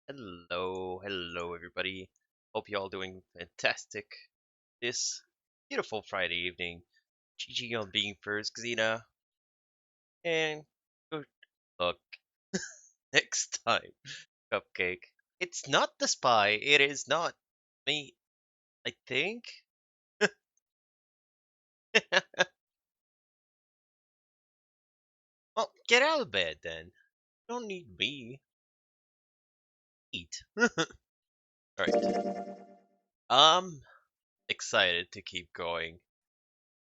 Hello everybody. Hope you all doing fantastic this beautiful Friday evening. GG on being first, Xena, and good luck next time, Cupcake. It's not the spy, it is not me, I think. Well, get out of bed then. Don't need me. Eat. Alright. I'm excited to keep going.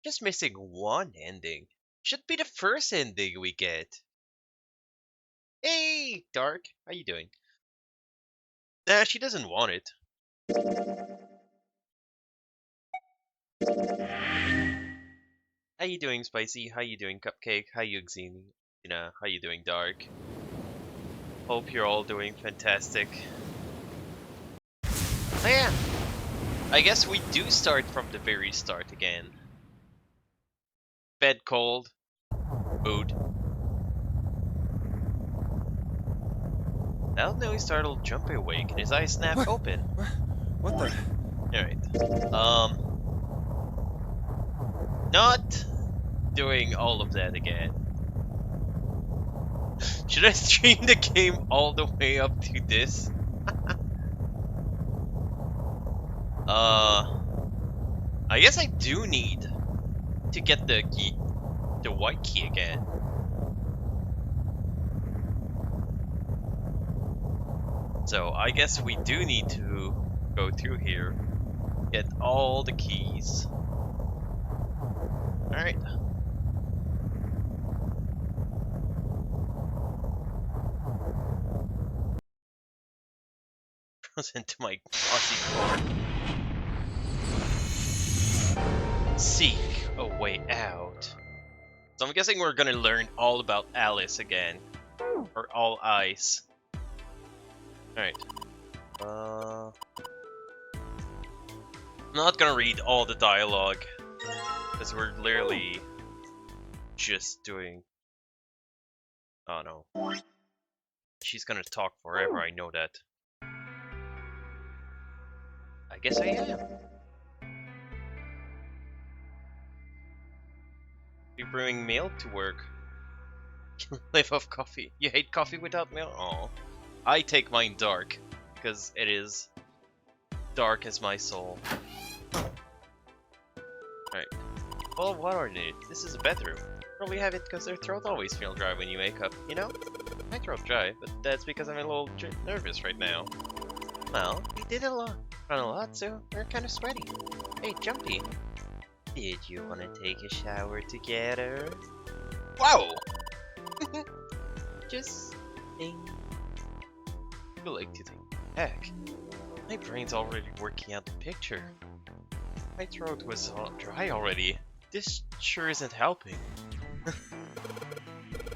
Just missing one ending. Should be the first ending we get. Hey, Dark, how you doing? Nah, she doesn't want it. How you doing, Spicy? How you doing, Cupcake? How you, Xena? How you doing, Dark? Hope you're all doing fantastic. Oh yeah, I guess we do start from the very start again. Bed cold. Food. Now he startled Jumpy awake and his eyes snap open. What the? Alright. Not doing all of that again. Should I stream the game all the way up to this? I guess I do need to get the key, the white key again. So I guess we do need to go through here, get all the keys. Alright. Goes into my glossy floor. Seek a way out. So I'm guessing we're gonna learn all about Alice again. Or all eyes. Alright. I'm not gonna read all the dialogue. Because we're literally just doing... Oh no. She's gonna talk forever, I know that. I guess I am. You bring milk to work. Live off coffee. You hate coffee without milk? Oh. I take mine dark, because it is dark as my soul. Alright. Well, water in it. This is a bathroom. Probably have it because their throat always feels dry when you wake up, you know? My throat dry, but that's because I'm a little nervous right now. Well, we did run a lot, so we're kind of sweaty. Hey, Jumpy. Did you want to take a shower together? Wow! Just think. You like to think. Heck, my brain's already working out the picture. My throat was all dry already. This sure isn't helping.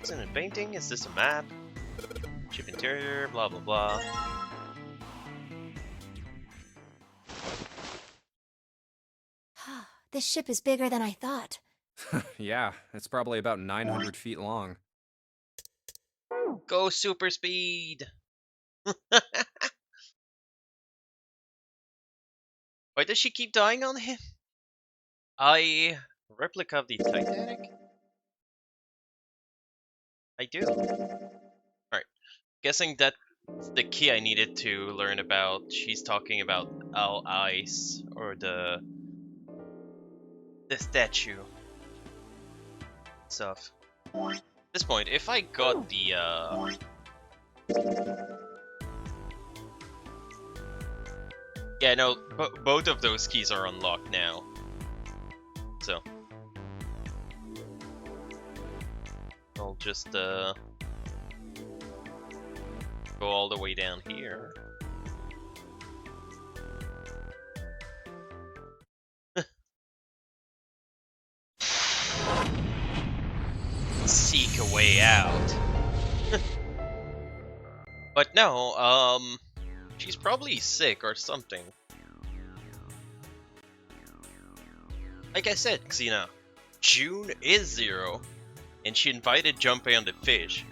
Isn't it a painting? Is this a map? Ship interior, blah blah blah. This ship is bigger than I thought. Yeah, it's probably about 900 feet long. Go super speed! Why does she keep dying on him? Replica of the Titanic? I do. Alright. Guessing that's the key I needed to learn about. She's talking about Al Ice, or the statue stuff. At this point, if I got the yeah, no, both of those keys are unlocked now. So I'll just go all the way down here. Seek a way out. But no, she's probably sick or something. Like I said, Xena, June is 0, and she invited Junpei on the fish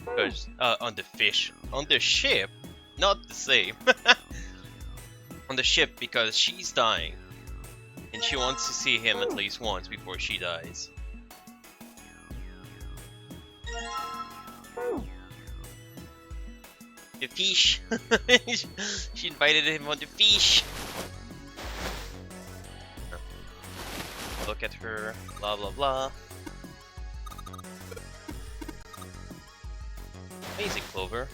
Because, on the fish. On the ship? Not the same. On the ship because she's dying. And she wants to see him at least once before she dies. The fish! She invited him on the fish! Look at her, blah blah blah. Amazing, Clover.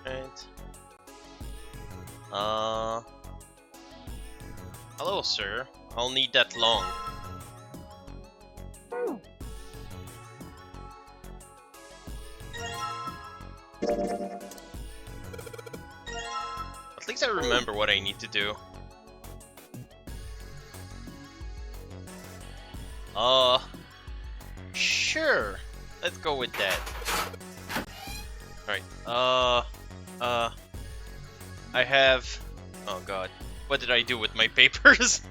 Right. Hello, sir. I'll need that long. At least I remember what I need to do. Sure. Let's go with that. Alright, I have... Oh god. What did I do with my papers?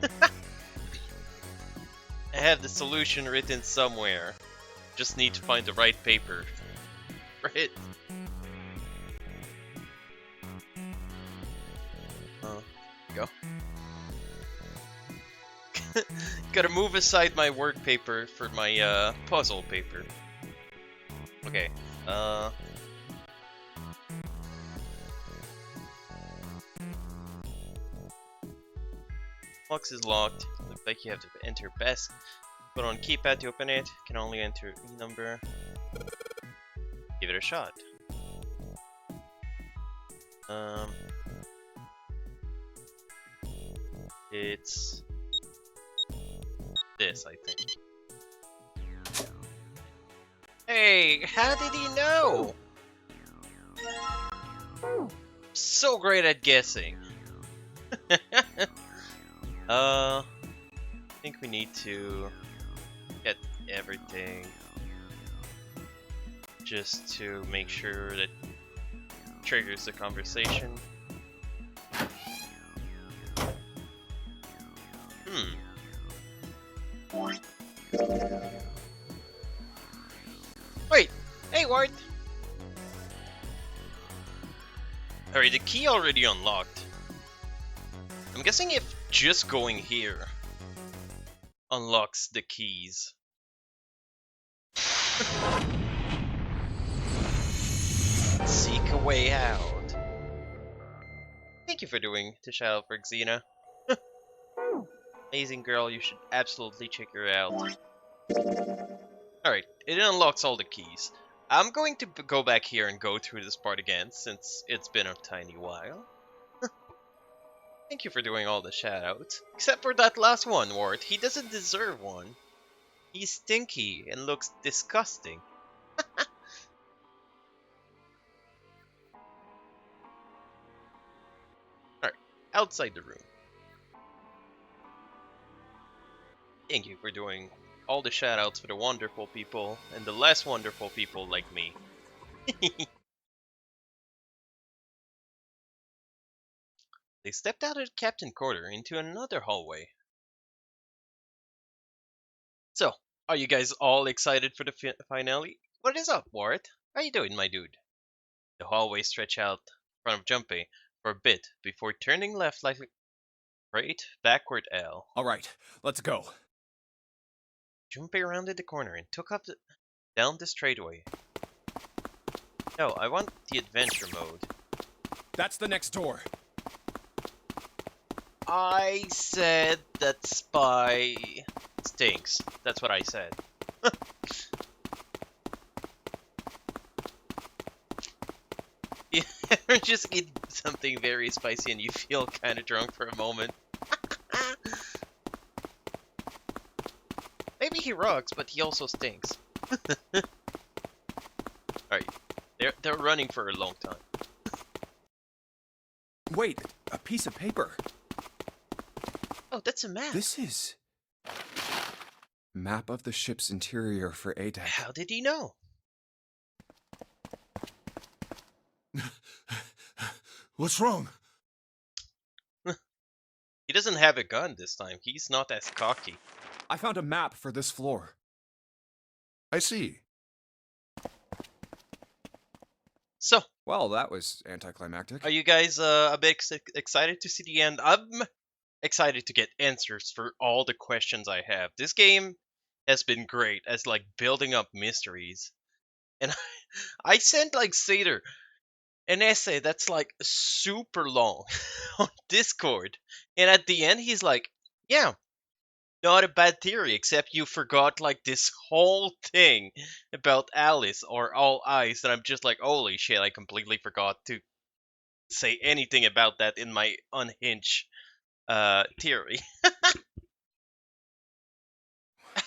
I have the solution written somewhere. Just need to find the right paper for it. Go. Gotta move aside my work paper for my puzzle paper. Okay. Box is locked. Looks like you have to enter best. Put on keypad to open it. Can only enter E number. Give it a shot. It's this, I think. Hey, how did he know? So great at guessing. I think we need to get everything just to make sure that triggers the conversation. Wait! Hey, Ward! Alright, the key already unlocked. I'm guessing if just going here unlocks the keys. Seek a way out. Thank you for doing the shadow for Xena. Amazing girl, you should absolutely check her out. Alright, it unlocks all the keys. I'm going to go back here and go through this part again, since it's been a tiny while. Thank you for doing all the shoutouts. Except for that last one, Ward. He doesn't deserve one. He's stinky and looks disgusting. Alright, outside the room. Thank you for doing all the shoutouts for the wonderful people and the less wonderful people like me. They stepped out of the captain quarter into another hallway. So, are you guys all excited for the finale? What is up, Wart? How you doing, my dude? The hallway stretched out in front of Junpei for a bit before turning left like a straight backward L. Alright, let's go. Junpei rounded the corner and took up down the straightaway. No, I want the adventure mode. That's the next door. I said that Spy stinks. That's what I said. You ever just eat something very spicy and you feel kind of drunk for a moment? Maybe he rocks, but he also stinks. Alright, they're running for a long time. Wait, a piece of paper. Oh, that's a map. This is... Map of the ship's interior for ADEC. How did he know? What's wrong? He doesn't have a gun this time. He's not as cocky. I found a map for this floor. I see. So, Well, that was anticlimactic. are you guys a bit excited to see the end? I'm excited to get answers for all the questions I have. This game has been great as like building up mysteries. And I sent like Seder an essay that's like super long on Discord. And at the end he's like, yeah, not a bad theory, except you forgot like this whole thing about Alice or All Eyes that I'm just like, holy shit, I completely forgot to say anything about that in my unhinged theory.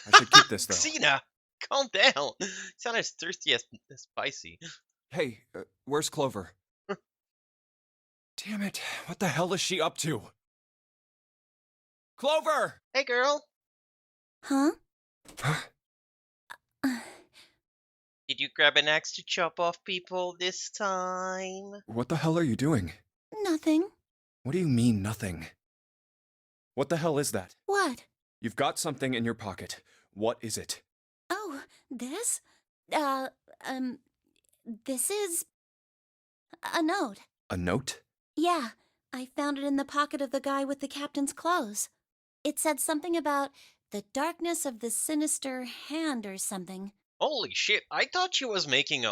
I should keep this, though. Xena, calm down. You sound as thirsty as spicy. Hey, where's Clover? Damn it, what the hell is she up to? Clover! Hey girl, Huh? did you grab an axe to chop off people this time? What the hell are you doing? Nothing. What do you mean, nothing? What the hell is that? What? You've got something in your pocket. What is it? Oh, this? This is a note. A note? Yeah, I found it in the pocket of the guy with the captain's clothes. It said something about the darkness of the sinister hand or something. Holy shit, I thought she was making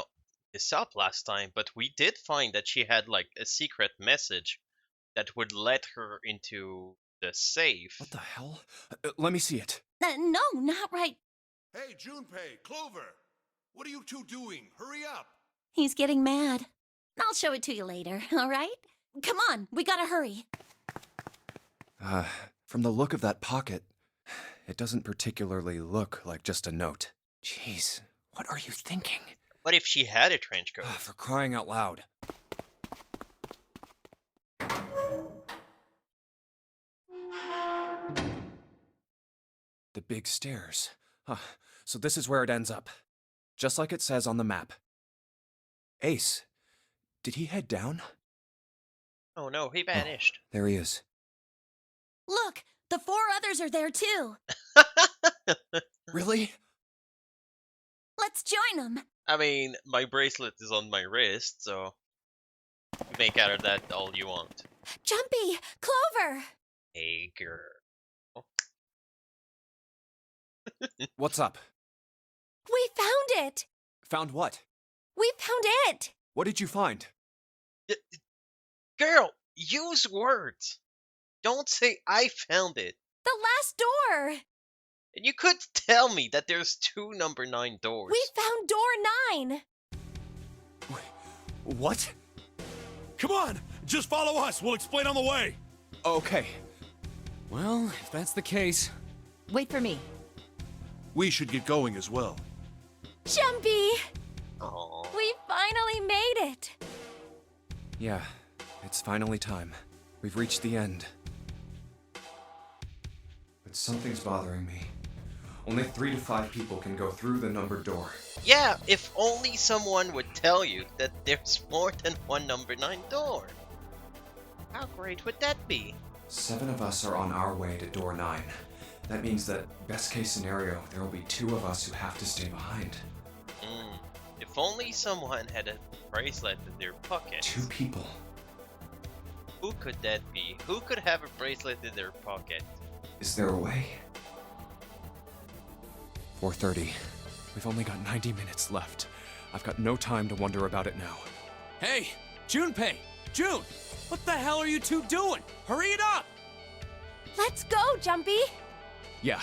this up last time, but we did find that she had like a secret message that would let her into the safe. What the hell? Let me see it. No, not right. Hey, Junpei, Clover! What are you two doing? Hurry up! He's getting mad. I'll show it to you later, all right? Come on, we gotta hurry. From the look of that pocket, it doesn't particularly look like just a note. Jeez, what are you thinking? What if she had a trench coat? For crying out loud. The big stairs. Huh, so this is where it ends up. Just like it says on the map. Ace, did he head down? Oh no, he vanished. There he is. Look, the 4 others are there too. Really? Let's join them. I mean, my bracelet is on my wrist, so you make out of that all you want. Jumpy, Clover. Hey girl. What's up? We found it. Found what? We found it. What did you find? Girl, use words. Don't say I found it. The last door. And you could tell me that there's 2 number 9 doors. We found door 9. What? Come on, just follow us. We'll explain on the way. Okay. Well, if that's the case. Wait for me. We should get going as well. Jumpy, Aww. we finally made it. Yeah, it's finally time. We've reached the end. But something's bothering me. Only 3 to 5 people can go through the numbered door. Yeah, if only someone would tell you that there's more than 1 number 9 door. How great would that be? 7 of us are on our way to door 9. That means that, best case scenario, there will be 2 of us who have to stay behind. If only someone had a bracelet in their pocket. 2 people. Who could that be? Who could have a bracelet in their pocket? Is there a way? 4:30. We've only got 90 minutes left. I've got no time to wonder about it now. Hey, Junpei! June! What the hell are you two doing? Hurry it up! Let's go, Jumpy. Yeah.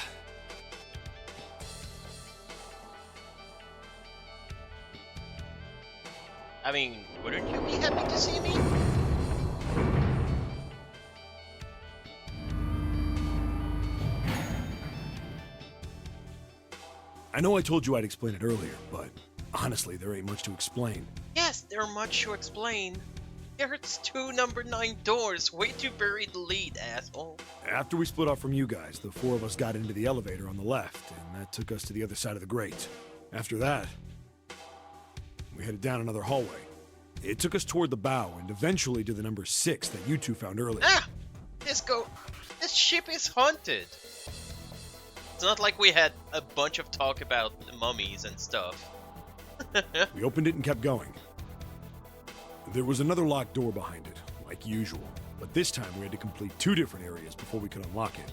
I mean, wouldn't you be happy to see me? I know I told you I'd explain it earlier, but honestly, there ain't much to explain. Yes, there's much to explain. There's 2 number 9 doors. Way to bury the lead, asshole. After we split off from you guys, the 4 of us got into the elevator on the left, and that took us to the other side of the grate. After that, we headed down another hallway. It took us toward the bow and eventually to the number 6 that you two found earlier. Ah! This ship is haunted. It's not like we had a bunch of talk about mummies and stuff. We opened it and kept going. There was another locked door behind it, like usual, but this time we had to complete 2 different areas before we could unlock it.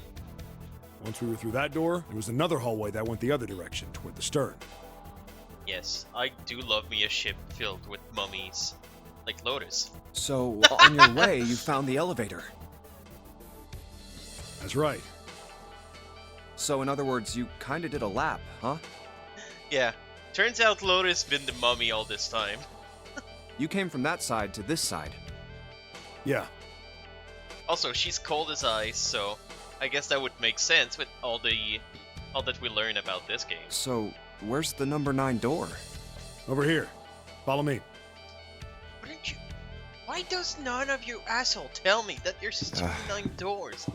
Once we were through that door, there was another hallway that went the other direction, toward the stern. Yes, I do love me a ship filled with mummies. Like Lotus. So, on your way, you found the elevator. That's right. So, in other words, you kinda did a lap, huh? Yeah, turns out Lotus been the mummy all this time. You came from that side to this side. Yeah, Also, she's cold as ice, so I guess that would make sense with all that we learn about this game. So, where's the number 9 door? over here. Follow me. Wouldn't you? Why does none of you asshole tell me that there's 9 doors?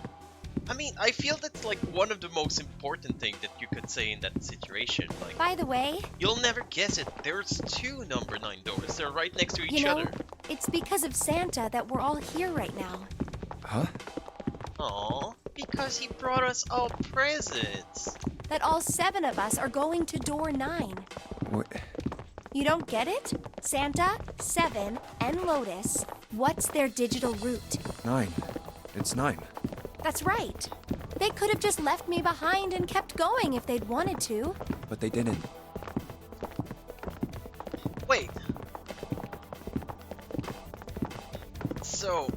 I mean, I feel that's like one of the most important things that you could say in that situation. Like, By the way, you'll never guess it. There's 2 number 9 doors. They're right next to each you know, other. it's because of Santa that we're all here right now. Huh? Aw, because he brought us all presents. That all 7 of us are going to door 9. What? You don't get it? Santa, 7, and Lotus. What's their digital route? 9. It's 9. That's right. They could have just left me behind and kept going if they'd wanted to. But they didn't. Wait. So,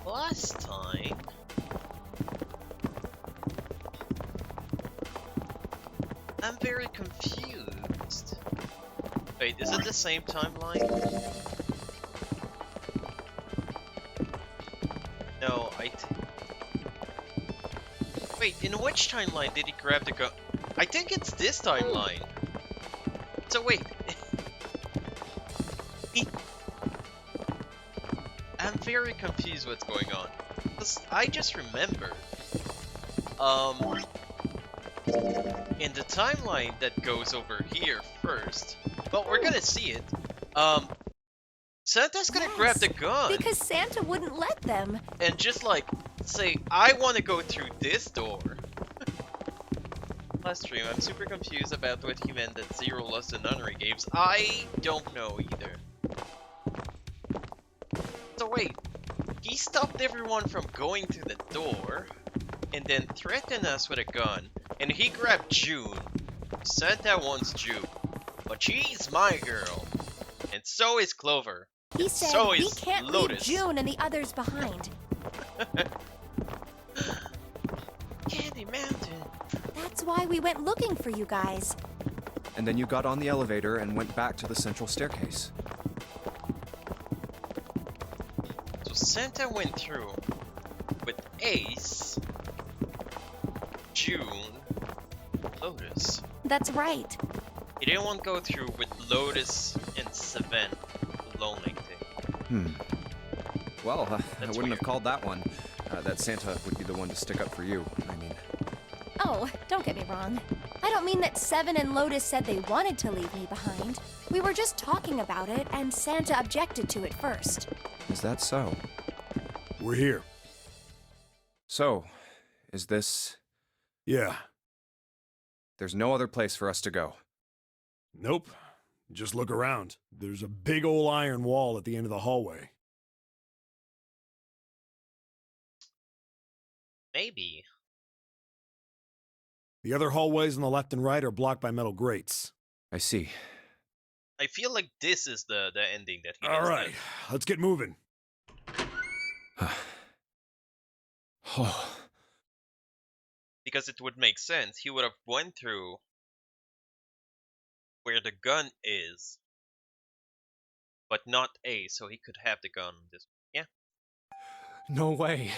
last time, I'm very confused. Wait, is it the same timeline? No, wait, in which timeline did he grab the gun? I think it's this timeline. So wait. I'm very confused what's going on. 'Cause I just remember, in the timeline that goes over here first, but we're gonna see it, Santa's gonna grab the gun Because Santa wouldn't let them. and just like say, I want to go through this door. Last stream, I'm super confused about what he meant that Zero lost the Nunnery games. I don't know either. So wait, he stopped everyone from going to the door, and then threatened us with a gun, and he grabbed June. Santa wants June, but she's my girl, and so is Clover. He said So we is can't Lotus. leave June and the others behind. Candy Mountain. That's why we went looking for you guys. And then you got on the elevator and went back to the central staircase. So Santa went through with Ace, June, Lotus. That's right. He didn't want to go through with Lotus and Seven alone, I think. Well, I That's wouldn't weird. have called that one. That Santa would be the one to stick up for you. I mean, Oh, don't get me wrong. I don't mean that 7 and Lotus said they wanted to leave me behind. We were just talking about it, and Santa objected to it first. is that so? We're here. So, is this... Yeah. There's no other place for us to go. Nope. Just look around. There's a big old iron wall at the end of the hallway. Maybe. The other hallways on the left and right are blocked by metal grates. I see. I feel like this is the ending that he All does right, let's get moving. Oh, because it would make sense. He would have went through where the gun is, but not A, so he could have the gun. no way.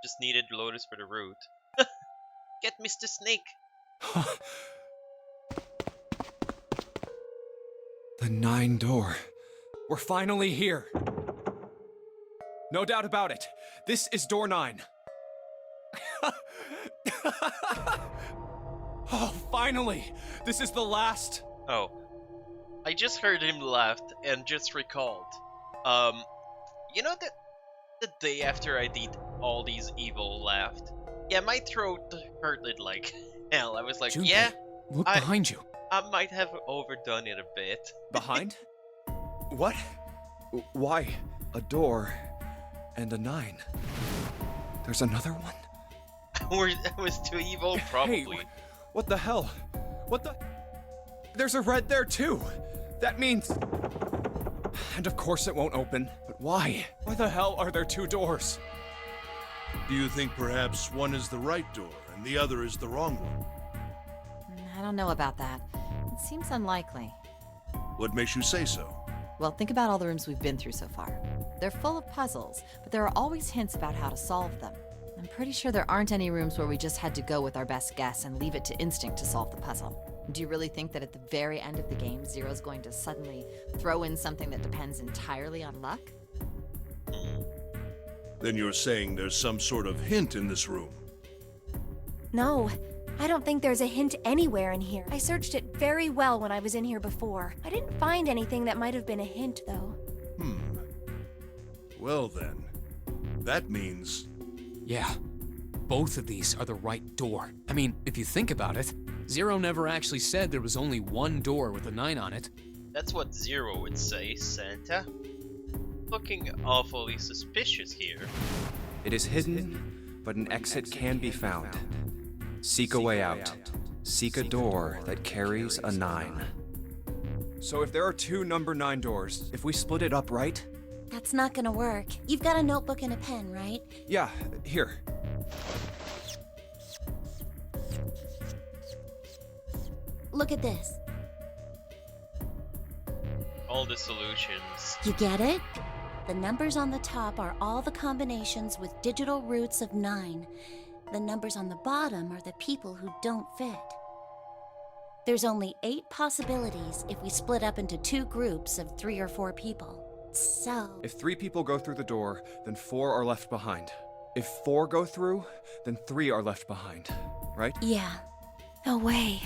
Just needed Lotus for the route. Get Mr. Snake. The 9 door. We're finally here. No doubt about it. This is door 9. Oh, finally! This is the last. Oh, I just heard him laugh and just recalled. You know that The day after I did all these evil left. Yeah, my throat hurted like hell. I was like, Junpei, yeah, look I- behind you. I might have overdone it a bit. Behind? What? Why? A door and a 9. There's another one? I was too evil, probably. Hey, what the hell? What the? There's a red there too. That means. And of course it won't open. But why? Why the hell are there 2 doors? Do you think perhaps one is the right door and the other is the wrong one? I don't know about that. It seems unlikely. What makes you say so? Well, think about all the rooms we've been through so far. They're full of puzzles, but there are always hints about how to solve them. I'm pretty sure there aren't any rooms where we just had to go with our best guess and leave it to instinct to solve the puzzle. Do you really think that at the very end of the game, Zero's going to suddenly throw in something that depends entirely on luck? Then you're saying there's some sort of hint in this room. No, I don't think there's a hint anywhere in here. I searched it very well when I was in here before. I didn't find anything that might have been a hint, though. Well then, that means... Yeah, both of these are the right door. I mean, if you think about it, Zero never actually said there was only one door with a 9 on it. That's what Zero would say, Santa. Looking awfully suspicious here. It is hidden, but an exit can be found. Seek a way out. Seek a door that carries a 9. So if there are 2 number 9 doors, if we split it up, right? That's not gonna work. You've got a notebook and a pen, right? Yeah, here. Look at this. All the solutions. You get it? The numbers on the top are all the combinations with digital roots of 9. The numbers on the bottom are the people who don't fit. There's only 8 possibilities if we split up into 2 groups of 3 or 4 people. So... If 3 people go through the door, then 4 are left behind. If 4 go through, then 3 are left behind. Right? Yeah. No way.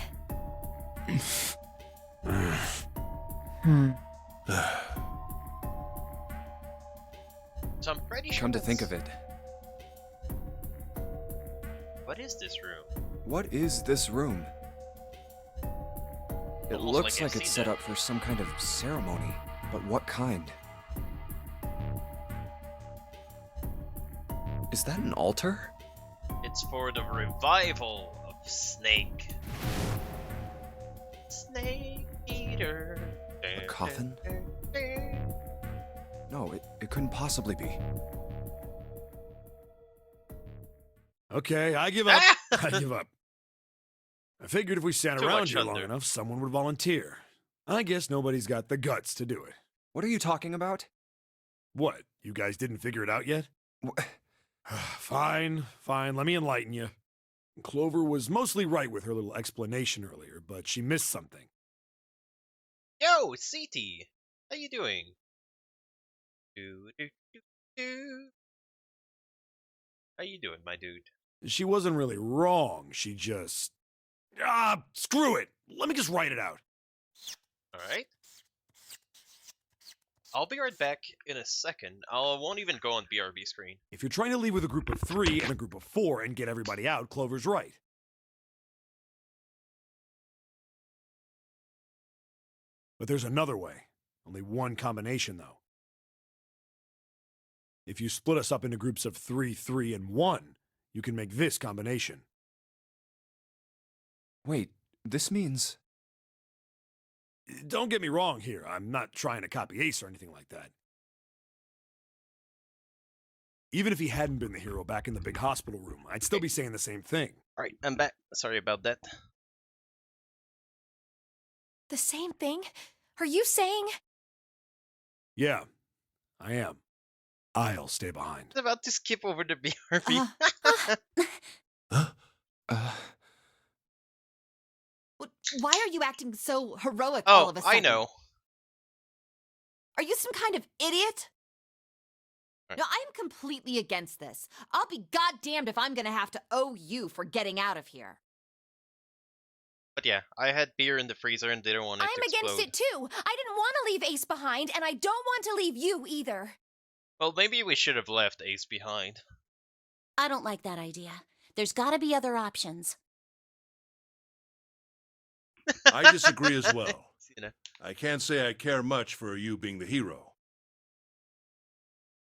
So I'm pretty sure Come to that's- think of it, What is this room? what is this room? It Almost looks like I've like it's seen set it. up for some kind of ceremony, but what kind? Is that an altar? It's for the revival of Snake. Snake Eater. A coffin? No, it couldn't possibly be. Okay, I give up. Ah! I give up. I figured if we sat Too around much here long thunder. enough, someone would volunteer. I guess nobody's got the guts to do it. What are you talking about? What? You guys didn't figure it out yet? Fine, fine. Let me enlighten you. Clover was mostly right with her little explanation earlier, but she missed something. Yo, CT! How you doing? Do, do, do, do. How you doing, my dude? She wasn't really wrong. She just... screw it. Let me just write it out. Alright. I'll be right back in a second. I won't even go on BRB screen. If you're trying to leave with a group of 3 and a group of 4 and get everybody out, Clover's right. But there's another way. Only one combination, though. If you split us up into groups of 3, 3, and 1, you can make this combination. Wait, this means... Don't get me wrong here. I'm not trying to copy Ace or anything like that. Even if he hadn't been the hero back in the big hospital room, I'd still be saying the same thing. Alright, I'm back. Sorry about that. The same thing? Are you saying? Yeah, I am. I'll stay behind. I was about to skip over the BRB. Why are you acting so heroic all Oh, of a sudden? I know. Are you some kind of idiot? Right. No, I am completely against this. I'll be goddamned if I'm gonna have to owe you for getting out of here. But yeah, I had beer in the freezer and didn't want it I'm to explode. against it too. I didn't want to leave Ace behind, and I don't want to leave you either. Well, maybe we should have left Ace behind. I don't like that idea. There's gotta be other options. I disagree as well. Xena. I can't say I care much for you being the hero.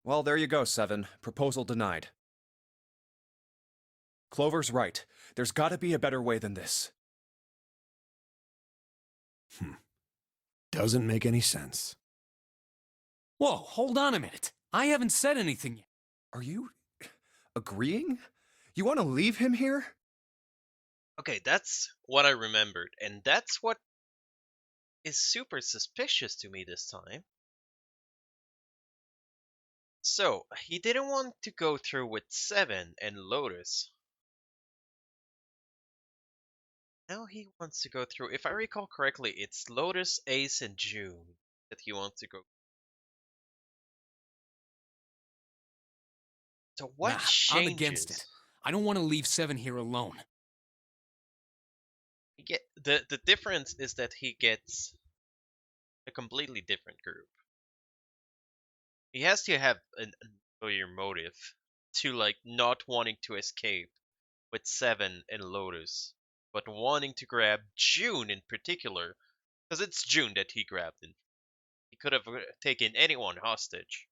Well, there you go, Seven. Proposal denied. Clover's right. There's gotta be a better way than this. Doesn't make any sense. Whoa, hold on a minute. I haven't said anything yet. Are you agreeing? You want to leave him here? Okay, that's what I remembered, and that's what is super suspicious to me this time. So, he didn't want to go through with Seven and Lotus. Now he wants to go through, if I recall correctly, it's Lotus, Ace, and June that he wants to go. So what Nah, changes? I'm against it. I don't want to leave Seven here alone. The difference is that he gets a completely different group. He has to have an clear motive to like not wanting to escape with Seven and Lotus, but wanting to grab June in particular, because it's June that he grabbed. And he could have taken anyone hostage,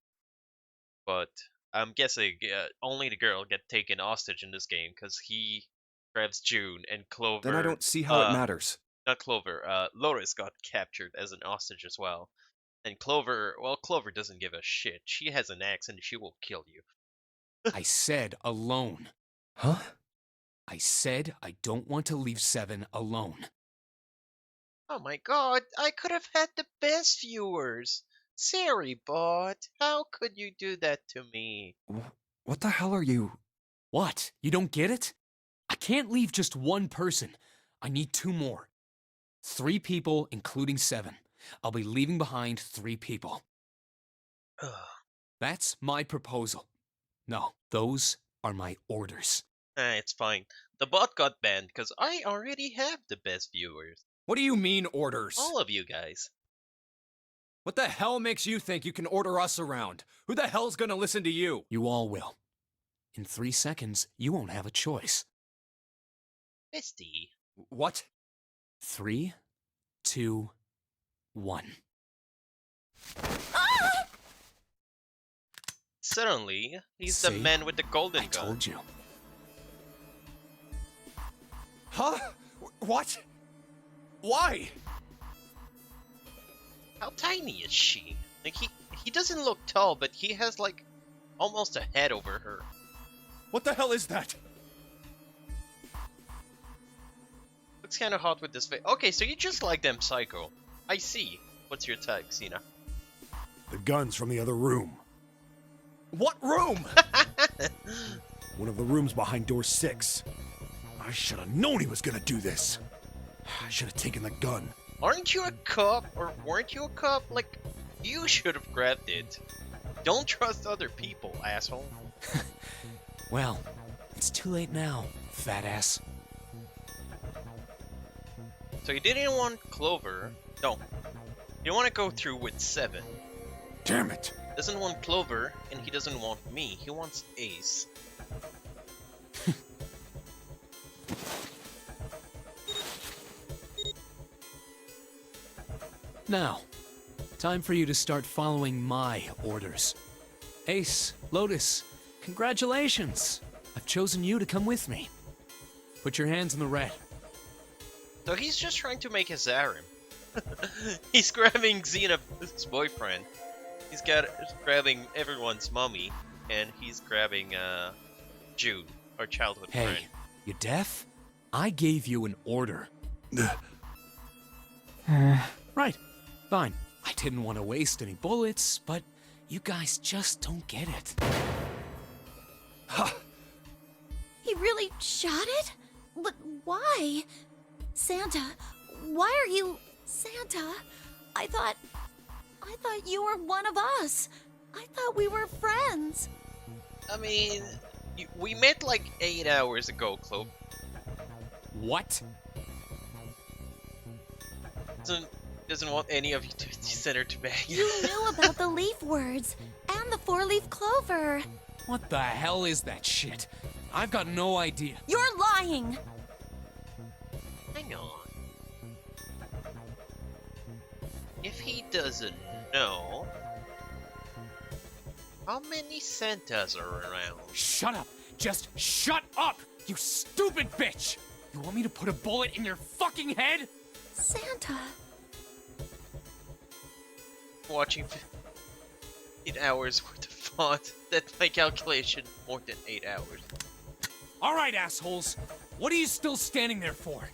but I'm guessing only the girl get taken hostage in this game because he grabs June and Clover. Then I don't see how it matters. Not Clover. Lotus got captured as an hostage as well. And Clover, well, Clover doesn't give a shit. She has an axe and she will kill you. I said alone. Huh? I said I don't want to leave Seven alone. Oh my god, I could have had the best viewers. Sorry, bot. How could you do that to me? What the hell are you? What? You don't get it? I can't leave just one person. I need 2 more. 3 people, including Seven. I'll be leaving behind 3 people. That's my proposal. No, those are my orders. It's fine. The bot got banned because I already have the best viewers. What do you mean orders? All of you guys. What the hell makes you think you can order us around? Who the hell's gonna listen to you? You all will. In 3 seconds, you won't have a choice. Misty. What? 3, 2, 1. Suddenly, he's See? the man with the golden I gun. told you. Huh? What? Why? How tiny is she? Like he doesn't look tall, but he has like almost a head over her. What the hell is that? Looks kind of hot with this face. Okay, so you just like them psycho. I see. What's your type, Xena? The gun's from the other room. What room? One of the rooms behind door 6. I should have known he was gonna do this. I should have taken the gun. Aren't you a cop? Or weren't you a cop? Like, you should have grabbed it. Don't trust other people, asshole. Well, it's too late now, fat ass. So you didn't want Clover. No. You don't want to go through with Seven. Damn it! Doesn't want Clover, and he doesn't want me. He wants Ace. Now, time for you to start following my orders. Ace, Lotus, congratulations! I've chosen you to come with me. Put your hands in the red. So he's just trying to make his harem. He's grabbing Xena's boyfriend. He's grabbing everyone's mommy, and he's grabbing June, our childhood Hey, friend. you deaf? I gave you an order. Right, fine. I didn't want to waste any bullets, but you guys just don't get it. He really shot it? But why? Santa, why are you... Santa, I thought you were one of us. I thought we were friends. I mean, we met like 8 hours ago, Clover. What? So doesn't want any of you to send her to bed. You knew about the leaf words and the four-leaf clover. What the hell is that shit? I've got no idea. You're lying. Hang on. If he doesn't know, how many Santas are around? Shut up! Just shut up! You stupid bitch! You want me to put a bullet in your fucking head? Santa. Watching 8 hours worth of font. That's my calculation. More than 8 hours. Alright, assholes. What are you still standing there for?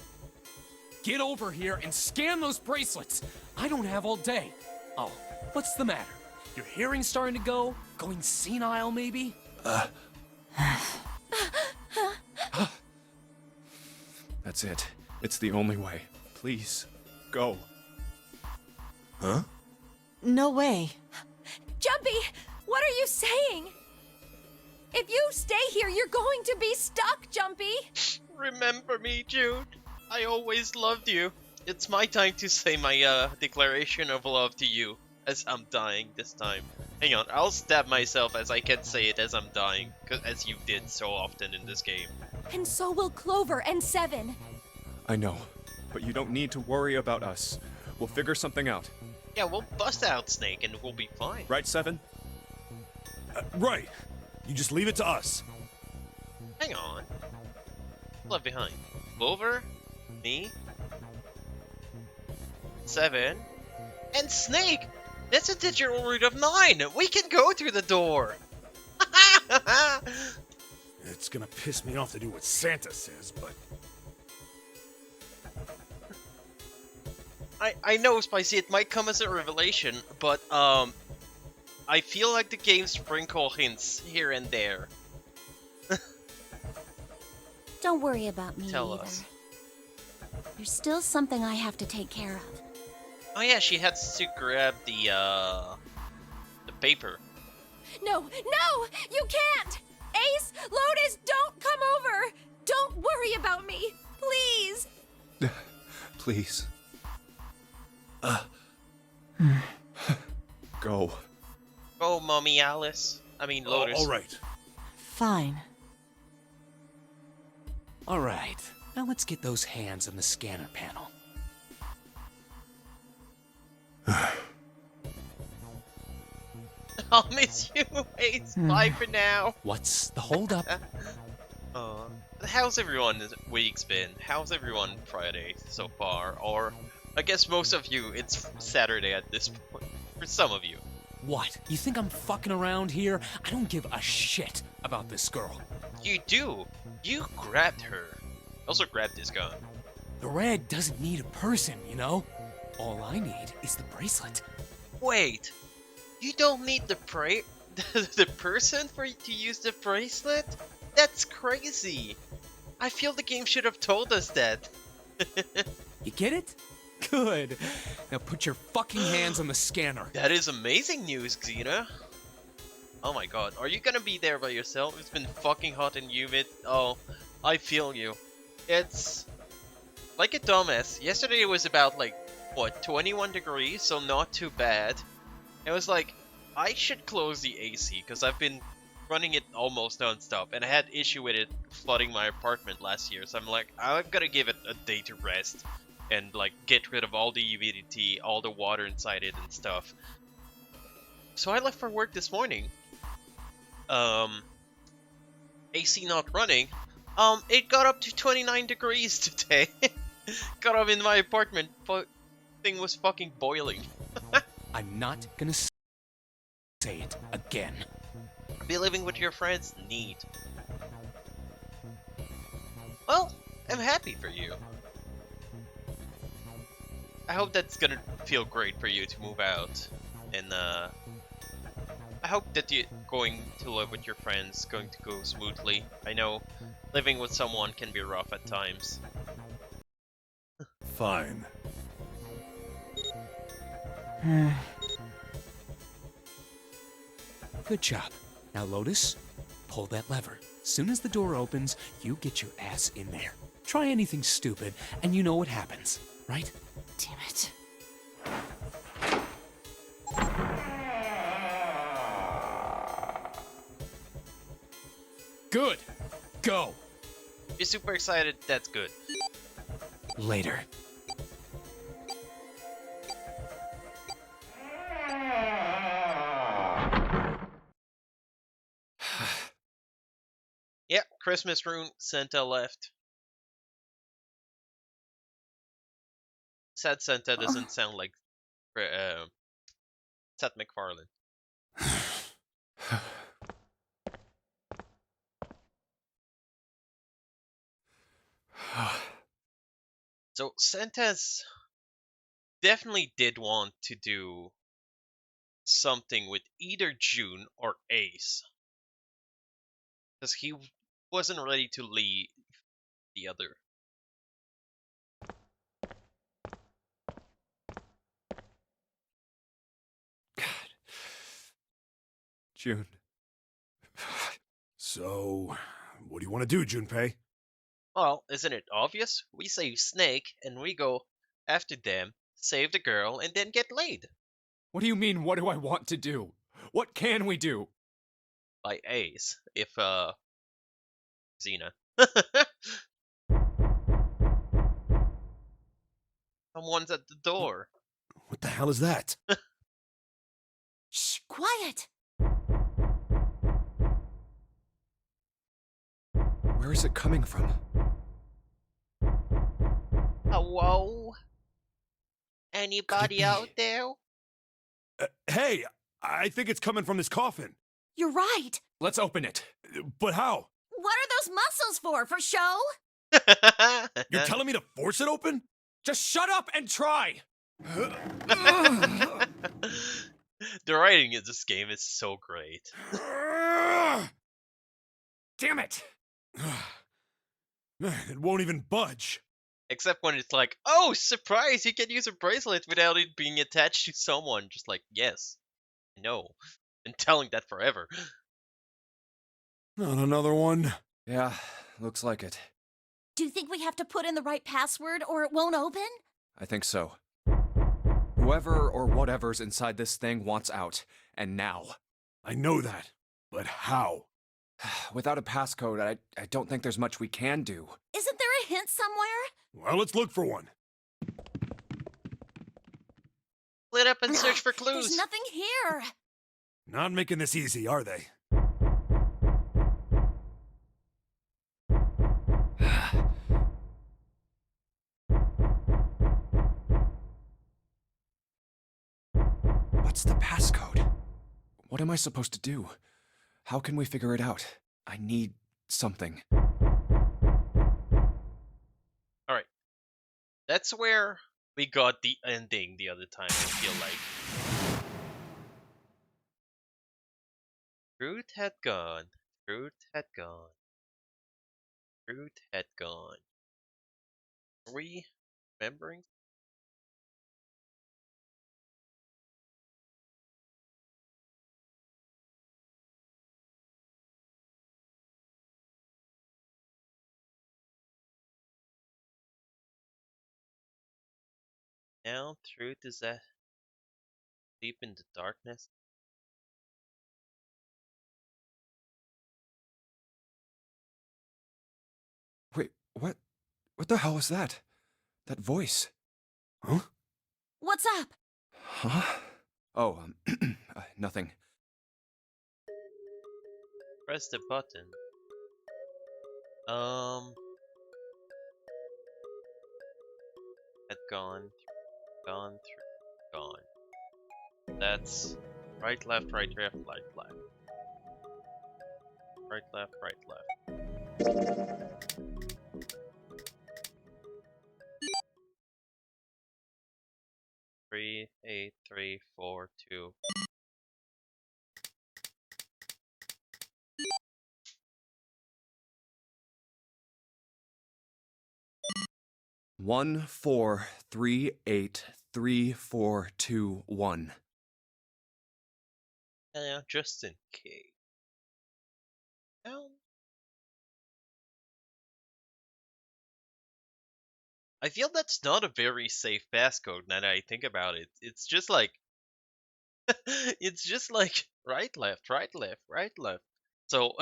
Get over here and scan those bracelets. I don't have all day. Oh, what's the matter? Your hearing's starting to go? Going senile, maybe? That's it. It's the only way. Please, go. Huh? No way. Jumpy, what are you saying? If you stay here, you're going to be stuck, Jumpy. Remember me, Jude. I always loved you. It's my time to say my declaration of love to you, as I'm dying this time. Hang on, I'll stab myself as I can say it as I'm dying, as you did so often in this game. And so will Clover and Seven. I know, but you don't need to worry about us. We'll figure something out. Yeah, we'll bust out Snake and we'll be fine. Right, Seven? Right. You just leave it to us. Hang on. Left behind. Clover, me, Seven, and Snake! That's a digital root of 9! We can go through the door! It's gonna piss me off to do what Santa says, but... I know, Spicy, it might come as a revelation, but, I feel like the game sprinkle hints here and there. Don't worry about me Tell either. us. There's still something I have to take care of. Oh yeah, she has to grab the paper. No, no, you can't! Ace, Lotus, don't come over! Don't worry about me, please! Please. Go. Oh, Mommy Alice. I mean, Lotus. all right. Fine. Alright, now let's get those hands on the scanner panel. I'll miss you, Ace. Bye for now. What's the holdup? How's everyone's week's been? How's everyone Friday so far? Or, I guess most of you, it's Saturday at this point. For some of you. What? You think I'm fucking around here? I don't give a shit about this girl. You do. You grabbed her. Also grabbed this gun. The red doesn't need a person, you know? All I need is the bracelet. Wait. You don't need the the person for to use the bracelet? That's crazy. I feel the game should have told us that. You get it? Good. Now put your fucking hands on the scanner. That is amazing news, Xena. Oh my god, are you gonna be there by yourself? It's been fucking hot and humid. Oh, I feel you. It's like a dumbass. Yesterday it was about like, what, 21 degrees, so not too bad. It was like, I should close the AC because I've been running it almost non-stop and I had issue with it flooding my apartment last year, so I'm like, I'm gonna give it a day to rest and like get rid of all the humidity, all the water inside it and stuff. So I left for work this morning. AC not running. It got up to 29 degrees today. Got up in my apartment, but thing was fucking boiling. I'm not gonna say it again. Be living with your friends, neat. Well, I'm happy for you. I hope that's gonna feel great for you to move out, and I hope that you going to live with your friends going to go smoothly. I know living with someone can be rough at times. Fine. Good job. Now, Lotus, pull that lever. Soon as the door opens, you get your ass in there. Try anything stupid, and you know what happens, right? Damn it. Good. Go. You're super excited, that's good. Later. Yeah, Christmas rune, Santa left. Sad Santa doesn't sound like Seth MacFarlane. So Santa's definitely did want to do something with either June or Ace. Because he wasn't ready to leave the other. June. So, what do you want to do, Junpei? Well, isn't it obvious? We save Snake and we go after them, save the girl, and then get laid What do you mean, what do I want to do? What can we do? by Ace. If Xena. Someone's at the door. What the hell is that? Shh, quiet. Where is it coming from? Hello? Anybody be? out there? Hey, I think it's coming from this coffin. You're right. Let's open it. But how? What are those muscles for? For show? You're telling me to force it open? Just shut up and try! The writing in this game is so great. Damn it! It won't even budge. Except when it's like, oh, surprise, you can use a bracelet without it being attached to someone. Just like, yes, no. Been telling that forever. Not another one. Yeah, looks like it. Do you think we have to put in the right password or it won't open? I think so. Whoever or whatever's inside this thing wants out, and now. I know that. But how? Without a passcode, I don't think there's much we can do. Isn't there a hint somewhere? Well, let's look for one. Split up and search for clues. There's nothing here. Not making this easy, are they? What's the passcode? What am I supposed to do? How can we figure it out? I need something. Alright. That's where we got the ending the other time, I feel like. Fruit had gone. Fruit had gone. Fruit had gone. Are we remembering? Now, truth is that deep in the darkness. Wait, what? What the hell was that? That voice? Huh? What's up? Huh? Oh, nothing. Press the button. Had gone, gone, gone. That's right, left, right, left, right, left. Right, left, right, left. Three, 8, 3, 4, 2. One, 4, 3, 8, 3, 4, 2, 1. Yeah, just in case. Well, I feel that's not a very safe passcode now that I think about it. It's just like it's just like right, left, right, left, right, left. So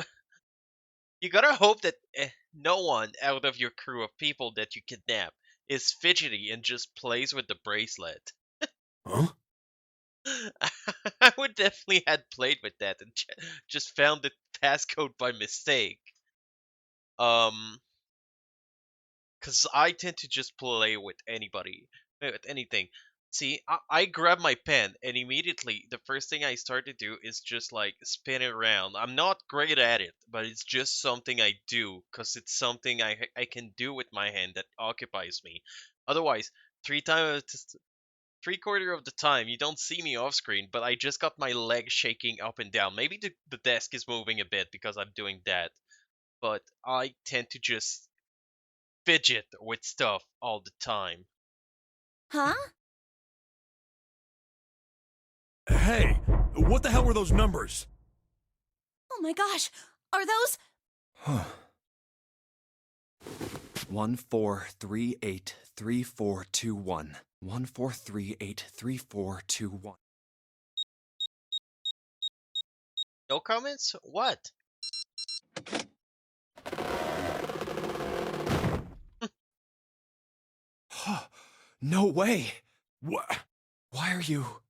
You gotta hope that no one out of your crew of people that you kidnap is fidgety and just plays with the bracelet. Huh? I would definitely had played with that and just found the passcode by mistake. Because I tend to just play with anybody, with anything. See, I grab my pen and immediately the first thing I start to do is just like spin it around. I'm not great at it, but it's just something I do because it's something I can do with my hand that occupies me. Otherwise, 3/4 of the time you don't see me off screen, but I just got my legs shaking up and down. Maybe the desk is moving a bit because I'm doing that, but I tend to just fidget with stuff all the time. Huh? Hey, what the hell were those numbers? Oh my gosh, are those? 14383421. 14383421. No comments? What? No way! What? Why are you...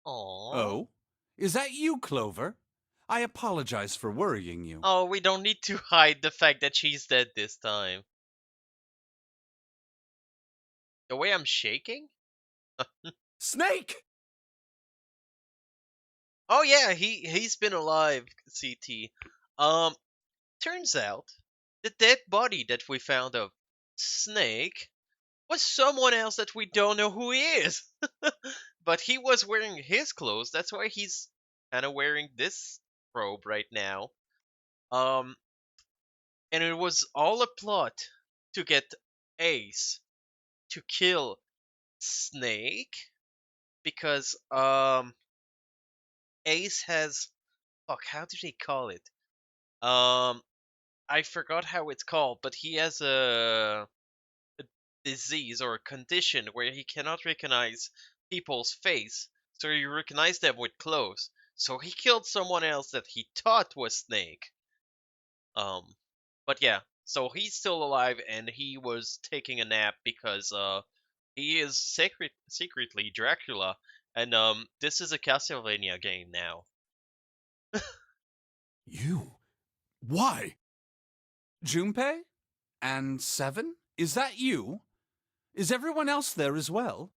Aww. Oh? Is that you, Clover? I apologize for worrying you. Oh, we don't need to hide the fact that she's dead this time. The way I'm shaking? Snake! Oh yeah, he's been alive, CT. Turns out the dead body that we found of Snake was someone else that we don't know who he is. But he was wearing his clothes, that's why he's kind of wearing this robe right now. And it was all a plot to get Ace to kill Snake because Ace has, fuck, how do they call it? I forgot how it's called, but he has a disease or a condition where he cannot recognize people's face, so he recognized them with clothes. So he killed someone else that he thought was Snake. But yeah, so he's still alive and he was taking a nap because he is secretly Dracula, and this is a Castlevania game now. You? Why? Junpei? And Seven? Is that you? Is everyone else there as well?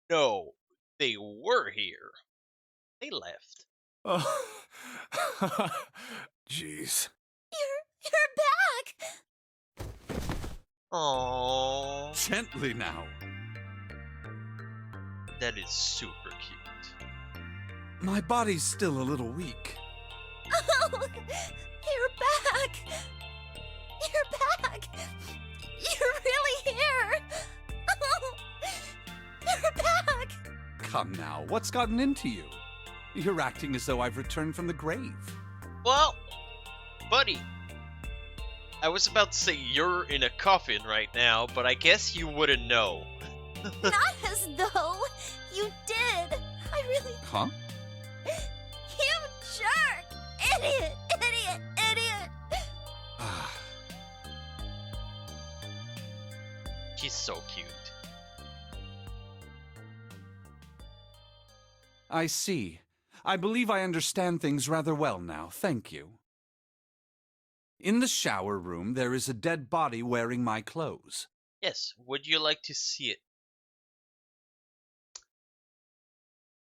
No, they were here. They left. Oh. Jeez. You're back! Aww, Gently now. that is super cute. My body's still a little weak. Oh, you're back! You're back! You're really here! Oh, you're back! Come now, what's gotten into you? You're acting as though I've returned from the grave. Well, buddy, I was about to say you're in a coffin right now, but I guess you wouldn't know. Not as though you did. I really. Huh? You jerk! Idiot! Idiot! Idiot! She's so cute. I see. I believe I understand things rather well now, thank you. In the shower room, there is a dead body wearing my clothes. Yes, would you like to see it?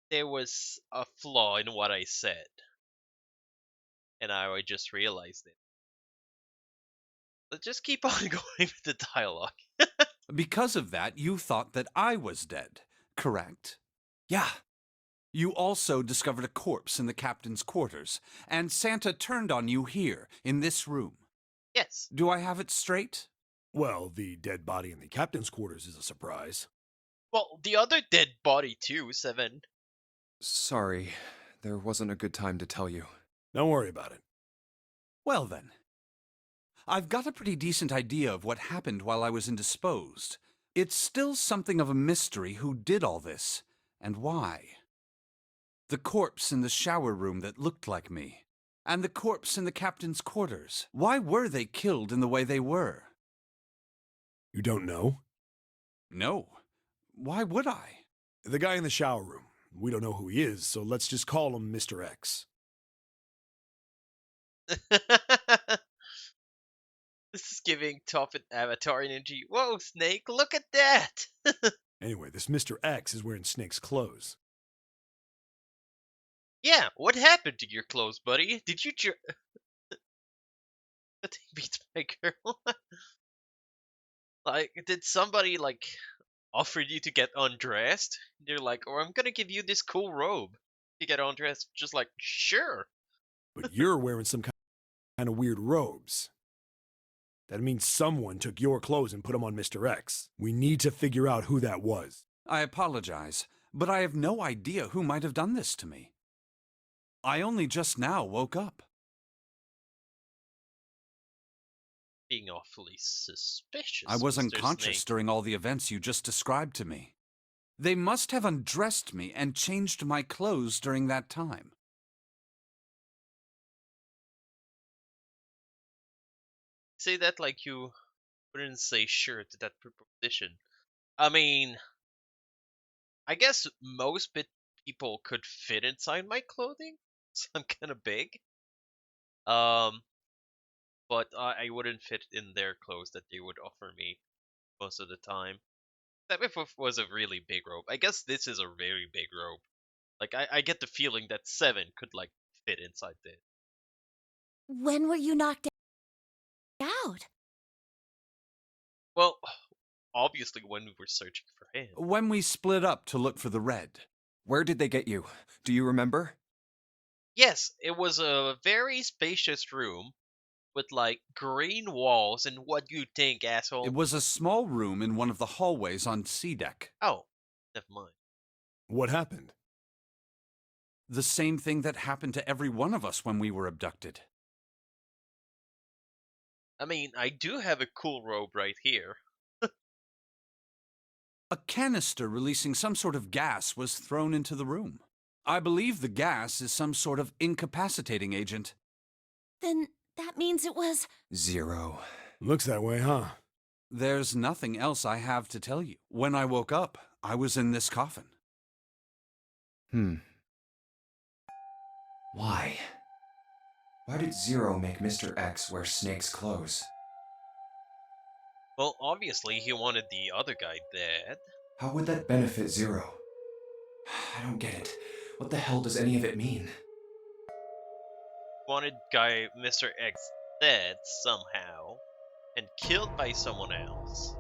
There was a flaw in what I said, and I just realized it. Let's just keep on going with the dialogue. Because of that, you thought that I was dead, correct? Yeah. You also discovered a corpse in the captain's quarters, and Santa turned on you here, in this room. Yes. Do I have it straight? Well, the dead body in the captain's quarters is a surprise. Well, the other dead body too, Seven. Sorry, there wasn't a good time to tell you. Don't worry about it. Well then. I've got a pretty decent idea of what happened while I was indisposed. It's still something of a mystery who did all this, and why. The corpse in the shower room that looked like me. And the corpse in the captain's quarters. Why were they killed in the way they were? You don't know? No. Why would I? The guy in the shower room. We don't know who he is, so let's just call him Mr. X. This is giving top Avatar energy. Whoa, Snake, look at that! Anyway, this Mr. X is wearing Snake's clothes. Yeah, what happened to your clothes, buddy? Did you Nothing beats my girl. Like, did somebody, like, offer you to get undressed? You're like, oh, I'm gonna give you this cool robe to get undressed. Just like, sure. But you're wearing some kind of weird robes. That means someone took your clothes and put them on Mr. X. We need to figure out who that was. I apologize, but I have no idea who might have done this to me. I only just now woke up. Being awfully suspicious. I was Mr. unconscious Snake. during all the events you just described to me. They must have undressed me and changed my clothes during that time. Say that like you wouldn't say sure to that proposition. I mean, I guess most people could fit inside my clothing, so I'm kind of big. But I wouldn't fit in their clothes that they would offer me most of the time. That if it was a really big robe. I guess this is a very big robe. Like I get the feeling that 7 could like fit inside this. When were you knocked out? Well, obviously when we were searching for him. When we split up to look for the red. Where did they get you? Do you remember? Yes, it was a very spacious room with like green walls and what do you think, asshole? It was a small room in one of the hallways on C deck. Oh, never mind. What happened? The same thing that happened to every one of us when we were abducted. I mean, I do have a cool robe right here. A canister releasing some sort of gas was thrown into the room. I believe the gas is some sort of incapacitating agent. Then that means it was... 0. Looks that way, huh? There's nothing else I have to tell you. When I woke up, I was in this coffin. Why? Why did 0 make Mr. X wear Snake's clothes? Well, obviously he wanted the other guy dead. How would that benefit 0? I don't get it. What the hell does any of it mean? Wanted guy Mr. X dead somehow and killed by someone else.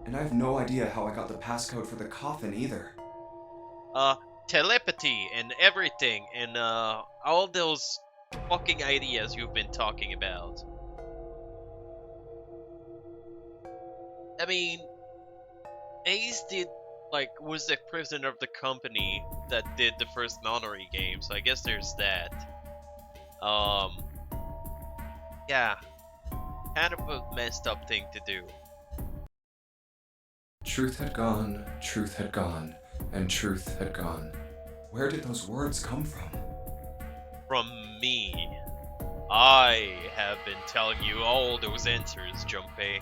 And I have no idea how I got the passcode for the coffin either. Telepathy and everything and all those fucking ideas you've been talking about. I mean, Ace was the president of the company that did the first Nonary game, so I guess there's that. Yeah, kind of a messed up thing to do. Truth had gone, and truth had gone. Where did those words come from? From me. I have been telling you all those answers, Junpei.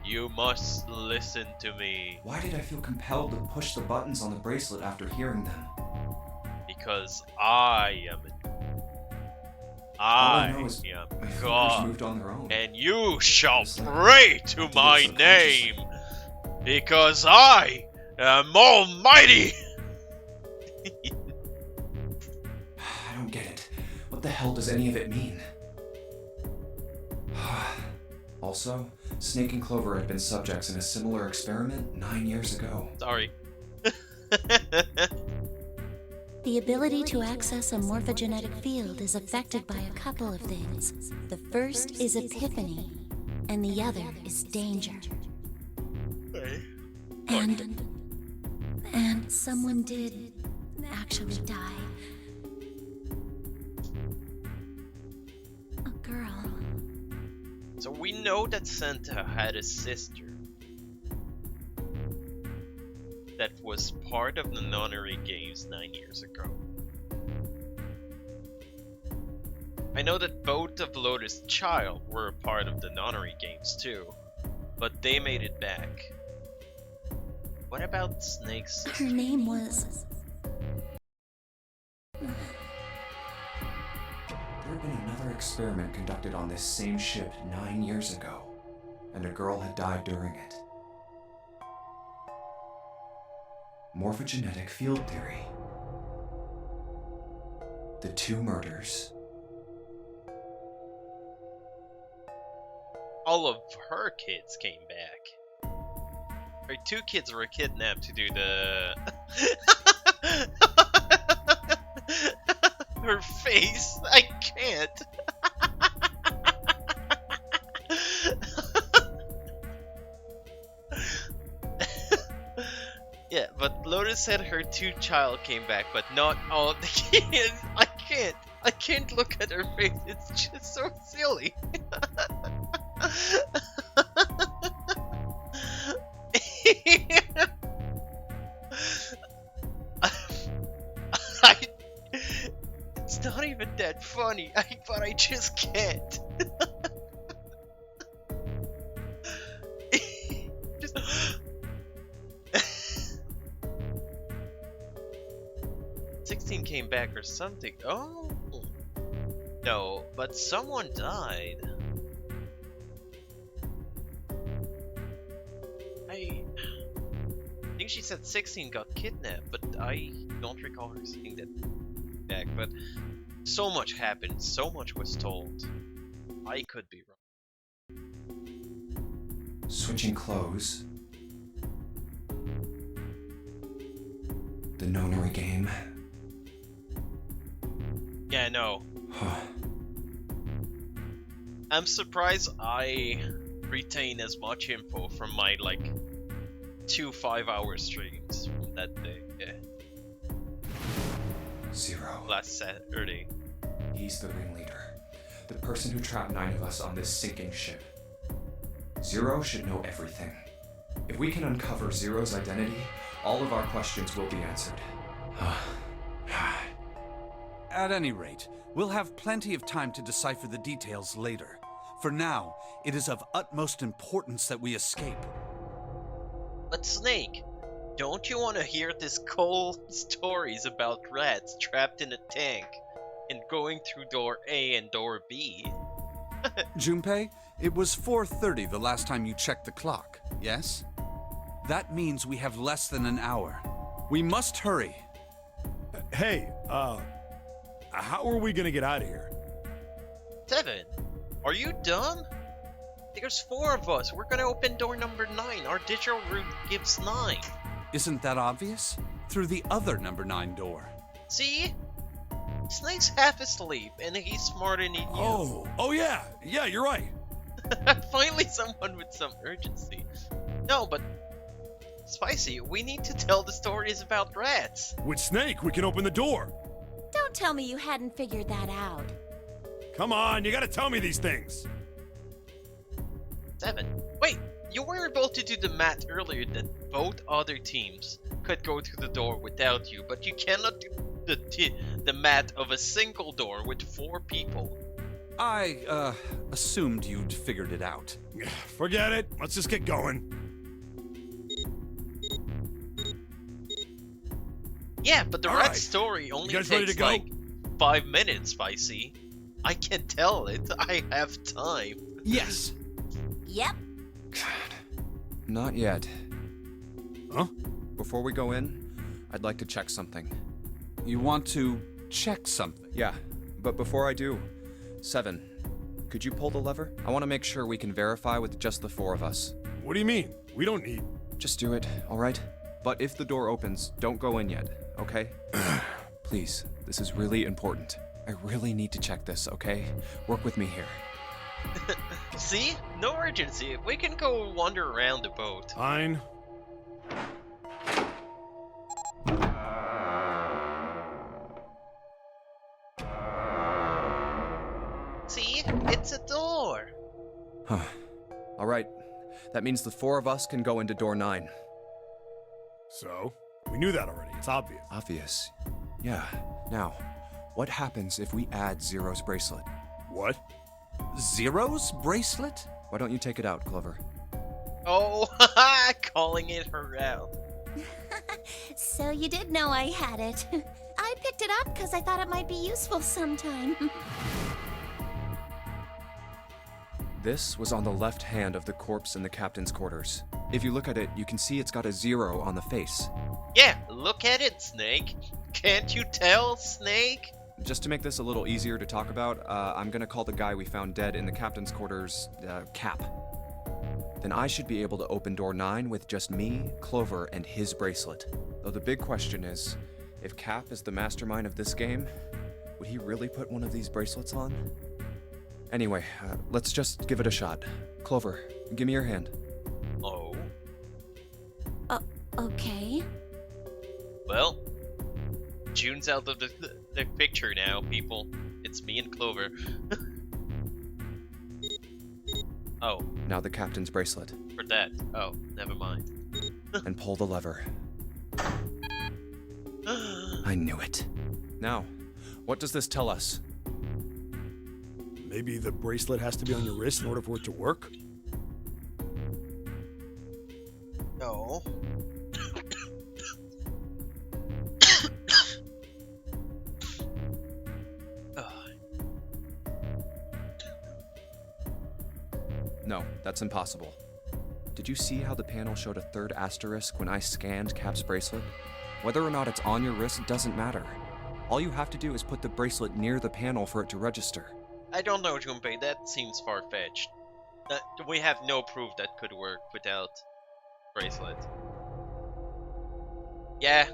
You must listen to me. Why did I feel compelled to push the buttons on the bracelet after hearing them? Because I am All I know is am my fingers God, moved on their own. and you shall Just like pray to the my subconscious. name, because I am almighty! I don't get it. What the hell does any of it mean? Also, Snake and Clover had been subjects in a similar experiment 9 years ago. Sorry. The ability to access a morphogenetic field is affected by a couple of things. The first is epiphany, and the other is danger. And someone did actually die. A girl. So we know that Santa had a sister that was part of the Nonary games 9 years ago. I know that both of Lotus' child were a part of the nonary games too, but they made it back. What about Snake's sister? Her name was. There had been another experiment conducted on this same ship 9 years ago, and a girl had died during it. Morphogenetic field theory. The two murders. All of her kids came back. Her 2 kids were kidnapped to do the... Her face, I can't. Yeah, but Lotus said her 2 child came back, but not all of the kids. I can't look at her face. It's just so silly. It's not even that funny, but I just can't. Just 16 came back or something. Oh no, but someone died. I think she said 16 got kidnapped, but I don't recall her saying that back. But so much happened, so much was told. I could be wrong. Switching clothes. The nonary game. Yeah, no. Huh. I'm surprised I retain as much info from my like 2 5-hour streams from that day. Yeah. Zero. Last Saturday. He's the ringleader. The person who trapped 9 of us on this sinking ship. Zero should know everything. If we can uncover Zero's identity, all of our questions will be answered. At any rate, we'll have plenty of time to decipher the details later. For now, it is of utmost importance that we escape. But Snake, don't you want to hear this cold stories about rats trapped in a tank and going through door A and door B? Junpei, it was 4:30 the last time you checked the clock, yes? That means we have less than an hour. We must hurry. Hey, how are we gonna get out of here? 7, are you dumb? There's 4 of us. We're gonna open door number 9. Our digital route gives 9. Isn't that obvious? Through the other number 9 door. See? Snake's half asleep, and he's smarter than you. Oh yeah, you're right. Finally someone with some urgency. No, but... Spicy, we need to tell the stories about rats. With Snake, we can open the door. Don't tell me you hadn't figured that out. Come on, you gotta tell me these things. 7. Wait, you were able to do the math earlier that both other teams could go through the door without you, but you cannot do the math of a single door with 4 people. I, assumed you'd figured it out. Forget it. Let's just get going. Yeah, but the All rat right. story only You guys ready takes to go? like 5 minutes, Spicy. I can tell it. I have time. Yes. Yep. Not yet. Huh? Before we go in, I'd like to check something. You want to check something? Yeah, but before I do, 7, could you pull the lever? I want to make sure we can verify with just the 4 of us. What do you mean? We don't need... Just do it, all right? But if the door opens, don't go in yet, okay? Please, this is really important. I really need to check this, okay? Work with me here. See? No urgency. We can go wander around the boat. Fine. See? It's a door. Huh. All right. That means the 4 of us can go into door 9. So, we knew that already. It's obvious. Obvious. Yeah. Now, what happens if we add Zero's bracelet? What? Zero's bracelet? Why don't you take it out, Clover? Oh, calling it her out. So you did know I had it. I picked it up because I thought it might be useful sometime. This was on the left hand of the corpse in the captain's quarters. If you look at it, you can see it's got a 0 on the face. Yeah, look at it, Snake. Can't you tell, Snake? Just to make this a little easier to talk about, I'm gonna call the guy we found dead in the captain's quarters, Cap. Then I should be able to open door 9 with just me, Clover, and his bracelet. Though the big question is, if Cap is the mastermind of this game, would he really put one of these bracelets on? Anyway, let's just give it a shot. Clover, give me your hand. Oh. Okay. Well, June's out of the picture now, people. It's me and Clover. Oh, Now the captain's bracelet. for that. Oh, never mind. And pull the lever. I knew it. Now, what does this tell us? Maybe the bracelet has to be on your wrist in order for it to work? No. No, that's impossible. Did you see how the panel showed a third asterisk when I scanned Cap's bracelet? Whether or not it's on your wrist doesn't matter. All you have to do is put the bracelet near the panel for it to register. I don't know, Junpei. That seems far-fetched. We have no proof that could work without bracelet. Yeah,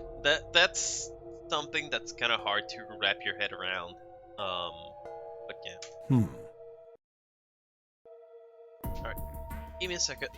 that's something that's kind of hard to wrap your head around. But yeah. Alright, give me a second.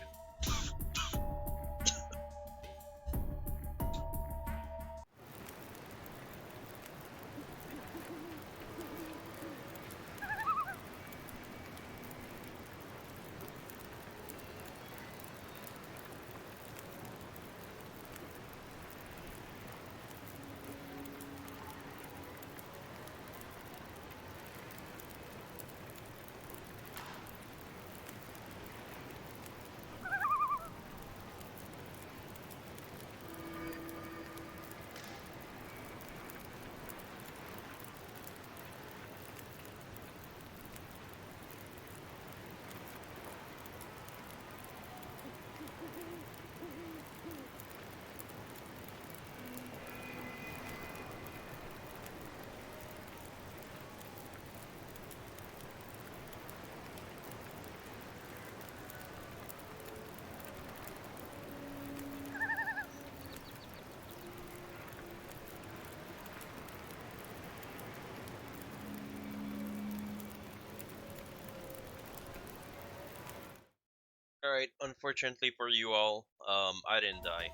Alright, unfortunately for you all, I didn't die.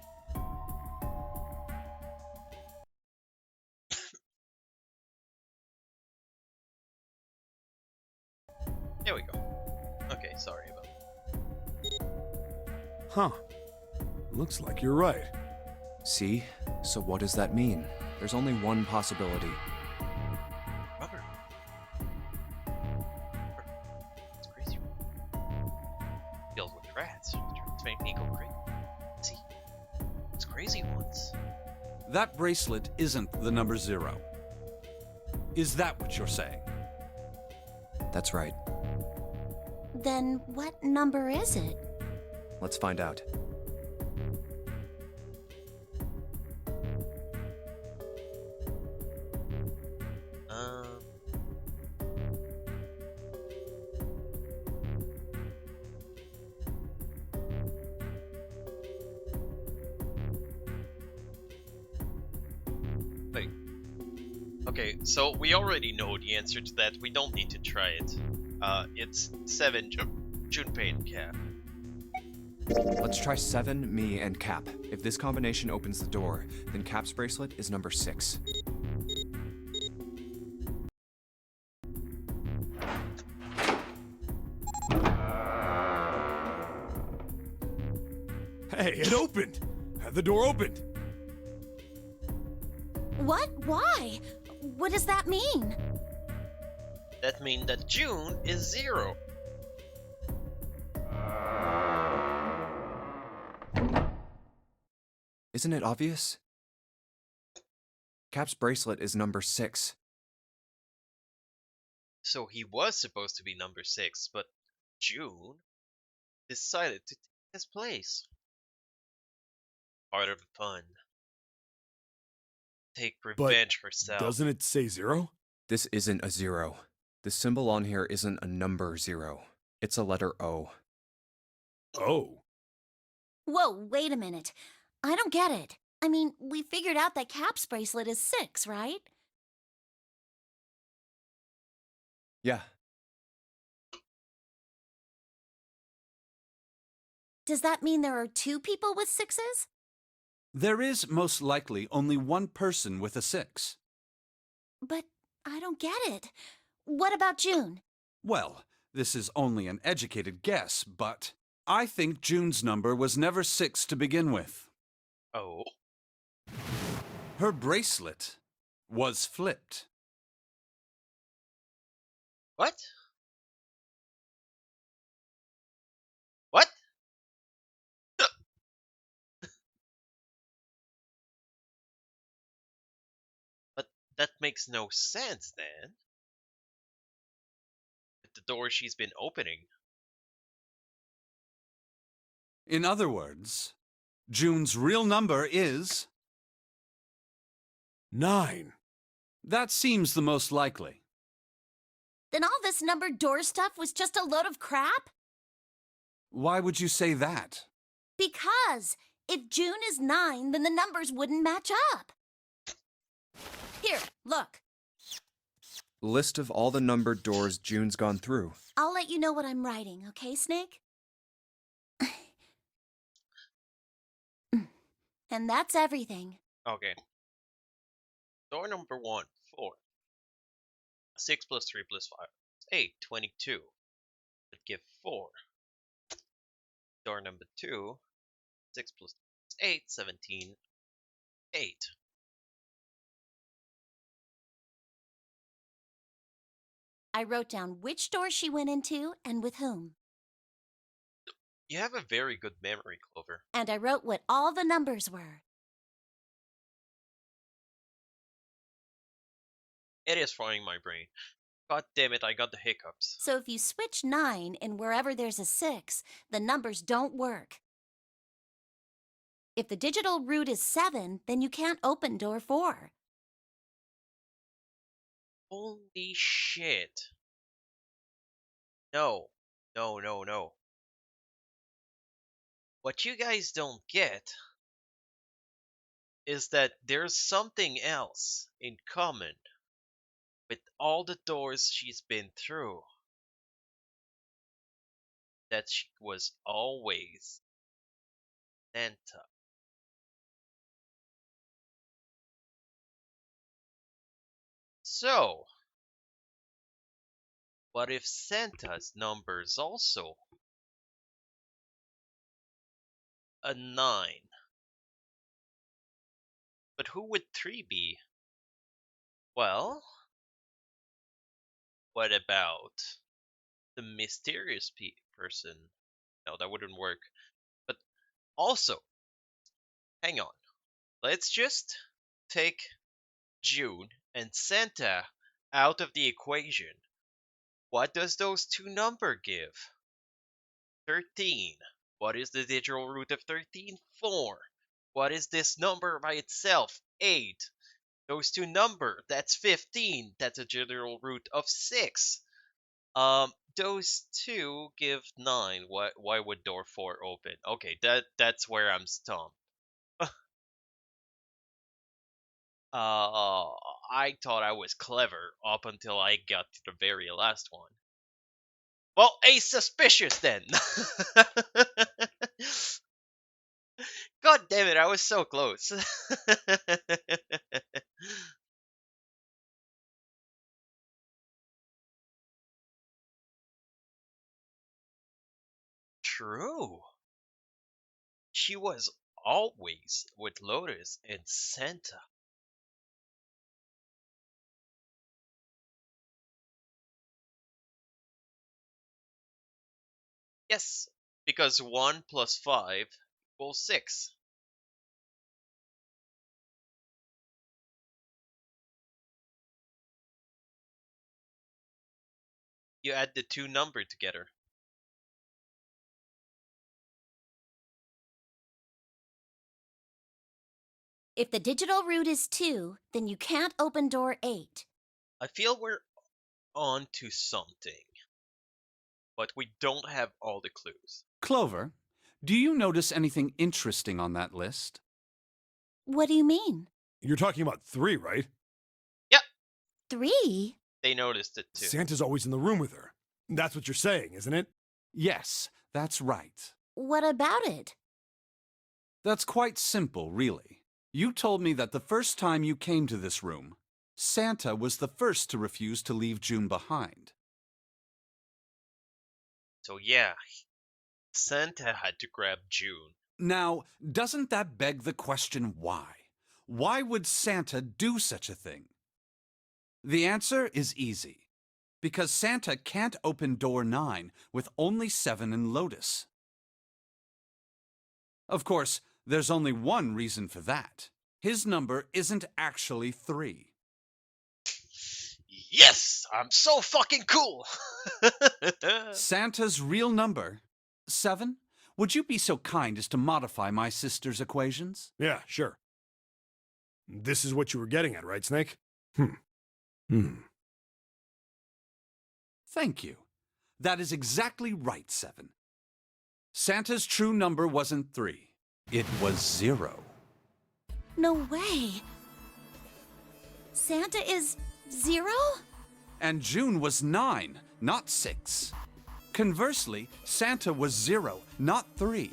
There we go. Okay, sorry about that. Huh. Looks like you're right. See? So what does that mean? There's only one possibility. Rubber. It's crazy. Filled with rats. Rats make me go crazy. See? It's crazy ones. That bracelet isn't the number 0. Is that what you're saying? That's right. Then what number is it? Let's find out. Wait. Okay, so we already know the answer to that. We don't need to try it. It's 7, Junpei and Cap. Let's try 7, me, and Cap. If this combination opens the door, then Cap's bracelet is number 6. Hey, it opened! The door opened! What? Why? What does that mean? That means that June is 0. Isn't it obvious? Cap's bracelet is number 6. So he was supposed to be number 6, but June decided to take his place. Part of the fun. Take revenge herself. Doesn't it say 0? This isn't a 0. The symbol on here isn't a number 0. It's a letter O. Oh. Whoa, wait a minute. I don't get it. I mean, we figured out that Cap's bracelet is 6, right? Yeah. Does that mean there are 2 people with 6s? There is most likely only one person with a 6. But I don't get it. What about June? Well, this is only an educated guess, but I think June's number was never 6 to begin with. Oh. Her bracelet was flipped. What? What? But that makes no sense then. The door she's been opening. In other words, June's real number is... 9. That seems the most likely. Then all this numbered door stuff was just a load of crap? Why would you say that? Because if June is 9, then the numbers wouldn't match up. Here, look. List of all the numbered doors June's gone through. I'll let you know what I'm writing, okay, Snake? And that's everything. Okay. Door number 1, 4. 6 plus 3 plus 5 is 8, 22. Would give 4. Door number 2, 6 plus 3 is 8, 17, 8. I wrote down which door she went into and with whom. You have a very good memory, Clover. And I wrote what all the numbers were. It is frying my brain. God damn it, I got the hiccups. So if you switch 9 in wherever there's a 6, the numbers don't work. If the digital root is 7, then you can't open door 4. Holy shit. No. No, no, no. What you guys don't get is that there's something else in common with all the doors she's been through. That she was always Santa. So, what if Santa's number is also a 9? But who would 3 be? Well, what about the mysterious person? No, that wouldn't work. But also, hang on. Let's just take June and Santa out of the equation. What does those two numbers give? 13. What is the digital root of 13? 4. What is this number by itself? 8. Those two numbers, that's 15. That's a digital root of 6. Those two give 9. Why would door 4 open? Okay, that's where I'm stumped. I thought I was clever up until I got to the very last one. Well, Ace suspicious then. God damn it, I was so close. True. She was always with Lotus and Santa. Yes, because 1 plus 5 equals 6. You add the two numbers together. If the digital root is 2, then you can't open door 8. I feel we're on to something, but we don't have all the clues. Clover, do you notice anything interesting on that list? What do you mean? You're talking about 3, right? 3? They noticed it too. Santa's always in the room with her. That's what you're saying, isn't it? Yes, that's right. What about it? That's quite simple, really. You told me that the first time you came to this room, Santa was the first to refuse to leave June behind. So yeah, Santa had to grab June. Now, doesn't that beg the question why? Why would Santa do such a thing? The answer is easy. Because Santa can't open door 9 with only 7 and Lotus. Of course, there's only one reason for that. His number isn't actually 3. Yes! I'm so fucking cool! Santa's real number, 7? Would you be so kind as to modify my sister's equations? Yeah, sure. This is what you were getting at, right, Snake? Thank you. That is exactly right, 7. Santa's true number wasn't 3. It was 0. No way. Santa is 0? And June was 9, not 6. Conversely, Santa was 0, not 3.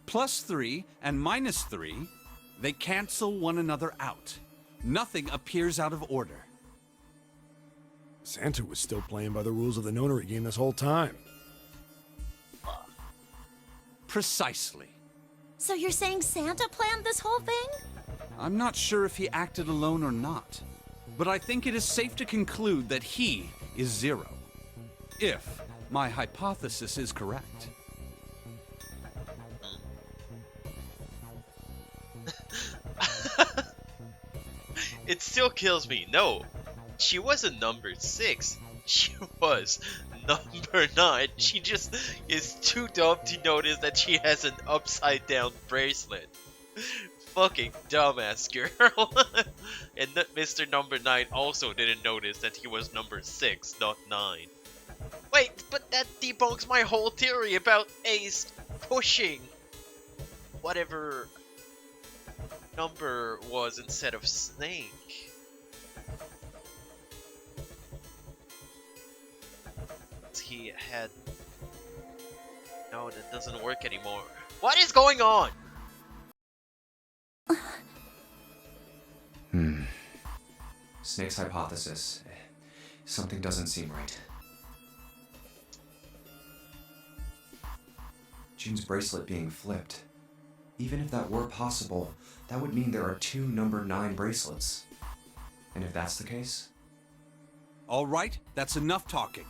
Plus 3 and minus 3, they cancel one another out. Nothing appears out of order. Santa was still playing by the rules of the nonary game this whole time. Precisely. So you're saying Santa planned this whole thing? I'm not sure if he acted alone or not, but I think it is safe to conclude that he is 0. If my hypothesis is correct. It still kills me. No, she wasn't number 6. She was number 9. She just is too dumb to notice that she has an upside down bracelet. Fucking dumbass girl. And that Mr. Number 9 also didn't notice that he was number 6, not 9. Wait, but that debunks my whole theory about Ace pushing whatever number was instead of Snake. He had... No, that doesn't work anymore. What is going on? Snake's hypothesis. Something doesn't seem right. June's bracelet being flipped. Even if that were possible, that would mean there are 2 number 9 bracelets. And if that's the case? All right, that's enough talking.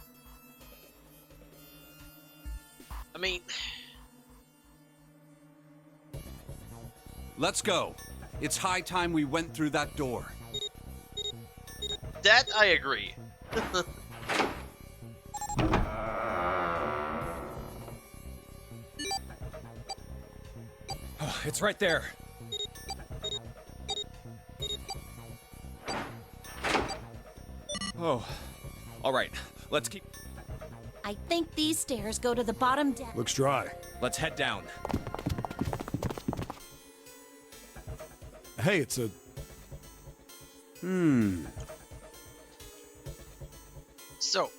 I mean... Let's go. It's high time we went through that door. That I agree. Oh, it's right there. Oh, all right. Let's keep... I think these stairs go to the bottom deck. Looks dry. Let's head down. Hey, it's a... So...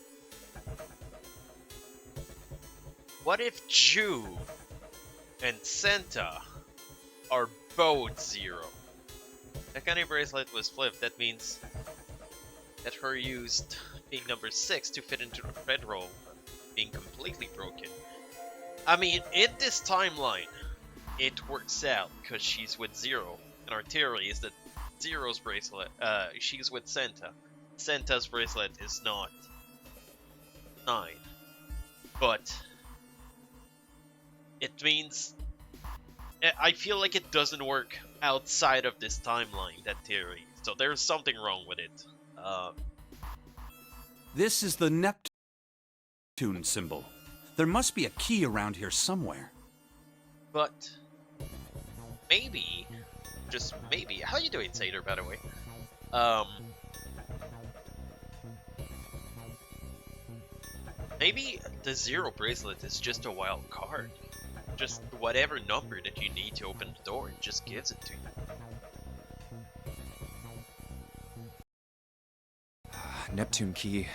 What if June and Santa are both 0? That kind of bracelet was flipped. That means that her used being number 6 to fit into the bedroll being completely broken. I mean, in this timeline, it works out because she's with 0, and our theory is that 0's bracelet, she's with Santa. Santa's bracelet is not 9. but it means I feel like it doesn't work outside of this timeline, that theory. So there's something wrong with it. This is the Neptune symbol. There must be a key around here somewhere. But maybe, just maybe. How you doing, Satyr, by the way? Maybe the Zero bracelet is just a wild card. Just whatever number that you need to open the door, it just gives it to you. Neptune key.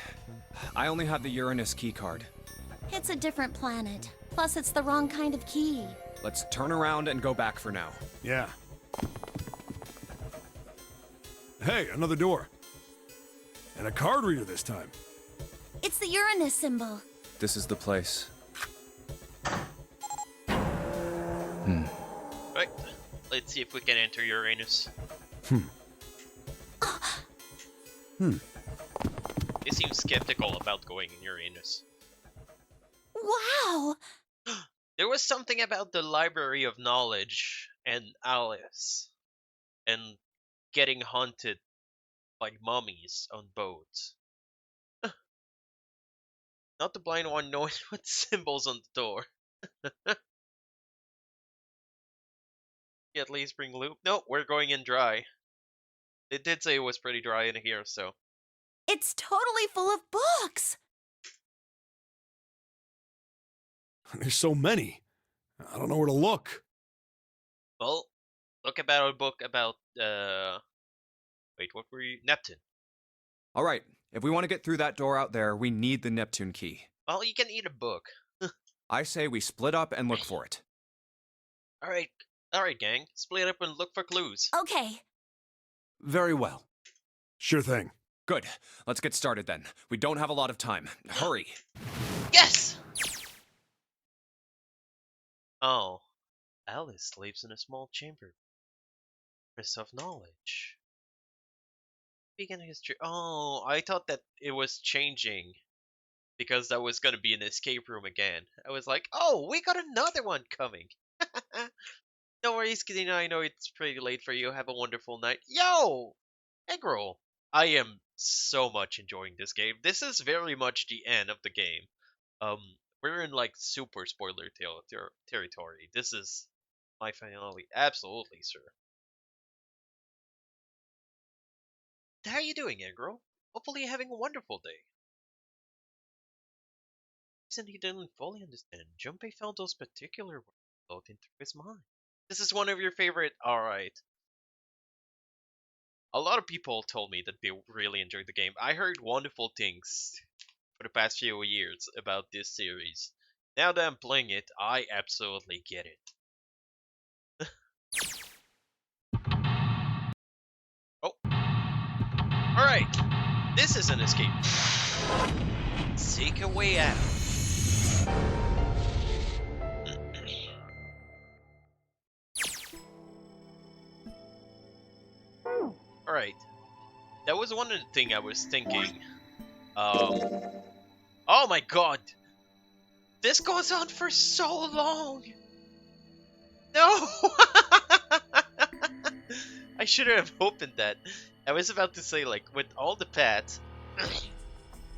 I only have the Uranus key card. It's a different planet. Plus, it's the wrong kind of key. Let's turn around and go back for now. Yeah. Hey, another door. And a card reader this time. It's the Uranus symbol. This is the place. Right, let's see if we can enter Uranus. They seem skeptical about going in Uranus. Wow! There was something about the Library of Knowledge and Alice and getting hunted by mummies on boats. Not the blind one knowing what symbols on the door. At least bring loop. No, we're going in dry. It did say it was pretty dry in here, so. It's totally full of books! There's so many. I don't know where to look. Well, look about a book about, wait, what were you? Neptune. All right, if we want to get through that door out there, we need the Neptune key. Well, you can eat a book. I say we split up and look for it. Alright, gang. Split up and look for clues. Okay. Very well. Sure thing. Good. Let's get started then. We don't have a lot of time. Hurry. Yes! Oh. Alice lives in a small chamber. Of knowledge. Begin history. Oh, I thought that it was changing. Because that was gonna be an escape room again. I was like, oh, we got another one coming. No worries, Kadina. I know it's pretty late for you. Have a wonderful night. Yo! Eggroll! I am so much enjoying this game. This is very much the end of the game. We're in like super spoiler territory. This is my finale. Absolutely, sir. How are you doing, Eggroll? Hopefully you're having a wonderful day. Reason he didn't fully understand. Junpei found those particular words floating through his mind. This is one of your favorite. Alright. A lot of people told me that they really enjoyed the game. I heard wonderful things for the past few years about this series. Now that I'm playing it, I absolutely get it. Oh. Alright. This is an escape. Seek a way out. Alright. That was one of the things I was thinking. Oh my god! This goes on for so long! No! I should have opened that. I was about to say, like, with all the paths,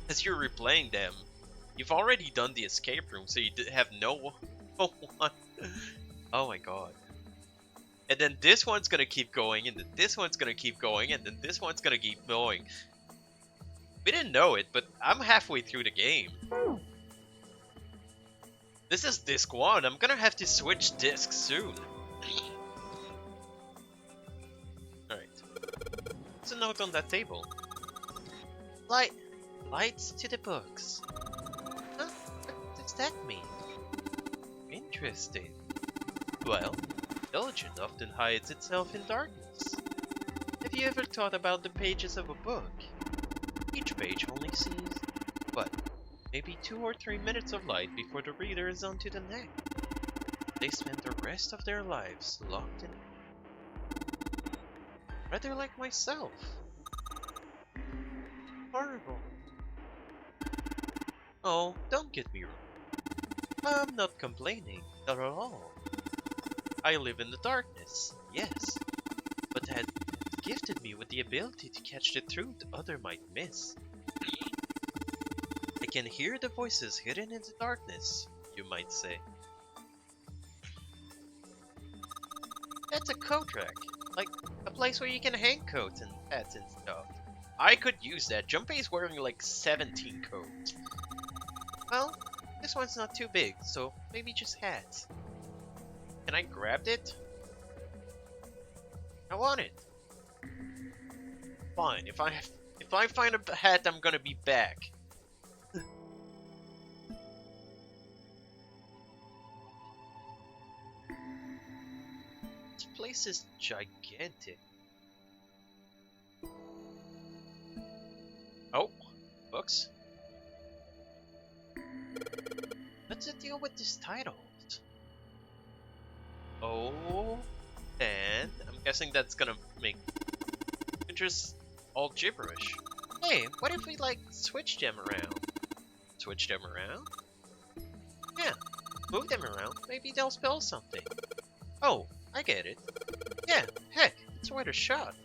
as you're replaying them, you've already done the escape room, so you have no one. Oh my god. And then this one's gonna keep going, and then this one's gonna keep going, and then this one's gonna keep going. We didn't know it, but I'm halfway through the game. This is disc 1. I'm gonna have to switch discs soon. Alright. What's a note on that table? Lights to the books. Huh? What does that mean? Interesting. Well, legend often hides itself in darkness. Have you ever thought about the pages of a book? Each page only sees, what, maybe 2 or 3 minutes of light before the reader is on to the next. They spend the rest of their lives locked in it. Rather like myself. Horrible. Oh, don't get me wrong. I'm not complaining, not at all. I live in the darkness, yes, but that gifted me with the ability to catch the truth others might miss. I can hear the voices hidden in the darkness, you might say. That's a coat rack, like a place where you can hang coats and hats and stuff. I could use that. Junpei's wearing like 17 coats. Well, this one's not too big, so maybe just hats. Can I grab it? I want it. Fine, if I find a hat, I'm gonna be back. This place is gigantic. Oh, books. What's the deal with these titles? Oh, and I'm guessing that's gonna make just all gibberish. Hey, what if we like switch them around? Switch them around? Yeah, move them around. Maybe they'll spell something. Oh, I get it. Yeah, heck, it's worth a shot.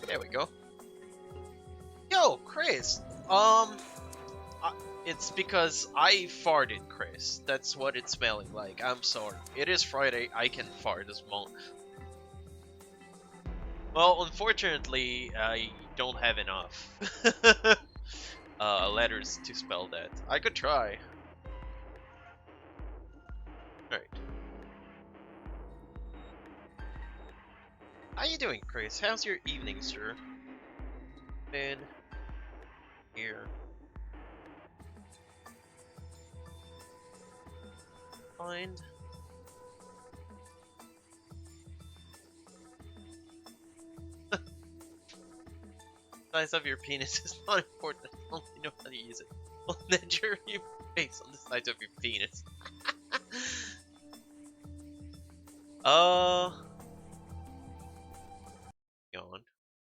There we go. Yo, Chris. It's because I farted, Chris. That's what it's smelling like. I'm sorry. It is Friday. I can fart as monk. Well, unfortunately, I don't have enough letters to spell that. I could try. Alright. How you doing, Chris? How's your evening, sir? Been here. Find. Size of your penis is not important. I don't know how to use it. Well, measure your face on the size of your penis. On.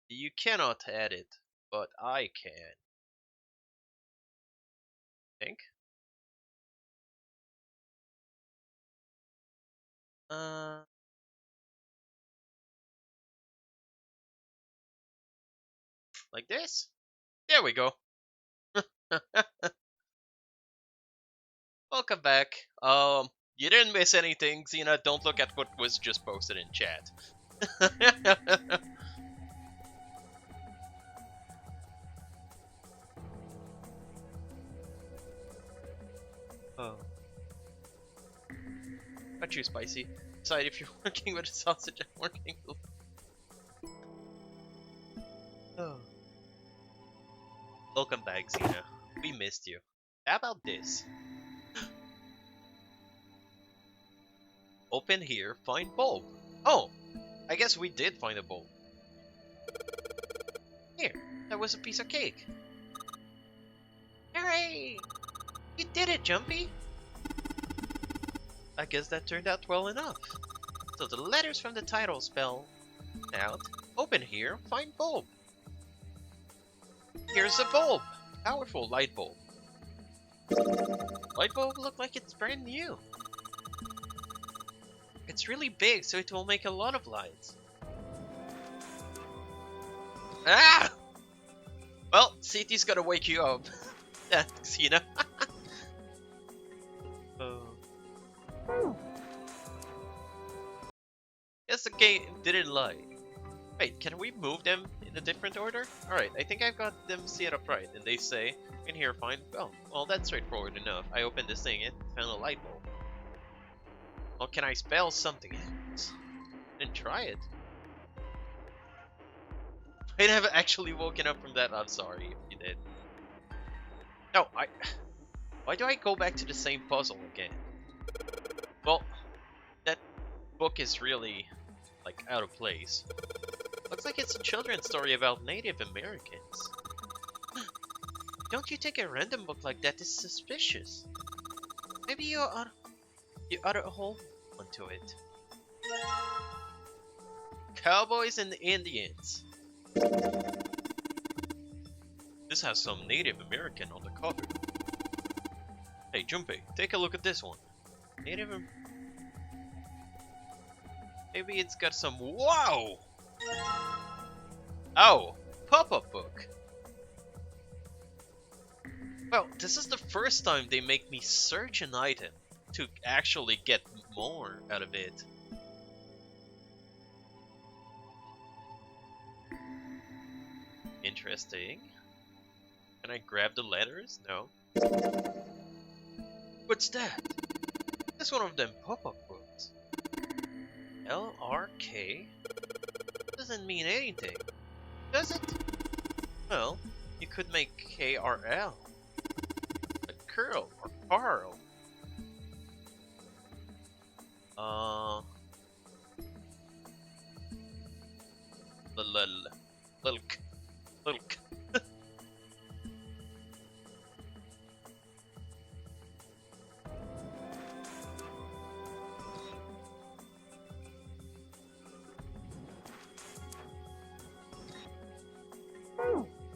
You cannot add it, but I can. Think. Like this? There we go. Welcome back. You didn't miss anything, Xena. Don't look at what was just posted in chat. Oh. Not too spicy. Decide if you're working with a sausage and working with... Oh. Welcome back, Xena. We missed you. How about this? Open here, find bulb. Oh, I guess we did find a bulb. Here, that was a piece of cake. Hooray! You did it, Jumpy! I guess that turned out well enough. So the letters from the title spell out. Open here, find bulb. Here's a bulb. Powerful light bulb. Light bulb look like it's brand new. It's really big, so it will make a lot of lights. Ah! Well, CT's gonna wake you up. Thanks, Xena. Guess the game didn't lie. Wait, can we move them in a different order? Alright, I think I've got them set up right. And they say, in here find... Oh, well that's straightforward enough. I opened this thing and found a light bulb. Well, can I spell something else? Then try it. I haven't actually woken up from that. I'm sorry if you did. No, why do I go back to the same puzzle again? Well, that book is really, like, out of place. Looks like it's a children's story about Native Americans. Don't you think a random book like that is suspicious? Maybe you ought to hold onto it. Cowboys and Indians. This has some Native American on the cover. Hey, Junpei, take a look at this one. Maybe it's got some. Wow! Oh, pop-up book. Well, this is the first time they make me search an item to actually get more out of it. Interesting. Can I grab the letters? No. What's that? That's one of them pop-up books. LRK? Doesn't mean anything, does it? Well, you could make KRL. A curl or Carl. Lilk.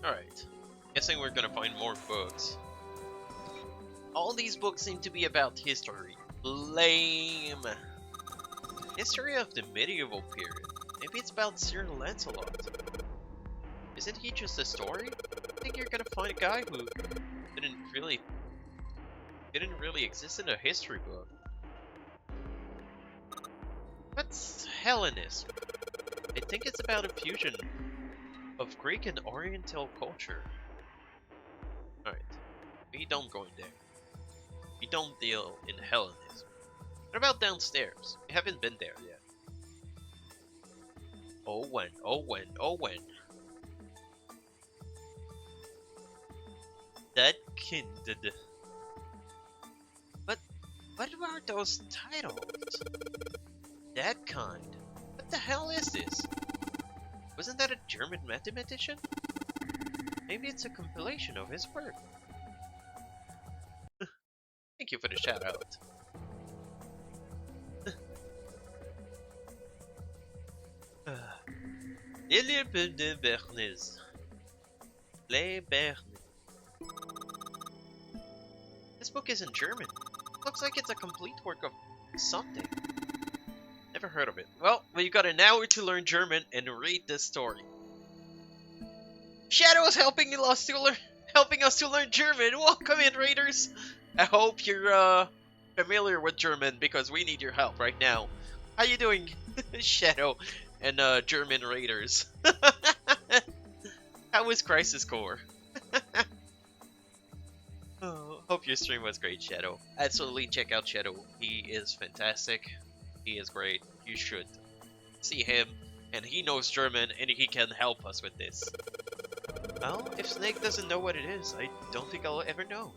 Alright. Guessing we're gonna find more books. All these books seem to be about history. Lame. History of the medieval period. Maybe it's about Sir Lancelot. Isn't he just a story? I think you're gonna find a guy who didn't really exist in a history book. What's Hellenism? I think it's about a fusion of Greek and Oriental culture. Alright, we don't go in there. We don't deal in Hellenism. What about downstairs? We haven't been there yet. Owen. That kindred. But what are those titles? That kind. What the hell is this? Wasn't that a German mathematician? Maybe it's a compilation of his work. Thank you for the shout out. de Bernes. Les Bernes. This book is in German. Looks like it's a complete work of something. Never heard of it. Well, we've got an hour to learn German and read this story. Shadow is helping us to learn German. Welcome in, Raiders. I hope you're familiar with German because we need your help right now. How you doing, Shadow and German Raiders? How was Crisis Core? Oh, hope your stream was great, Shadow. Absolutely check out Shadow. He is fantastic. He is great. You should see him, and he knows German, and he can help us with this. Well, if Snake doesn't know what it is, I don't think I'll ever know.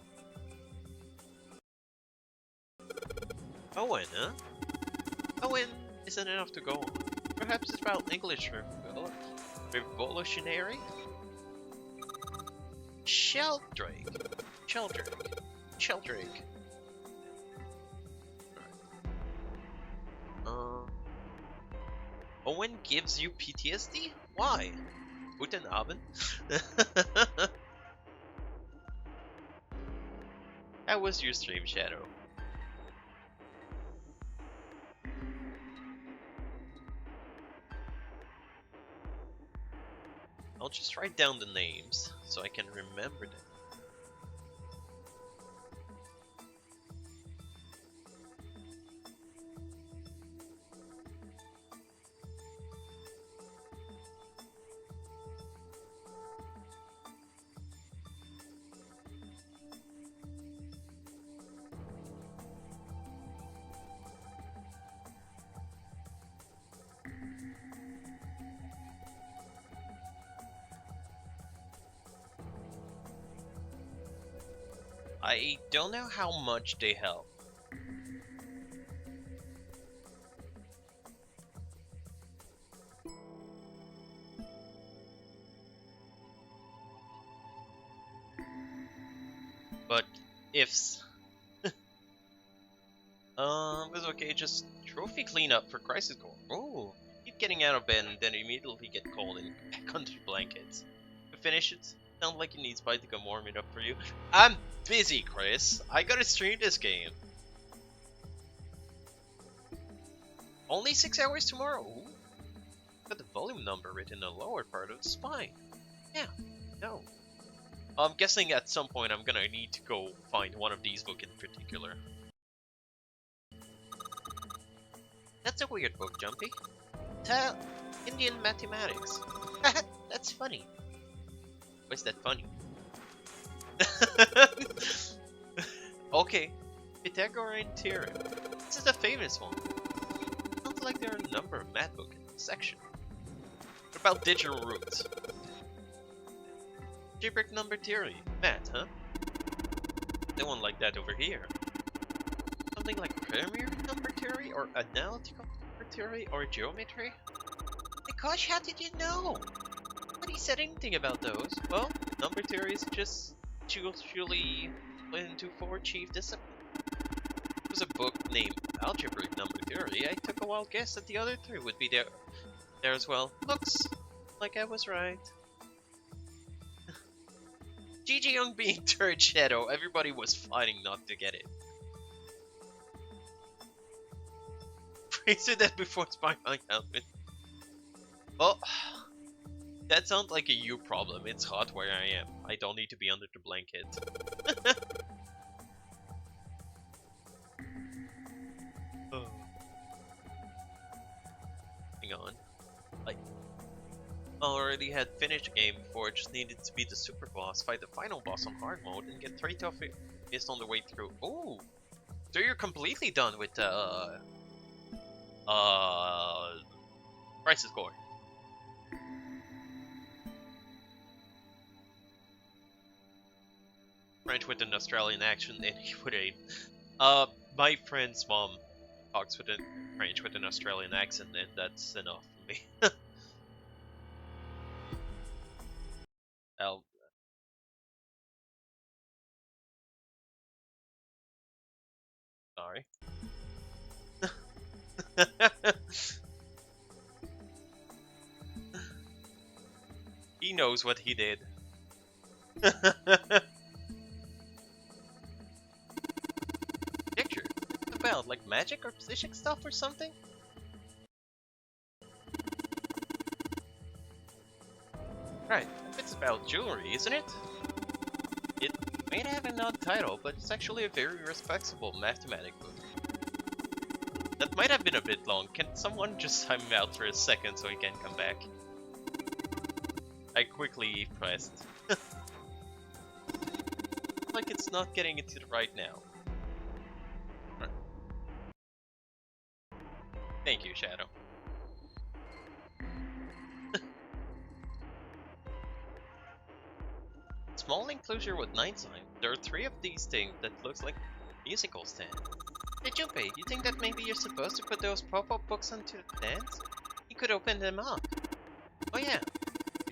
Owen, huh? Owen isn't enough to go on. Perhaps it's about English revolutionary? Sheldrake. Owen gives you PTSD? Why? Guten Abend? How was your stream, Shadow? I'll just write down the names so I can remember them. I don't know how much they help. But if It's okay, just trophy cleanup for Crisis Core. Oh, keep getting out of bed and then immediately get cold and back under the blankets. To finish it, sounds like you need Spike to come warm it up for you. I'm busy, Chris. I gotta stream this game. Only 6 hours tomorrow. Ooh. Got the volume number written in the lower part of the spine. Yeah, no. I'm guessing at some point I'm gonna need to go find one of these books in particular. That's a weird book, Jumpy. Indian mathematics. That's funny. Why's that funny? Okay, Pythagorean theorem. This is the famous one. Sounds like there are a number of math books in this section. What about digital roots? Algebraic number theory. Math, huh? No one like that over here. Something like primary number theory, or analytical number theory, or geometry? My gosh, how did you know? Nobody said anything about those. Well, number theory is just usually split into 4 chief disciplines. There's a book named Algebraic Number Theory. I took a wild guess that the other 3 would be there as well. Looks like I was right. GG Young being third Shadow, everybody was fighting not to get it. Praise that before Spider-Man happened. Well, that sounds like a you problem. It's hot where I am. I don't need to be under the blanket. Oh. Hang on. I already had finished the game before. It just needed to beat the super boss, fight the final boss on hard mode, and get 3 trophies on the way through. Ooh! So you're completely done with Crisis Core. French with an Australian accent and he would aid. My friend's mom talks with French with an Australian accent, and that's enough for me. Sorry. He knows what he did. Picture? What's about? Like magic or psychic stuff or something? Right, it's about jewelry, isn't it? It may have an odd title, but it's actually a very respectable mathematic book. That might have been a bit long. Can someone just time him out for a second so he can come back? I quickly pressed. Like it's not getting it to the right now. Right. Thank you, Shadow. Small enclosure with 9 signs. There are 3 of these things that looks like musical stand. Hey Junpei, you think that maybe you're supposed to put those pop-up books onto the stands? You could open them up. Oh yeah,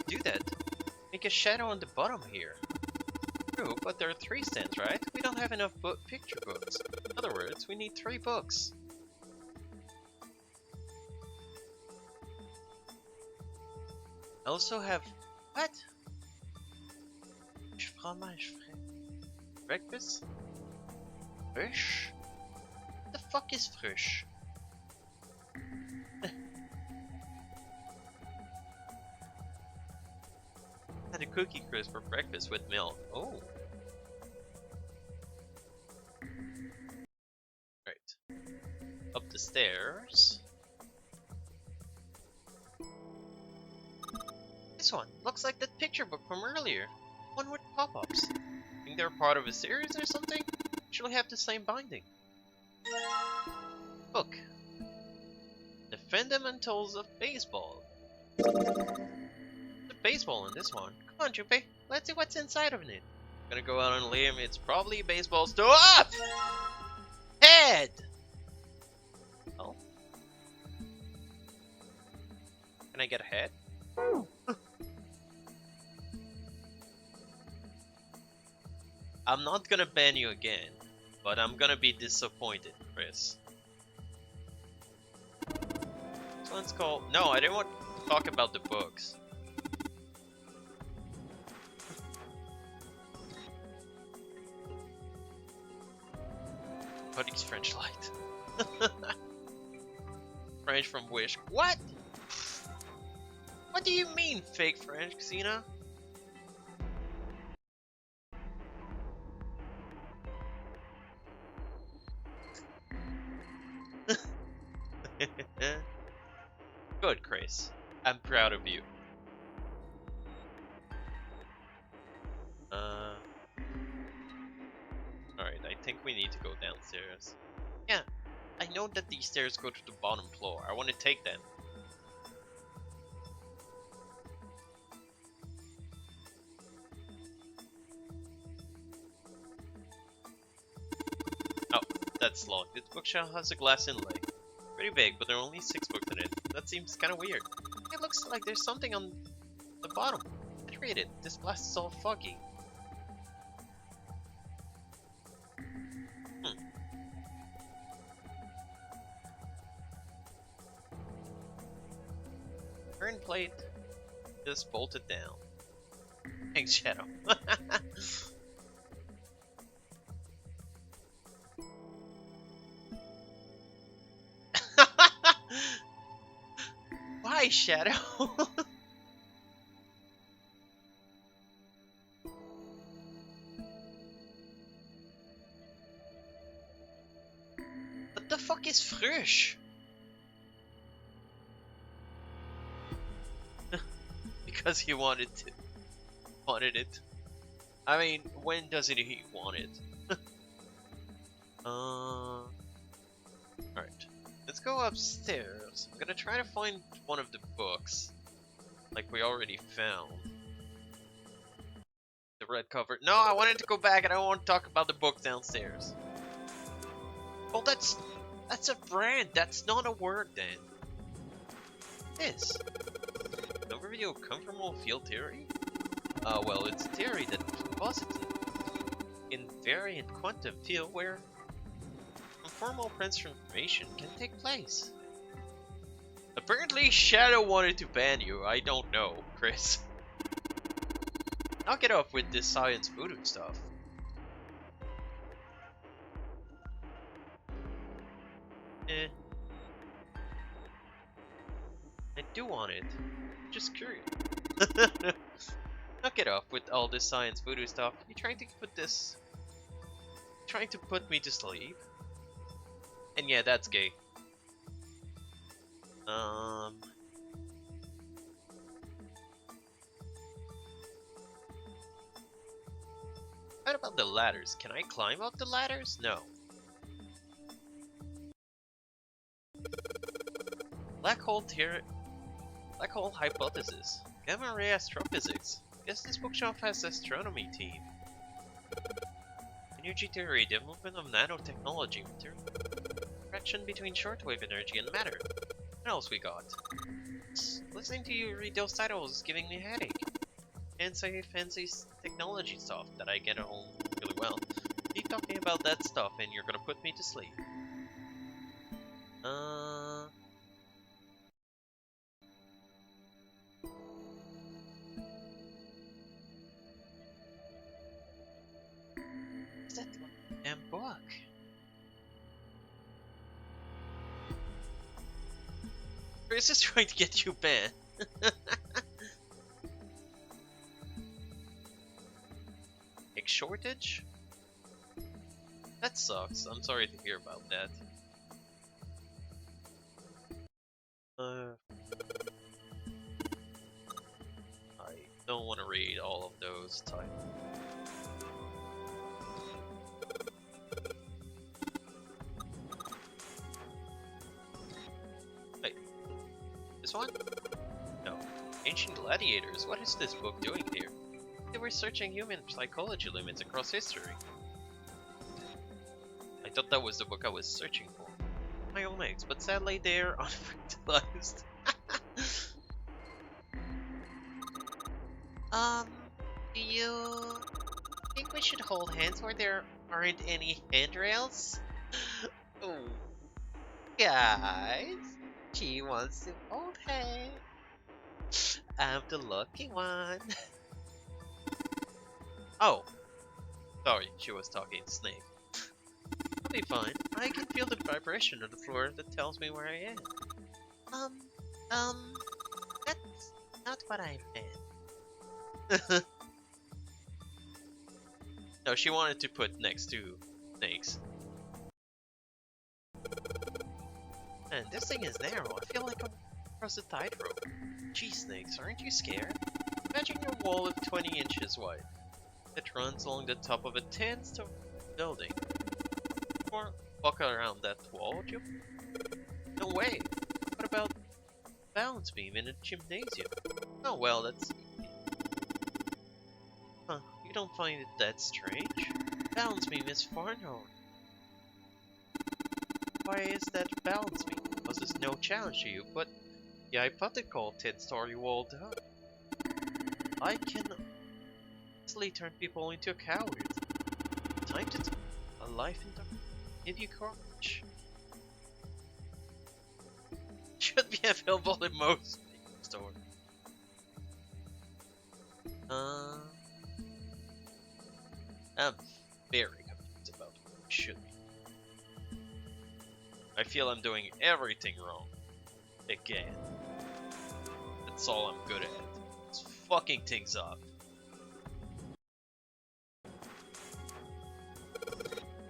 do that. Make a shadow on the bottom here. True, but there are 3 stands, right? We don't have enough picture books. In other words, we need 3 books. I also have... What? Fromage breakfast? Frisch? What the fuck is frisch? Had a cookie crisp for breakfast with milk. Oh. Right. Up the stairs. This one looks like that picture book from earlier. One with pop-ups. Think they're part of a series or something? Actually have the same binding. Book. The Fundamentals of Baseball. The baseball in this one. Come on, Junpei. Let's see what's inside of it. I'm gonna go out on a limb. It's probably a baseball stuff. Head. Oh. Can I get a head? I'm not gonna ban you again. but I'm gonna be disappointed, Chris. This one's called... No, I didn't want to talk about the books. Buddy's French light. French from Wish. What? What do you mean, fake French, Xena? Good, Chris. I'm proud of you. Alright, I think we need to go downstairs. Yeah, I know that these stairs go to the bottom floor. I want to take them. Oh, that's locked. This bookshelf has a glass inlay. Pretty big, but there are only 6 books in it. That seems kind of weird. It looks like there's something on the bottom. Let's read it. This blast is all foggy. Turn plate just bolted down. Thanks, Shadow. Why, Shadow? What the fuck is Frush? Because he wanted it. I mean, when doesn't he want it? Alright. Let's go upstairs. I'm gonna try to find one of the books. Like we already found. The red cover. No, I wanted to go back and I want to talk about the book downstairs. Oh, that's a brand. That's not a word then. This. An overview of conformal field theory? Well, it's a theory that is posited invariant quantum field where conformal transformation can take place. Apparently, Shadow wanted to ban you. I don't know, Chris. Knock it off with this science voodoo stuff. I do want it. Just curious. Knock it off with all this science voodoo stuff. You trying to put me to sleep? And yeah, that's gay. What about the ladders? Can I climb up the ladders? No. Black hole hypothesis. Gamma ray astrophysics. Guess this bookshelf has astronomy team. Energy theory, development of nanotechnology, material interaction between shortwave energy and matter. What else we got? Listening to you read those titles is giving me a headache. Fancy technology stuff that I get at home really well. Keep talking about that stuff and you're gonna put me to sleep. Is that damn book? Chris is trying to get you banned. Egg shortage? That sucks. I'm sorry to hear about that. I don't want to read all of those titles. Wait, this one? No. Ancient Gladiators. What is this book doing here? They were searching human psychology limits across history. I thought that was the book I was searching for. My own eggs, but sadly they're unfertilized. Do think we should hold hands where there aren't any handrails? Oh, guys, she wants to hold hands. I'm the lucky one. Oh, sorry, she was talking to Snake. I'll be fine. I can feel the vibration on the floor that tells me where I am. That's not what I meant. No, she wanted to put next to Snake's. Man, this thing is narrow. I feel like I'm across a tightrope. Gee, Snakes, aren't you scared? Imagine your wall of 20 inches wide. It runs along the top of a 10-story building. Or walk around that wall, would you? No way! What about balance beam in a gymnasium? Oh well, that's easy. Huh, you don't find it that strange? Balance beam is far known. Why is that balance beam? Poses no challenge to you, but the hypothetical 10-story wall does. I can easily turn people into cowards. Time to take a life in darkness. Give you courage. Should be available in most stores. I'm very confused about what it should be. I feel I'm doing everything wrong. Again. That's all I'm good at. It's fucking things up.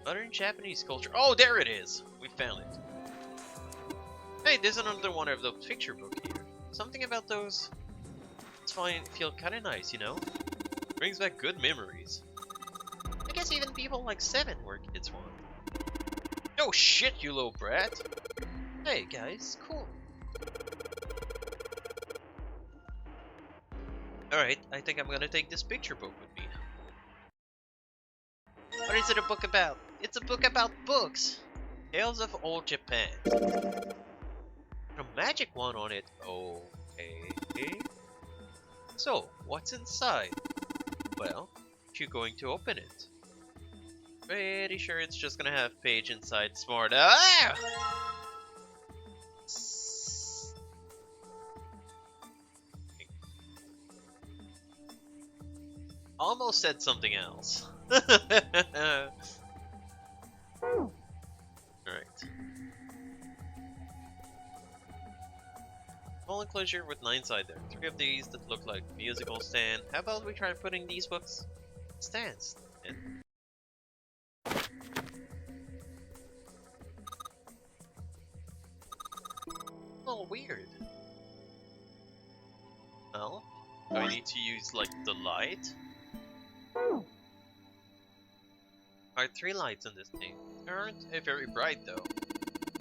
Modern Japanese culture. Oh, there it is! We found it. Hey, there's another one of the picture book here. Something about those. It's fine. Feel kind of nice, you know. Brings back good memories. I guess even people like 7 were kids once. Oh shit, you little brat! Hey guys, cool. Alright, I think I'm gonna take this picture book with me. What is it a book about? It's a book about books! Tales of Old Japan. A magic one on it. Okay. So, what's inside? Well, you're going to open it. Pretty sure it's just gonna have page inside smart. Ah! Almost said something else. Alright. Small enclosure with 9 sides there. 3 of these that look like musical stand. How about we try putting these books stands in? Oh, weird. Well, do I need to use like the light? Alright, 3 lights on this thing. They aren't very bright though.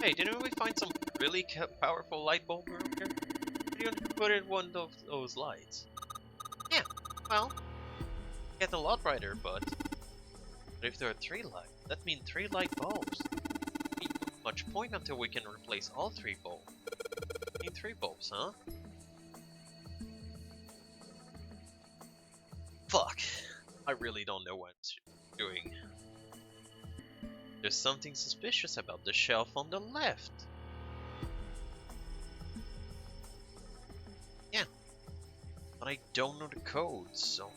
Hey, didn't we find some really powerful light bulb around here? You put in one of those lights. Yeah, well, get a lot brighter, but if there are 3 lights, that means 3 light bulbs. Not much point until we can replace all 3 bulbs. I mean 3 bulbs, huh? Fuck. I really don't know what I'm doing. There's something suspicious about the shelf on the left. Yeah. But I don't know the code, so...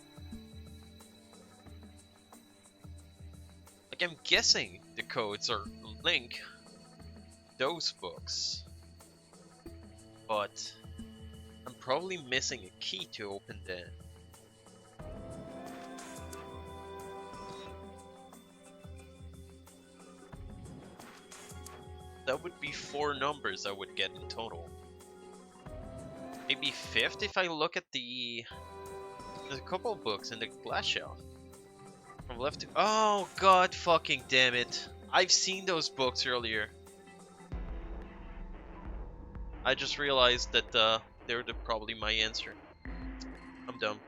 Like, I'm guessing the codes are link those books. But I'm probably missing a key to open the... That would be 4 numbers I would get in total. Maybe 5th if I look at there's a couple of books in the glass shelf. From left to... Oh god fucking damn it. I've seen those books earlier. I just realized that they're probably my answer. I'm dumb.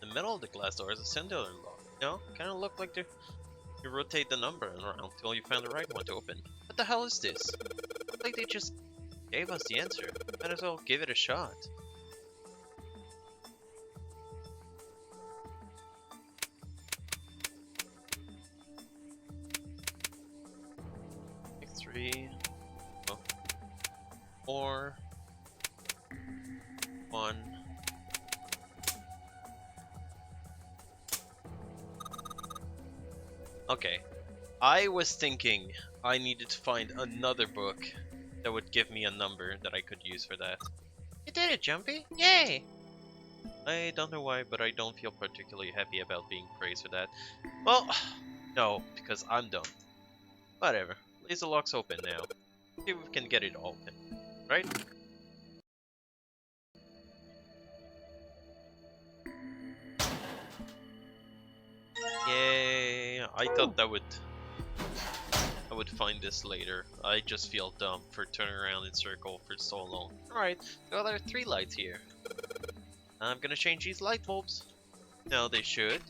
The middle of the glass door is a singular lock. You know, kind of look like you rotate the number around until you find the right one to open. What the hell is this? Looks like they just gave us the answer. Might as well give it a shot. Like 3, 4, 1. Okay, I was thinking I needed to find another book that would give me a number that I could use for that. You did it, Jumpy! Yay! I don't know why, but I don't feel particularly happy about being praised for that. Well, no, because I'm done. Whatever, at least the lock's open now. See if we can get it open, right? Yay! I thought I would find this later. I just feel dumb for turning around in circle for so long. Alright, so there are 3 lights here. I'm gonna change these light bulbs. Now they should.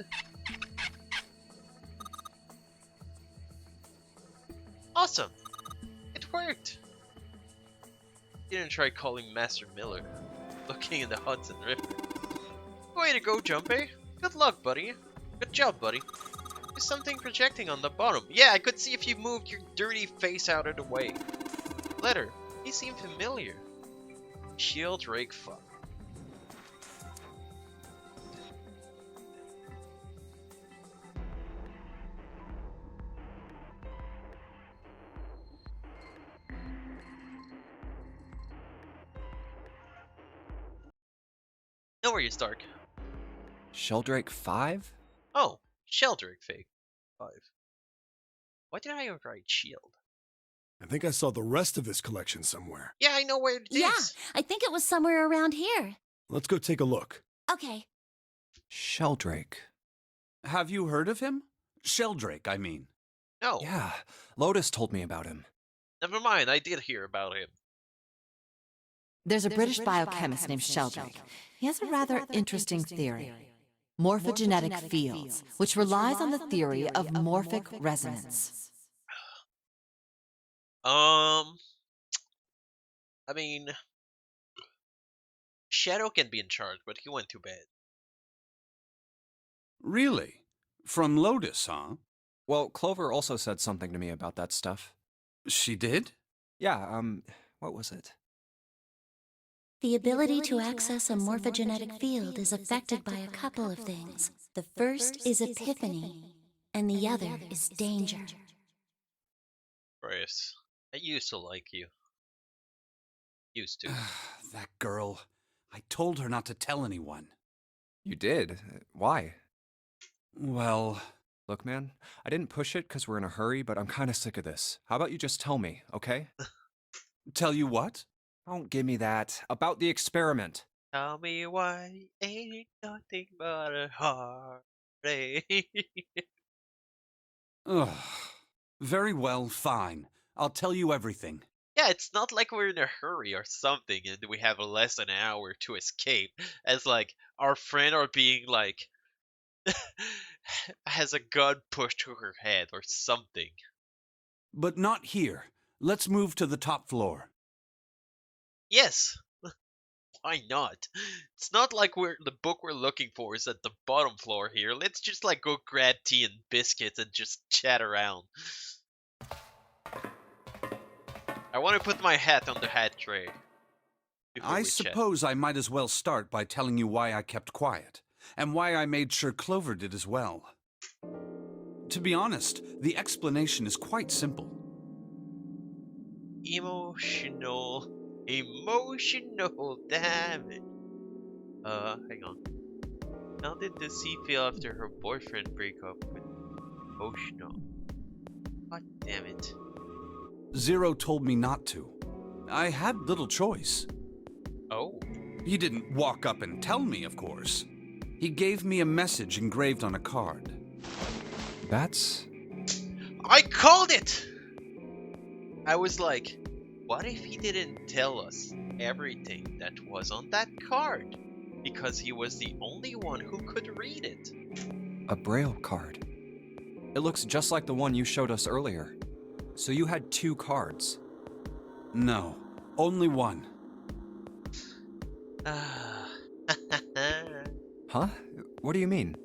Awesome! It worked! Didn't try calling Master Miller. Looking in the Hudson River. Way to go, Jumpy! Good luck, buddy! Good job, buddy. There's something projecting on the bottom. Yeah, I could see if you moved your dirty face out of the way. Letter. He seemed familiar. Sheldrake fuck. Know where you Stark. Sheldrake 5? Oh, Sheldrake fake. 5. Why did I write shield? I think I saw the rest of this collection somewhere. Yeah, I know where it is. Yeah, I think it was somewhere around here. Let's go take a look. Okay. Sheldrake. Have you heard of him? Sheldrake, I mean. No. Yeah, Lotus told me about him. Never mind, I did hear about him. There's a British biochemist named Sheldrake. He has a rather interesting theory. Morphogenetic fields, which relies on the theory of morphic resonance. I mean, Shadow can be in charge, but he went to bed. Really? From Lotus, huh? Well, Clover also said something to me about that stuff. She did? Yeah, what was it? The ability to access a morphogenetic field is affected by a couple of things. The first is epiphany, and the other is danger. Chris, I used to like you. Used to. That girl. I told her not to tell anyone. You did? Why? Well... Look, man, I didn't push it because we're in a hurry, but I'm kind of sick of this. How about you just tell me, okay? Tell you what? Don't give me that. About the experiment. Tell me why ain't nothing but a heartache. Ugh. Very well, fine. I'll tell you everything. Yeah, it's not like we're in a hurry or something and we have less than an hour to escape. As like, our friend are being like... has a gun pushed to her head or something. But not here. Let's move to the top floor. Yes. Why not? It's not like the book we're looking for is at the bottom floor here. Let's just like go grab tea and biscuits and just chat around. I want to put my hat on the hat tray. I suppose I might as well start by telling you why I kept quiet, and why I made sure Clover did as well. To be honest, the explanation is quite simple. Emotional damage. Hang on. How did the sea feel after her boyfriend break up with Emotional? God damn it. Zero told me not to. I had little choice. Oh. He didn't walk up and tell me, of course. He gave me a message engraved on a card. That's... I called it! I was like, what if he didn't tell us everything that was on that card? because he was the only one who could read it. A Braille card. It looks just like the one you showed us earlier. So you had 2 cards. No, only one. Huh? What do you mean?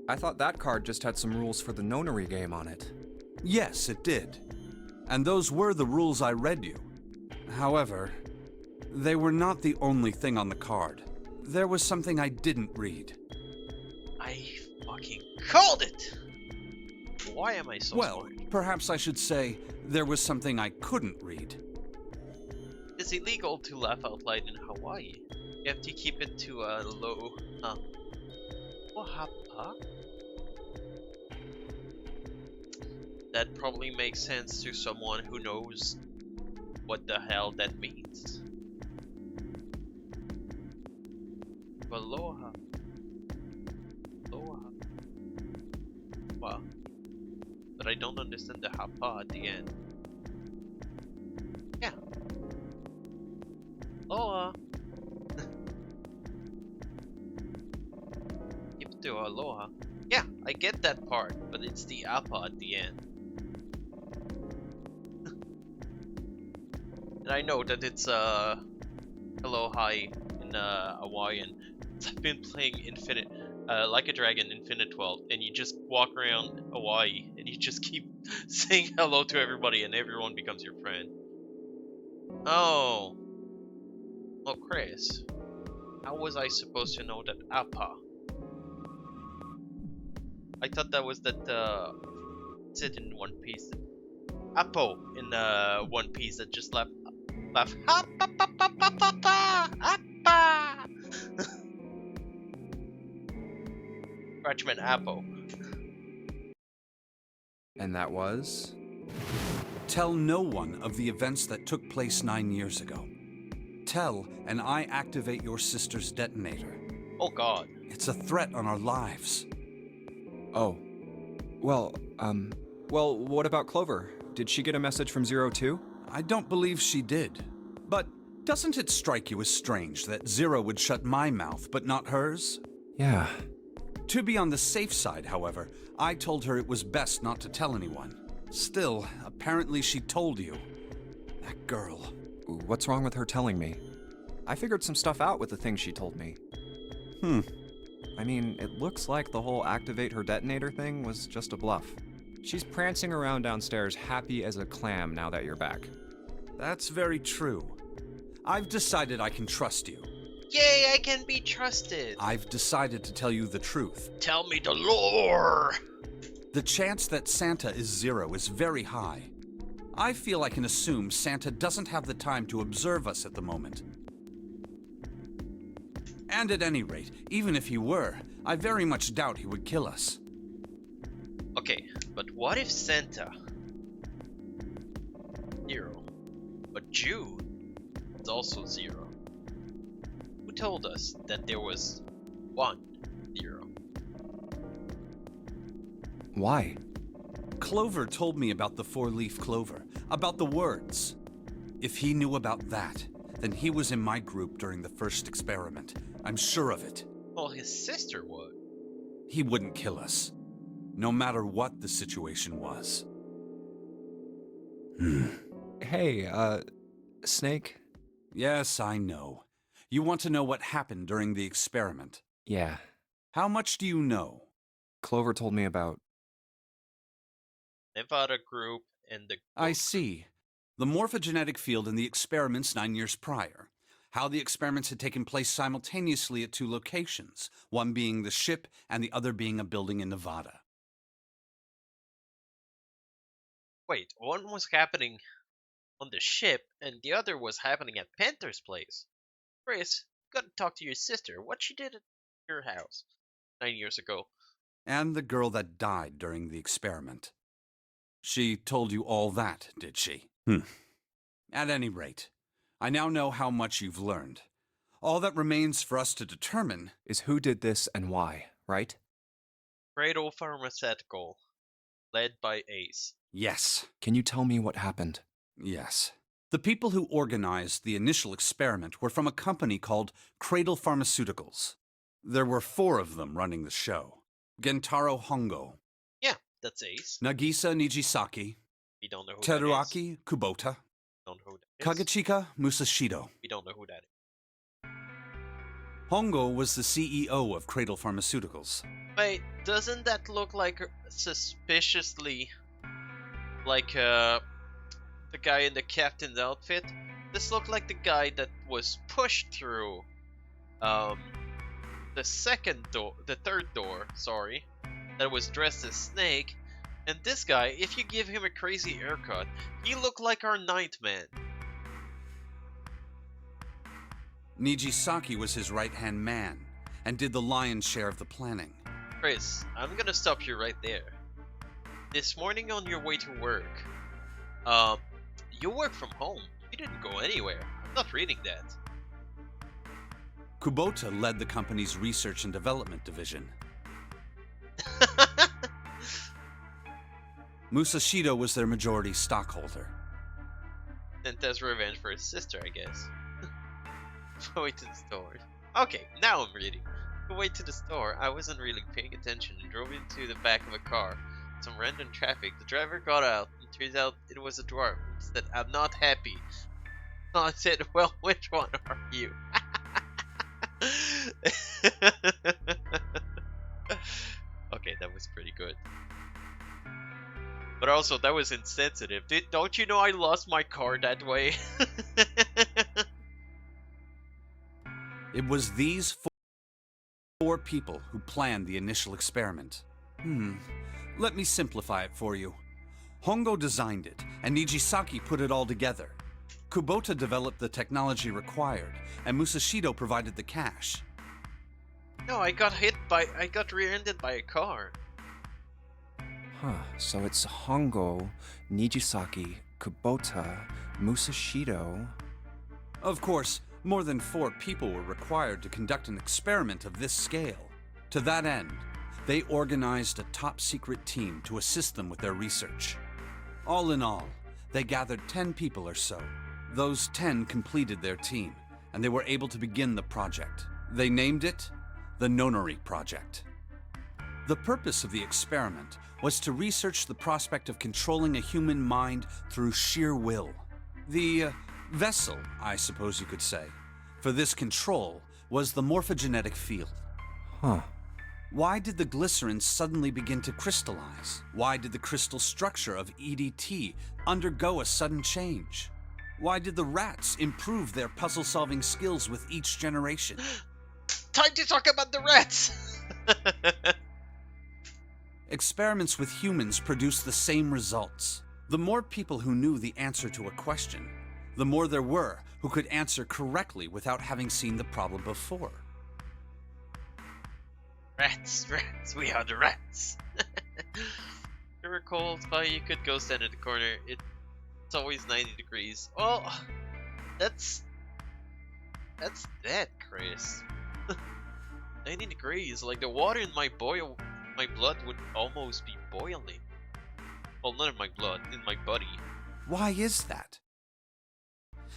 I thought that card just had some rules for the nonary game on it. Yes, it did. And those were the rules I read you. However, they were not the only thing on the card. There was something I didn't read. I fucking called it! Why am I so Well, smart? perhaps I should say there was something I couldn't read. It's illegal to laugh out loud in Hawaii. You have to keep it to a low... Ohapa? That probably makes sense to someone who knows what the hell that means. Aloha. Aloha. Wow. But I don't understand the hapa at the end. Yeah. Aloha. Keep it to aloha. Yeah, I get that part, but it's the apa at the end. And I know that it's aloha in Hawaiian. I've been playing Like a Dragon Infinite World, and you just walk around Hawaii and you just keep saying hello to everybody, and everyone becomes your friend. Oh, Chris, how was I supposed to know that apa? I thought that was that it in One Piece. Apo in One Piece that just laugh. Appa. Scratchman Apo. And that was? Tell no one of the events that took place 9 years ago. Tell, and I activate your sister's detonator. Oh god. It's a threat on our lives. Oh. Well, what about Clover? Did she get a message from Zero too? I don't believe she did. But doesn't it strike you as strange that Zero would shut my mouth, but not hers? Yeah. To be on the safe side, however, I told her it was best not to tell anyone. Still, apparently she told you. That girl. What's wrong with her telling me? I figured some stuff out with the things she told me. I mean, it looks like the whole activate her detonator thing was just a bluff. She's prancing around downstairs happy as a clam now that you're back. That's very true. I've decided I can trust you. Yay, I can be trusted. I've decided to tell you the truth. Tell me the lore. The chance that Santa is Zero is very high. I feel I can assume Santa doesn't have the time to observe us at the moment. And at any rate, even if he were, I very much doubt he would kill us. Okay, but what if Santa? Zero. But June is also zero. Who told us that there was 1 0? Why? Clover told me about the 4-leaf clover, about the words. If he knew about that, then he was in my group during the first experiment. I'm sure of it. Well, his sister would. He wouldn't kill us, no matter what the situation was. Hey, Snake? Yes, I know. You want to know what happened during the experiment. Yeah. How much do you know? Clover told me about... Nevada group and the... I see. The morphogenetic field in the experiments 9 years prior. How the experiments had taken place simultaneously at 2 locations, one being the ship and the other being a building in Nevada. Wait, one was happening on the ship and the other was happening at Panther's place. Chris, you gotta talk to your sister. What she did at your house 9 years ago. And the girl that died during the experiment. She told you all that, did she? At any rate, I now know how much you've learned. All that remains for us to determine is who did this and why, right? Cradle Pharmaceutical, led by Ace. Yes. Can you tell me what happened? Yes. The people who organized the initial experiment were from a company called Cradle Pharmaceuticals. There were 4 of them running the show. Gentaro Hongo, Yeah, that's Ace. Nagisa Nijisaki, We don't know who that is. Teruaki Kubota, Don't know who that is. Kagechika Musashido. We don't know who that is. Hongo was the CEO of Cradle Pharmaceuticals. Wait, doesn't that look like suspiciously like the guy in the captain's outfit? This looked like the guy that was pushed through the third door, sorry, that was dressed as Snake. And this guy, if you give him a crazy haircut, he looked like our Nightman. Nijisaki was his right-hand man and did the lion's share of the planning. Chris, I'm gonna stop you right there. This morning on your way to work, you work from home. You didn't go anywhere. I'm not reading that. Kubota led the company's research and development division. Musashido was their majority stockholder. Sent as revenge for his sister, I guess. Wait to the store. Okay, now I'm reading. On the way to the store, I wasn't really paying attention and drove into the back of a car. Some random traffic. The driver got out, and turns out it was a dwarf. He said, "I'm not happy." I said, "Well, which one are you?" Okay, that was pretty good. But also, that was insensitive. Don't you know I lost my car that way? It was these 4 people who planned the initial experiment. Let me simplify it for you. Hongo designed it, and Nijisaki put it all together. Kubota developed the technology required, and Musashido provided the cash. No, I got rear-ended by a car. Huh, so it's Hongo, Nijisaki, Kubota, Musashido. Of course, more than 4 people were required to conduct an experiment of this scale. To that end, they organized a top-secret team to assist them with their research. All in all, they gathered 10 people or so. Those 10 completed their team, and they were able to begin the project. They named it the Nonori Project. The purpose of the experiment was to research the prospect of controlling a human mind through sheer will. The vessel, I suppose you could say, for this control was the morphogenetic field. Huh. Why did the glycerin suddenly begin to crystallize? Why did the crystal structure of EDT undergo a sudden change? Why did the rats improve their puzzle-solving skills with each generation? Time to talk about the rats! Experiments with humans produced the same results. The more people who knew the answer to a question, the more there were who could answer correctly without having seen the problem before. Rats, we are the rats. You were cold, but you could go stand in the corner. It's always 90 degrees. Oh, that's that, Chris. 90 degrees, like the water in my blood would almost be boiling. Well, not in my blood, in my body. Why is that?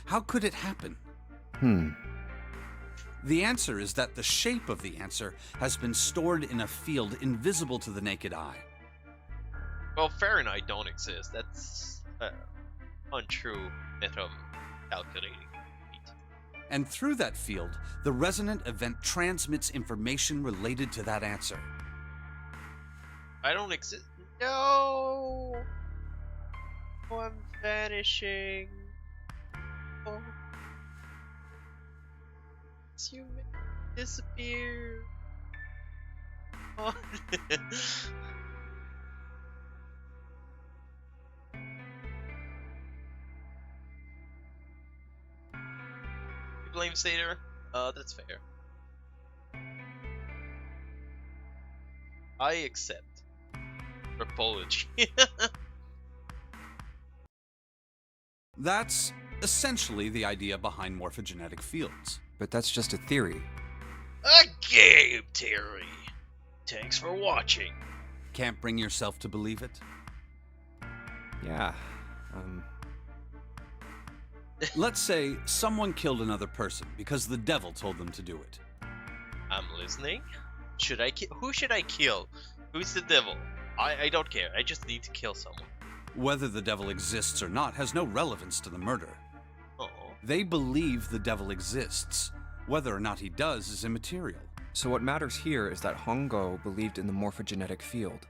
How could it happen? The answer is that the shape of the answer has been stored in a field invisible to the naked eye. Well, Fahrenheit don't exist. That's untrue method of calculating heat. And through that field, the resonant event transmits information related to that answer. I don't exist. No! Oh, I'm vanishing. Oh. You disappear. Oh. You blame Seder? That's fair. I accept. Apology. That's essentially the idea behind morphogenetic fields. But that's just a theory. A game theory. Thanks for watching. Can't bring yourself to believe it? Yeah, Let's say someone killed another person because the devil told them to do it. I'm listening. Should I who should I kill? Who's the devil? I don't care. I just need to kill someone. Whether the devil exists or not has no relevance to the murder. Oh. They believe the devil exists. Whether or not he does is immaterial. So what matters here is that Hongo believed in the morphogenetic field.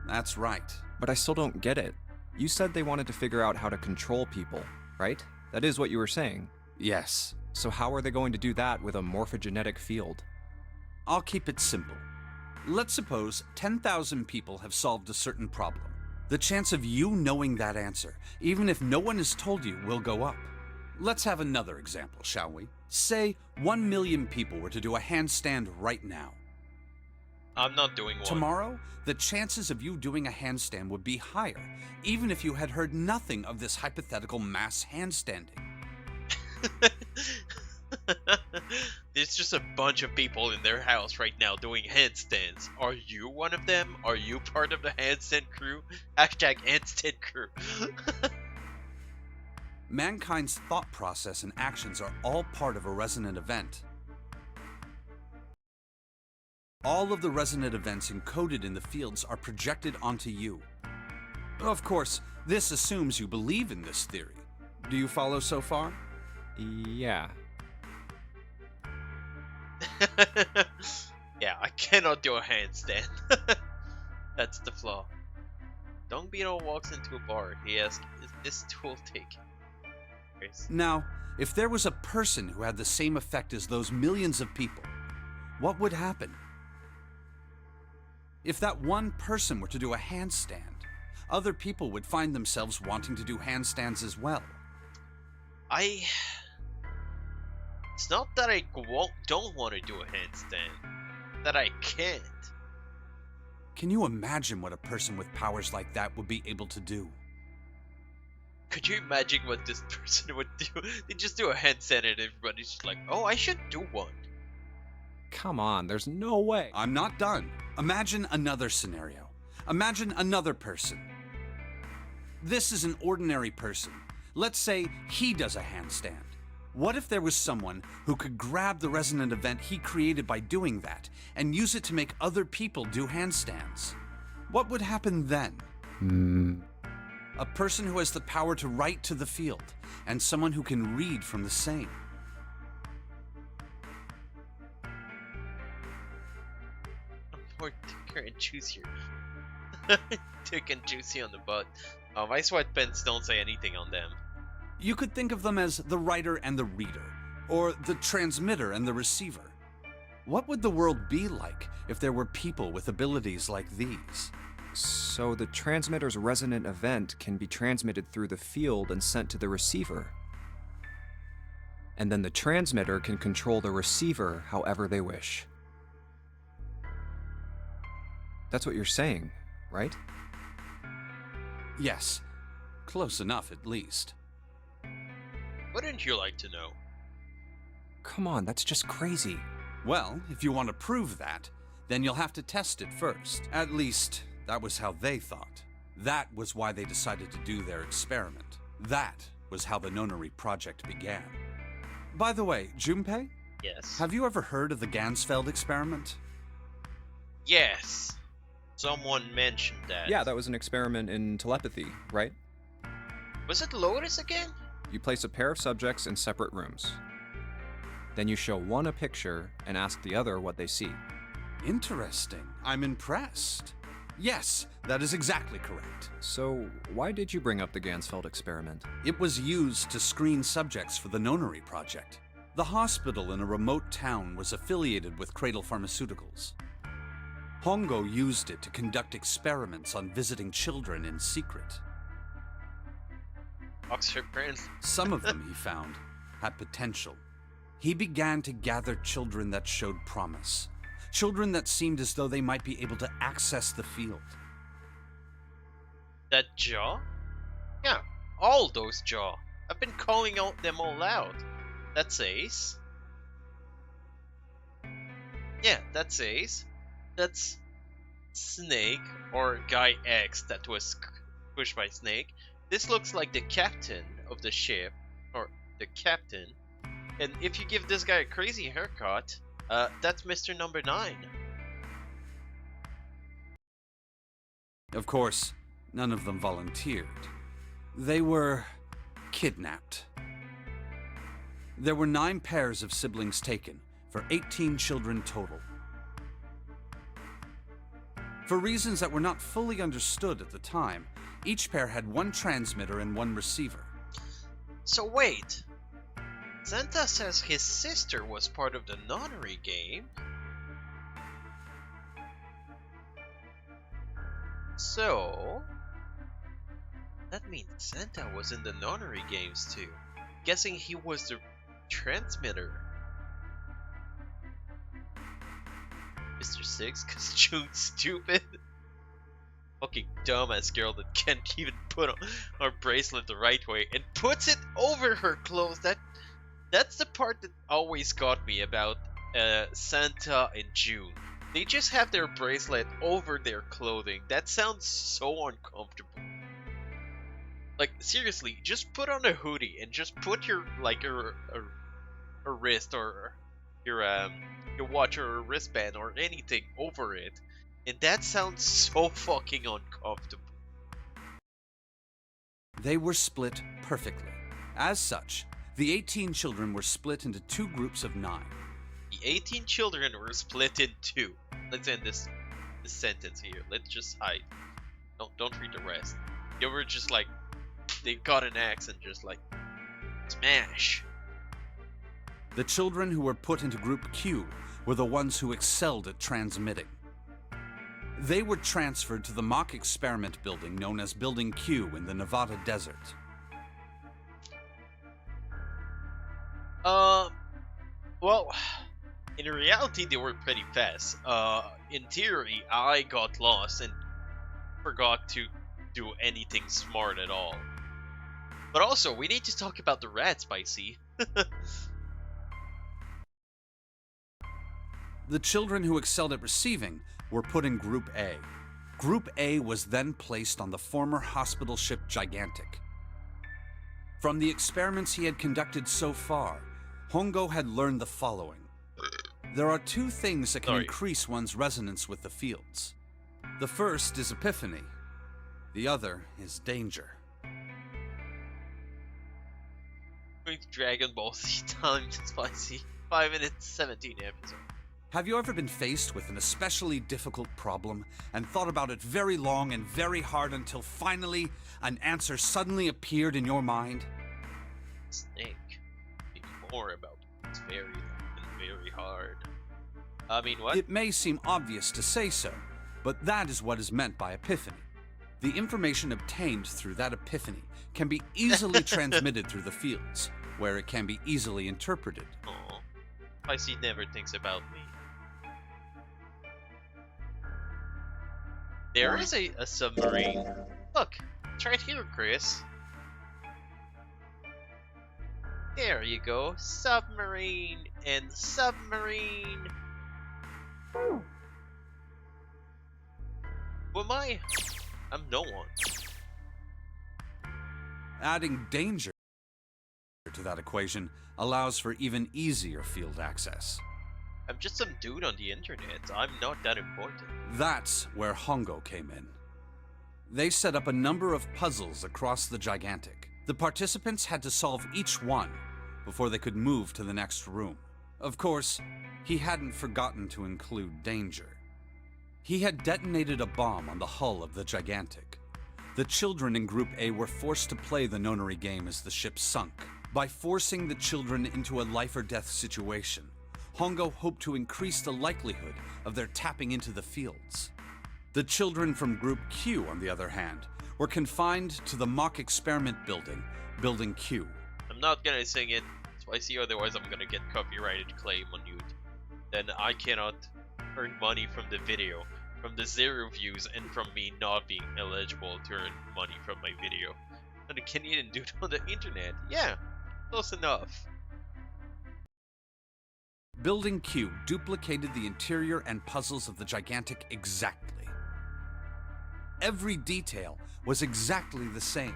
That's right. But I still don't get it. You said they wanted to figure out how to control people, right? That is what you were saying. Yes. So how are they going to do that with a morphogenetic field? I'll keep it simple. Let's suppose 10,000 people have solved a certain problem. The chance of you knowing that answer, even if no one has told you, will go up. Let's have another example, shall we? Say 1 million people were to do a handstand right now. I'm not doing one. Tomorrow, the chances of you doing a handstand would be higher, even if you had heard nothing of this hypothetical mass handstanding. There's just a bunch of people in their house right now doing handstands. Are you one of them? Are you part of the handstand crew? Hashtag handstand crew. Mankind's thought process and actions are all part of a resonant event. All of the resonant events encoded in the fields are projected onto you. Of course, this assumes you believe in this theory. Do you follow so far? Yeah. Yeah, I cannot do a handstand. That's the flaw. Dong Beetle walks into a bar. He asks, "Is this tool taken?" Now, if there was a person who had the same effect as those millions of people, what would happen? If that one person were to do a handstand, other people would find themselves wanting to do handstands as well. It's not that I don't want to do a handstand, that I can't. Can you imagine what a person with powers like that would be able to do? Could you imagine what this person would do? They just do a handstand and everybody's just like, oh, I should do one. Come on, there's no way. I'm not done. Imagine another scenario. Imagine another person. This is an ordinary person. Let's say he does a handstand. What if there was someone who could grab the resonant event he created by doing that and use it to make other people do handstands? What would happen then? A person who has the power to write to the field, and someone who can read from the same. More thicker and juicier. Thick and juicy on the butt. My sweatpants don't say anything on them. You could think of them as the writer and the reader, or the transmitter and the receiver. What would the world be like if there were people with abilities like these? So the transmitter's resonant event can be transmitted through the field and sent to the receiver. And then the transmitter can control the receiver however they wish. That's what you're saying, right? Yes. Close enough, at least. Wouldn't you like to know? Come on, that's just crazy. Well, if you want to prove that, then you'll have to test it first. At least, that was how they thought. That was why they decided to do their experiment. That was how the Nonary project began. By the way, Junpei? Yes. Have you ever heard of the Gansfeld experiment? Yes. Someone mentioned that. Yeah, that was an experiment in telepathy, right? Was it Lotus again? You place a pair of subjects in separate rooms. Then you show one a picture and ask the other what they see. Interesting. I'm impressed. Yes, that is exactly correct. So, why did you bring up the Gansfeld experiment? It was used to screen subjects for the Nonary project. The hospital in a remote town was affiliated with Cradle Pharmaceuticals. Hongo used it to conduct experiments on visiting children in secret. Oxford Print. Some of them, he found, had potential. He began to gather children that showed promise. Children that seemed as though they might be able to access the field. That jaw? Yeah, all those jaw. I've been calling out them all out. That's Ace. Yeah, that's Ace. That's Snake, or Guy X that was pushed by Snake. This looks like the captain of the ship. or the captain. And if you give this guy a crazy haircut, that's Mr. Number 9. Of course, none of them volunteered. They were kidnapped. There were 9 pairs of siblings taken, for 18 children total. For reasons that were not fully understood at the time, each pair had 1 transmitter and 1 receiver. So wait, Santa says his sister was part of the nonary game. So that means Santa was in the nonary games too. Guessing he was the transmitter. Mr. Six, cause June's stupid. Fucking dumbass girl that can't even put on her bracelet the right way and puts it over her clothes. That's the part that always got me about Santa and June. They just have their bracelet over their clothing. That sounds so uncomfortable. Like seriously, just put on a hoodie and just put your like a wrist or your watch or a wristband or anything over it, and that sounds so fucking uncomfortable. They were split perfectly. As such, the 18 children were split into 2 groups of 9. The 18 children were split in 2. Let's end this sentence here. Let's just hide. Don't read the rest. They were just like, they got an axe and just like smash. The children who were put into Group Q were the ones who excelled at transmitting. They were transferred to the mock experiment building known as Building Q in the Nevada desert. Well, in reality they were pretty fast. In theory, I got lost and forgot to do anything smart at all. But also, we need to talk about the rats, Spicy. The children who excelled at receiving were put in Group A. Group A was then placed on the former hospital ship Gigantic. From the experiments he had conducted so far, Hongo had learned the following. There are 2 things that can increase one's resonance with the fields. The first is epiphany. The other is danger. Going to Dragon Ball Z time, Spicy. 5 minutes, 17 episodes. Have you ever been faced with an especially difficult problem and thought about it very long and very hard until finally an answer suddenly appeared in your mind? Snake. Think more about it's very long and very hard. I mean, what? It may seem obvious to say so, but that is what is meant by epiphany. The information obtained through that epiphany can be easily transmitted through the fields, where it can be easily interpreted. Aww. Spicy never thinks about me. There is a submarine. Look, it's right here, Chris. There you go. Submarine and submarine. Who am I? I'm no one. Adding danger to that equation allows for even easier field access. I'm just some dude on the internet. I'm not that important. That's where Hongo came in. They set up a number of puzzles across the Gigantic. The participants had to solve each one before they could move to the next room. Of course, he hadn't forgotten to include danger. He had detonated a bomb on the hull of the Gigantic. The children in Group A were forced to play the nonary game as the ship sunk. By forcing the children into a life-or-death situation, Hongo hoped to increase the likelihood of their tapping into the fields. The children from Group Q, on the other hand, were confined to the mock experiment building, Building Q. I'm not gonna sing it, Spicy, otherwise I'm gonna get copyrighted claim on YouTube. Then I cannot earn money from the video, from the 0 views, and from me not being eligible to earn money from my video. And a Canadian dude on the internet, yeah, close enough. Building Q duplicated the interior and puzzles of the Gigantic exactly. Every detail was exactly the same.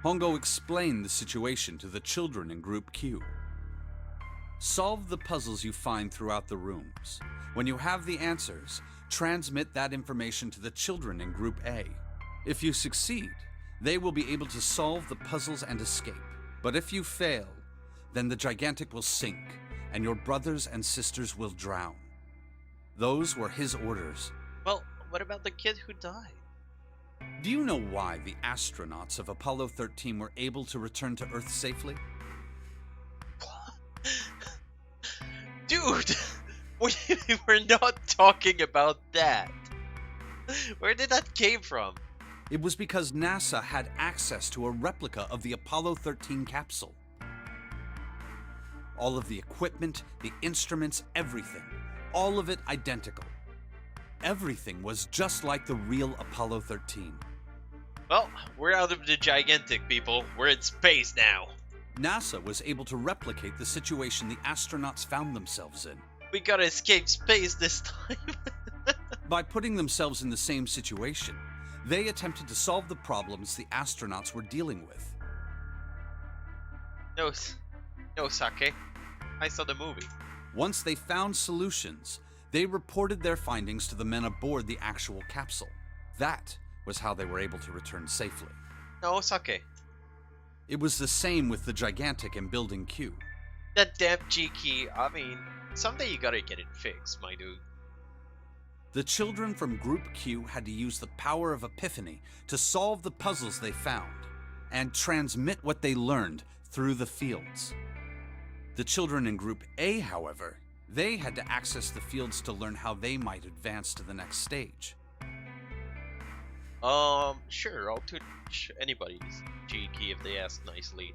Hongo explained the situation to the children in Group Q. Solve the puzzles you find throughout the rooms. When you have the answers, transmit that information to the children in Group A. If you succeed, they will be able to solve the puzzles and escape. But if you fail, then the Gigantic will sink, and your brothers and sisters will drown. Those were his orders. Well, what about the kid who died? Do you know why the astronauts of Apollo 13 were able to return to Earth safely? Dude! We're not talking about that. Where did that came from? It was because NASA had access to a replica of the Apollo 13 capsule. All of the equipment, the instruments, everything. All of it identical. Everything was just like the real Apollo 13. Well, we're out of the Gigantic, people. We're in space now. NASA was able to replicate the situation the astronauts found themselves in. We gotta escape space this time. By putting themselves in the same situation, they attempted to solve the problems the astronauts were dealing with. No, Sake. I saw the movie. Once they found solutions, they reported their findings to the men aboard the actual capsule. That was how they were able to return safely. No, Sake. It was the same with the Gigantic in Building Q. That damn G-Key, I mean, someday you gotta get it fixed, my dude. The children from Group Q had to use the power of Epiphany to solve the puzzles they found, and transmit what they learned through the fields. The children in Group A, however, they had to access the fields to learn how they might advance to the next stage. Sure, I'll teach anybody's G-Key if they ask nicely.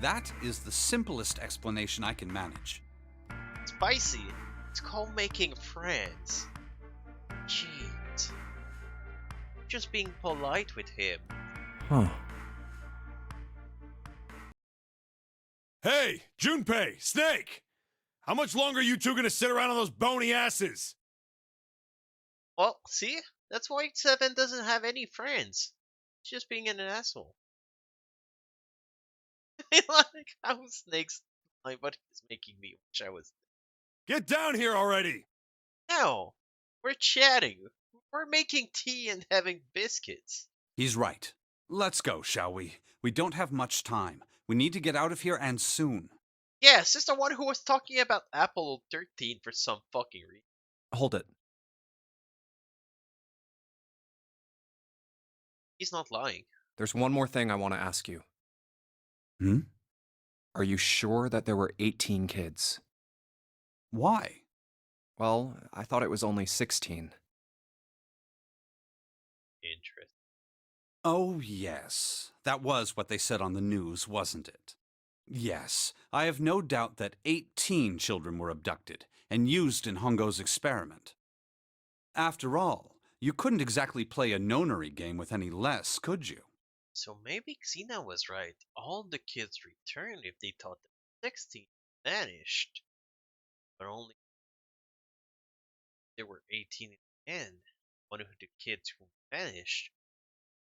That is the simplest explanation I can manage. Spicy. It's called making friends. Jeez. Just being polite with him. Huh. Hey, Junpei, Snake! How much longer are you two gonna sit around on those bony asses? Well, see? That's why Seven doesn't have any friends. He's just being an asshole. I like how Snake's like, but he's making me wish I was. Get down here already! No, we're chatting. We're making tea and having biscuits. He's right. Let's go, shall we? We don't have much time. We need to get out of here, and soon. Yes, it's the one who was talking about Apollo 13 for some fucking reason. Hold it. He's not lying. There's one more thing I want to ask you. Hmm? Are you sure that there were 18 kids? Why? Well, I thought it was only 16. Interesting. Oh, yes. That was what they said on the news, wasn't it? Yes, I have no doubt that 18 children were abducted and used in Hongo's experiment. After all, you couldn't exactly play a nonary game with any less, could you? So maybe Xena was right. All the kids returned if they thought the 16 vanished. But only there were 18 in the end. One of the kids who vanished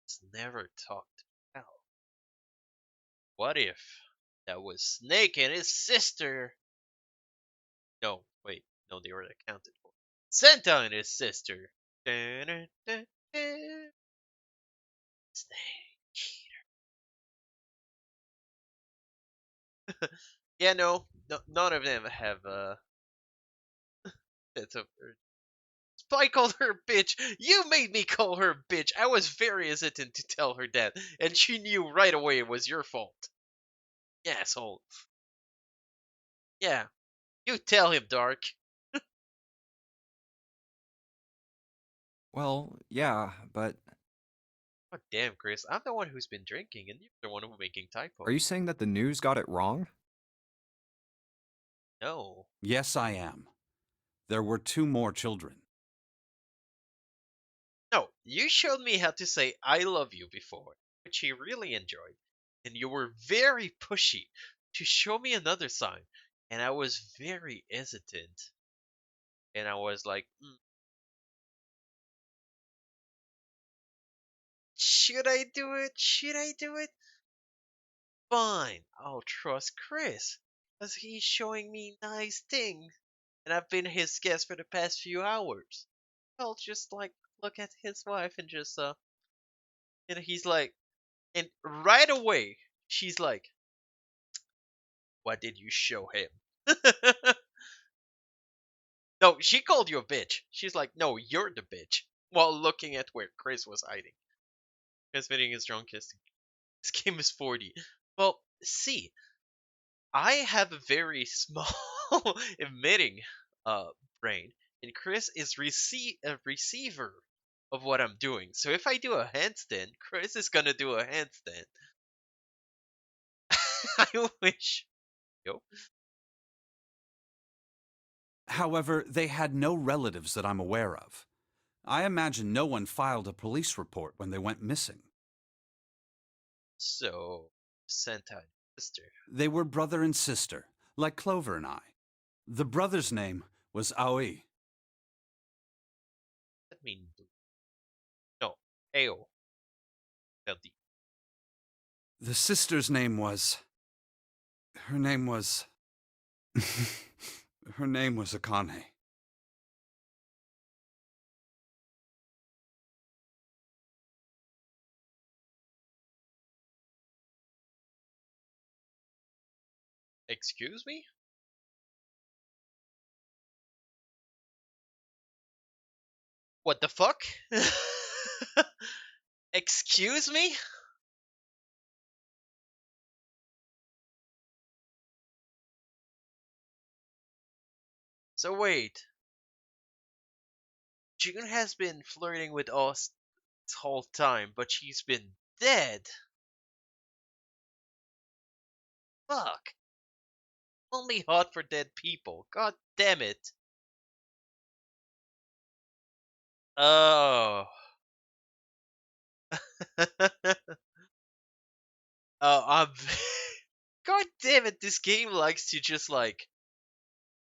was never talked about. What if that was Snake and his sister? No, wait, no, they were accounted for. Santa and his sister. Dun-dun-dun-dun. Snake Eater. Yeah, no, none of them have that's a Spy called her bitch. You made me call her bitch. I was very hesitant to tell her that, and she knew right away it was your fault. You asshole. Yeah, you tell him, Dark. Well, yeah, but Oh damn, Chris, I'm the one who's been drinking, and you're the one who's making typos. are you saying that the news got it wrong? No. Yes, I am. There were 2 more children. No, you showed me how to say I love you before, which he really enjoyed. And you were very pushy to show me another sign. And I was very hesitant. And I was like, shit. Should I do it? Should I do it? Fine, I'll trust Chris, as he's showing me nice things, and I've been his guest for the past few hours. I'll just like look at his wife and just and he's like, and right away she's like, "What did you show him?" No, she called you a bitch. She's like, "No, you're the bitch," while looking at where Chris was hiding. Chris fitting his drunk kissing. This game is 40. Well, see, I have a very small emitting brain, and Chris is a receiver of what I'm doing. So if I do a handstand, Chris is gonna do a handstand. I wish. Yo. However, they had no relatives that I'm aware of. I imagine no one filed a police report when they went missing. So, Santa and sister. They were brother and sister, like Clover and I. The brother's name was Aoi. That means no, Ao. LD. The sister's name was... Her name was... Her name was Akane. Excuse me? What the fuck? Excuse me? So wait. June has been flirting with us this whole time, but she's been dead. Fuck. Only hot for dead people. God damn it. Oh. Oh, I'm. God damn it, this game likes to just like.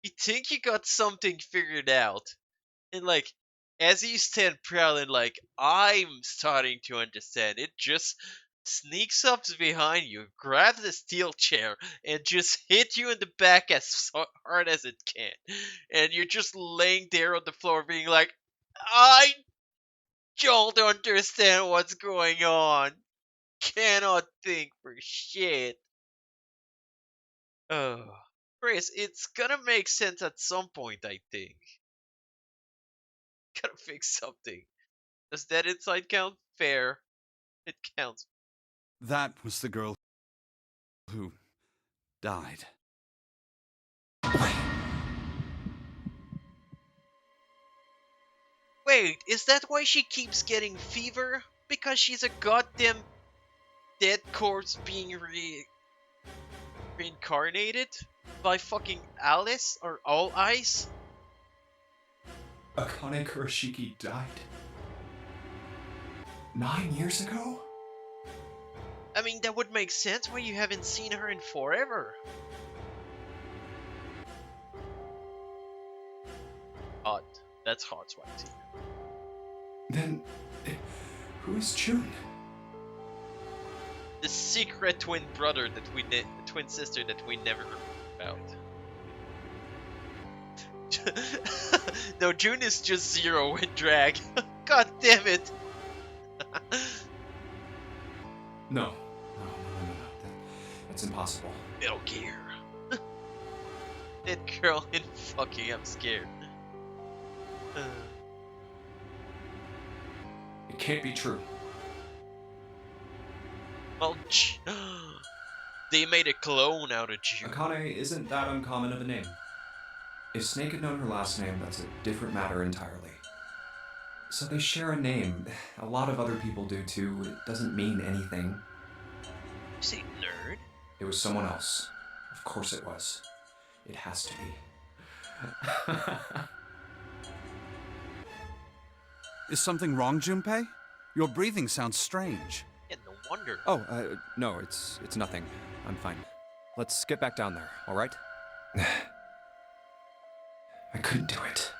You think you got something figured out, and like, as you stand proud and like, I'm starting to understand, it just sneaks up behind you, grabs the steel chair, and just hit you in the back as hard as it can. And you're just laying there on the floor being like, I don't understand what's going on. Cannot think for shit. Oh, Chris, it's gonna make sense at some point, I think. Gotta fix something. Does that inside count? Fair. It counts. That was the girl who died. Wait, is that why she keeps getting fever? Because she's a goddamn dead corpse being reincarnated by fucking Alice or All Ice? Akane Kurashiki died 9 years ago? I mean, that would make sense why you haven't seen her in forever. Hot. That's hot, Swagzy. Then, who's June? The secret twin brother that twin sister that we never heard about. No, June is just zero in drag. God damn it! No. That's impossible. Metal Gear. That girl in fucking I'm scared. It can't be true. Well, they made a clone out of June. Akane isn't that uncommon of a name. If Snake had known her last name, that's a different matter entirely. So they share a name. A lot of other people do too. It doesn't mean anything. You say nerd? It was someone else. Of course it was. It has to be. Is something wrong, Junpei? Your breathing sounds strange. Yeah, no wonder. Oh, no, it's nothing. I'm fine. Let's get back down there, all right? I couldn't do it.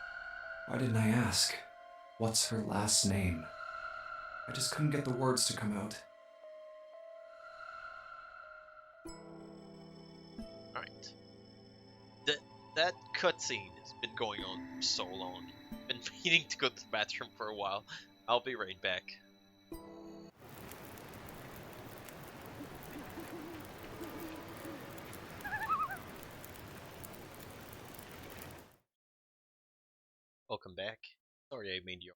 Why didn't I ask? What's her last name? I just couldn't get the words to come out. Alright. That cutscene has been going on for so long. Been meaning to go to the bathroom for a while. I'll be right back. Welcome back. Sorry I made you.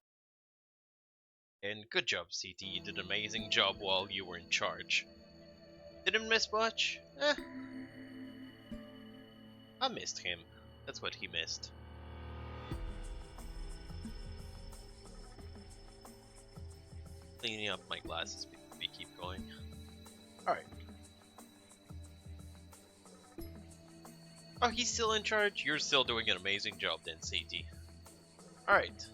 And good job, CT. You did an amazing job while you were in charge. Didn't miss much? I missed him. That's what he missed. Cleaning up my glasses before we keep going. Alright. Oh, he's still in charge? You're still doing an amazing job then, CT. Alright.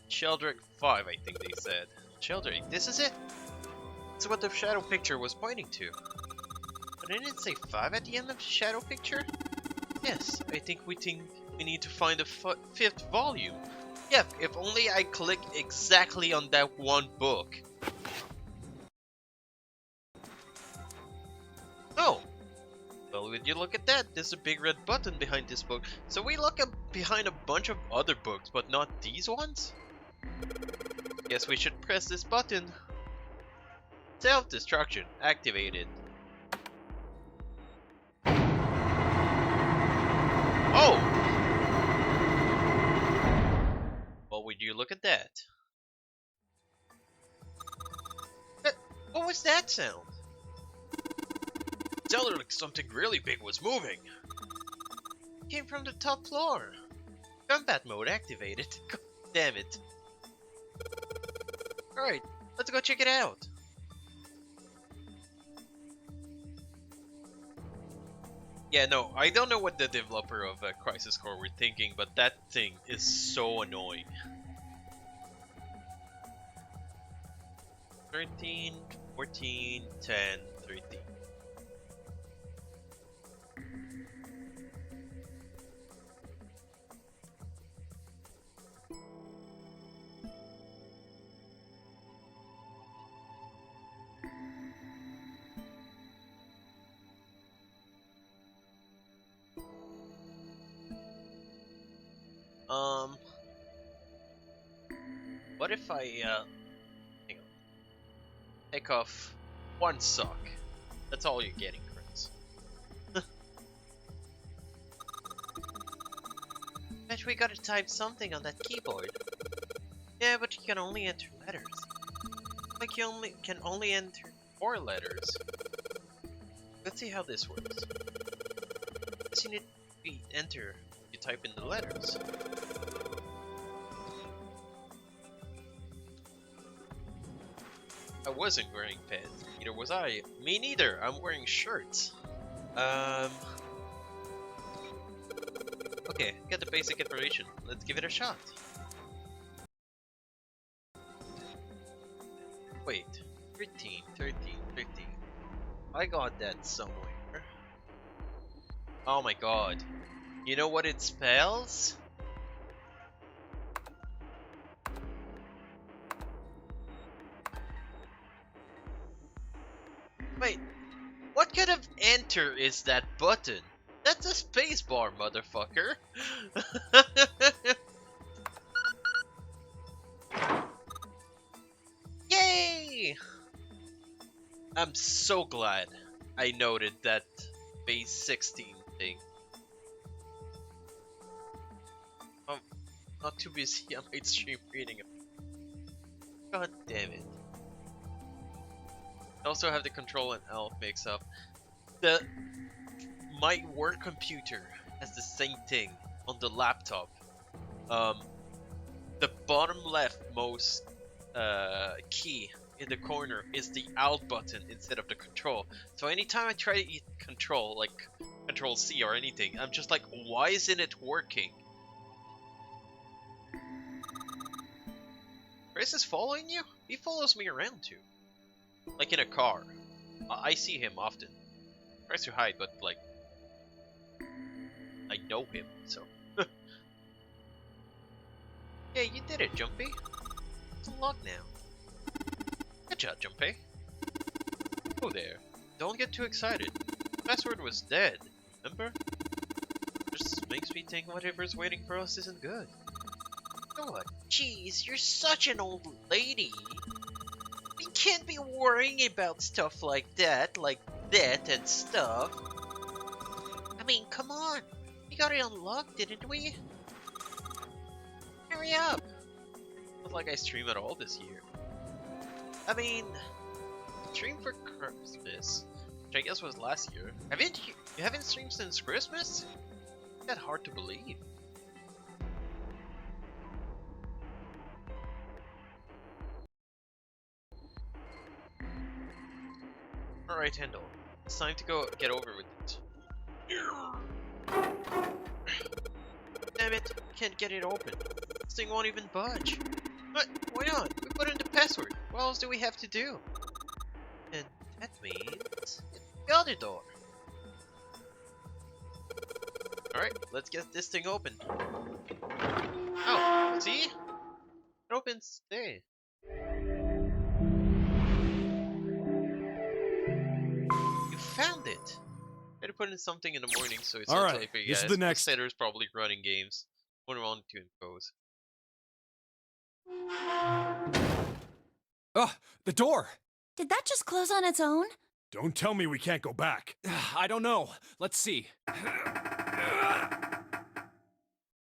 Sheldrick 5, I think they said. Sheldrick, this is it? That's what the shadow picture was pointing to. But didn't it say 5 at the end of the shadow picture? Yes, I think we need to find a 5th volume. Yeah, if only I click exactly on that one book. Oh! Well, would you look at that? There's a big red button behind this book. So we look up behind a bunch of other books, but not these ones? Guess we should press this button. Self-destruction activated. Oh! Well, would you look at that? What was that sound? It sounded like something really big was moving. It came from the top floor. Combat mode activated. God damn it. Alright, let's go check it out. Yeah, no, I don't know what the developer of Crisis Core were thinking, but that thing is so annoying. 13, 14, 10, 13. What if I, hang on. Take off one sock. That's all you're getting, Chris. Bet we gotta type something on that keyboard. Yeah, but you can only enter letters. Like you can only enter 4 letters. Let's see how this works. You need to enter, you type in the letters. I wasn't wearing pants, neither was I. Me neither, I'm wearing shirts. Okay, get the basic information. Let's give it a shot. Wait, 13, 13, 13. I got that somewhere. Oh my god. You know what it spells? Wait, what kind of enter is that button? That's a spacebar, motherfucker. Yay! I'm so glad I noted that base 16 thing. I'm not too busy on my stream reading it. God damn it. I also have the Control and L mix up. My work computer has the same thing on the laptop. The bottom leftmost key in the corner is the Alt button instead of the Control. So anytime I try to hit Control, like Control C or anything, I'm just like, why isn't it working? Chris is following you? He follows me around too. Like in a car. I see him often. Tries to hide, but like, I know him, so. Yeah, you did it, Jumpy. it's locked now. Good job, Junpei. Oh there. Don't get too excited. The password was dead, remember? Just makes me think whatever's waiting for us isn't good. Oh, jeez, you're such an old lady. You can't be worrying about stuff like that and stuff. I mean, come on. We got it unlocked, didn't we? Hurry up. Not like I stream at all this year. I mean, stream for Christmas, which I guess was last year. You haven't streamed since Christmas? Isn't that hard to believe? Alright, Handel. It's time to go get over with it. Damn it, can't get it open. This thing won't even budge. But why not? We put in the password. What else do we have to do? And that means it's the other door. Alright, let's get this thing open. Oh, see? It opens there. You found it! I had to put in something in the morning so it's not late for you guys. This is the next. Setter's probably running games. One round to impose. Oh, the door! Did that just close on its own? Don't tell me we can't go back. I don't know. Let's see.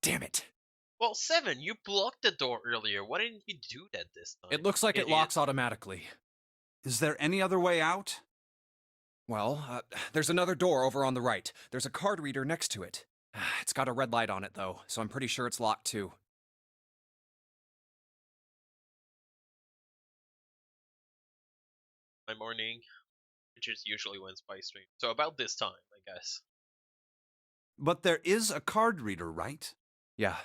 Damn it. Well, 7, you blocked the door earlier. Why didn't you do that this time? It looks like it Idiot. locks automatically. Is there any other way out? Well, there's another door over on the right. There's a card reader next to it. It's got a red light on it, though, so I'm pretty sure it's locked, too. My morning, which is usually when Spy stream. So about this time, I guess. But there is a card reader, right? Yeah.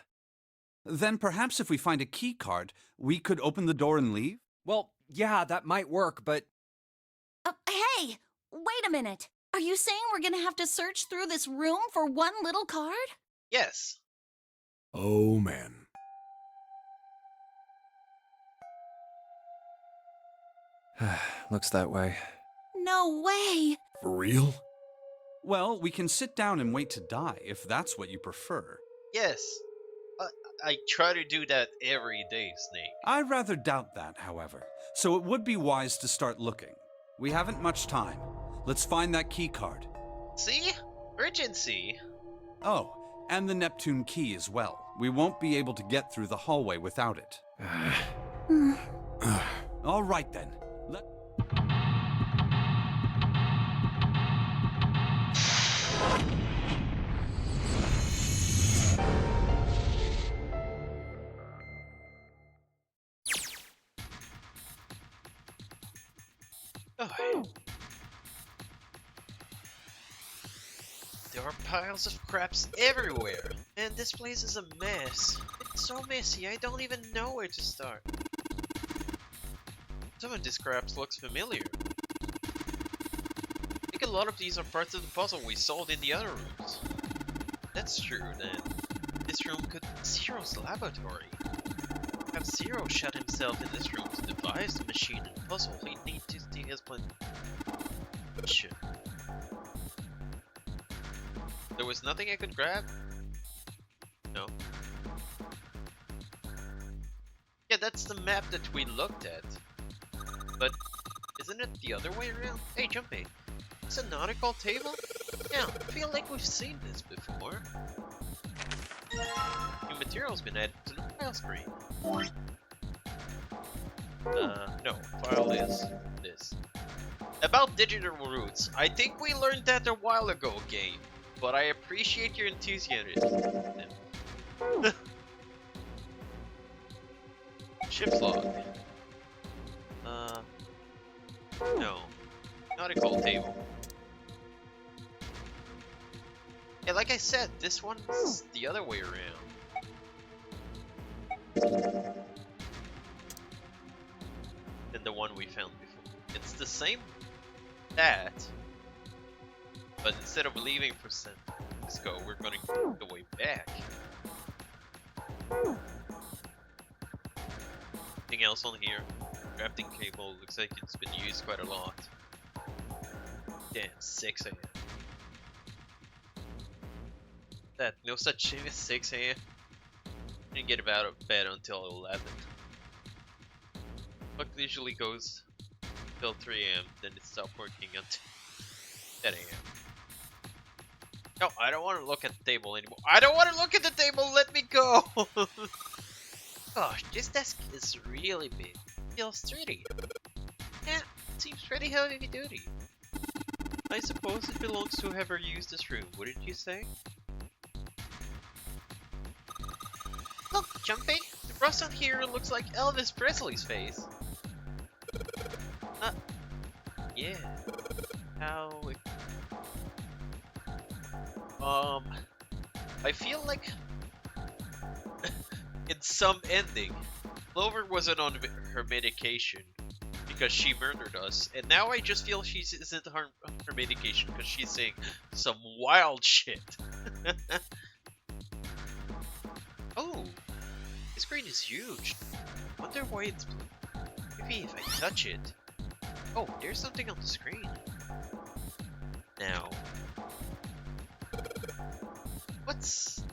Then perhaps if we find a key card, we could open the door and leave? Well, yeah, that might work, but... Hey! Wait a minute. Are you saying we're gonna have to search through this room for one little card? Yes. Oh, man. Looks that way. No way! For real? Well, we can sit down and wait to die, if that's what you prefer. Yes. I try to do that every day, Snake. I rather doubt that, however, so it would be wise to start looking. We haven't much time. Let's find that key card. See? Urgency. Oh, and the Neptune key as well. We won't be able to get through the hallway without it. All right then. Oh. There are piles of craps everywhere, and this place is a mess. It's so messy, I don't even know where to start. Some of these scraps looks familiar. I think a lot of these are parts of the puzzle we solved in the other rooms. That's true, then. This room could be Zero's laboratory. Have Zero shut himself in this room to devise the machine and puzzle he needs to see his plan. Shit. There was nothing I could grab? No. Yeah, that's the map that we looked at. But isn't it the other way around? Hey, Junpei, it's a nautical table? Yeah, I feel like we've seen this before. New material's been added to the file screen. No, file is this. About digital roots, I think we learned that a while ago, game, but I appreciate your enthusiasm. Ship's log. No, nautical table. Yeah, like I said, this one's the other way around. Than the one we found before. It's the same that, but instead of leaving for San Francisco, we're going the way back. Anything else on here? Drafting cable looks like it's been used quite a lot. Damn, 6 a.m. That no such thing as 6 a.m. Didn't get out of bed until 11. Clock usually goes till 3 a.m. Then it stops working until 10 a.m. No, I don't want to look at the table anymore. I don't want to look at the table. Let me go. Gosh, this desk is really big. Feels sturdy. Yeah, it seems pretty heavy duty. I suppose it belongs to whoever used this room, wouldn't you say? Look, Jumpy! The rust on here looks like Elvis Presley's face. Yeah. How... I feel like... in some ending, Clover wasn't on her medication because she murdered us, and now I just feel she isn't on her medication because she's saying some wild shit. Oh, this screen is huge. Wonder why it's blue. Maybe if I touch it. Oh, there's something on the screen. Now, what's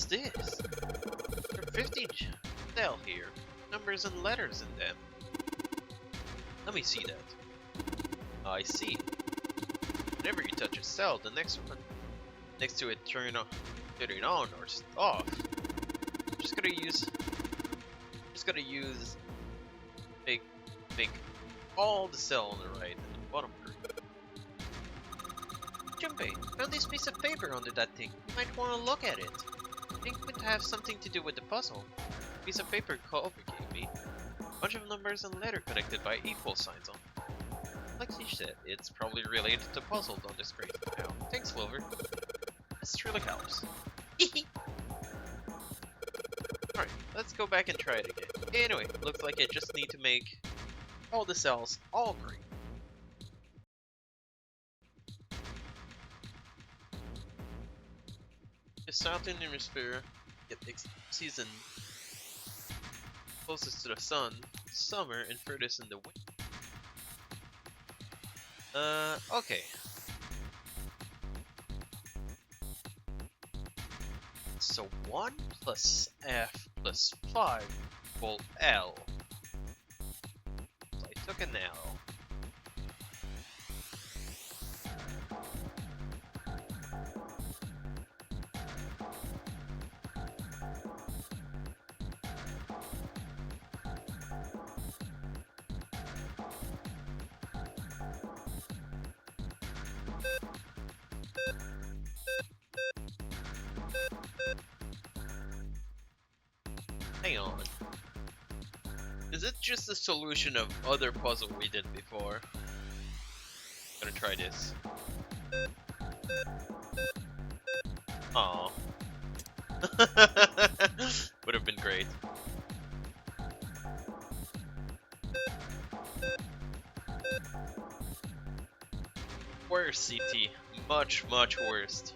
this? There are 15 cells here, numbers and letters in them. Let me see that. I see. Whenever you touch a cell, the next one next to it turning on or off. Just gonna use make all the cell on the right and the bottom group. Junpei, found this piece of paper under that thing. You might want to look at it. I think it would have something to do with the puzzle. Piece of paper Clover gave me. A bunch of numbers and letters connected by equal signs on. Like she said, it's probably related to puzzles on the screen. Now, thanks, Clover. This really helps. Alright, let's go back and try it again. Anyway, looks like I just need to make all the cells all green. The southern hemisphere, season closest to the sun, summer, and furthest in the winter. Okay. So 1 plus F plus 5 equal L. So I took an L. Hang on. Is it just a solution of other puzzle we did before? I'm gonna try this. Aww. Would have been great. Worse, CT. Much, much worse.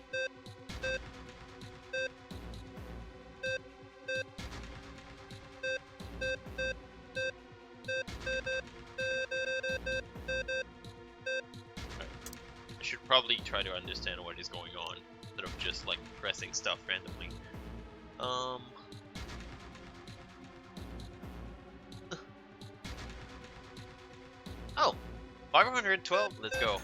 I should probably try to understand what is going on instead of just like pressing stuff randomly. Oh, 512. Let's go.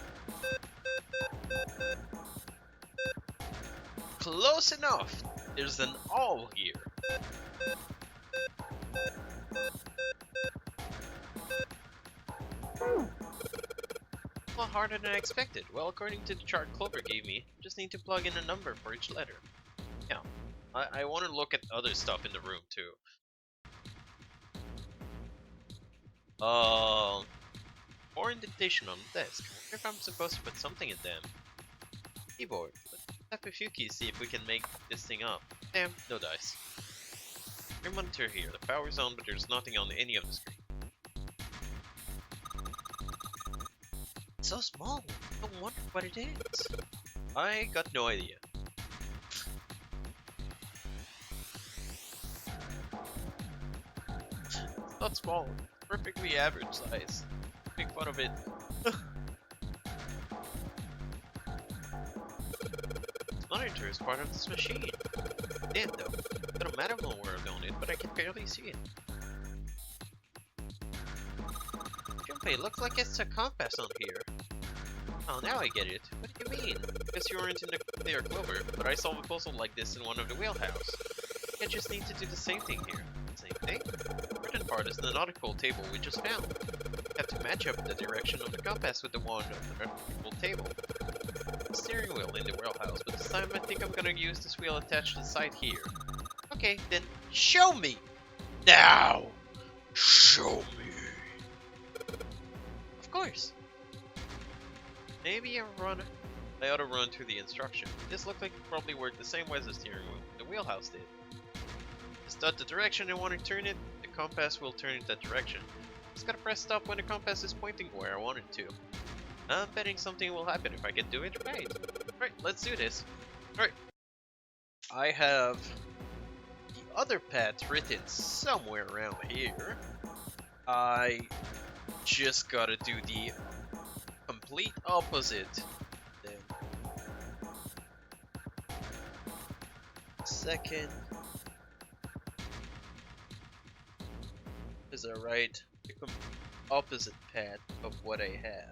Close enough. There's an all here. A lot harder than I expected. Well, according to the chart Clover gave me, just need to plug in a number for each letter. Yeah, I want to look at other stuff in the room too. More indentation on the desk. I wonder if I'm supposed to put something in them. Keyboard. Let's tap a few keys, see if we can make this thing up. Damn, no dice. Your monitor here. The power's on, but there's nothing on any of the screen. It's so small. I wonder what it is. I got no idea. not small. Perfectly average size. Make fun of it. This monitor is part of this machine. Dead though. Got a medical word on it, but I can barely see it. Junpei, looks like it's a compass on here. Oh, now I get it. What do you mean? Guess you weren't in the clear, Clover, but I solved a puzzle like this in one of the wheelhouse. I just need to do the same thing here. Same thing? The written part is the nautical table we just found. You have to match up the direction of the compass with the one on the nautical table. The steering wheel in the wheelhouse, but this time I think I'm gonna use this wheel attached to the side here. Okay, then show me! Now! Show me! Of course! Maybe I ought to run through the instruction. This looked like it probably worked the same way as the steering wheel. The wheelhouse did. Just dot the direction I want to turn it, the compass will turn in that direction. Just gotta press stop when the compass is pointing where I want it to. I'm betting something will happen if I can do it right. Right, let's do this. Alright. I have the other path written somewhere around here. I just gotta do the complete opposite. Then second. Is that right? The opposite path of what I have.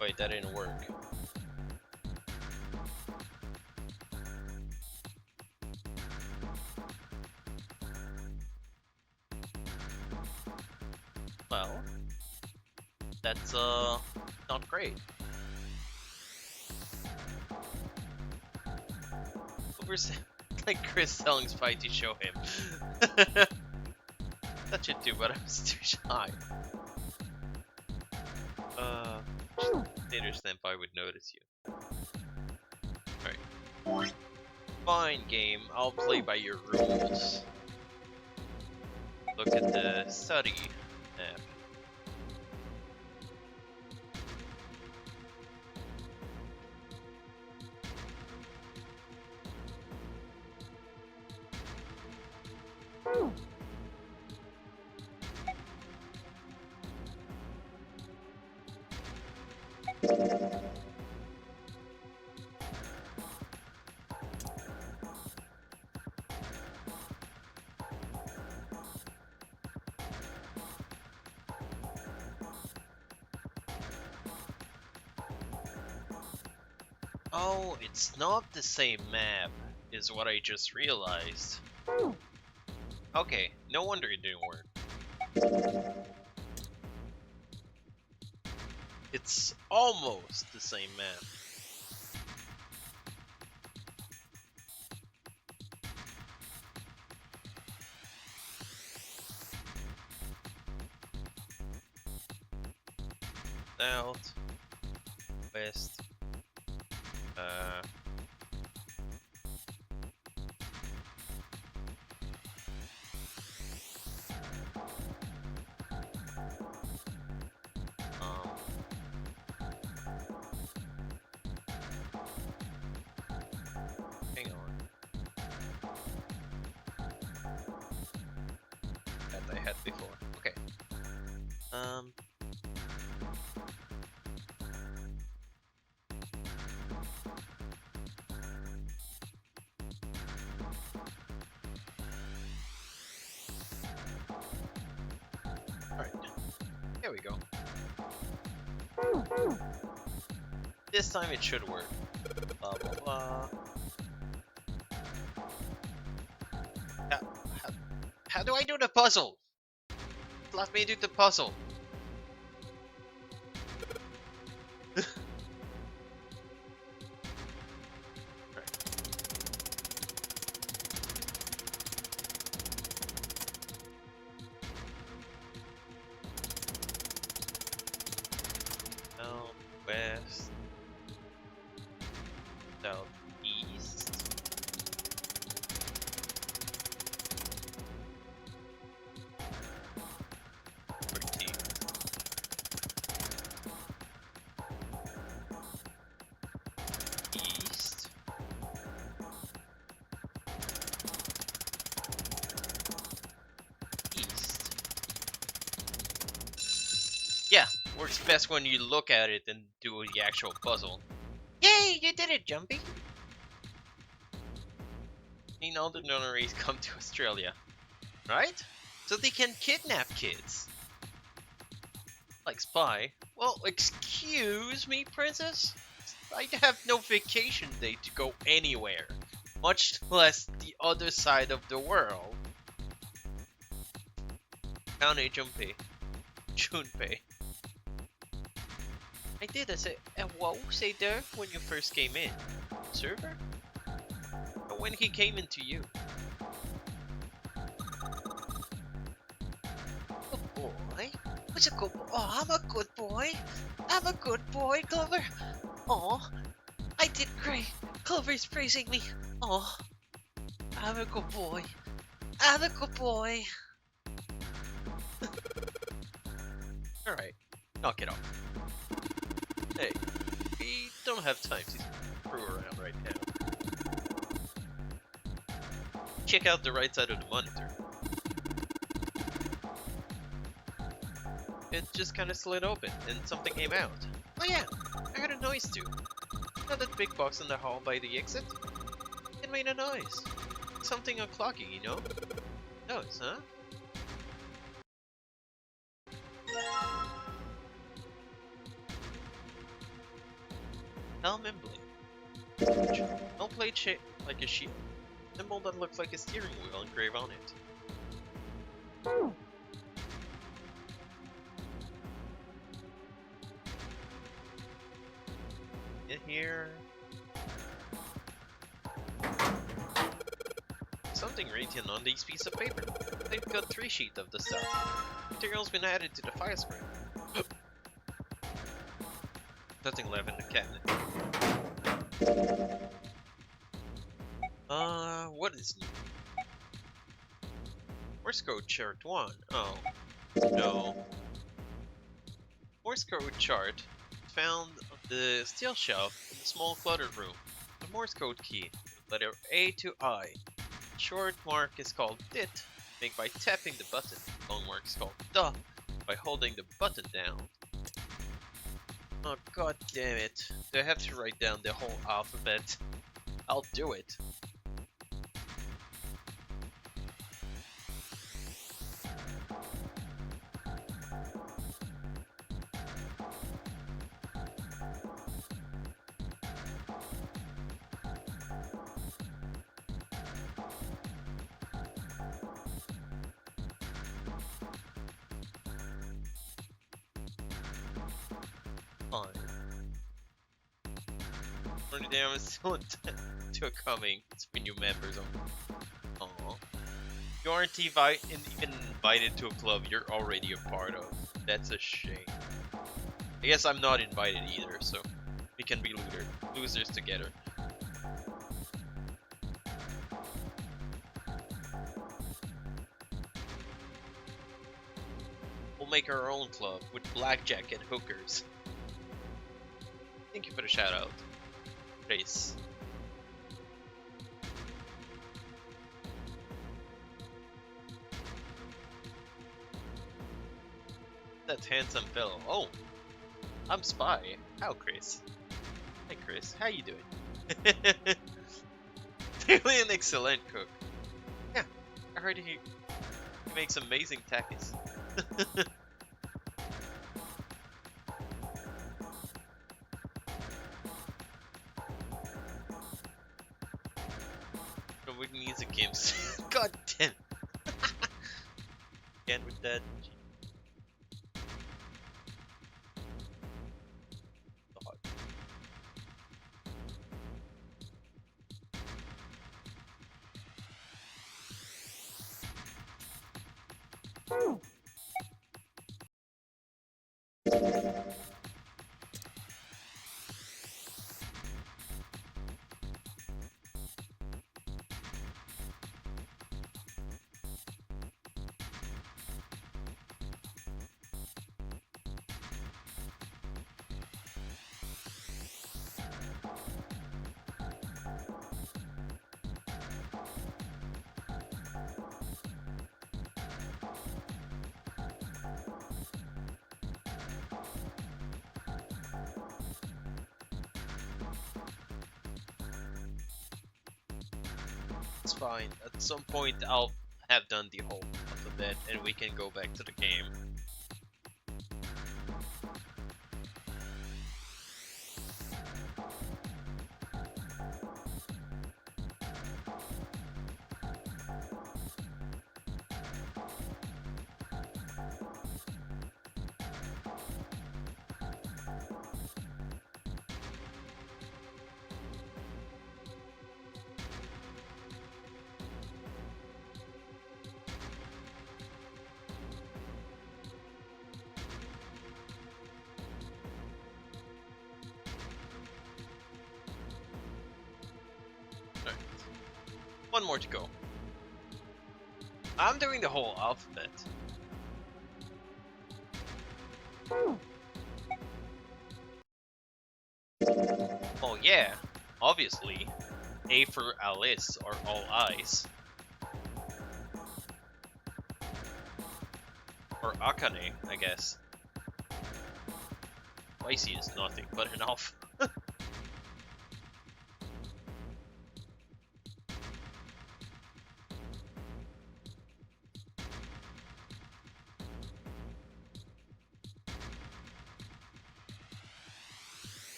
Wait, that didn't work. Well, that's not great. We're like Chris telling Spy to show him. That should do, but I was too shy. Later Senpai would notice you. Alright. Fine, game. I'll play by your rules. Look at the study map. Oh, it's not the same map, is what I just realized. Okay, no wonder it didn't work. It's almost the same map. South, west, hang on. That I had before. Okay. Alright. There we go. This time it should work. Blah blah blah. How do I do the puzzle? Let me do the puzzle. Yeah, works best when you look at it and do the actual puzzle. Yay, you did it, Jumpy! All the nunneries come to Australia, right? So they can kidnap kids. Like Spy. Well, excuse me, princess? I have no vacation day to go anywhere, much less the other side of the world. Kane Junpei. Junpei. I did what say there when you first came in? Server? But when he came into you? Good boy. What's a good boy? Oh, I'm a good boy. I'm a good boy, Clover. Oh, I did great. Clover's praising me. Oh, I'm a good boy. I'm a good boy. Alright, knock it off. Hey, we don't have time to screw around right now. Check out the right side of the monitor. It just kind of slid open and something came out. Oh yeah, I heard a noise too. You know that big box in the hall by the exit? It made a noise. Something unclogging, you know? Noise, huh? Helm and blade. Helm blade shaped like a shield. Symbol that looks like a steering wheel engraved on it. In here. Something written on these pieces of paper. They've got 3 sheets of the stuff. Material's been added to the file screen. Nothing left in the cabinet. What is new? Morse code chart 1. Oh. No. Morse code chart found on the steel shelf in the small cluttered room. The Morse code key, letter A to I. Short mark is called DIT, made by tapping the button. Long mark is called DA, by holding the button down. Oh god damn it. Do I have to write down the whole alphabet? I'll do it. Fine. Running down is still to coming. It's been new members on. Aww. You aren't even invited to a club you're already a part of. That's a shame. I guess I'm not invited either, so we can be losers together. We'll make our own club with blackjack and hookers. Thank you for the shout out, Trace. That handsome fellow. Oh, I'm Spy. How, Chris? Hey, Chris. How you doing? Really an excellent cook. Yeah, I heard he makes amazing takis. With music games. God damn. Again with that. God. It's fine. At some point, I'll have done the whole alphabet, and we can go back to the game. One more to go. I'm doing the whole alphabet. Oh yeah, obviously. A for Alice or all eyes. Or Akane, I guess. Spicy is nothing but an elf.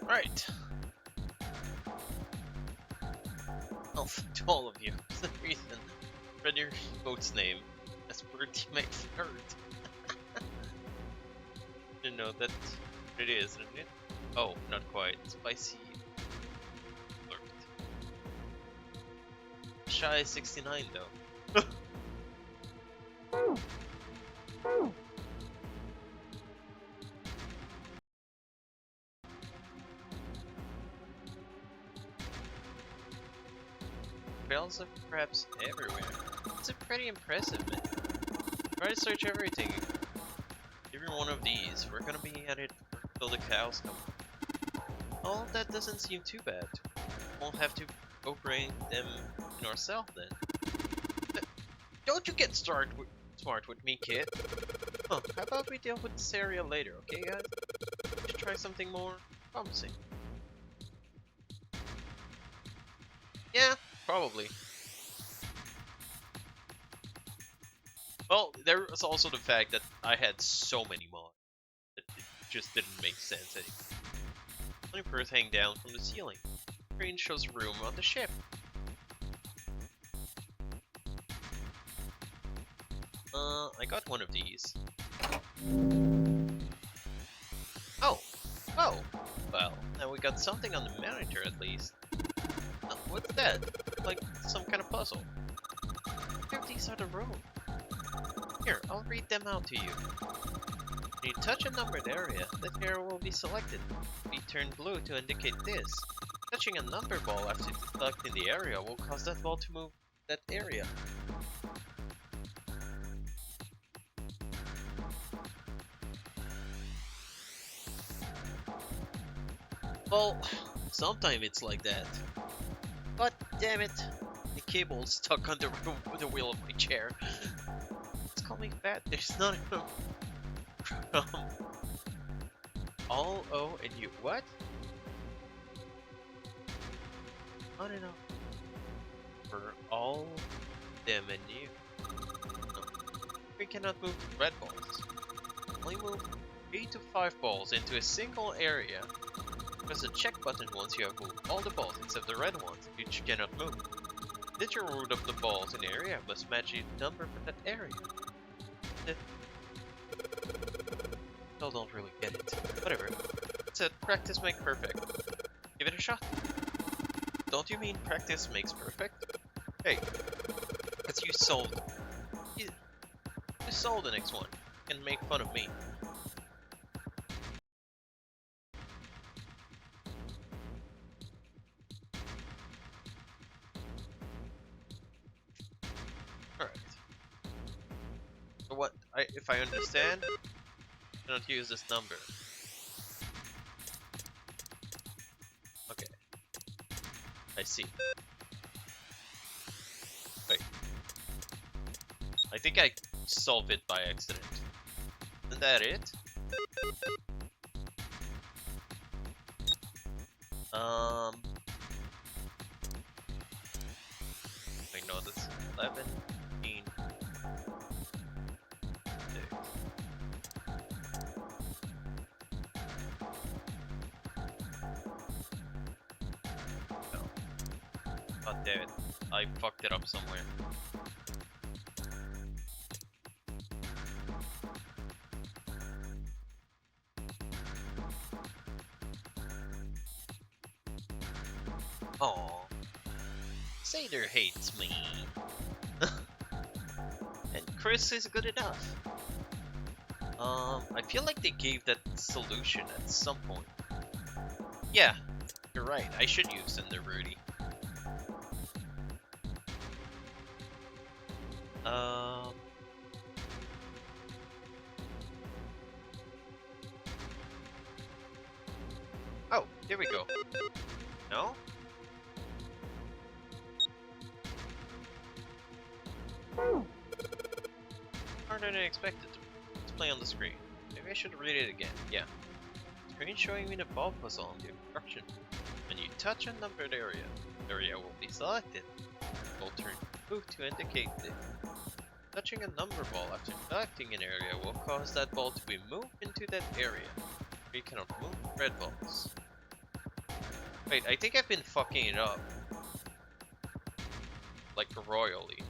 Right. Oh, to all of you, for some reason, read your boat's name as Bertie McFlirt. You know that it is, isn't it? Oh, not quite. Spicy Flirt. Shy 69 though. Trails are perhaps everywhere. It's pretty impressive, man. Try to search everything. Every one of these. We're gonna be at it until the cows come. Oh, that doesn't seem too bad. Won't have to go bring them in ourselves then. Don't you get smart with me, kid. Huh, how about we deal with this area later, okay guys? We should try something more promising. Yeah, probably. Well, there was also the fact that I had so many mods that it just didn't make sense anymore. Only birds hang down from the ceiling. Screen shows a room on the ship. I got one of these. Oh! Well, now we got something on the monitor at least. What's that? Like some kind of puzzle. Here, these are the rules. Here, I'll read them out to you. When you touch a numbered area, that area will be selected. Be turned blue to indicate this. Touching a number ball after selecting the area will cause that ball to move that area. Well, sometimes it's like that. But damn it, the cable's stuck on the wheel of my chair. It's call me fat. There's not enough. All O and U. What? Not enough for all them and you. No. We cannot move red balls. Only move 3 to 5 balls into a single area. Press the check button once you have moved all the balls except the red ones, which cannot move. The digital root of the balls in the area must match the number for that area. Still don't really get it. Whatever. That's it. Practice makes perfect. Give it a shot. Don't you mean practice makes perfect? Hey, because you solved. You solved the next one. And make fun of me. Alright. So what, if I understand, I cannot use this number. Okay. I see. Wait. I think I solved it by accident. Isn't that it? Wait, no, that's 11, 15, 6. No. God damn it. I fucked it up somewhere. Aww. Satyr hates me. And Chris is good enough. I feel like they gave that solution at some point. Yeah, you're right. I should use Cinder Rudy. Oh, there we go. No? Harder than I expected. Let's play on the screen. Maybe I should read it again. Yeah. Screen showing me the ball puzzle on the instruction. When you touch a numbered area, the area will be selected. Will turn blue to indicate it. Touching a number ball after selecting an area will cause that ball to be moved into that area. You cannot move red balls. Wait, I think I've been fucking it up. Like royally.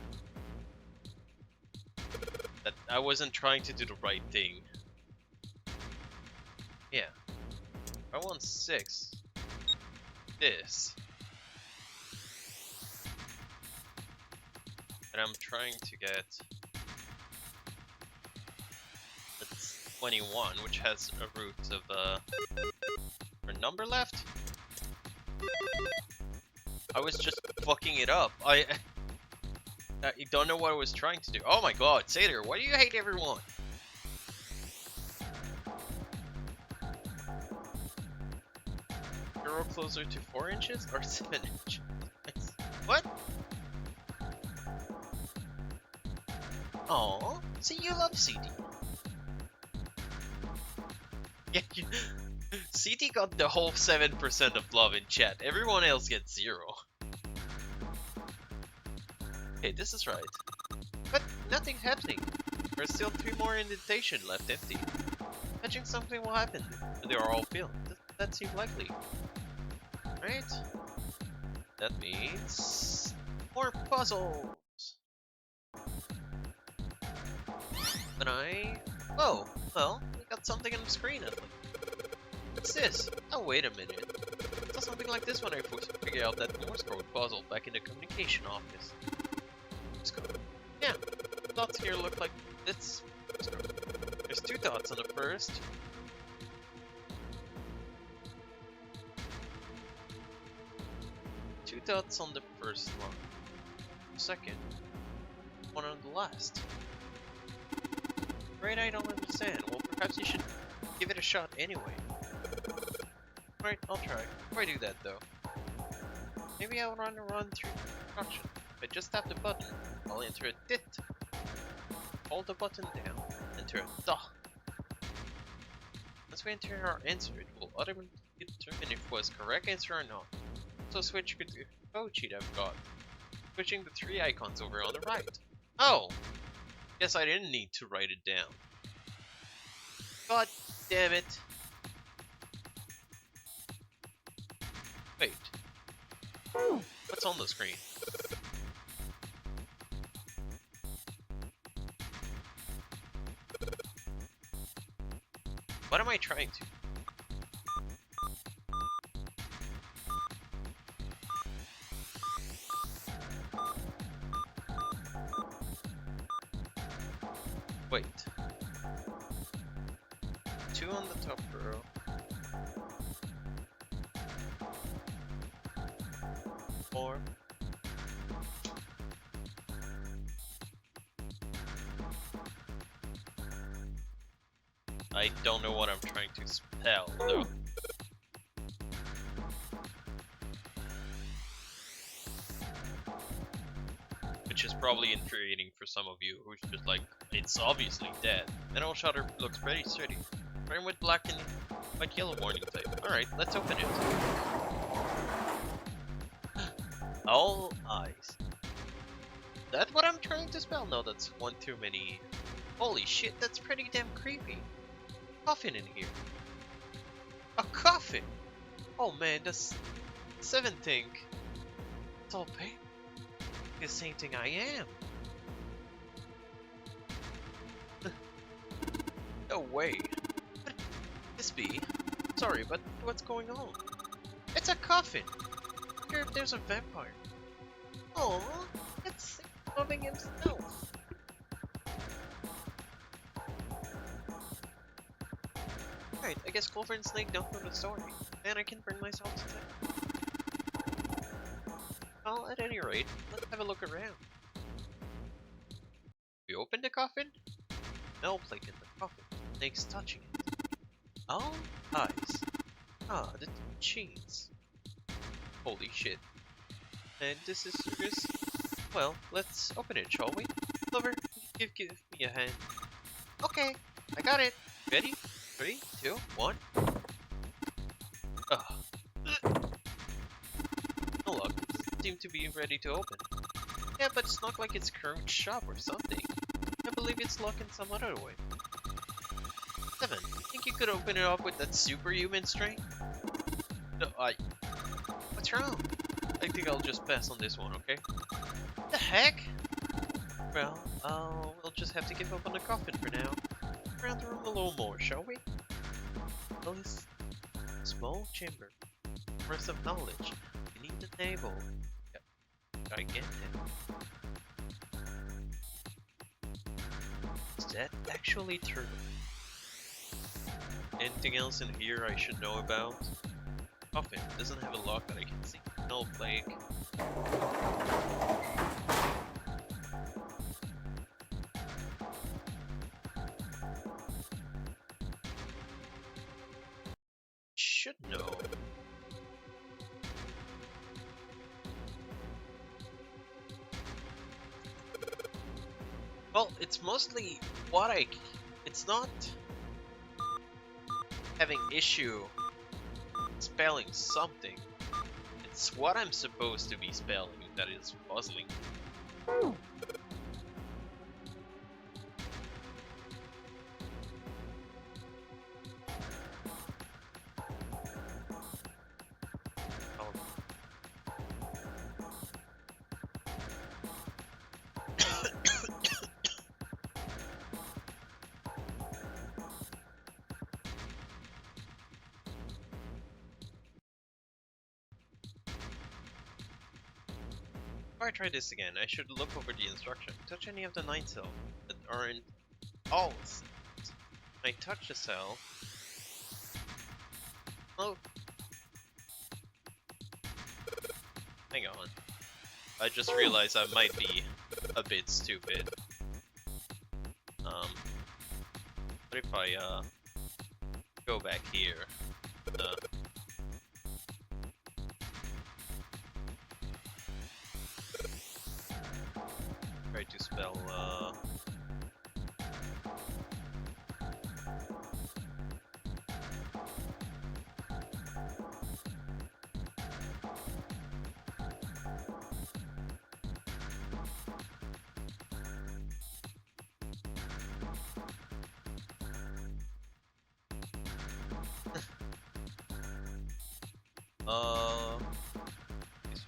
That I wasn't trying to do the right thing. Yeah. I want 6. This. And I'm trying to get... It's 21, which has a root of, a number left? I was just fucking it up. I don't know what I was trying to do. Oh my god, Satyr, why do you hate everyone? You're closer to 4 inches or 7 inches? What? Oh, see, you love CD. Yeah, CD got the whole 7% of love in chat. Everyone else gets 0. Okay, this is right. But nothing's happening. There's still 3 more indentation left empty. Touching something will happen. They are all filled. That seems likely. Right? That means... more puzzles! And oh, well, we got something on the screen at least. What's this? Oh, wait a minute. I saw something like this when I first figured out that Morse code puzzle back in the communication office. Let's go. Yeah, the dots here look like this. There's 2 dots on the first. Two dots on the first one. Second. One on the last. Right, I don't understand. Well, perhaps you should give it a shot anyway. Alright, I'll try. Before I do that, though, maybe I'll run through the instruction. If I just tap the button, I'll enter a dit. Hold the button down, enter a da. Once we enter our answer, it will automatically determine if it was correct answer or not. So switch to the code sheet I've got, switching the 3 icons over on the right. Oh! Guess I didn't need to write it down. God damn it. Wait. What's on the screen? What am I trying to? Wait. 2 on the top row. Four. I don't know what I'm trying to spell though. Which is probably infuriating for some of you who's just like, it's obviously dead. Metal shutter looks pretty sturdy. Frame with black and white yellow warning tape. Alright, let's open it. All eyes. That what I'm trying to spell? No, that's one too many. Holy shit, that's pretty damn creepy. Coffin in here. A coffin! Oh man, that's 7 thing. It's all pain. The same thing I am. No way. What could this be? Sorry, but what's going on? It's a coffin. Here, there's a vampire. Oh, it's loving himself. Right, I guess Clover and Snake don't know the story, and I can bring myself to them. Well, at any rate, let's have a look around. We open the coffin? No plate in the coffin. Snake's touching it. All eyes. Ah, the cheese. Holy shit. And this is serious? Well, let's open it, shall we? Clover, give me a hand. Okay, I got it. Ready? 3, 2, 1. Ugh. No luck. Seem to be ready to open. Yeah, but it's not like it's current shop or something. I believe it's locked in some other way. 7. Think you could open it up with that superhuman strength? No, what's wrong? I think I'll just pass on this one, okay? The heck? Well, we'll just have to give up on the coffin for now. Around the room a little more, shall we? Well, this small chamber, source of knowledge, beneath the navel. Gigantic. Is that actually true? Anything else in here I should know about? Coffin doesn't have a lock that I can see. No plague. Should know. Well, it's mostly what it's not having issue spelling something. It's what I'm supposed to be spelling that is puzzling. Before I try this again, I should look over the instruction. Touch any of the 9 cells that aren't all cells. When I touch the cell. Oh. Hang on. I just realized I might be a bit stupid. What if I go back here? Try to spell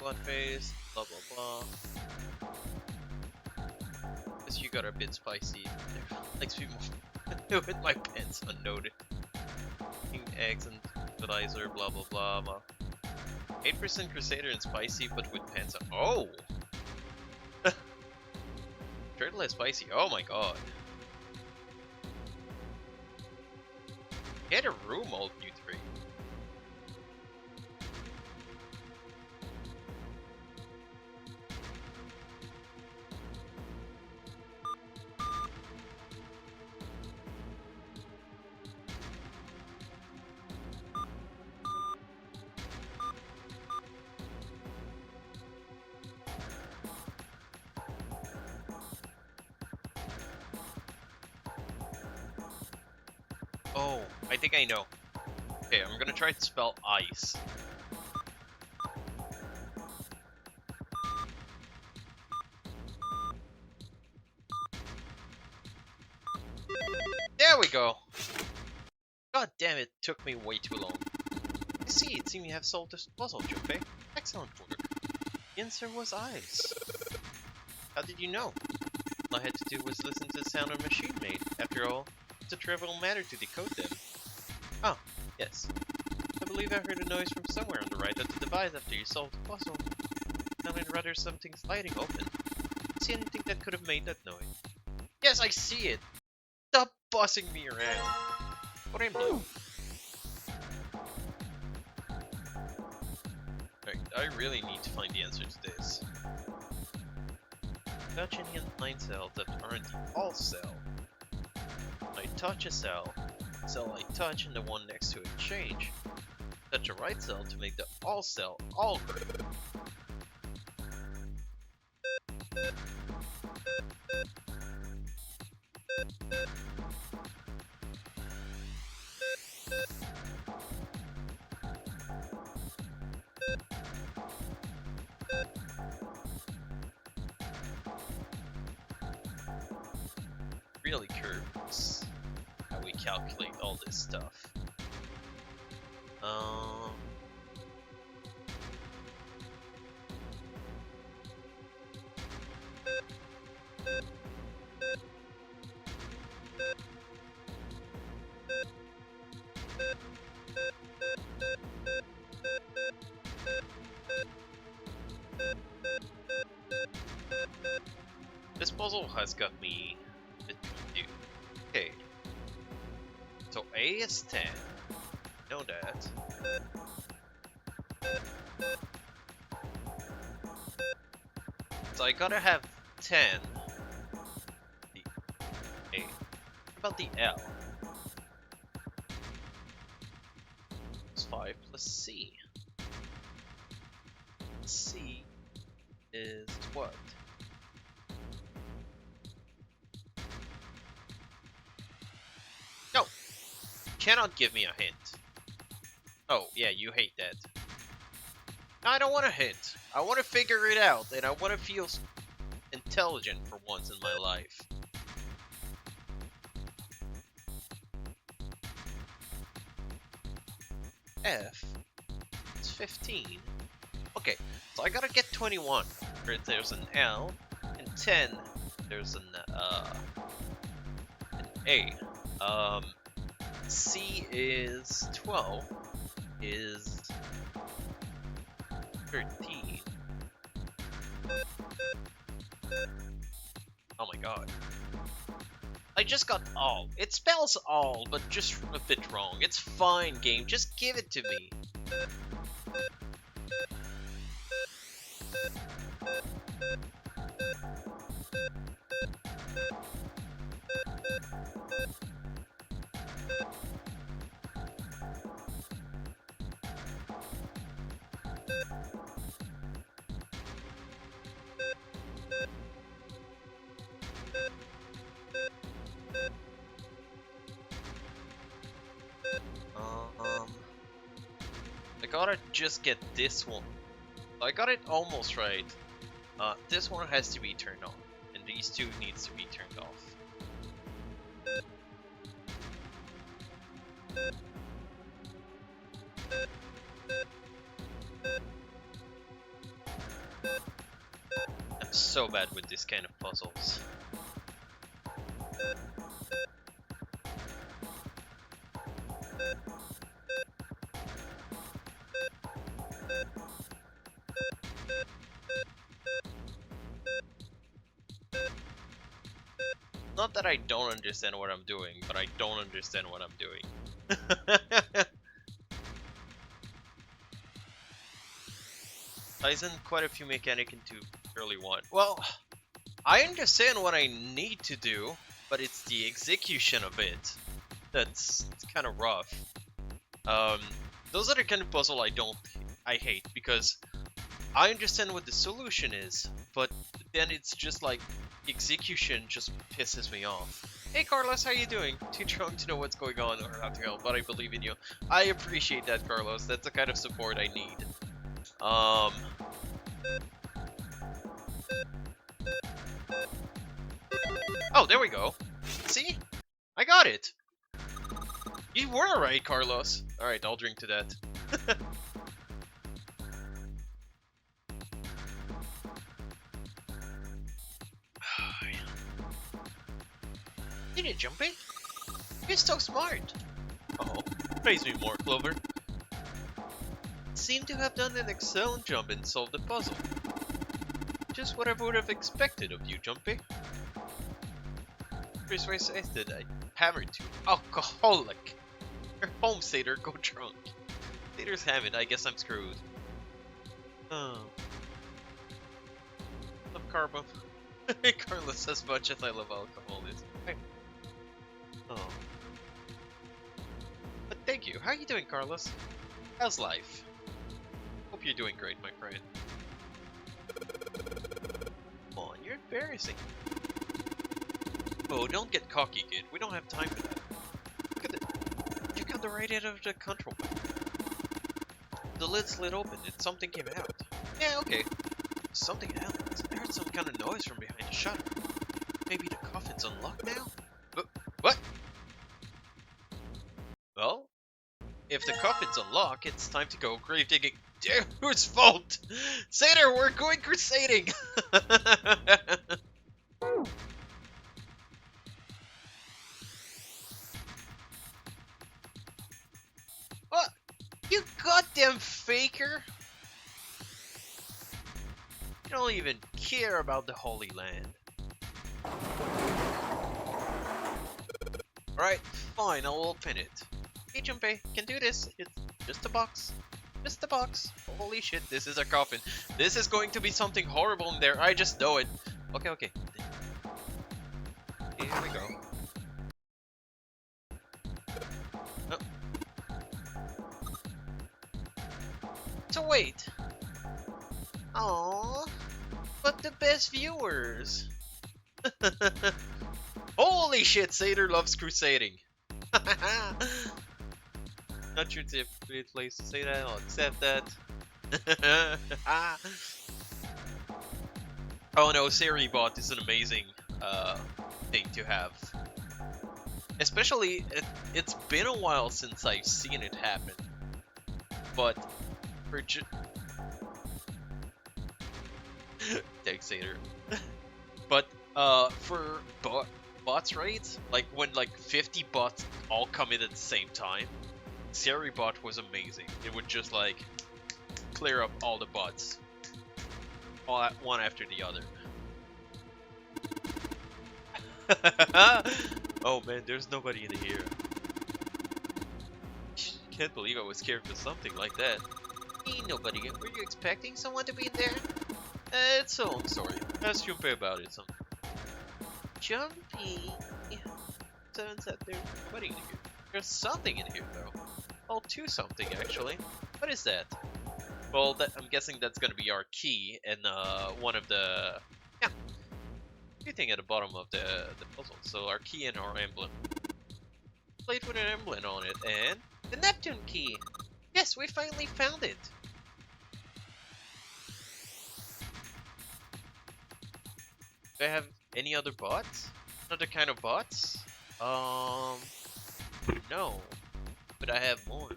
blood face, blah blah blah. Guess you got a bit spicy. Likes me more with my pants unnoted. Eating eggs and fertilizer, blah blah blah blah. 8% Crusader and spicy, but with pants on. Oh! Turtle is spicy, oh my god. Get a room, old you three. Oh, I think I know. Okay, I'm gonna try to spell ice. There we go! God damn it, took me way too long. I see, it seems you have solved this puzzle, Junpei. Excellent work. The answer was ice. How did you know? All I had to do was listen to the sound a machine made. After all, it's a trivial matter to decode them. Oh, yes. I believe I heard a noise from somewhere on the right of the device after you solved the puzzle. It sounded rather something sliding open. See anything that could have made that noise? Yes, I see it! Stop bossing me around! What in blue? Right, I really need to find the answer to this. Touch any line cells that aren't the all cell. I touch a cell I touch and the one next to it change. Touch a right cell to make the all cell all good. Really curious how we calculate all this stuff. This puzzle has got me a bit confused. Okay. So A is 10. Know that. So I gotta have 10. The A. What about the L? It's 5 plus C. C is what? No! Cannot give me a hint. Oh, yeah, you hate that. I don't want a hint. I want to figure it out, and I want to feel intelligent for once in my life. F is 15. Okay, so I gotta get 21. There's an L, and 10, there's an A. C is 12, is 13. Oh my god. I just got all. It spells all, but just a bit wrong. It's fine, game. Just give it to me. I gotta just get this one. I got it almost right. This one has to be turned on, and these two needs to be turned off. so bad with this kind of puzzles. Not that I don't understand what I'm doing, but I don't understand what I'm doing. Isn't quite a few mechanic into early one. Well, I understand what I need to do, but it's the execution of it that's kind of rough. Those are the kind of puzzle I hate, because I understand what the solution is, but then it's just like execution just pisses me off. Hey Carlos, how you doing? Too drunk to know what's going on or how to help, but I believe in you. I appreciate that, Carlos. That's the kind of support I need. Oh, there we go. See? I got it. You were right, Carlos. Alright, I'll drink to that. Did it, Jumpy? You're so smart. Oh, praise me more, Clover. Seem to have done an excellent job and solved the puzzle. Just what I would have expected of you, Jumpy. Persuaded I hammered to alcoholic. You're home, Satyr. Go drunk. Satyrs have it. I guess I'm screwed. Oh. Love Carbo. Carlos, as much as I love alcoholism. Oh. But thank you. How are you doing, Carlos? How's life? Hope you're doing great, my friend. Come on, you're embarrassing. Oh, don't get cocky, kid. We don't have time for that. Look at it. Check out the right end of the control panel. The lid slid open and something came out. Yeah, okay. Something happened. I heard some kind of noise from behind the shutter. Maybe the coffin's unlocked now? What? Well, if the coffin's unlocked, it's time to go grave digging. Whose fault? Satyr, we're going crusading! What? You goddamn faker! You don't even care about the Holy Land. Alright, fine, I'll open it. Hey Junpei, can do this. It's just a box. Just a box. Holy shit, this is a coffin. This is going to be something horrible in there. I just know it. Okay, okay. Here we go. Oh. So wait. Aww. But the best viewers. Holy shit, Satyr loves crusading. Not sure it's a good place to say that, I'll accept that. Oh no, Seribot is an amazing thing to have. Especially, it's been a while since I've seen it happen. But, for thanks, Satyr. But, for bots raids, like when like 50 bots all come in at the same time, Seribot was amazing. It would just like clear up all the bots, one after the other. Oh man, there's nobody in here. Can't believe I was scared for something like that. Ain't nobody. Were you expecting someone to be in there? It's a long story. Ask Junpei about it sometime. Jumpy. Turns out there's nobody in here. There's something in here though. Well, to something actually. What is that? Well, I'm guessing that's gonna be our key and one of the thing at the bottom of the puzzle. So our key and our emblem. Plate with an emblem on it and the Neptune key. Yes, we finally found it. Do I have any other bots? Another kind of bots? No. But I have more.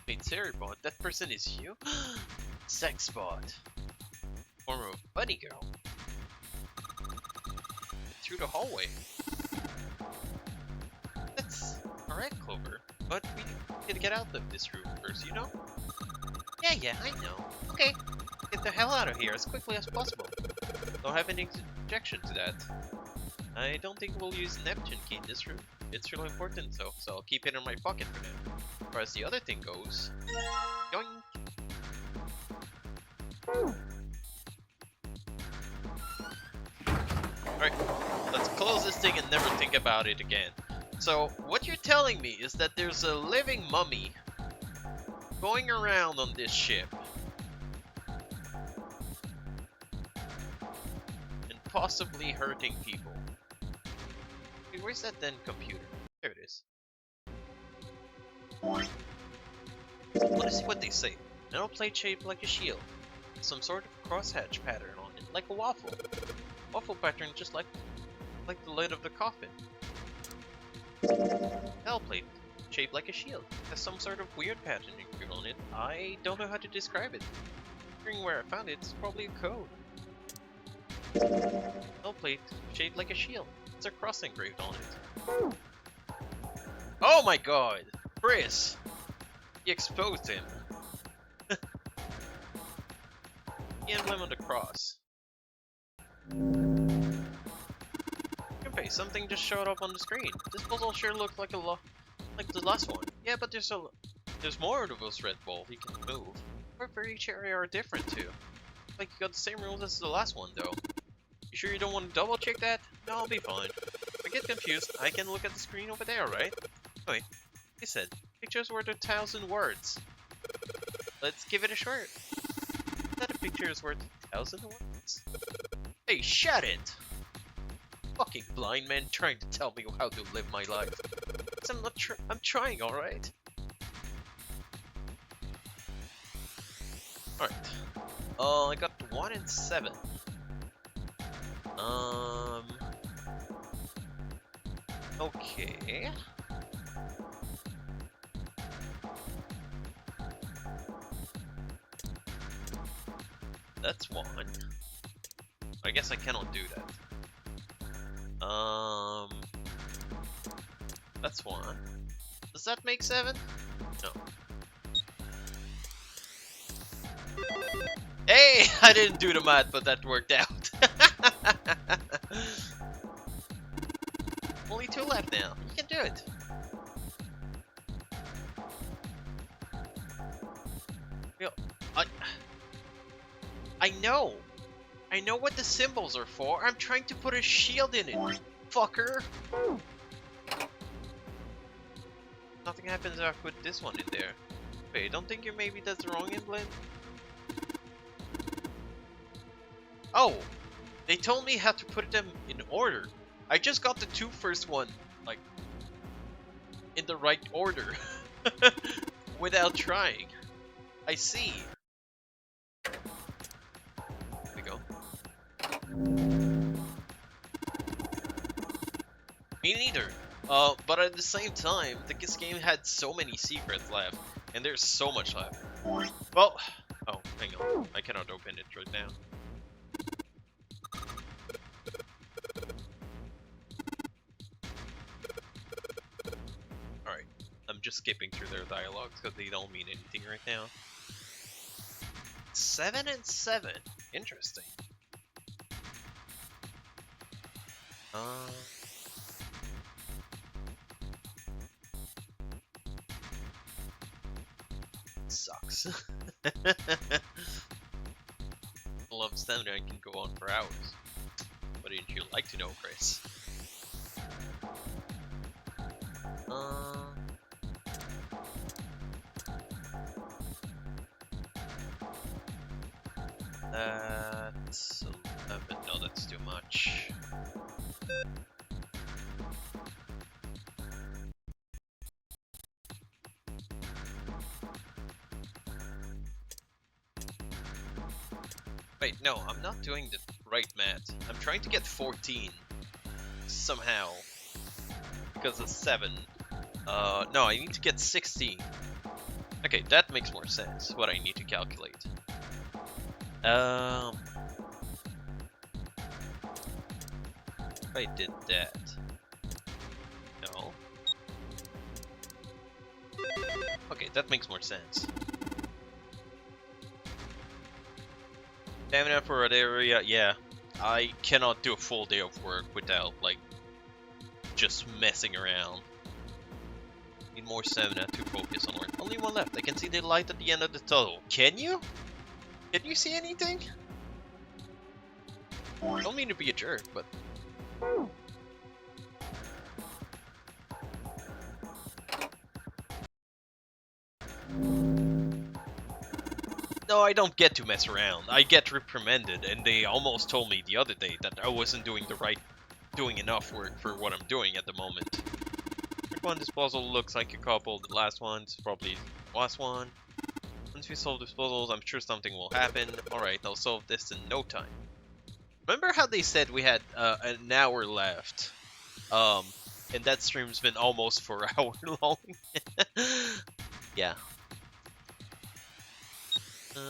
Wait, Seribot, that person is you? Sexbot. form of bunny girl. Through the hallway. That's correct, Clover. But we need to get out of this room first, you know? Yeah, I know. Okay, get the hell out of here as quickly as possible. Don't have any objection to that. I don't think we'll use Neptune key in this room. It's really important though, so I'll keep it in my pocket for now. As far as the other thing goes... Yoink! Alright, let's close this thing and never think about it again. So, what you're telling me is that there's a living mummy going around on this ship. And possibly hurting people. Hey, where's that then computer? There it is. Let's see what they say. Metal plate shaped like a shield. Some sort of crosshatch pattern on it, like a waffle. Waffle pattern just like the lid of the coffin. Metal plate shaped like a shield. Has some sort of weird pattern engraved on it. I don't know how to describe it. Considering where I found it, it's probably a code. Metal plate shaped like a shield. It's a cross engraved on it. Oh my god! Chris! You exposed him. The emblem on the cross. Okay, something just showed up on the screen. This puzzle sure looked like like the last one. Yeah, but there's more of those red balls you can move. But for each area are different too. Like you got the same rules as the last one though. You sure you don't want to double check that? No, I'll be fine. If I get confused, I can look at the screen over there, right? Wait, he said, pictures worth 1,000 words. Let's give it a shot. Is that a picture is worth 1,000 words? Hey, shut it! Fucking blind man trying to tell me how to live my life. I'm trying, alright? Alright. I got 1 and 7. Okay. That's 1. I guess I cannot do that. That's 1. Does that make 7? No. Hey! I didn't do the math, but that worked out. Only 2 left now. You can do it. Yo, I know. I know what the symbols are for. I'm trying to put a shield in it, fucker. Nothing happens if I put this one in there. Wait, don't think you maybe that's the wrong emblem? Oh, they told me how to put them in order. I just got the 2 first one, like, in the right order. Without trying. I see. There we go. Me neither. But at the same time, this game had so many secrets left, and there's so much left. Well, oh, hang on. I cannot open it right now. Alright, I'm just skipping through their dialogues because they don't mean anything right now. 7 and 7. Interesting. Sucks. Love stamina can go on for hours. Wouldn't you like to know, Chris? That's 11. No, that's too much. Wait, no, I'm not doing the right math. I'm trying to get 14 somehow because of 7. No, I need to get 16. Okay, that makes more sense. What I need to calculate. I did that. No. Okay, that makes more sense. Stamina for an area, yeah. I cannot do a full day of work without, like, just messing around. Need more stamina to focus on work. Only one left. I can see the light at the end of the tunnel. Can you? Can you see anything? I don't mean to be a jerk, but... No, I don't get to mess around. I get reprimanded, and they almost told me the other day that I wasn't doing enough work for what I'm doing at the moment. Which one? This puzzle looks like a couple. The last one's probably the last one. Once we solve these puzzles, I'm sure something will happen. Alright, I'll solve this in no time. Remember how they said we had an hour left? And that stream's been almost 4 hours long. Yeah. Yeah.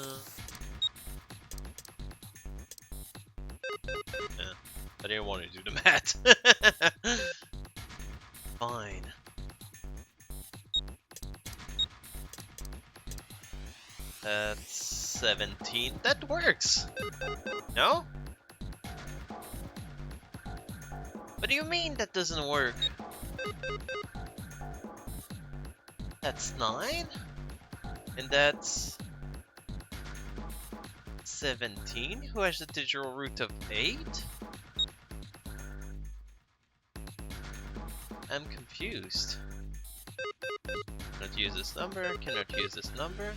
I didn't want to do the math. Fine. That's 17. That works. No? What do you mean that doesn't work? That's 9? And that's 17? Who has the digital root of 8? I'm confused. Cannot use this number, cannot use this number.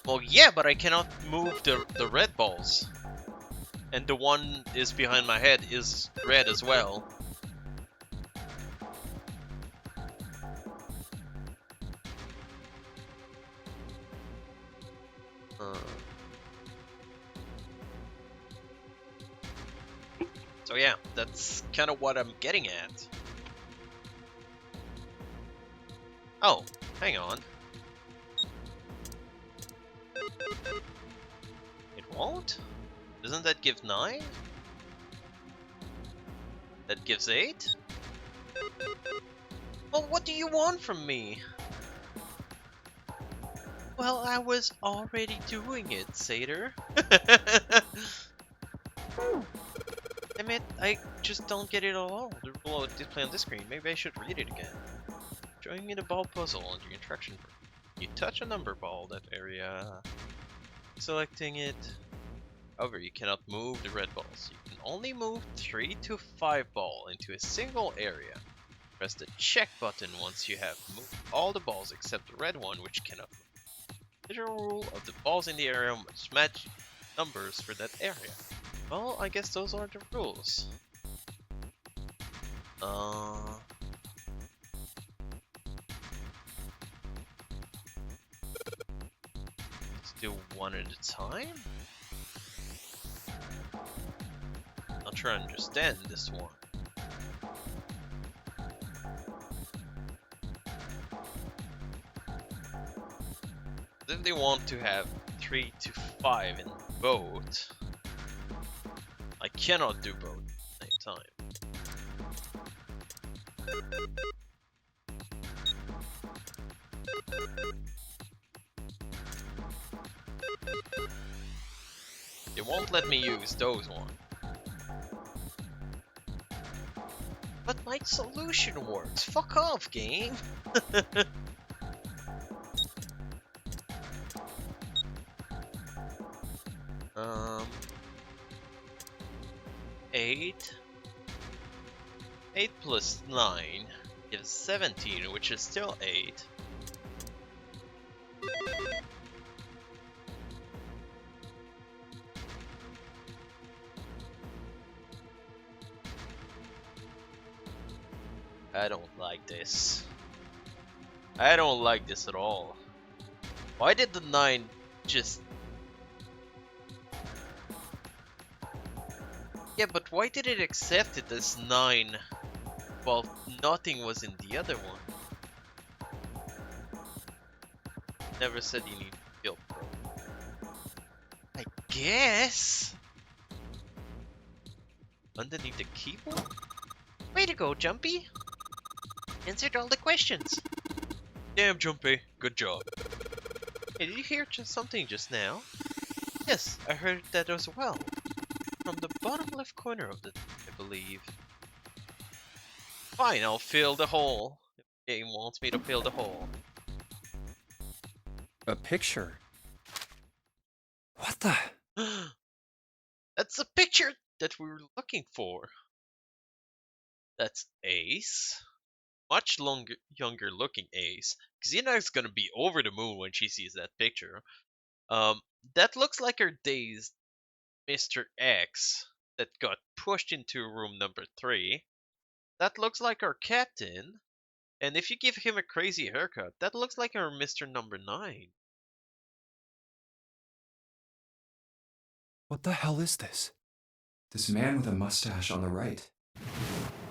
Well, yeah, but I cannot move the red balls. And the one is behind my head is red as well. So yeah, that's kind of what I'm getting at. Oh, hang on. It won't? Doesn't that give 9? That gives 8? Well, what do you want from me? Well, I was already doing it, Satyr. Damn it, I just don't get it at all. The rule of display on this screen. Maybe I should read it again. Showing me the ball puzzle on your instruction book. You touch a number ball, that area. Selecting it. However, you cannot move the red balls. You can only move 3 to 5 ball into a single area. Press the check button once you have moved all the balls except the red one, which cannot move. The general rule of the balls in the area must match numbers for that area. Well, I guess those are the rules. Let's do one at a time. I'll try to understand this one. If they want to have 3 to 5 in both, I cannot do both at the same time. It won't let me use those ones. But my solution works. Fuck off, game. 8 plus 9 gives 17, which is still 8. I don't like this. I don't like this at all. Why did the 9 just... Yeah, but why did it accept it as 9 while nothing was in the other one? Never said you need to kill pro. I guess. underneath the keyboard? Way to go, Jumpy! Answered all the questions. Damn, Jumpy, good job. Hey, did you hear something just now? Yes, I heard that as well. From the bottom left corner of the, I believe. Fine, I'll fill the hole. If the game wants me to fill the hole. A picture. What the? That's the picture that we were looking for. That's Ace. Much younger looking Ace. Xena's gonna be over the moon when she sees that picture. That looks like her dazed Mr. X that got pushed into room number 3. That looks like our captain. And if you give him a crazy haircut, that looks like our Mr. Number 9. What the hell is this? This man with a mustache on the right.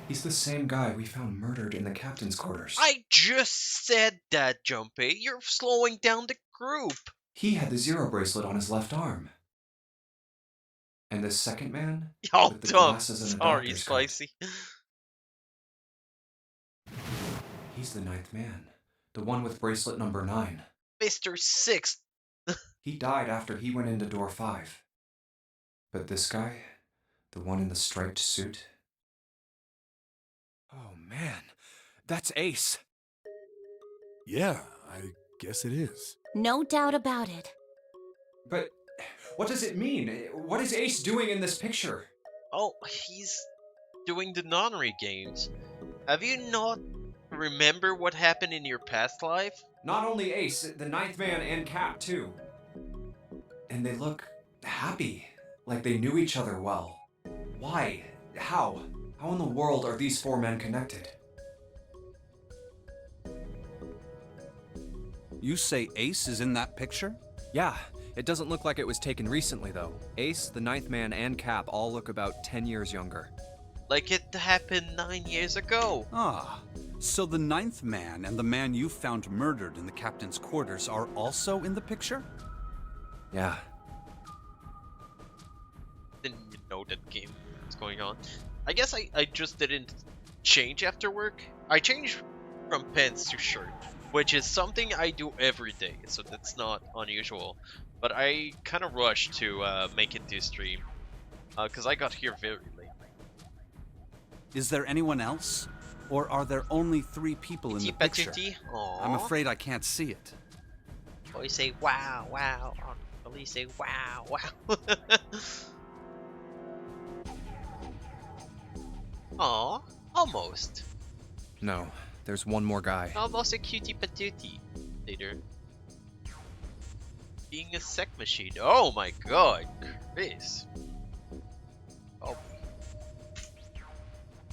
He's the same guy we found murdered in the captain's quarters. I just said that, Jumpy. You're slowing down the group. He had the zero bracelet on his left arm. And this second man? Oh, with the dumb. glasses and the Sorry, doctor's Spicy. coat. He's the 9th man. The one with bracelet number 9. Mr. 6. He died after he went into door 5. But this guy, the one in the striped suit. Oh man, that's Ace. Yeah, I guess it is. No doubt about it. But what does it mean? What is Ace doing in this picture? Oh, he's doing the nonary games. Have you not remember what happened in your past life? Not only Ace, the 9th man and Cap too. And they look happy, like they knew each other well. Why? How? How in the world are these 4 men connected? You say Ace is in that picture? Yeah, it doesn't look like it was taken recently though. Ace, the 9th man, and Cap all look about 10 years younger. Like it happened 9 years ago. Ah, so the 9th man and the man you found murdered in the captain's quarters are also in the picture? Yeah. Didn't even know that game was going on. I guess I just didn't change after work. I changed from pants to shirt, which is something I do every day, so that's not unusual. But I kind of rushed to make it to stream, because I got here very late. Is there anyone else? Or are there only 3 people in the picture? I'm afraid I can't see it. Oh, you say wow, wow. Oh, you say wow, wow. Aw, almost. No, there's one more guy. Almost a cutie patootie. Later. Being a sec machine. Oh my god, Chris. Oh.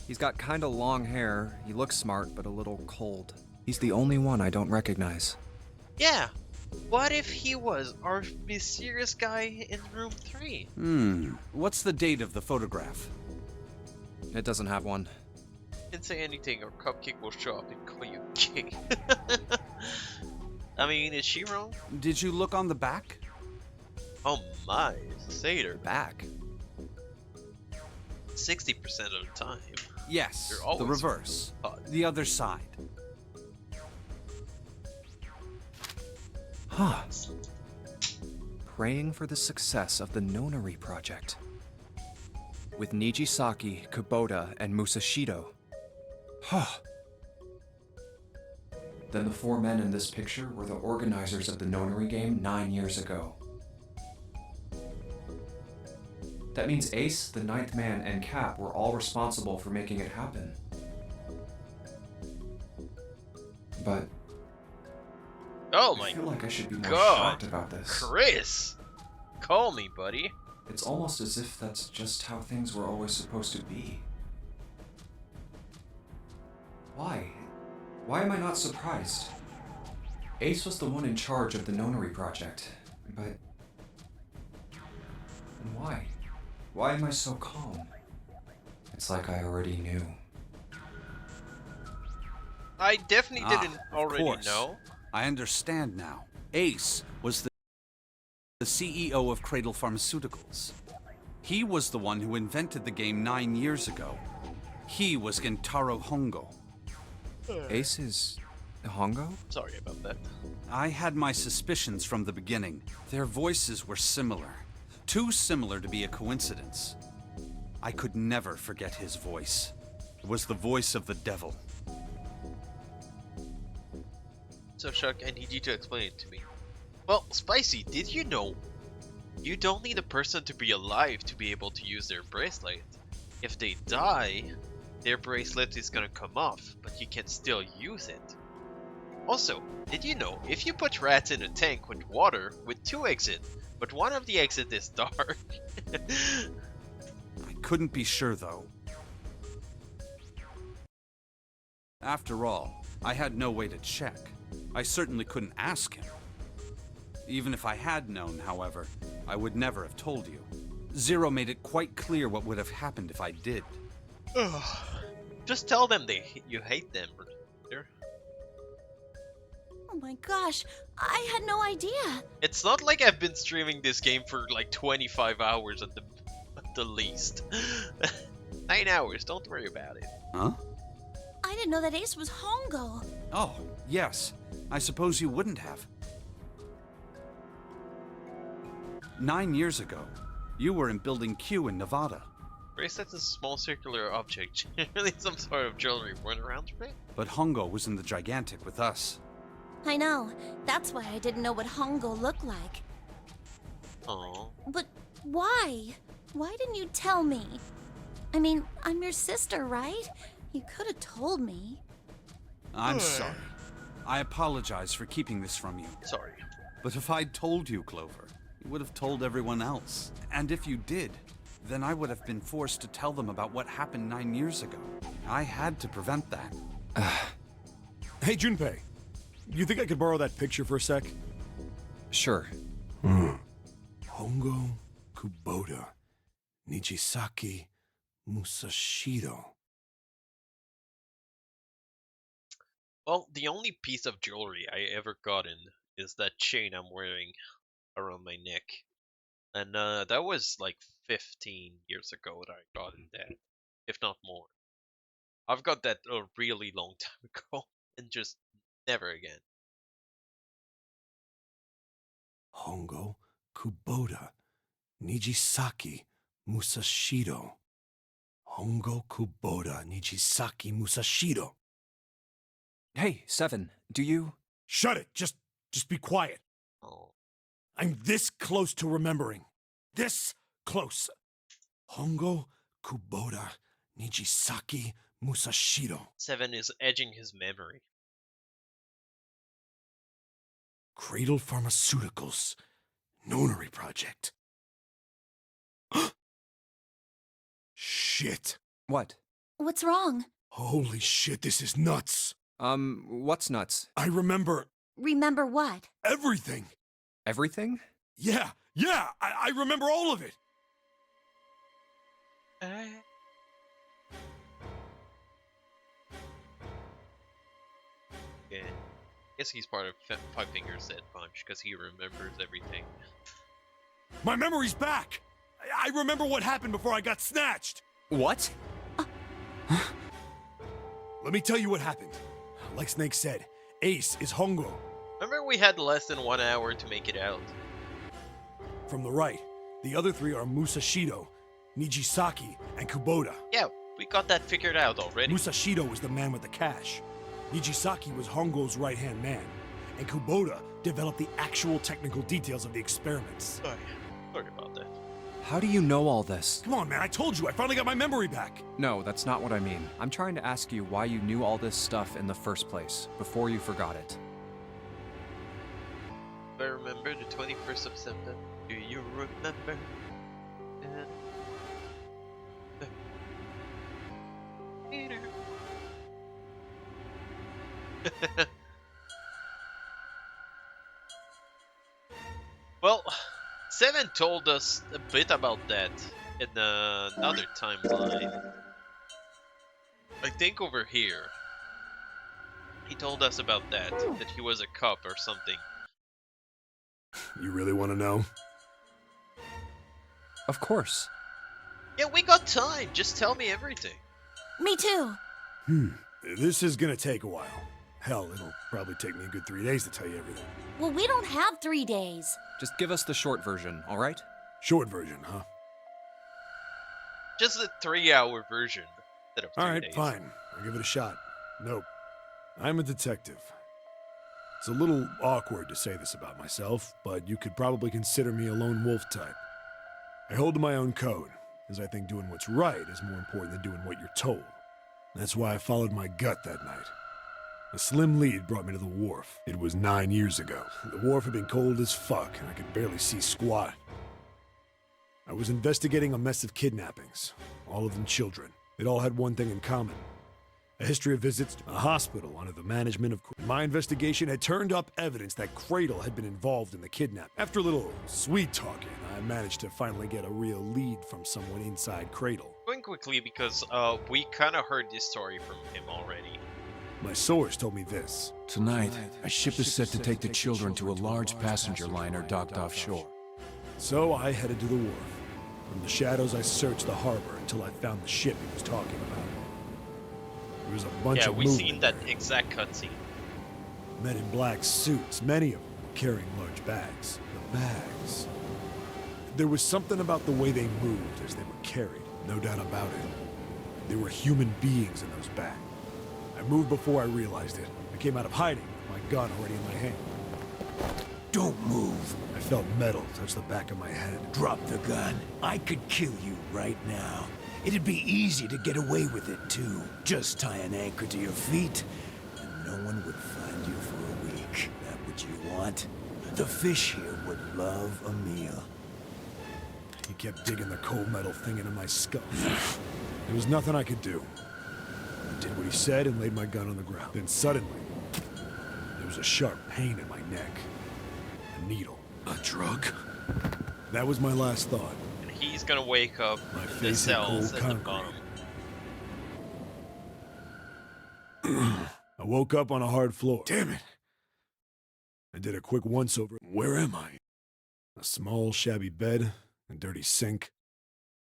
He's got kinda long hair, he looks smart but a little cold. He's the only one I don't recognize. Yeah. What if he was our mysterious guy in room 3? What's the date of the photograph? It doesn't have one. Didn't say anything or Cupcake will show up and call you gay. I mean, is she wrong? Did you look on the back? Oh my, Seder. Back? 60% of the time. Yes, You're always the reverse. hot. The other side. Huh. Praying for the success of the Nonary project. With Nijisaki, Kubota, and Musashido. Huh. Then the 4 men in this picture were the organizers of the Nonary game 9 years ago. That means Ace, the 9th man, and Cap were all responsible for making it happen. But Oh I my feel like I should be more God. shocked about this. Chris! Call me, buddy. It's almost as if that's just how things were always supposed to be. Why? Why am I not surprised? Ace was the one in charge of the Nonary project, but... And why? Why am I so calm? It's like I already knew. I definitely didn't of already course. know. I understand now. Ace was the CEO of Cradle Pharmaceuticals. He was the one who invented the game 9 years ago. He was Gentaro Hongo. Ace is Hongo? Sorry about that. I had my suspicions from the beginning. Their voices were similar. Too similar to be a coincidence. I could never forget his voice. It was the voice of the devil. So, Chuck, I need you to explain it to me. Well, Spicy, did you know you don't need a person to be alive to be able to use their bracelet? If they die, their bracelet is gonna come off, but you can still use it. Also, did you know if you put rats in a tank with water with 2 exits, but one of the exits is dark? I couldn't be sure, though. After all, I had no way to check. I certainly couldn't ask him. Even if I had known, however, I would never have told you. Zero made it quite clear what would have happened if I did. Just tell them you hate them. Oh my gosh, I had no idea. It's not like I've been streaming this game for like 25 hours at the least. 9 hours, don't worry about it. Huh? I didn't know that Ace was Hongo. Oh, yes. I suppose you wouldn't have. 9 years ago, you were in Building Q in Nevada. Bracelet's a small circular object, generally some sort of jewelry worn around your neck. But Hongo was in the Gigantic with us. I know. That's why I didn't know what Hongo looked like. Aww. But why? Why didn't you tell me? I mean, I'm your sister, right? You could have told me. I'm sorry. I apologize for keeping this from you. Sorry. But if I'd told you, Clover, you would have told everyone else. And if you did, then I would have been forced to tell them about what happened 9 years ago. I had to prevent that. Hey, Junpei. You think I could borrow that picture for a sec? Sure. Hongo Kubota Nijisaki Musashiro. Well, the only piece of jewelry I ever gotten is that chain I'm wearing around my neck. And that was like 15 years ago that I got that, if not more. I've got that a really long time ago, and just never again. Hongo Kubota Nijisaki Musashiro. Hongo Kubota Nijisaki Musashiro. Hey, Seven, do you... Shut it! Just be quiet. Oh. I'm this close to remembering. This close. Hongo Kubota Nijisaki Musashiro. 7 is edging his memory. Cradle Pharmaceuticals. Nonary Project. Shit. What? What's wrong? Holy shit, this is nuts. What's nuts? I remember Remember what? everything. Everything? Yeah, I remember all of it. Yeah. Guess he's part of Five Fingers Dead Punch, because he remembers everything. My memory's back. I remember what happened before I got snatched. What? Let me tell you what happened. Like Snake said, Ace is Hongo. Remember we had less than 1 hour to make it out. From the right, the other three are Musashido, Nijisaki, and Kubota. Yeah, we got that figured out already. Musashido was the man with the cash. Nijisaki was Hongo's right-hand man. And Kubota developed the actual technical details of the experiments. Sorry about that. How do you know all this? Come on, man, I told you, I finally got my memory back. No, that's not what I mean. I'm trying to ask you why you knew all this stuff in the first place, before you forgot it. I remember the 21st of September. Do you remember? Well, 7 told us a bit about that in another timeline. I think over here. He told us about that he was a cop or something. You really want to know? Of course. Yeah, we got time. Just tell me everything. Me too. This is gonna take a while. Hell, it'll probably take me a good 3 days to tell you everything. Well, we don't have 3 days. Just give us the short version, all right? Short version, huh? Just a 3-hour version instead of 3 Alright, days. fine. I'll give it a shot. Nope. I'm a detective. It's a little awkward to say this about myself, but you could probably consider me a lone wolf type. I hold to my own code, as I think doing what's right is more important than doing what you're told. That's why I followed my gut that night. A slim lead brought me to the wharf. It was 9 years ago. The wharf had been cold as fuck, and I could barely see squat. I was investigating a mess of kidnappings, all of them children. It all had one thing in common. A history of visits to a hospital under the management of... My investigation had turned up evidence that Cradle had been involved in the kidnap. After a little sweet talking, I managed to finally get a real lead from someone inside Cradle. Going quickly because we kind of heard this story from him already. My source told me this. Tonight, a ship is set to take the children to a large passenger liner docked offshore. So I headed to the wharf. From the shadows, I searched the harbor until I found the ship he was talking about. There was a bunch Yeah, of we movement seen that there. exact cutscene. Men in black suits, many of them were carrying large bags. The bags. There was something about the way they moved as they were carried, no doubt about it. There were human beings in those bags. I moved before I realized it. I came out of hiding with my gun already in my hand. Don't move. I felt metal touch the back of my head. Drop the gun. I could kill you right now. It'd be easy to get away with it, too. Just tie an anchor to your feet, and no one would find you for a week. That what you want? The fish here would love a meal. He kept digging the cold metal thing into my skull. There was nothing I could do. I did what he said and laid my gun on the ground. Then suddenly, there was a sharp pain in my neck. A needle. A drug? That was my last thought. And he's gonna wake up My in the face had cells cold at the concrete. bottom. I woke up on a hard floor. Damn it! I did a quick once-over. Where am I? A small, shabby bed, a dirty sink,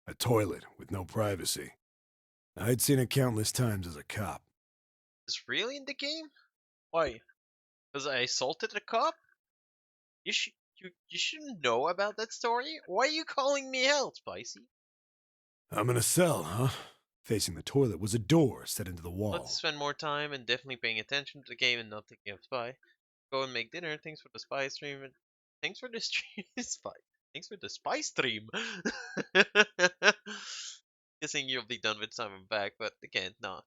a toilet with no privacy. I'd seen it countless times as a cop. Is really in the game? Why? Because I assaulted a cop? You shouldn't know about that story. Why are you calling me out, Spicy? I'm in a cell, huh? Facing the toilet was a door set into the wall. Let's spend more time and definitely paying attention to the game and not thinking of Spy. Go and make dinner. Thanks for the Spy stream. And thanks for the stream, Spy. Thanks for the Spy stream. Guessing you'll be done with time and back, but again, nah.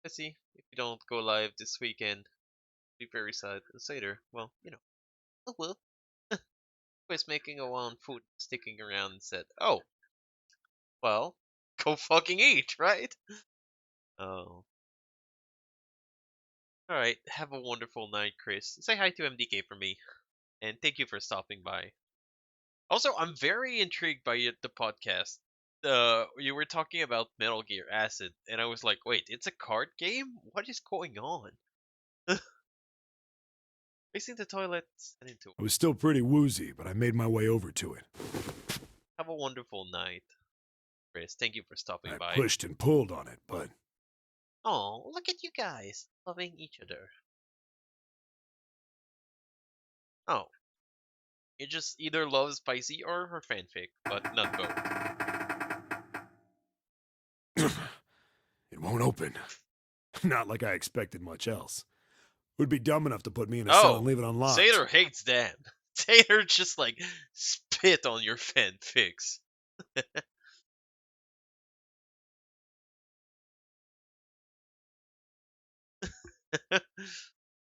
Let's see if you don't go live this weekend. Be very sad. Later. Well, you know. Oh well. Was making a while on food, sticking around and said, "Oh, well, go fucking eat, right?" Oh. Alright, have a wonderful night, Chris. Say hi to MDK for me. And thank you for stopping by. Also, I'm very intrigued by the podcast. You were talking about Metal Gear Acid, and I was like, wait, it's a card game? What is going on? Facing the toilet and into I was still pretty woozy, but I made my way over to it. Have a wonderful night, Chris. Thank you for stopping I by. pushed and pulled on it, but Oh, look at you guys loving each other. Oh. You just either love Spicy or her fanfic, but not both. it won't open. Not like I expected much else. Would be dumb enough to put me in a cell and leave it unlocked. Sator hates Dan. Sator just like spit on your fanfics.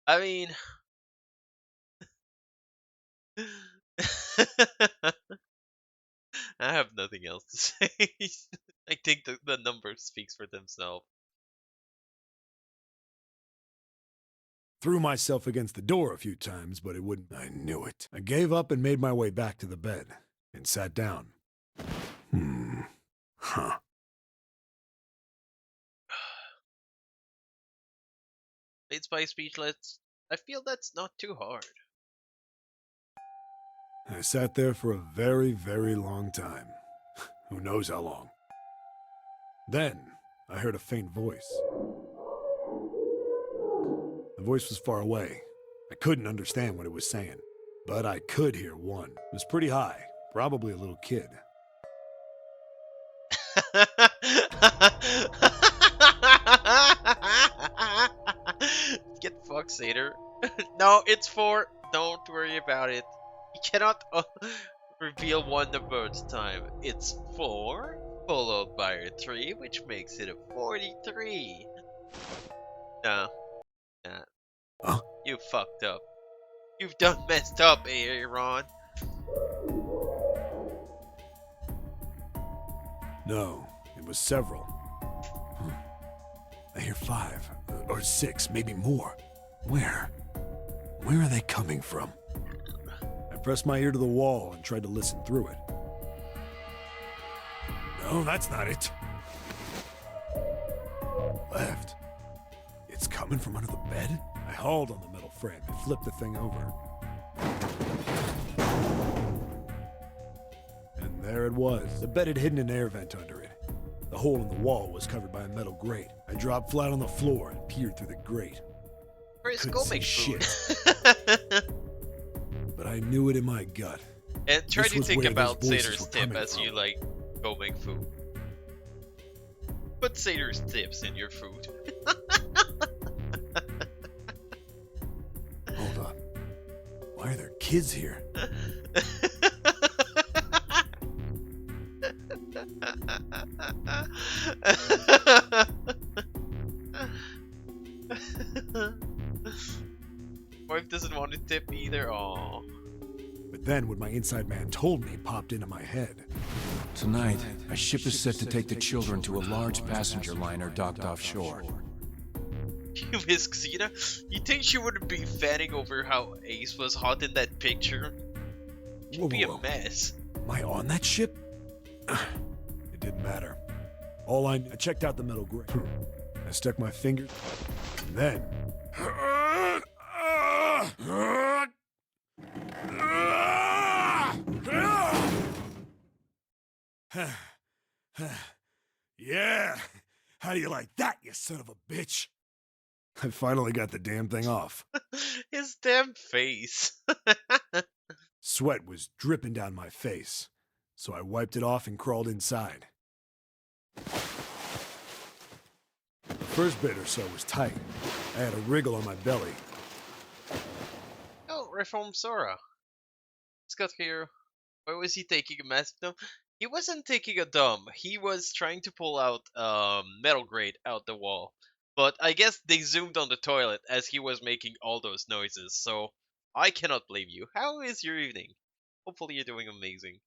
I mean, I have nothing else to say. I think the number speaks for themselves. Threw myself against the door a few times, but it wouldn't. I knew it. I gave up and made my way back to the bed and sat down. Huh. Made by Speechless. I feel that's not too hard. I sat there for a very, very long time. Who knows how long. Then, I heard a faint voice. The voice was far away. I couldn't understand what it was saying, but I could hear one. It was pretty high, probably a little kid. Get fucked, Satyr. No, it's 4. Don't worry about it. You cannot reveal one number at a time. It's 4, followed by a 3, which makes it a 43. No. Huh? You fucked up. You've done messed up, Aaron. No, it was several. I hear 5, or 6, maybe more. Where? Where are they coming from? I pressed my ear to the wall and tried to listen through it. No, that's not it. Left. It's coming from under the bed? I hauled on the metal frame and flipped the thing over. And there it was. The bed had hidden an air vent under it. The hole in the wall was covered by a metal grate. I dropped flat on the floor and peered through the grate. Chris, Couldn't go see make food. But I knew it in my gut. And try This to was think where those about voices Satyr's were tip coming as from. you like go make food. Put Satyr's tips in your food. Hold on. Why are there kids here? Wife doesn't want to tip either. Aww. But then what my inside man told me popped into my head. Tonight, a ship is set to take the children to a large passenger liner docked offshore. You miss Xena? You think she wouldn't be fanning over how Ace was hot in that picture? She'd Whoa, be whoa, a whoa. mess. Am I on that ship? It didn't matter. I checked out the metal grate. I stuck my finger, and then... Yeah! How do you like that, you son of a bitch? I finally got the damn thing off. His damn face. Sweat was dripping down my face, so I wiped it off and crawled inside. The first bit or so was tight. I had a wriggle on my belly. Oh, Reform Sora. Scott here. Why was he taking a massive dump? He wasn't taking a dump. He was trying to pull out metal grate out the wall. But I guess they zoomed on the toilet as he was making all those noises, so I cannot blame you. How is your evening? Hopefully you're doing amazing.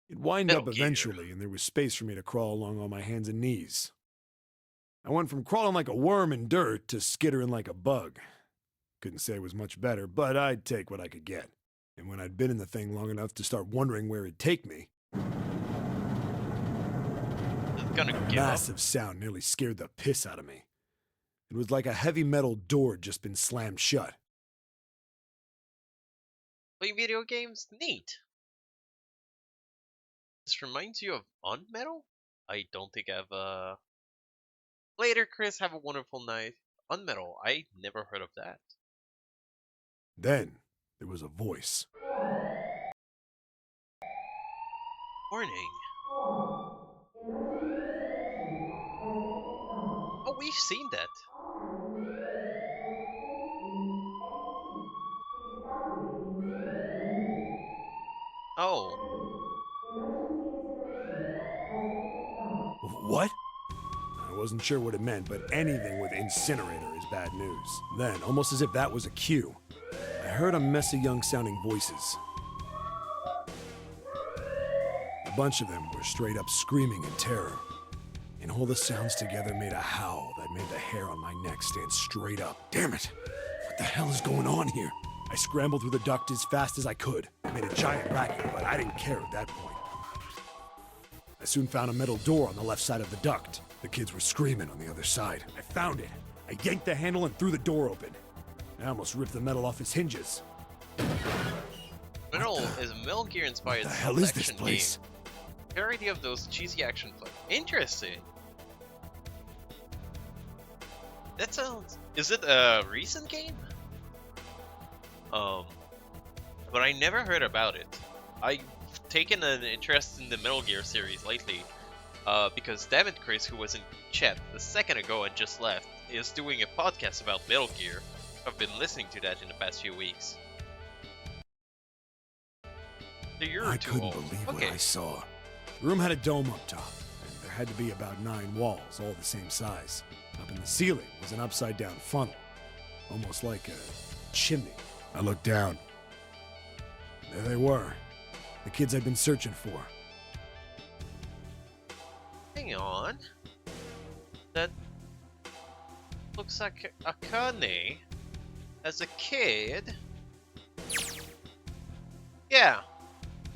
It wind Metal up Gear. eventually, and there was space for me to crawl along on my hands and knees. I went from crawling like a worm in dirt to skittering like a bug. Couldn't say it was much better, but I'd take what I could get. And when I'd been in the thing long enough to start wondering where it'd take me, It's gonna a give up. massive sound nearly scared the piss out of me. It was like a heavy metal door had just been slammed shut. Play video games? Neat. This reminds you of Unmetal? I don't think I've Later, Chris, have a wonderful night. Unmetal, I never heard of that. Then there was a voice. Warning. Oh, we've seen that. Oh. What? I wasn't sure what it meant, but anything with incinerator is bad news. Then, almost as if that was a cue, I heard a mess of young-sounding voices. A bunch of them were straight up screaming in terror. And all the sounds together made a howl that made the hair on my neck stand straight up. Damn it! What the hell is going on here? I scrambled through the duct as fast as I could. I made a giant racket, but I didn't care at that point. I soon found a metal door on the left side of the duct. The kids were screaming on the other side. I found it. I yanked the handle and threw the door open. I almost ripped the metal off its hinges. Metal is a Metal Gear inspired What the hell is this action place? parody of those cheesy action flicks. Interesting. That sounds. Is it a recent game? But I never heard about it. I've taken an interest in the Metal Gear series lately, because Dammit Chris, who was in chat a second ago and just left, is doing a podcast about Metal Gear. I've been listening to that in the past few weeks. So you're I too couldn't old. believe Okay. what I saw. The room had a dome up top, and there had to be about 9 walls, all the same size. Up in the ceiling was an upside-down funnel, almost like a chimney. I looked down. There they were, the kids I'd been searching for. Hang on. That looks like Akane as a kid. Yeah,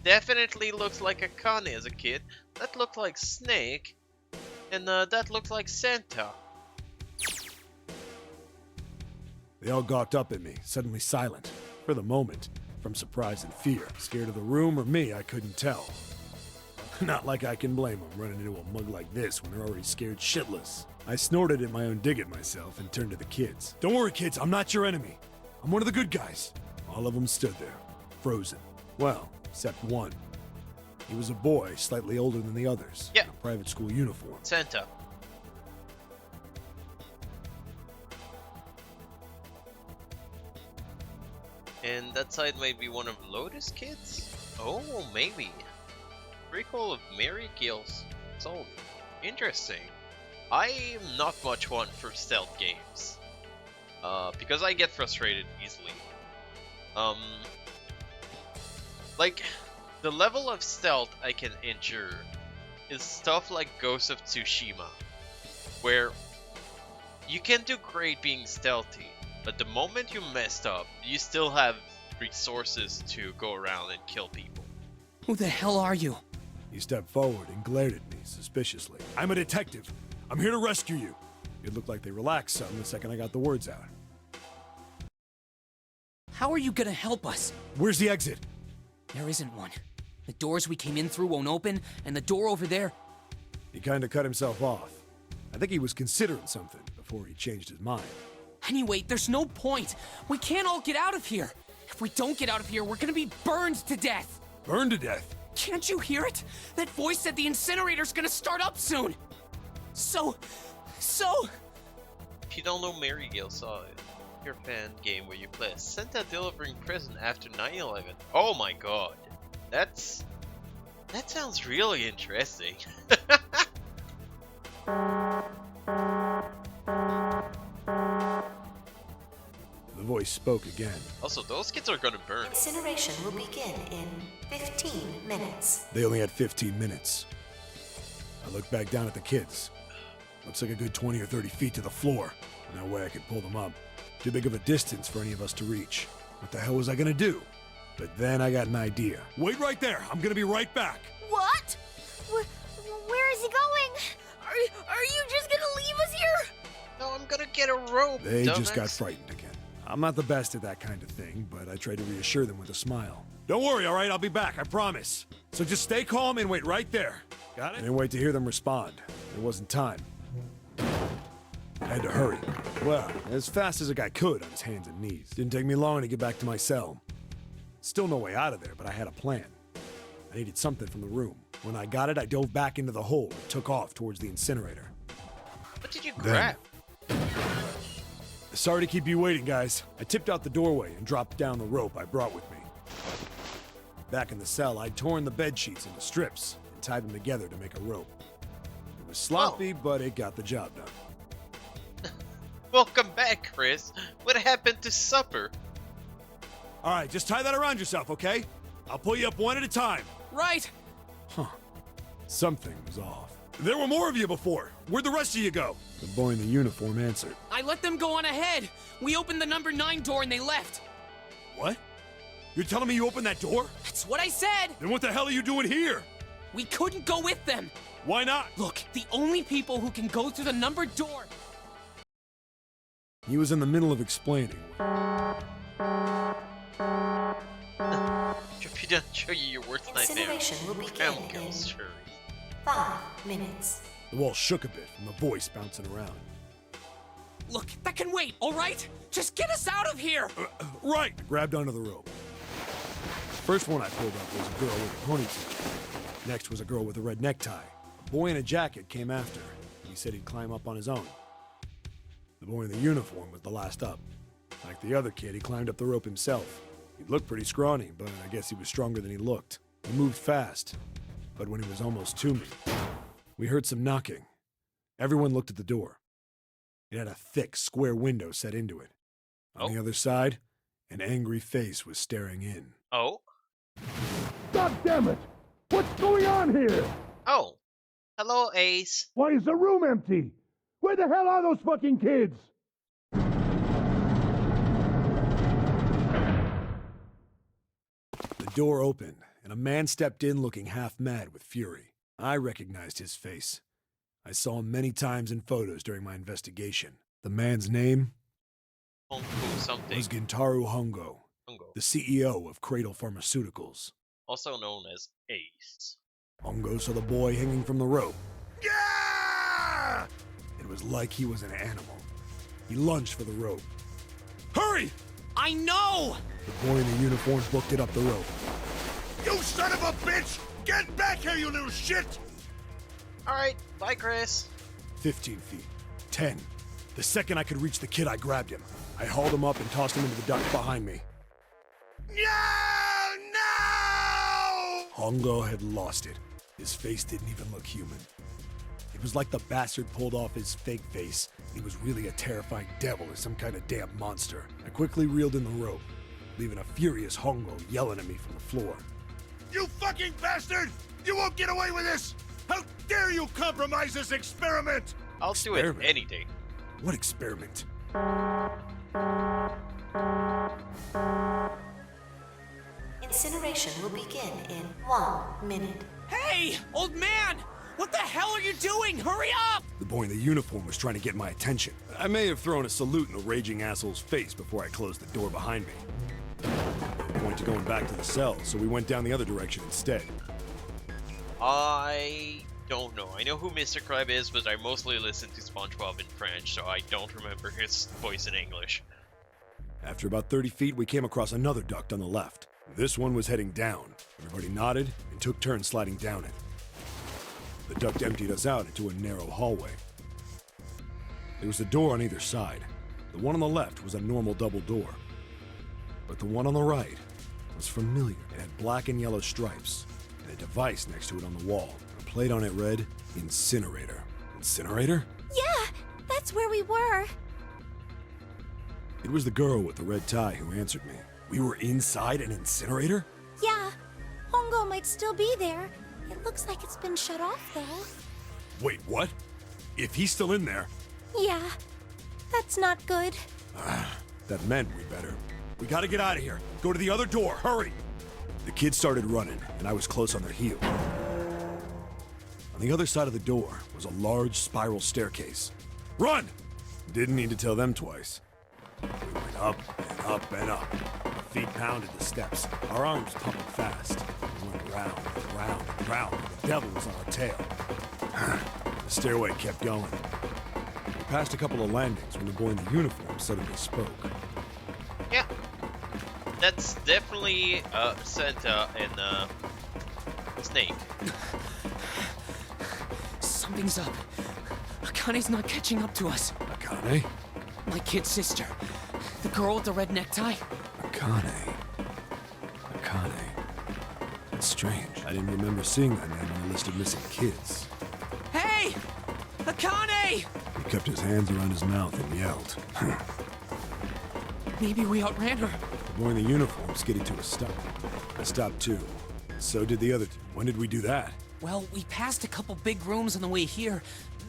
definitely looks like Akane as a kid. That looked like Snake, and that looked like Santa. They all gawked up at me, suddenly silent. For the moment, from surprise and fear. Scared of the room or me, I couldn't tell. Not like I can blame them running into a mug like this when they're already scared shitless. I snorted at my own dig at myself and turned to the kids. Don't worry, kids, I'm not your enemy. I'm one of the good guys. All of them stood there, frozen. Well, except one. He was a boy, slightly older than the others. Yeah. In a private school uniform. Santa. And that side might be one of Lotus kids? Oh, maybe. Recall of Mary Gill's Soul. Interesting. I'm not much one for stealth games. Because I get frustrated easily. Like, the level of stealth I can endure is stuff like Ghost of Tsushima, where you can do great being stealthy, but the moment you messed up, you still have resources to go around and kill people. Who the hell are you? He stepped forward and glared at me suspiciously. I'm a detective. I'm here to rescue you. It looked like they relaxed some the second I got the words out. How are you gonna help us? Where's the exit? There isn't one. The doors we came in through won't open, and the door over there... He kind of cut himself off. I think he was considering something before he changed his mind. Anyway, there's no point. We can't all get out of here. If we don't get out of here, we're gonna be burned to death. Burned to death? Can't you hear it? That voice said the incinerator's gonna start up soon. So... If you don't know, Mary Gill saw it. Your fan game where you play a Santa delivering present after 9/11. Oh my god. That sounds really interesting. The voice spoke again. Also, those kids are gonna burn. Incineration will begin in 15 minutes. They only had 15 minutes. I looked back down at the kids. Looks like a good 20 or 30 feet to the floor. No way I could pull them up. Too big of a distance for any of us to reach. What the hell was I gonna do? But then I got an idea. Wait right there. I'm gonna be right back. What? Where is he going? Are you just gonna leave us here? No, I'm gonna get a rope. They just dumbass. got frightened again. I'm not the best at that kind of thing, but I tried to reassure them with a smile. Don't worry, all right? I'll be back, I promise. So just stay calm and wait right there. Got it? I didn't wait to hear them respond. There wasn't time. I had to hurry. Well, as fast as a guy could on his hands and knees. Didn't take me long to get back to my cell. Still no way out of there, but I had a plan. I needed something from the room. When I got it, I dove back into the hole and took off towards the incinerator. What did you grab? Sorry to keep you waiting, guys. I tipped out the doorway and dropped down the rope I brought with me. Back in the cell, I'd torn the bed sheets into strips and tied them together to make a rope. It was sloppy, but it got the job done. Welcome back, Chris. What happened to supper? All right, just tie that around yourself, okay? I'll pull you up one at a time. Right. Huh. Something was off. There were more of you before. Where'd the rest of you go? The boy in the uniform answered. I let them go on ahead. We opened the number 9 door and they left. What? You're telling me you opened that door? That's what I said. Then what the hell are you doing here? We couldn't go with them. Why not? Look, the only people who can go through the numbered door... He was in the middle of explaining. If you don't show you your worst nightmare, Incineration will begin Camel in kills cherries. 5 minutes. The wall shook a bit from the voice bouncing around. Look, that can wait, all right? Just get us out of here! Right! I grabbed onto the rope. First one I pulled up was a girl with a ponytail. Next was a girl with a red necktie. A boy in a jacket came after. He said he'd climb up on his own. The boy in the uniform was the last up. Like the other kid, he climbed up the rope himself. He looked pretty scrawny, but I guess he was stronger than he looked. He moved fast, but when he was almost to me, we heard some knocking. Everyone looked at the door. It had a thick, square window set into it. On the other side, an angry face was staring in. Oh? God damn it! What's going on here? Oh. Hello, Ace. Why is the room empty? Where the hell are those fucking kids? The door opened, and a man stepped in looking half mad with fury. I recognized his face. I saw him many times in photos during my investigation. The man's name Hongo something. was Gintaro Hongo, Hongo. the CEO of Cradle Pharmaceuticals. Also known as Ace. Hongo saw the boy hanging from the rope. Yeah! It was like he was an animal. He lunged for the rope. Hurry! I know! The boy in the uniform booked it up the rope. You son of a bitch! Get back here, you little shit! Alright, bye, Chris. 15 feet. 10. The second I could reach the kid, I grabbed him. I hauled him up and tossed him into the duct behind me. No! No! Hongo had lost it. His face didn't even look human. It was like the bastard pulled off his fake face. He was really a terrifying devil or some kind of damn monster. I quickly reeled in the rope, leaving a furious Hongo yelling at me from the floor. You fucking bastard! You won't get away with this! How dare you compromise this experiment! I'll do it any day. What experiment? Incineration will begin in 1 minute. Hey, old man! What the hell are you doing? Hurry up! The boy in the uniform was trying to get my attention. I may have thrown a salute in the raging asshole's face before I closed the door behind me. No point to going back to the cell, so we went down the other direction instead. I don't know. I know who Mr. Krabs is, but I mostly listen to SpongeBob in French, so I don't remember his voice in English. After about 30 feet, we came across another duct on the left. This one was heading down. Everybody nodded and took turns sliding down it. The duct emptied us out into a narrow hallway. There was a door on either side. The one on the left was a normal double door. But the one on the right was familiar. It had black and yellow stripes, and a device next to it on the wall. A plate on it read, Incinerator. Incinerator? Yeah, that's where we were. It was the girl with the red tie who answered me. We were inside an incinerator? Yeah, Hongo might still be there. It looks like it's been shut off, though. Wait, what? If he's still in there... Yeah, that's not good. That meant we better. We gotta get out of here. Go to the other door, hurry! The kids started running, and I was close on their heels. On the other side of the door was a large spiral staircase. Run! Didn't need to tell them twice. We went up and up and up. Our feet pounded the steps. Our arms pumping fast. We went round and round and round. The devil was on our tail. The stairway kept going. We passed a couple of landings when the boy in the uniform suddenly spoke. Yeah. That's definitely Santa and Snake. Something's up. Akane's not catching up to us. Akane? My kid sister. The girl with the red necktie. Akane. Akane. That's strange. I didn't remember seeing that name on the list of missing kids. Hey! Akane! He kept his hands around his mouth and yelled. Maybe we outran her. The boy in the uniform skidded to a stop. I stopped too. So did the other two. When did we do that? Well, we passed a couple big rooms on the way here.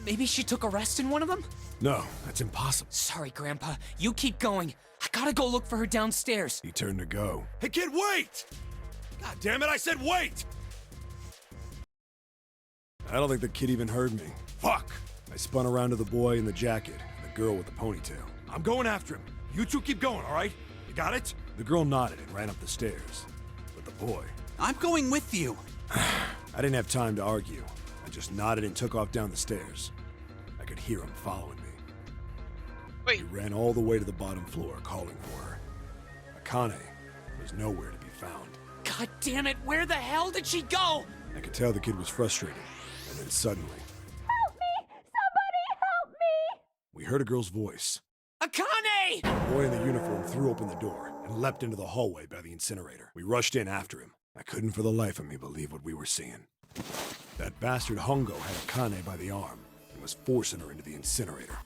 Maybe she took a rest in one of them? No, that's impossible. Sorry, Grandpa. You keep going. I gotta go look for her downstairs. He turned to go. Hey, kid, wait! God damn it, I said wait! I don't think the kid even heard me. Fuck! I spun around to the boy in the jacket and the girl with the ponytail. I'm going after him. You two keep going, all right? You got it? The girl nodded and ran up the stairs. But the boy... I'm going with you. I didn't have time to argue. I just nodded and took off down the stairs. I could hear him following me. Wait. He ran all the way to the bottom floor, calling for her. Akane was nowhere to be found. God damn it, where the hell did she go? I could tell the kid was frustrated, and then suddenly... Help me! Somebody help me! We heard a girl's voice. Akane! The boy in the uniform threw open the door and leapt into the hallway by the incinerator. We rushed in after him. I couldn't for the life of me believe what we were seeing. That bastard Hongo had Akane by the arm and was forcing her into the incinerator.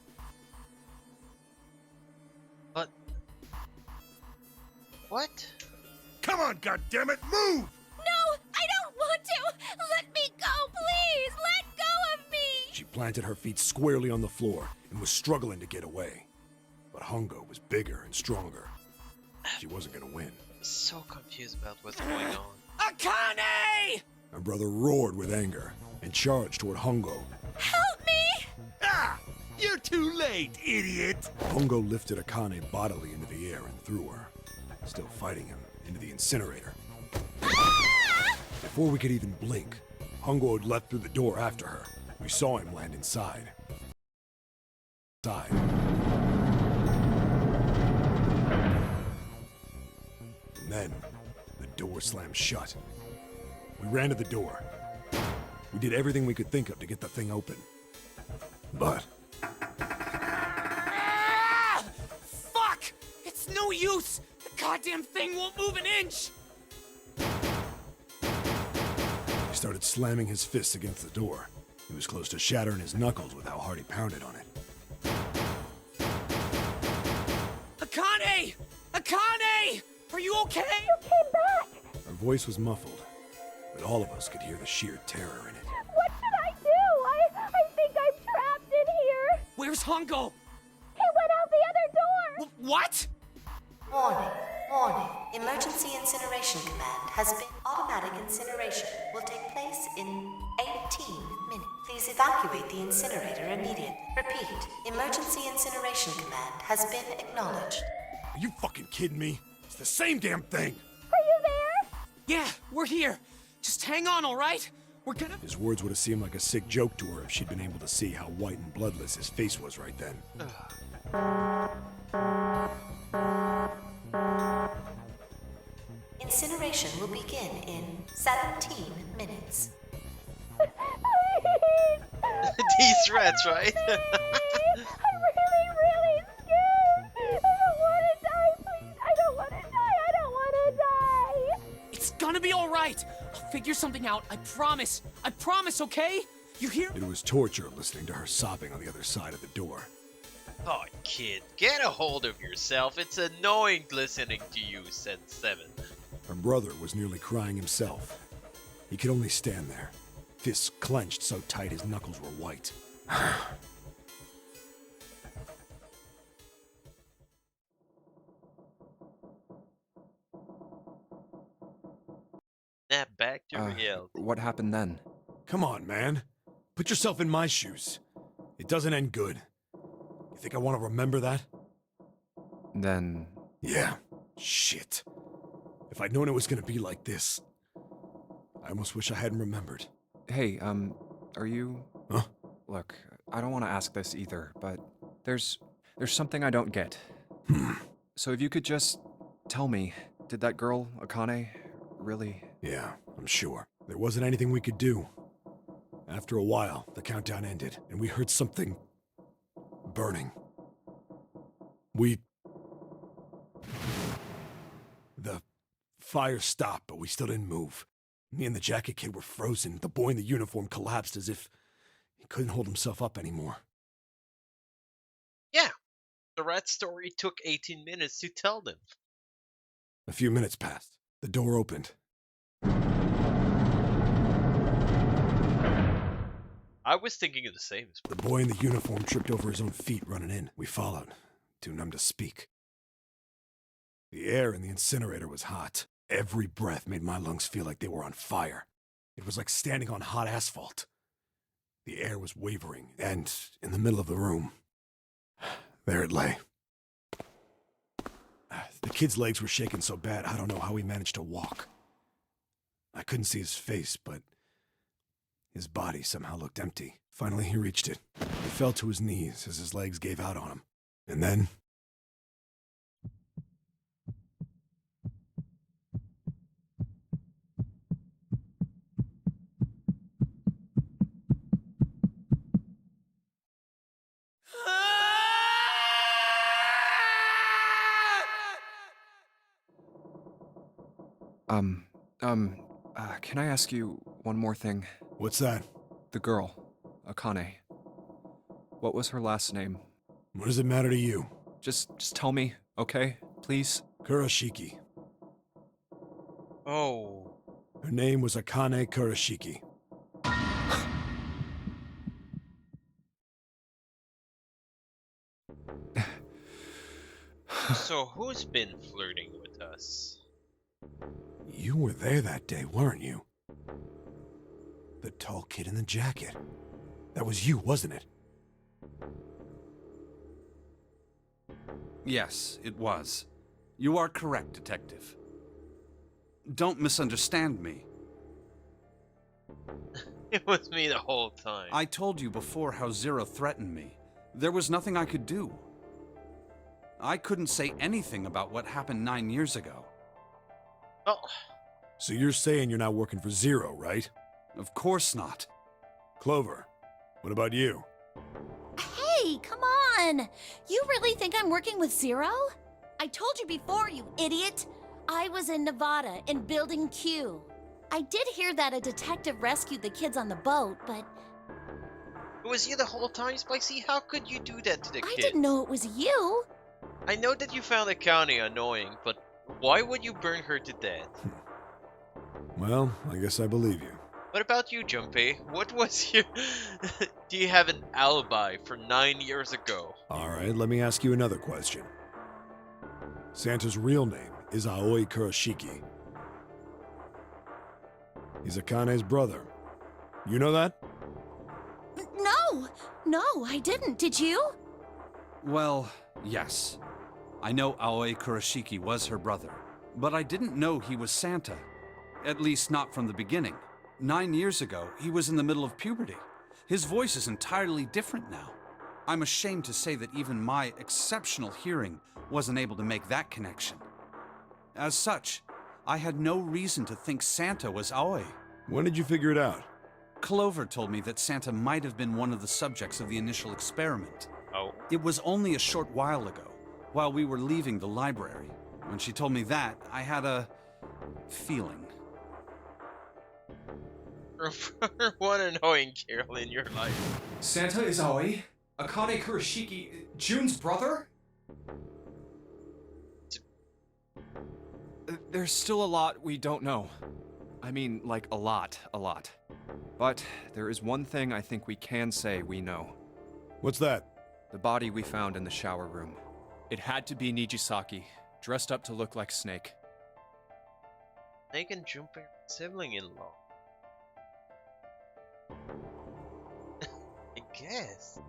But... What? Come on, goddammit, move! No, I don't want to! Let me go, please! Let go of me! She planted her feet squarely on the floor and was struggling to get away. But Hongo was bigger and stronger. She wasn't gonna win. So confused about what's going on. Akane! My brother roared with anger and charged toward Hongo. Help me! Ah! You're too late, idiot! Hongo lifted Akane bodily into the air and threw her, still fighting him, into the incinerator. Ah! Before we could even blink, Hongo had leapt through the door after her. We saw him land inside. And then, the door slammed shut. We ran to the door. We did everything we could think of to get the thing open. But... Ah! Fuck! It's no use! The goddamn thing won't move an inch! he started slamming his fists against the door. He was close to shattering his knuckles with how hard he pounded on it. Akane! Akane! Are you okay? You came back! Her voice was muffled, but all of us could hear the sheer terror in it. What should I do? I think I'm trapped in here! Where's Hongo? He went out the other door! What? Warning, warning. Emergency incineration command has been. Automatic incineration will take place in 18 minutes. Please evacuate the incinerator immediately. Repeat, emergency incineration command has been acknowledged. Are you fucking kidding me? It's the same damn thing! Are you there? Yeah, we're here. Just hang on, all right? We're gonna... His words would have seemed like a sick joke to her if she'd been able to see how white and bloodless his face was right then. Incineration will begin in 17 minutes. These rats, right? I'm really scared! I don't want to die, please! I don't want to die! I don't want to die! It's gonna be all right. I'll figure something out. I promise. I promise, okay? You hear? It was torture listening to her sobbing on the other side of the door. Oh, kid, get a hold of yourself. It's annoying listening to you, said Seven. Her brother was nearly crying himself. He could only stand there, fists clenched so tight his knuckles were white. Snap back to reality. What happened then? Come on, man. Put yourself in my shoes. It doesn't end good. You think I want to remember that? Then... Yeah. Shit. If I'd known it was gonna be like this, I almost wish I hadn't remembered. Hey, are you... Huh? Look, I don't want to ask this either, but there's something I don't get. So if you could just tell me, did that girl, Akane, really... Yeah, I'm sure. There wasn't anything we could do. After a while, the countdown ended, and we heard something... burning. The fire stopped, but we still didn't move. Me and the jacket kid were frozen. The boy in the uniform collapsed as if he couldn't hold himself up anymore. Yeah, the rat story took 18 minutes to tell them. A few minutes passed. The door opened. I was thinking of the same. The boy in the uniform tripped over his own feet running in. We followed, too numb to speak. The air in the incinerator was hot. Every breath made my lungs feel like they were on fire. It was like standing on hot asphalt. The air was wavering, and in the middle of the room, there it lay. The kid's legs were shaking so bad, I don't know how he managed to walk. I couldn't see his face, but His body somehow looked empty. Finally, he reached it. He fell to his knees as his legs gave out on him. And then... Can I ask you one more thing? What's that? The girl, Akane. What was her last name? What does it matter to you? Just tell me, okay? Please? Kurashiki. Oh. Her name was Akane Kurashiki. So who's been flirting with us? You were there that day, weren't you? The tall kid in the jacket. That was you, wasn't it? Yes, it was. You are correct, Detective. Don't misunderstand me. It was me the whole time. I told you before how Zero threatened me. There was nothing I could do. I couldn't say anything about what happened 9 years ago. Oh. So you're saying you're not working for Zero, right? Of course not. Clover, what about you? Hey, come on! You really think I'm working with Zero? I told you before, you idiot! I was in Nevada, in Building Q. I did hear that a detective rescued the kids on the boat, but... It was you the whole time, Spicy? How could you do that to the kid? I didn't know it was you! I know that you found Akane annoying, but why would you burn her to death? Well, I guess I believe you. What about you, Junpei? What was your... Do you have an alibi for 9 years ago? Alright, let me ask you another question. Santa's real name is Aoi Kurashiki. He's Akane's brother. You know that? No, I didn't. Did you? Well, yes. I know Aoi Kurashiki was her brother, but I didn't know he was Santa. At least not from the beginning. 9 years ago, he was in the middle of puberty. His voice is entirely different now. I'm ashamed to say that even my exceptional hearing wasn't able to make that connection. As such, I had no reason to think Santa was Aoi. When did you figure it out? Clover told me that Santa might have been one of the subjects of the initial experiment. Oh. It was only a short while ago, while we were leaving the library. When she told me that, I had a feeling. One annoying girl in your life. Santa is Aoi? Akane Kurashiki, June's brother? There's still a lot we don't know. I mean, like, a lot. But there is one thing I think we can say we know. What's that? The body we found in the shower room. It had to be Nijisaki, dressed up to look like Snake. Snake and Junpei are sibling-in-law. I guess.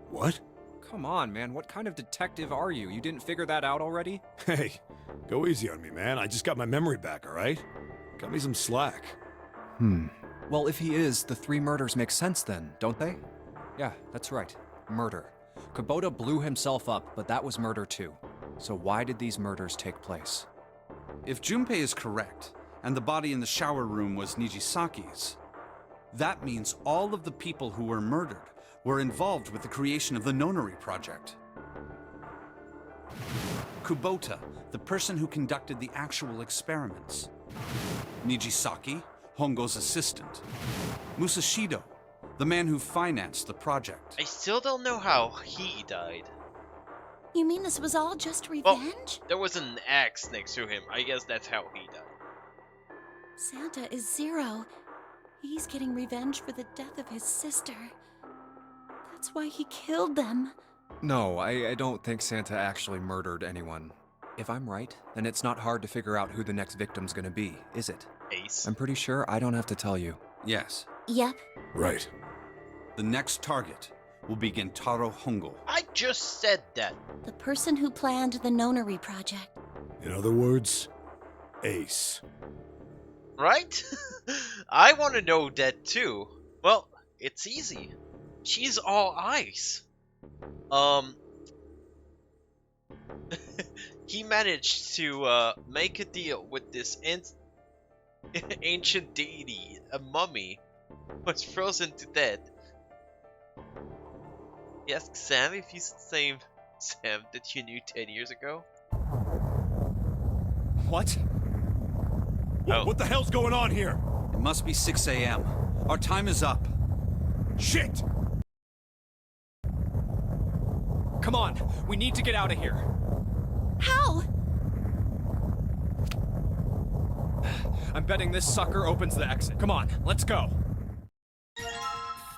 What? Come on, man, what kind of detective are you? You didn't figure that out already? Hey, go easy on me, man. I just got my memory back, alright? Cut me some slack. Well, if he is, the 3 murders make sense then, don't they? Yeah, that's right. Murder. Kubota blew himself up, but that was murder too. So why did these murders take place? If Junpei is correct, and the body in the shower room was Nijisaki's, that means all of the people who were murdered were involved with the creation of the Nonary Project. Kubota, the person who conducted the actual experiments. Nijisaki, Hongo's assistant. Musashido, the man who financed the project. I still don't know how he died. You mean this was all just Well, revenge? there was an axe next to him. I guess that's how he died. Santa is Zero. He's getting revenge for the death of his sister. That's why he killed them. No, I don't think Santa actually murdered anyone. If I'm right, then it's not hard to figure out who the next victim's gonna be, is it? Ace. I'm pretty sure I don't have to tell you. Yes. Yep. Right. The next target will be Gentaro Hongo. I just said that. The person who planned the Nonary Project. In other words, Ace. Right? I want to know that too. Well, it's easy. She's all ice. He managed to make a deal with this ancient deity, a mummy, was frozen to death. He asked Sam if he's the same Sam that you knew 10 years ago. What? Oh. What the hell's going on here? It must be 6 a.m. Our time is up. Shit! Come on, we need to get out of here. How? I'm betting this sucker opens the exit. Come on, let's go.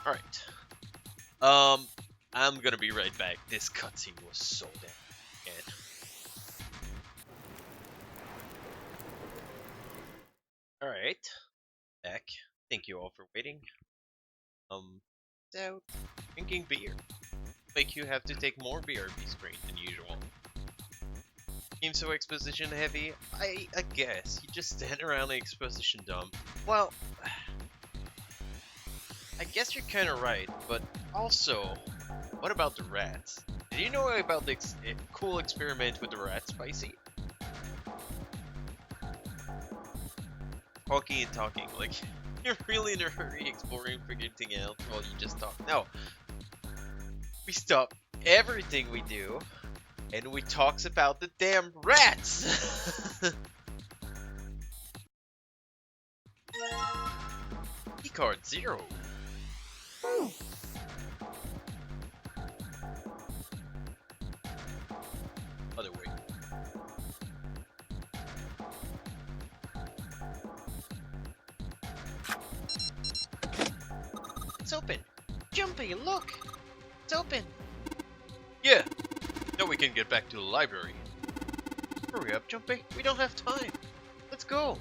Alright. I'm gonna be right back. This cutscene was so damn good. Alright. Back. Thank you all for waiting. So, drinking beer. Make you have to take more BRB screen than usual. Seems so exposition heavy. I guess. You just stand around the exposition dump. Well, I guess you're kinda right, but also, what about the rats? Did you know about the cool experiment with the rats, Spicy? Talking and talking, like, you're really in a hurry exploring for anything else while you just talk. No. We stop everything we do, and we talks about the damn rats! Keycard 0. Other way. It's open. Jumpy, look! It's open. Yeah. Now we can get back to the library. Hurry up, Jumpy. We don't have time. Let's go.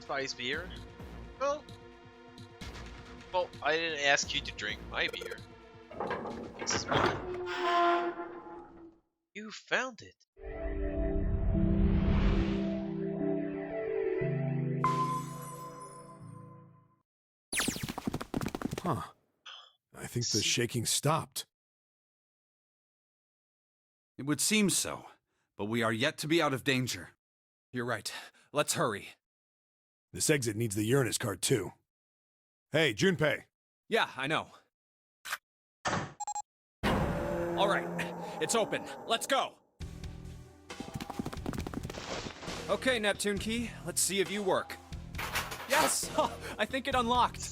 Spice beer? Well, I didn't ask you to drink my beer. This is mine. You found it. Huh. I think the shaking stopped. It would seem so, but we are yet to be out of danger. You're right. Let's hurry. This exit needs the Uranus card, too. Hey, Junpei. Yeah, I know. All right, it's open. Let's go. Okay, Neptune Key, let's see if you work. Yes! I think it unlocked.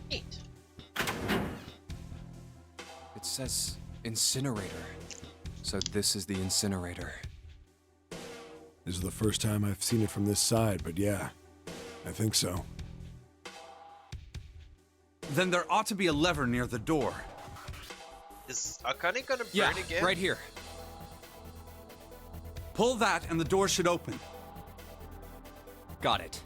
Neat. It says incinerator. So this is the incinerator. This is the first time I've seen it from this side, but yeah, I think so. Then there ought to be a lever near the door. Is Akane gonna burn Yeah, again? right here. Pull that and the door should open. Got it.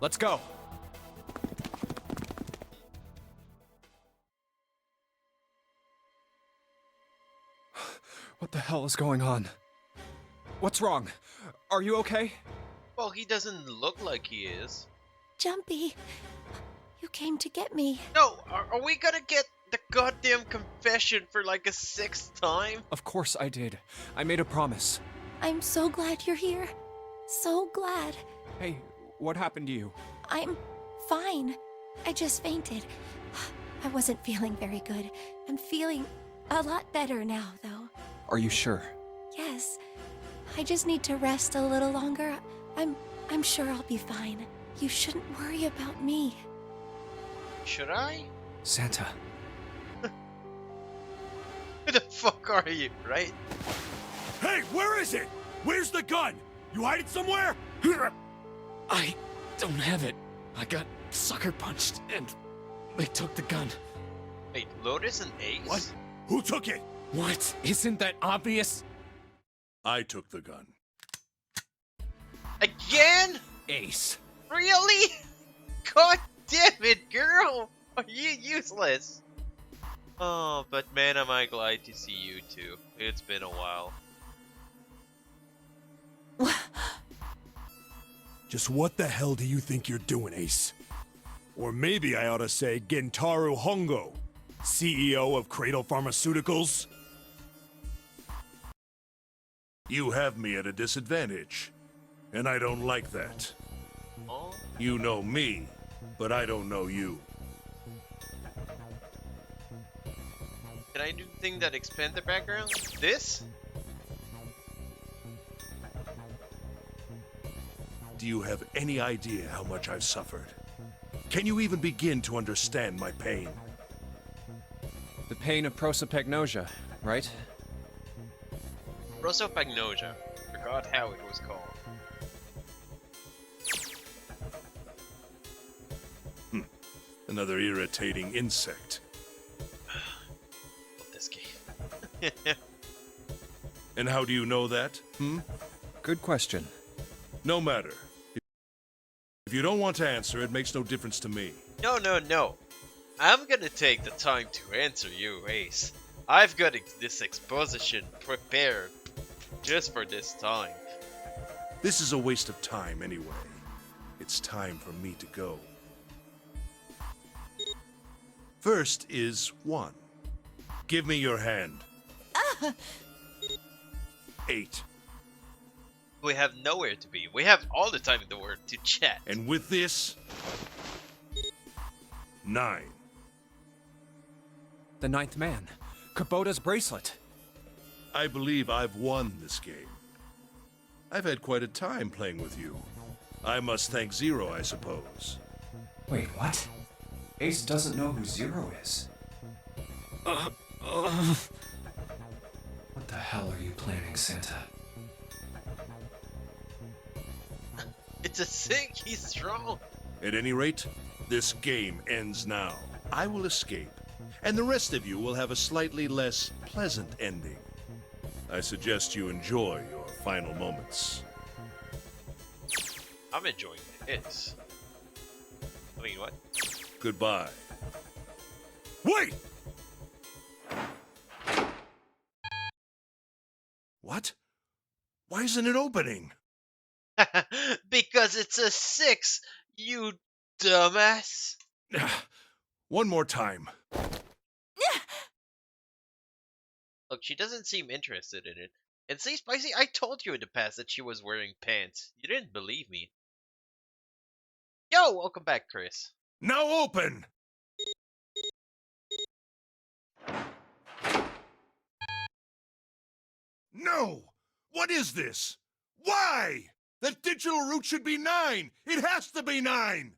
Let's go. What the hell is going on? What's wrong? Are you okay? Well, he doesn't look like he is. Jumpy, you came to get me. No, are we gonna get the goddamn confession for like a 6th time? Of course I did. I made a promise. I'm so glad you're here. So glad. Hey, what happened to you? I'm fine. I just fainted. I wasn't feeling very good. I'm feeling a lot better now, though. Are you sure? Yes. I just need to rest a little longer. I'm sure I'll be fine. You shouldn't worry about me. Should I? Santa. Who the fuck are you, right? Hey, where is it? Where's the gun? You hide it somewhere? I don't have it. I got sucker punched and they took the gun. Wait, Lotus and Ace? What? Who took it? What? Isn't that obvious? I took the gun. Again? Ace. Really? God damn it, girl! Are you useless? Oh, but man, am I glad to see you too. It's been a while. Just what the hell do you think you're doing, Ace? Or maybe I ought to say Gentaro Hongo, CEO of Cradle Pharmaceuticals? You have me at a disadvantage, and I don't like that. Oh? You know me, but I don't know you. Can I do the thing that expand the background? This? Do you have any idea how much I've suffered? Can you even begin to understand my pain? The pain of prosopagnosia, right? Prosopagnosia. Forgot how it was called. Another irritating insect. Love this game. And how do you know that? Good question. No matter. If you don't want to answer, it makes no difference to me. No, no, no. I'm gonna take the time to answer you, Ace. I've got this exposition prepared just for this time. This is a waste of time anyway. It's time for me to go. First is 1. Give me your hand. 8. We have nowhere to be. We have all the time in the world to chat. And with this, 9. The ninth man. Kubota's bracelet. I believe I've won this game. I've had quite a time playing with you. I must thank Zero, I suppose. Wait, what? Ace doesn't know who Zero is. What the hell are you planning, Santa? It's a sink. He's strong. At any rate, this game ends now. I will escape, and the rest of you will have a slightly less pleasant ending. I suggest you enjoy your final moments. I'm enjoying this. I mean, what? Goodbye. Wait! What? Why isn't it opening? Because it's a 6, you dumbass. One more time. Look, she doesn't seem interested in it. And see, Spicy, I told you in the past that she was wearing pants. You didn't believe me. Yo, welcome back, Chris. Now open! No! What is this? Why? That digital root should be 9! It has to be 9!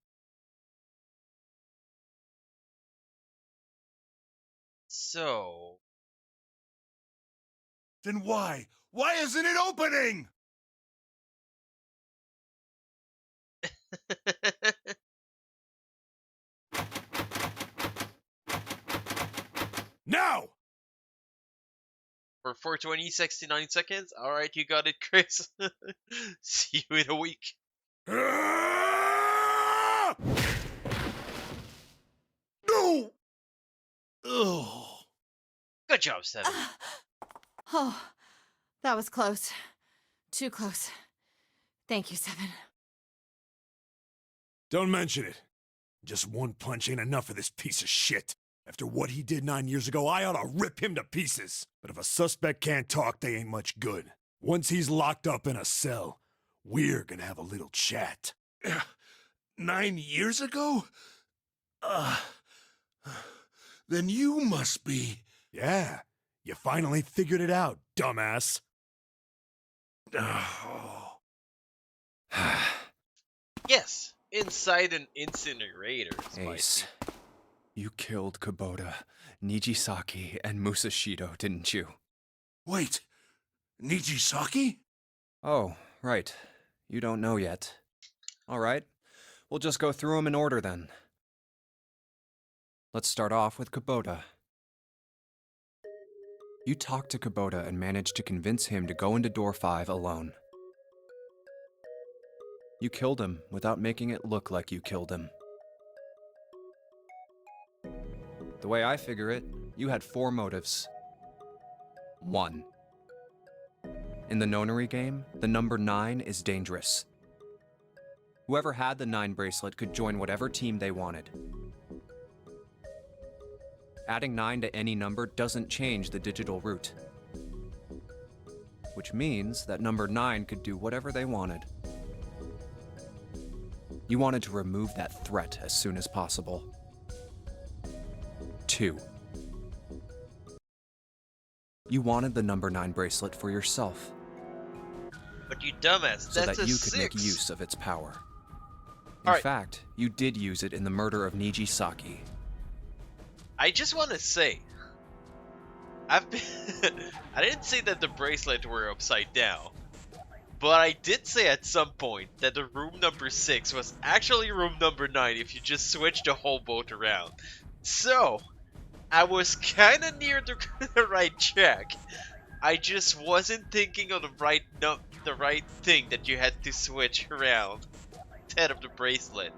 So... Then why? Why isn't it opening? Now! For 420, 69 seconds? Alright, you got it, Chris. See you in a week. Ah! No! Ugh. Good job, Seven. Oh, that was close. Too close. Thank you, Seven. Don't mention it. Just one punch ain't enough for this piece of shit. After what he did 9 years ago, I ought to rip him to pieces. But if a suspect can't talk, they ain't much good. Once he's locked up in a cell, we're gonna have a little chat. 9 years ago? Then you must be... Yeah, you finally figured it out, dumbass. Oh. Yes, inside an incinerator, Spicy. Ace, you killed Kubota, Nijisaki, and Musashido, didn't you? Wait, Nijisaki? Oh, right. You don't know yet. All right, we'll just go through them in order then. Let's start off with Kubota. You talked to Kubota and managed to convince him to go into Door 5 alone. You killed him without making it look like you killed him. The way I figure it, you had 4 motives. 1. In the nonary game, the number 9 is dangerous. Whoever had the 9 bracelet could join whatever team they wanted. Adding 9 to any number doesn't change the digital root, which means that number 9 could do whatever they wanted. You wanted to remove that threat as soon as possible. 2. You wanted the number 9 bracelet for yourself, But you dumbass, so that's that a you could 6. make use of its power. In Alright. fact, you did use it in the murder of Niji Saki. I just want to say, I've been I didn't say that the bracelet were upside down, but I did say at some point that the room number 6 was actually room number 9 if you just switch the whole boat around. So, I was kind of near the right track. I just wasn't thinking of the right thing that you had to switch around instead of the bracelet.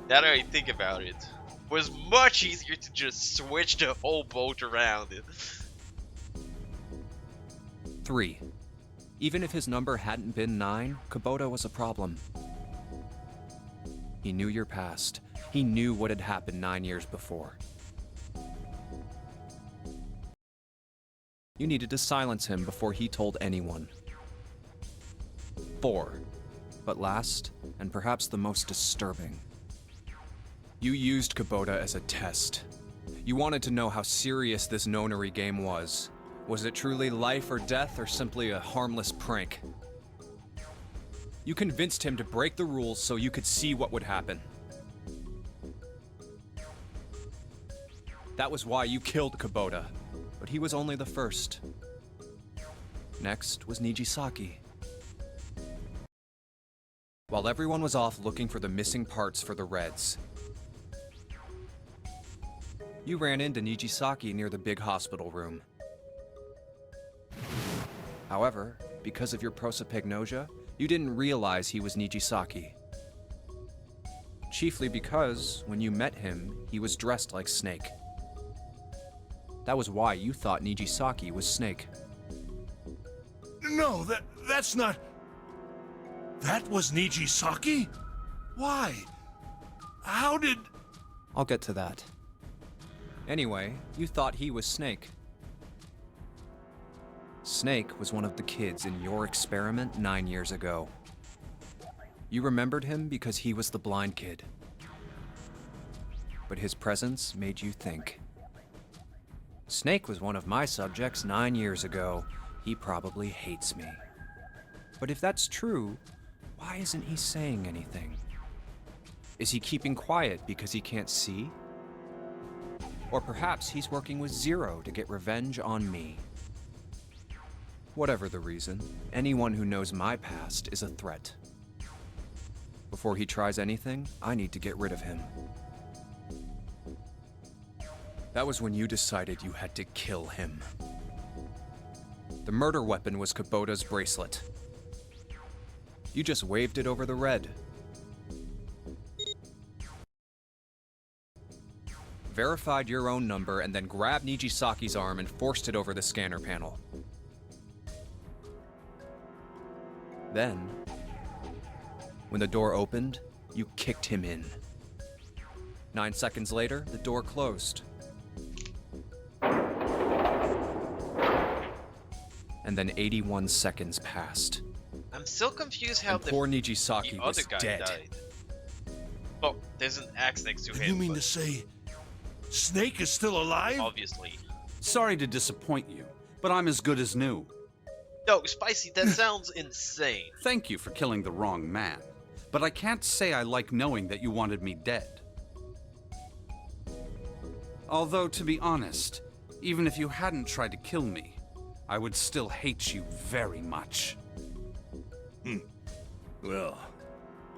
Now that I think about it, was much easier to just switch the whole boat around. 3. Even if his number hadn't been 9, Kubota was a problem. He knew your past. He knew what had happened 9 years before. You needed to silence him before he told anyone. 4. But last, and perhaps the most disturbing, you used Kubota as a test. You wanted to know how serious this nonary game was. Was it truly life or death, or simply a harmless prank? You convinced him to break the rules so you could see what would happen. That was why you killed Kubota, but he was only the first. Next was Niji Saki. While everyone was off looking for the missing parts for the Reds, you ran into Niji Saki near the big hospital room. However, because of your prosopagnosia, you didn't realize he was Niji Saki. Chiefly because, when you met him, he was dressed like Snake. That was why you thought Niji Saki was Snake. No, that's not... That was Niji Saki? Why? How did... I'll get to that. Anyway, you thought he was Snake. Snake was one of the kids in your experiment 9 years ago. You remembered him because he was the blind kid. But his presence made you think. Snake was one of my subjects 9 years ago. He probably hates me. But if that's true, why isn't he saying anything? Is he keeping quiet because he can't see? Or perhaps he's working with Zero to get revenge on me. Whatever the reason, anyone who knows my past is a threat. Before he tries anything, I need to get rid of him. That was when you decided you had to kill him. The murder weapon was Kubota's bracelet. You just waved it over the Red. Verified your own number and then grabbed Niji Saki's arm and forced it over the scanner panel. Then, when the door opened, you kicked him in. 9 seconds later, the door closed. And then 81 seconds passed. I'm still confused how And poor Niji Saki the was other guy dead. died. Oh, there's an axe next to him. You mean but to say Snake is still alive? obviously. Sorry to disappoint you, but I'm as good as new. No, Spicy, that sounds insane. Thank you for killing the wrong man, but I can't say I like knowing that you wanted me dead. Although, to be honest, even if you hadn't tried to kill me, I would still hate you very much. Well,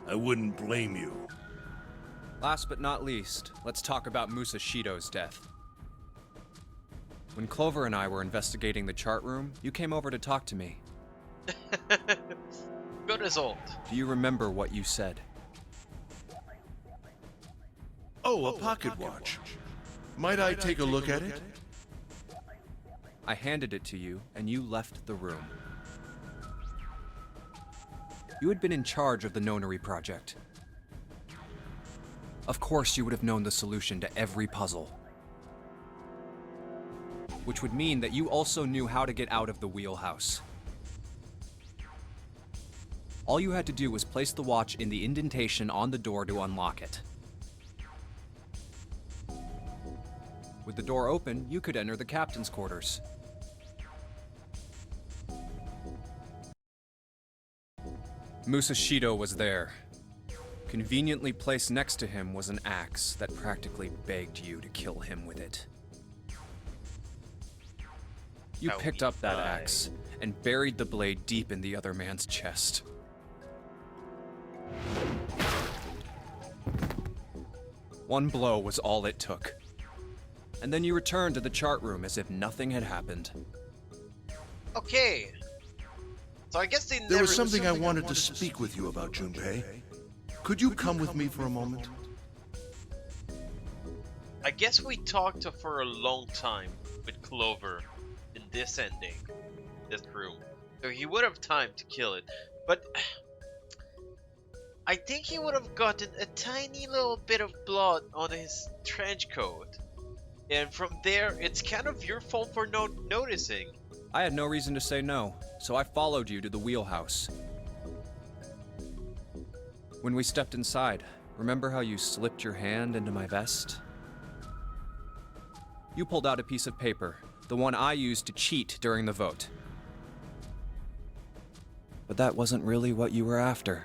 I wouldn't blame you. Last but not least, let's talk about Musashido's death. When Clover and I were investigating the chart room, you came over to talk to me. Good as old. Do you remember what you said? Oh, a pocket watch. Might I take a look at it? I handed it to you, and you left the room. You had been in charge of the Nonary project. Of course you would have known the solution to every puzzle. Which would mean that you also knew how to get out of the wheelhouse. All you had to do was place the watch in the indentation on the door to unlock it. With the door open, you could enter the captain's quarters. Musashido was there. Conveniently placed next to him was an axe that practically begged you to kill him with it. You picked up that axe and buried the blade deep in the other man's chest. One blow was all it took. And then you returned to the chart room as if nothing had happened. Okay. So I guess they never... There was something I wanted to speak with you about, Junpei. Could you come with me for a moment? I guess we talked for a long time with Clover in this ending, this room. So he would have time to kill it. But I think he would have gotten a tiny little bit of blood on his trench coat. And from there, it's kind of your fault for not noticing. I had no reason to say no, so I followed you to the wheelhouse. When we stepped inside, remember how you slipped your hand into my vest? You pulled out a piece of paper, the one I used to cheat during the vote. But that wasn't really what you were after.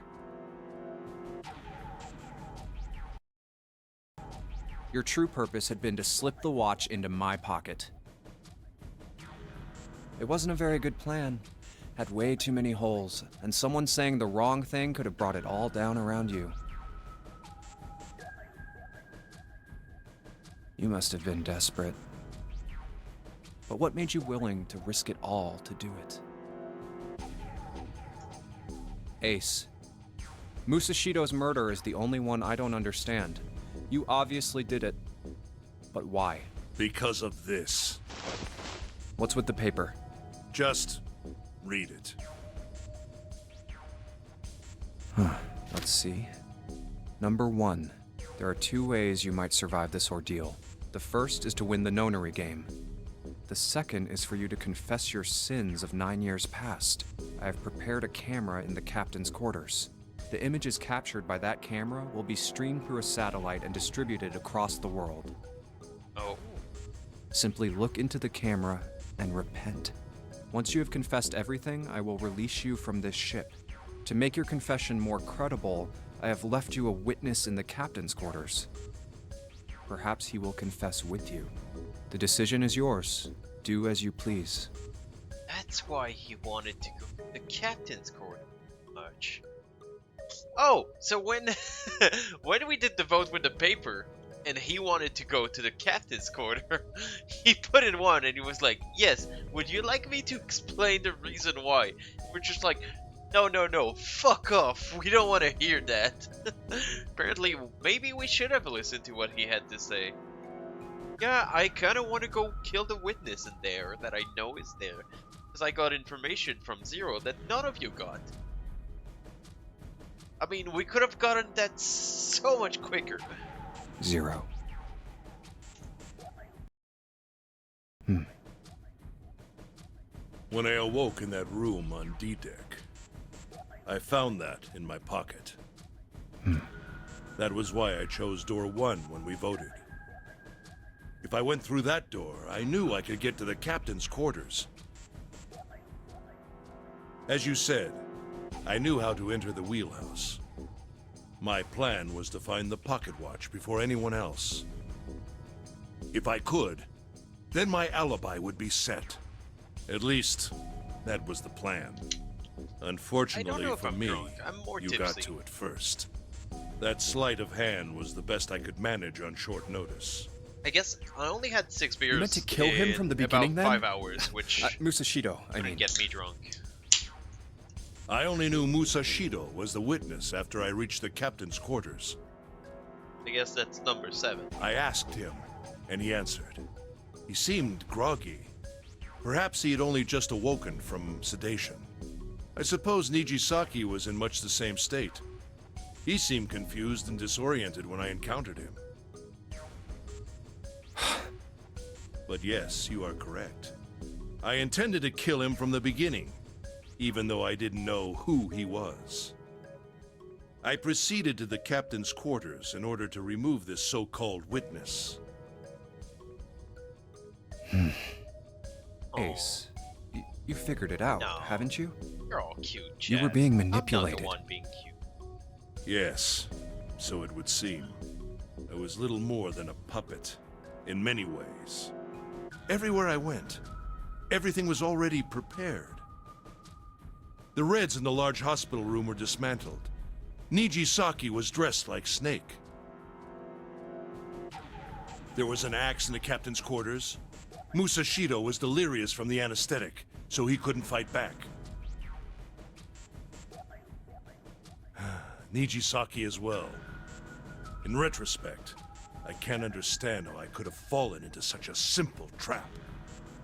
Your true purpose had been to slip the watch into my pocket. It wasn't a very good plan. Had way too many holes, and someone saying the wrong thing could have brought it all down around you. You must have been desperate. But what made you willing to risk it all to do it? Ace, Musashido's murder is the only one I don't understand. You obviously did it, but why? Because of this. What's with the paper? Just read it. Let's see. Number 1. There are 2 ways you might survive this ordeal. The first is to win the Nonary game. The second is for you to confess your sins of 9 years past. I have prepared a camera in the captain's quarters. The images captured by that camera will be streamed through a satellite and distributed across the world. Oh. Simply look into the camera and repent. Once you have confessed everything, I will release you from this ship. To make your confession more credible, I have left you a witness in the captain's quarters. Perhaps he will confess with you. The decision is yours. Do as you please. That's why he wanted to go to the captain's quarter much. Oh, so when when we did the vote with the paper and he wanted to go to the captain's quarter, he put in 1 and he was like, yes, would you like me to explain the reason why? We're just like, no, fuck off, we don't want to hear that. Apparently, maybe we should have listened to what he had to say. Yeah, I kind of want to go kill the witness in there that I know is there, because I got information from Zero that none of you got. I mean, we could have gotten that so much quicker. 0. When I awoke in that room on D-Deck, I found that in my pocket. That was why I chose door 1 when we voted. If I went through that door, I knew I could get to the captain's quarters. As you said, I knew how to enter the wheelhouse. My plan was to find the pocket watch before anyone else. If I could, then my alibi would be set. At least, that was the plan. Unfortunately for me, you got to it first. That sleight of hand was the best I could manage on short notice. I guess I only had 6 beers. You meant to kill him from the beginning, about then? 5 hours, which Musashido, I mean. get me drunk. I only knew Musashido was the witness after I reached the captain's quarters. I guess that's number 7. I asked him, and he answered. He seemed groggy. Perhaps he had only just awoken from sedation. I suppose Nijisaki was in much the same state. He seemed confused and disoriented when I encountered him. But yes, you are correct. I intended to kill him from the beginning, even though I didn't know who he was. I proceeded to the captain's quarters in order to remove this so-called witness. Ace, you figured it out, No. haven't you? You're all cute, You were Chad. being I'm not manipulated. the one being cute. Yes, so it would seem. I was little more than a puppet, in many ways. Everywhere I went, everything was already prepared. The Reds in the large hospital room were dismantled. Nijisaki was dressed like Snake. There was an axe in the captain's quarters. Musashido was delirious from the anesthetic, so he couldn't fight back. Nijisaki as well. In retrospect, I can't understand how I could have fallen into such a simple trap.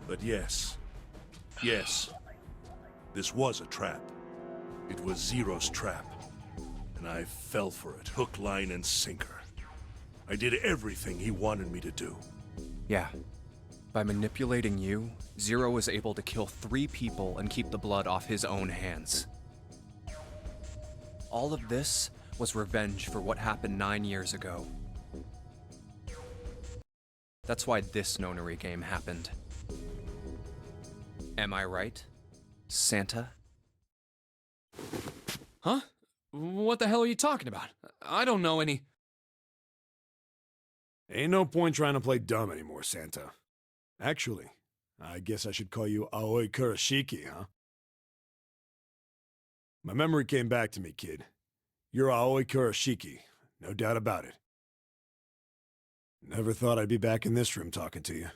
But yes, this was a trap. It was Zero's trap. And I fell for it, hook, line, and sinker. I did everything he wanted me to do. Yeah. By manipulating you, Zero was able to kill 3 people and keep the blood off his own hands. All of this was revenge for what happened 9 years ago. That's why this Nonary game happened. Am I right, Santa? Huh? What the hell are you talking about? I don't know any... Ain't no point trying to play dumb anymore, Santa. Actually, I guess I should call you Aoi Kurashiki, huh? My memory came back to me, kid. You're Aoi Kurashiki, no doubt about it. Never thought I'd be back in this room talking to you.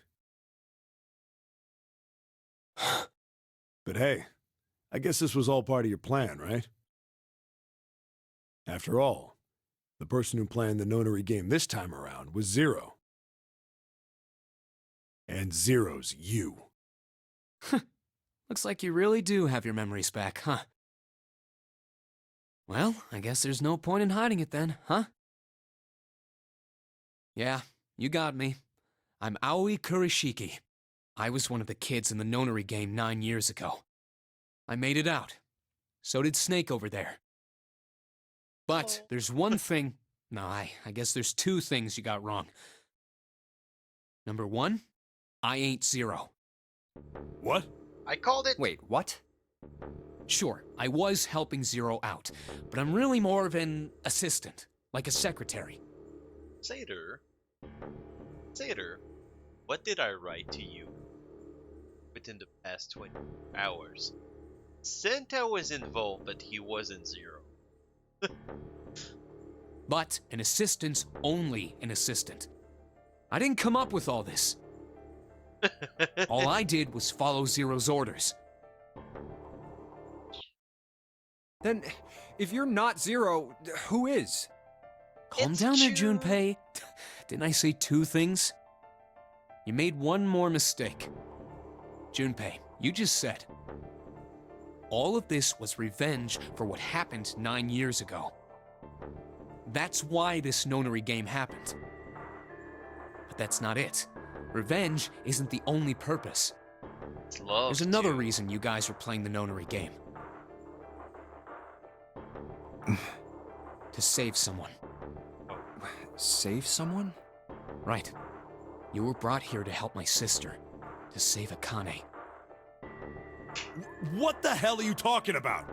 But hey, I guess this was all part of your plan, right? After all, the person who planned the Nonary game this time around was Zero. And Zero's you. Looks like you really do have your memories back, huh? Well, I guess there's no point in hiding it then, huh? Yeah, you got me. I'm Aoi Kurashiki. I was one of the kids in the Nonary game 9 years ago. I made it out. So did Snake over there. But there's one thing... No, I guess there's 2 things you got wrong. Number 1, I ain't Zero. What? I called it. Wait, what? Sure, I was helping Zero out, but I'm really more of an assistant, like a secretary. Satyr, what did I write to you within the past 20 hours? Santa was involved, but he wasn't Zero. But an assistant's only an assistant. I didn't come up with all this. All I did was follow Zero's orders. Then, if you're not Zero, who is? Calm It's down there, June. Junpei. Didn't I say 2 things? You made one more mistake. Junpei, you just said, all of this was revenge for what happened 9 years ago. That's why this Nonary game happened. But that's not it. Revenge isn't the only purpose. It's love. There's another too. reason you guys are playing the Nonary game. To save someone. Save someone? Right. You were brought here to help my sister. To save Akane. What the hell are you talking about?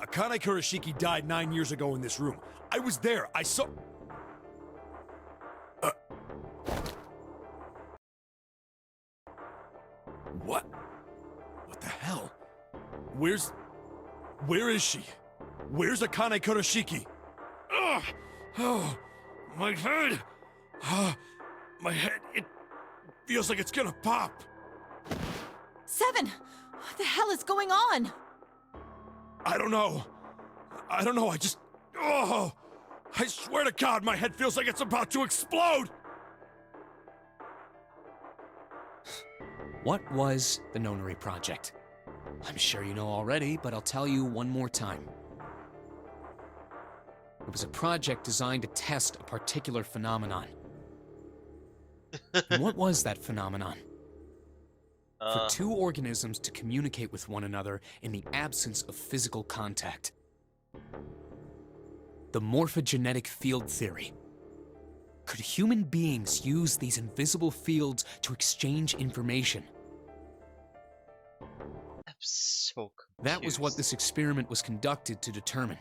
Akane Kurashiki died 9 years ago in this room. I was there. I saw... What? What the hell? Where is she? Where's Akane Kurashiki? Ugh! Oh, my head! My head, it feels like it's gonna pop. 7! What the hell is going on? I don't know. I just... Oh! I swear to God, my head feels like it's about to explode! What was the Nonary Project? I'm sure you know already, but I'll tell you one more time. It was a project designed to test a particular phenomenon. And what was that phenomenon? For two organisms to communicate with one another in the absence of physical contact. The morphogenetic field theory. Could human beings use these invisible fields to exchange information? I'm so confused. That was what this experiment was conducted to determine.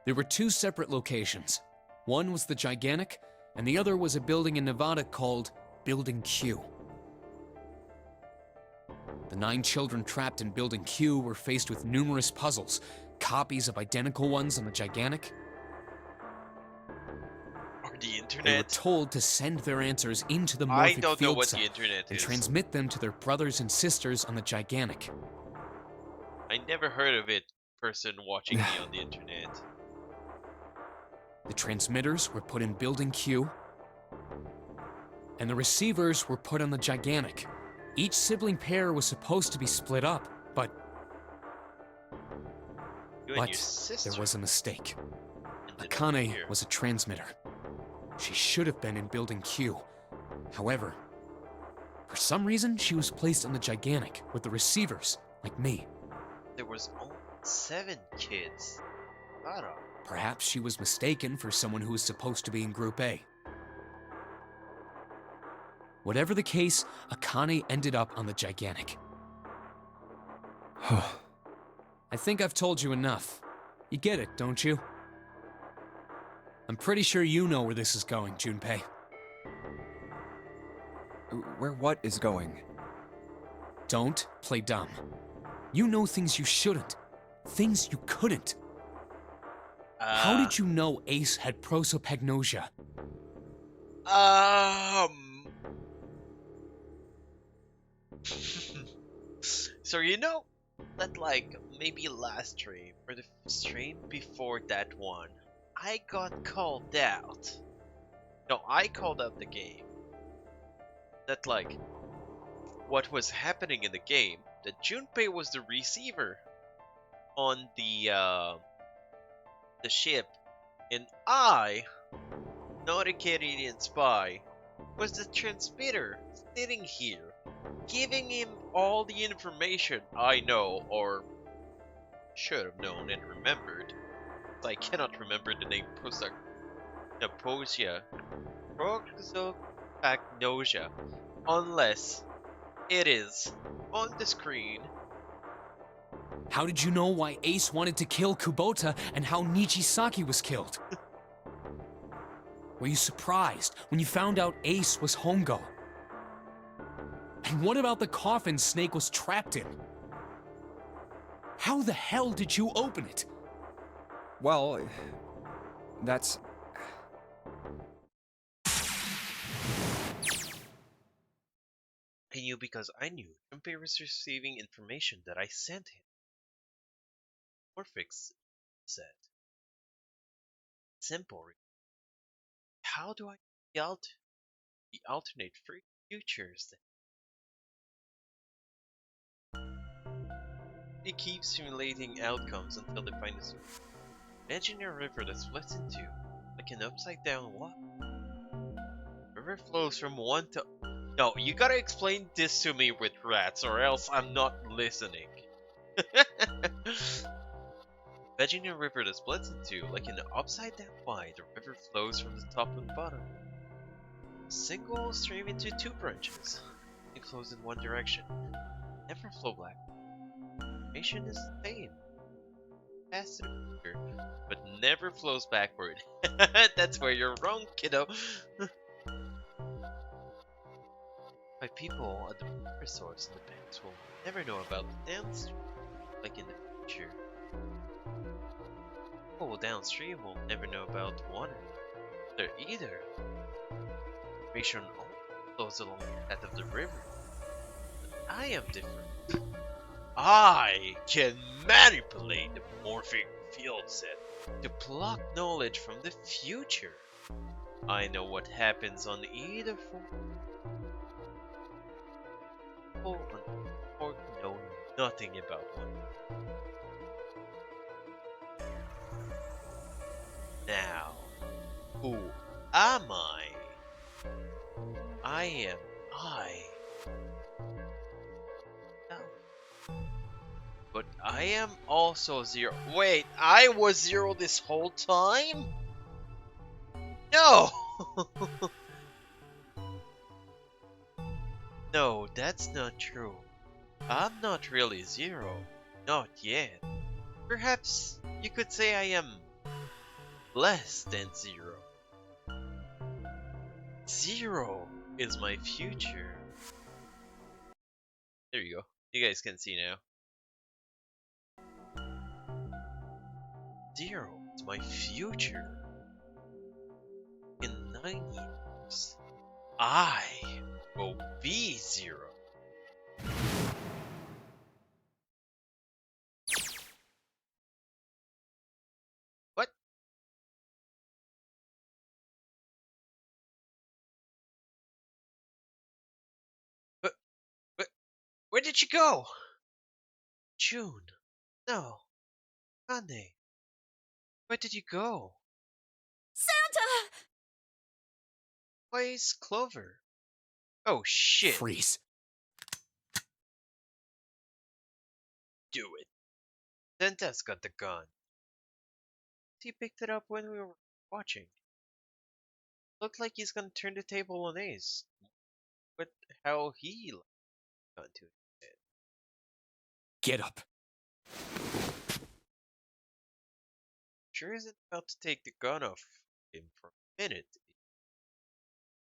There were two separate locations. One was the Gigantic, and the other was a building in Nevada called Building Q. The 9 children trapped in Building Q were faced with numerous puzzles, copies of identical ones on the Gigantic. Or the They were internet. told to send their answers into the I morphic don't know field what cell the internet and is. transmit them to their brothers and sisters on the Gigantic. I never heard of it. Person watching me on the internet. The transmitters were put in Building Q, and the receivers were put on the Gigantic. Each sibling pair was supposed to be split up, but You and your sister. there was a mistake. ended up Akane here. was a transmitter. She should have been in Building Q. However, for some reason, she was placed on the Gigantic with the receivers, like me. There was only 7 kids. Got up. Perhaps she was mistaken for someone who was supposed to be in Group A. Whatever the case, Akane ended up on the Gigantic. I think I've told you enough. You get it, don't you? I'm pretty sure you know where this is going, Junpei. Where what is going? Don't play dumb. You know things you shouldn't. Things you couldn't. How did you know Ace had prosopagnosia? So you know that like maybe last stream or the stream before that one, I got called out. No, I called out the game. That like what was happening in the game, that Junpei was the receiver on the ship, and I, not a Canadian spy, was the transmitter sitting here, giving him all the information I know or should have known and remembered. I cannot remember the name prosopagnosia, unless it is on the screen. How did you know why Ace wanted to kill Kubota and how Nichisaki was killed? Were you surprised when you found out Ace was Hongo? And what about the coffin Snake was trapped in? How the hell did you open it? Well, that's... I knew because I knew Junpei was receiving information that I sent him. Morphix said. Simple. How do I the alternate futures then? They keep simulating outcomes until they find a solution. Imagine a river that splits in two, like an upside down what? River flows from one to... No, you gotta explain this to me with rats, or else I'm not listening. Imagine a river that splits in two, like an upside down Y. The river flows from the top to the bottom. A single stream into 2 branches. It flows in one direction. Never flow back. Information is the same. Passes through the river, but never flows backward. That's where you're wrong, kiddo. My people at the river source in the banks will never know about the downstream, like in the future. People downstream will never know about one another either. Information only flows along the path of the river. But I am different. I can manipulate the morphic field set to block knowledge from the future. I know what happens on either four or know nothing about one. Now, who am I? I am I. No. But I am also Zero. Wait, I was Zero this whole time? No! No, that's not true. I'm not really Zero. Not yet. Perhaps you could say I am less than Zero. Zero is my future. There you go. You guys can see now. Zero is my future. In 9 years, I will be Zero. What? But where did she go? June. No. Kane. Where did you go? Santa! Why is Clover? Oh shit. Freeze. Do it. Santa's got the gun. He picked it up when we were watching. Looked like he's gonna turn the table on Ace. But how he got to it. Get up. Sure isn't about to take the gun off him for a minute.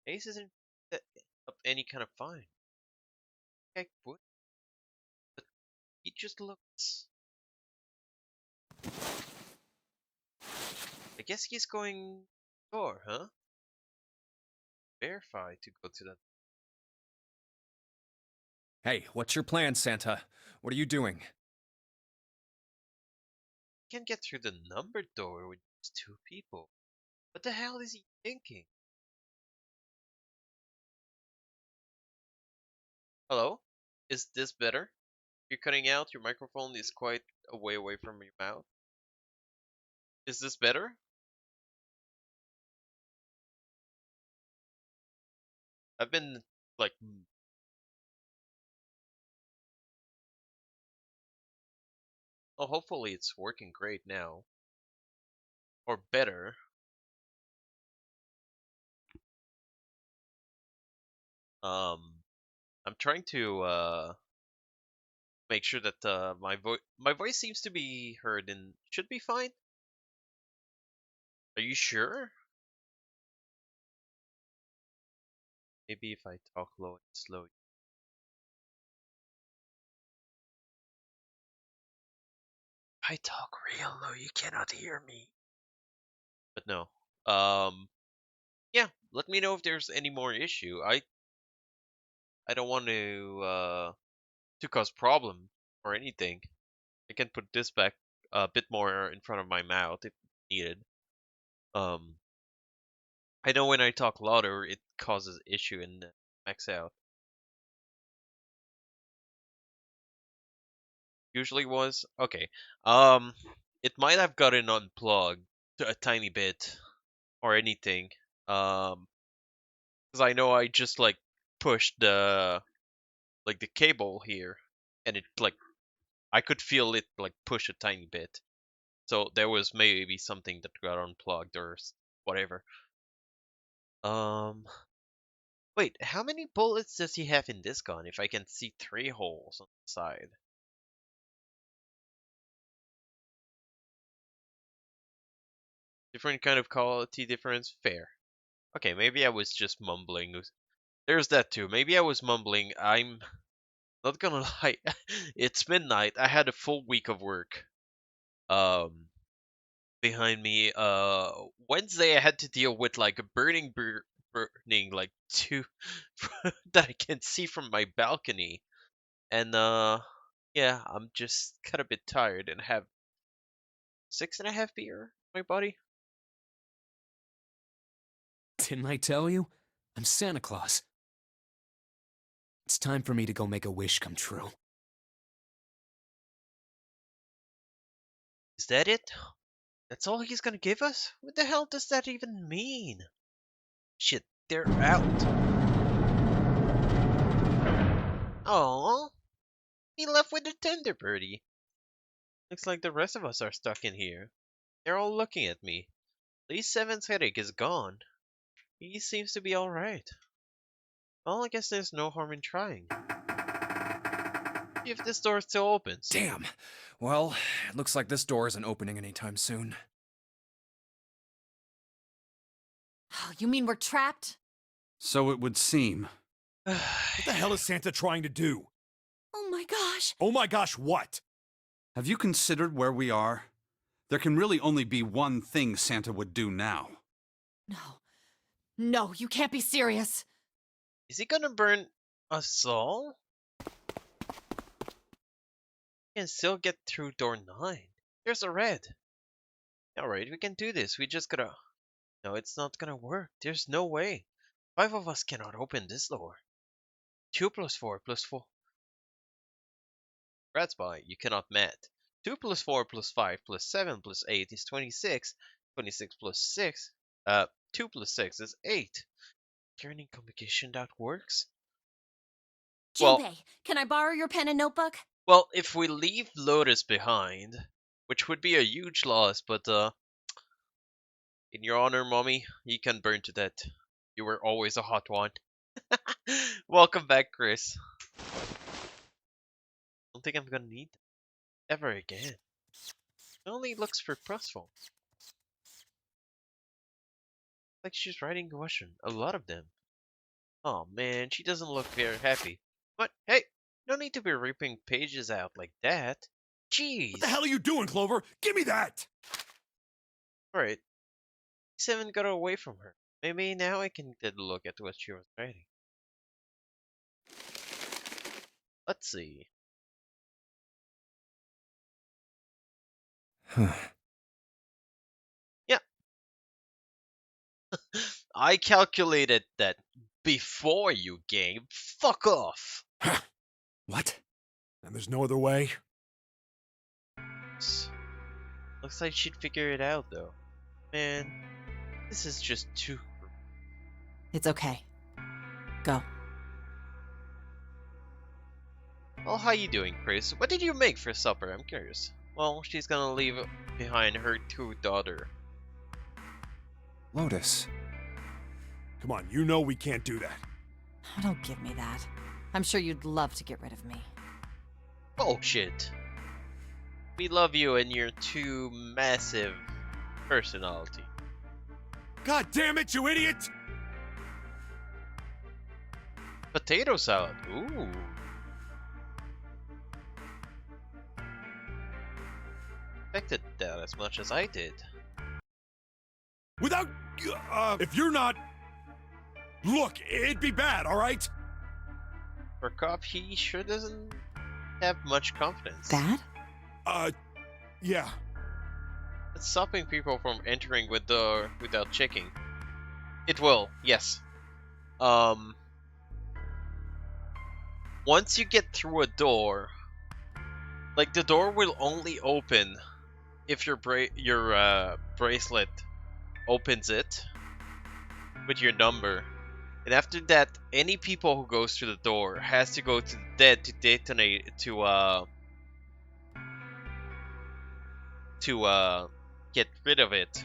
Ace isn't up any kind of fine. Heck would. But he just looks. I guess he's going door, huh? Verify to go to that. Hey, what's your plan, Santa? What are you doing? Can't get through the numbered door with just 2 people. What the hell is he thinking? Hello? Is this better? You're cutting out, your microphone is quite a way away from your mouth. Is this better? I've been like oh, hopefully it's working great now. Or better. I'm trying to make sure that my voice seems to be heard and should be fine. Are you sure? Maybe if I talk low and slow. I talk real low, you cannot hear me. But no. Yeah, let me know if there's any more issue. I don't want to cause problem or anything. I can put this back a bit more in front of my mouth if needed. I know when I talk louder, it causes issue and max out. Usually was okay. It might have gotten unplugged a tiny bit or anything. Because I know I just like pushed the cable here, and it like I could feel it like push a tiny bit. So there was maybe something that got unplugged or whatever. Wait, how many bullets does he have in this gun? If I can see 3 holes on the side. Different kind of quality difference? Fair. Okay, maybe I was just mumbling. There's that too. Maybe I was mumbling. I'm not gonna lie. It's midnight. I had a full week of work. Behind me. Wednesday I had to deal with like a burning like 2 that I can see from my balcony. And yeah, I'm just kind of a bit tired and have 6.5 beer in my body. Didn't I tell you? I'm Santa Claus. It's time for me to go make a wish come true. Is that it? That's all he's gonna give us? What the hell does that even mean? Shit, they're out. Oh, he left with the tender birdie. Looks like the rest of us are stuck in here. They're all looking at me. At least Seven's headache is gone. He seems to be alright. Well, I guess there's no harm in trying. See if this door still opens. Damn. Well, it looks like this door isn't opening anytime soon. Oh, you mean we're trapped? So it would seem. What the hell is Santa trying to do? Oh my gosh! Oh my gosh, what? Have you considered where we are? There can really only be one thing Santa would do now. No. No, you can't be serious. Is he gonna burn us all? We can still get through door 9. There's a red. Alright, we can do this. We just gotta... No, it's not gonna work. There's no way. 5 of us cannot open this door. 2 plus 4 plus 4. Ratsby, you cannot math. 2 plus 4 plus 5 plus 7 plus 8 is 26. 26 plus 6. 2 plus 6 is 8. Turning combination that works? Junpei, can I borrow your pen and notebook? Well, if we leave Lotus behind, which would be a huge loss, but in your honor, Mommy, you can burn to death. You were always a hot one. Welcome back, Chris. Don't think I'm gonna need that ever again. It only looks purposeful. Like she's writing Russian. A lot of them. Oh man, she doesn't look very happy. But hey, no need to be ripping pages out like that. Jeez. What the hell are you doing, Clover? Give me that! Alright. 7 got away from her. Maybe now I can get a look at what she was writing. Let's see. Yeah. I calculated that before you game. Fuck off. What? And there's no other way? Looks like she'd figure it out though. Man, this is just too... It's okay. Go. Well, how you doing, Chris? What did you make for supper? I'm curious. Well, she's gonna leave behind her 2 daughter. Lotus. Come on, you know we can't do that. Oh, don't give me that. I'm sure you'd love to get rid of me. Bullshit. We love you and your 2 massive personality. God damn it, you idiot! Potato salad. Ooh. Expected that as much as I did. Without... if you're not... Look, it'd be bad, alright? For Cop, he sure doesn't have much confidence. Bad? Yeah. It's stopping people from entering with the without checking. It will, yes. Once you get through a door, like the door will only open if your bracelet opens it with your number. And after that, any people who goes through the door has to go to the dead to detonate to get rid of it.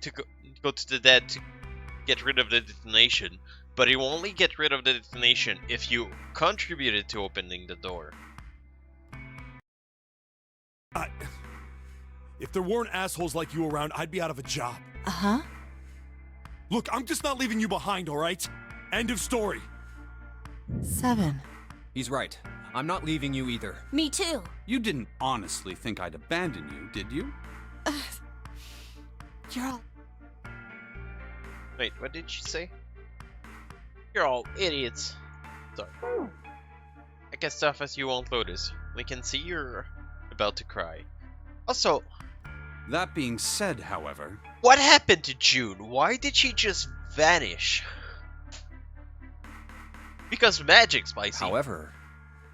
To go to the dead to get rid of the detonation, but it will only get rid of the detonation if you contributed to opening the door. If there weren't assholes like you around, I'd be out of a job. Uh-huh. Look, I'm just not leaving you behind, alright? End of story. 7. He's right. I'm not leaving you either. Me too. You didn't honestly think I'd abandon you, did you? You're all... Wait, what did she say? You're all idiots. Sorry. I guess stuff as you won't notice. We can see you're about to cry. Also, That being said, however... What happened to June? Why did she just vanish? Because magic, Spicy. However,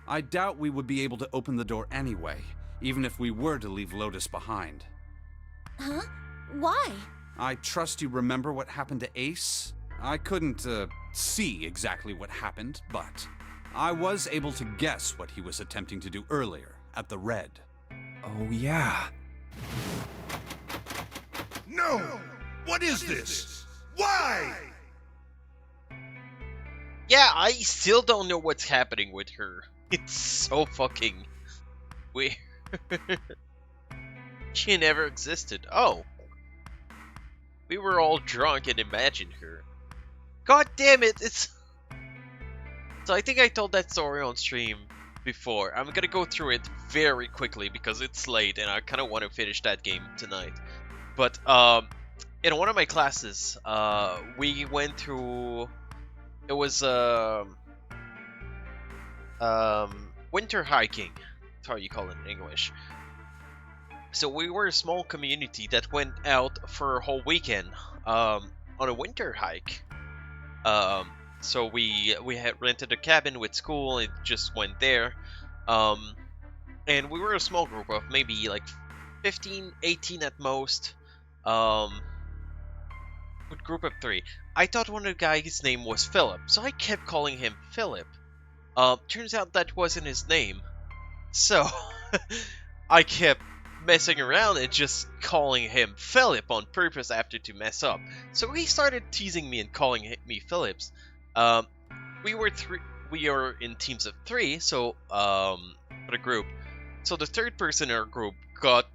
I doubt we would be able to open the door anyway, even if we were to leave Lotus behind. Huh? Why? I trust you remember what happened to Ace? I couldn't, see exactly what happened, but I was able to guess what he was attempting to do earlier, at the Red. oh yeah. No! What is this? Why? Yeah, I still don't know what's happening with her. It's so fucking weird. She never existed. Oh. We were all drunk and imagined her. God damn it, it's... So I think I told that story on stream before. I'm gonna go through it very quickly because it's late and I kind of want to finish that game tonight. But, in one of my classes, we went through... It was, winter hiking. That's how you call it in English. So we were a small community that went out for a whole weekend, on a winter hike. So we had rented a cabin with school and just went there. And we were a small group of maybe like 15, 18 at most. With group of 3. I thought one of the guys' name was Philip, so I kept calling him Philip. Turns out that wasn't his name. So I kept messing around and just calling him Philip on purpose after to mess up. So he started teasing me and calling me Phillips. We are in teams of 3, so for the group. So the third person in our group got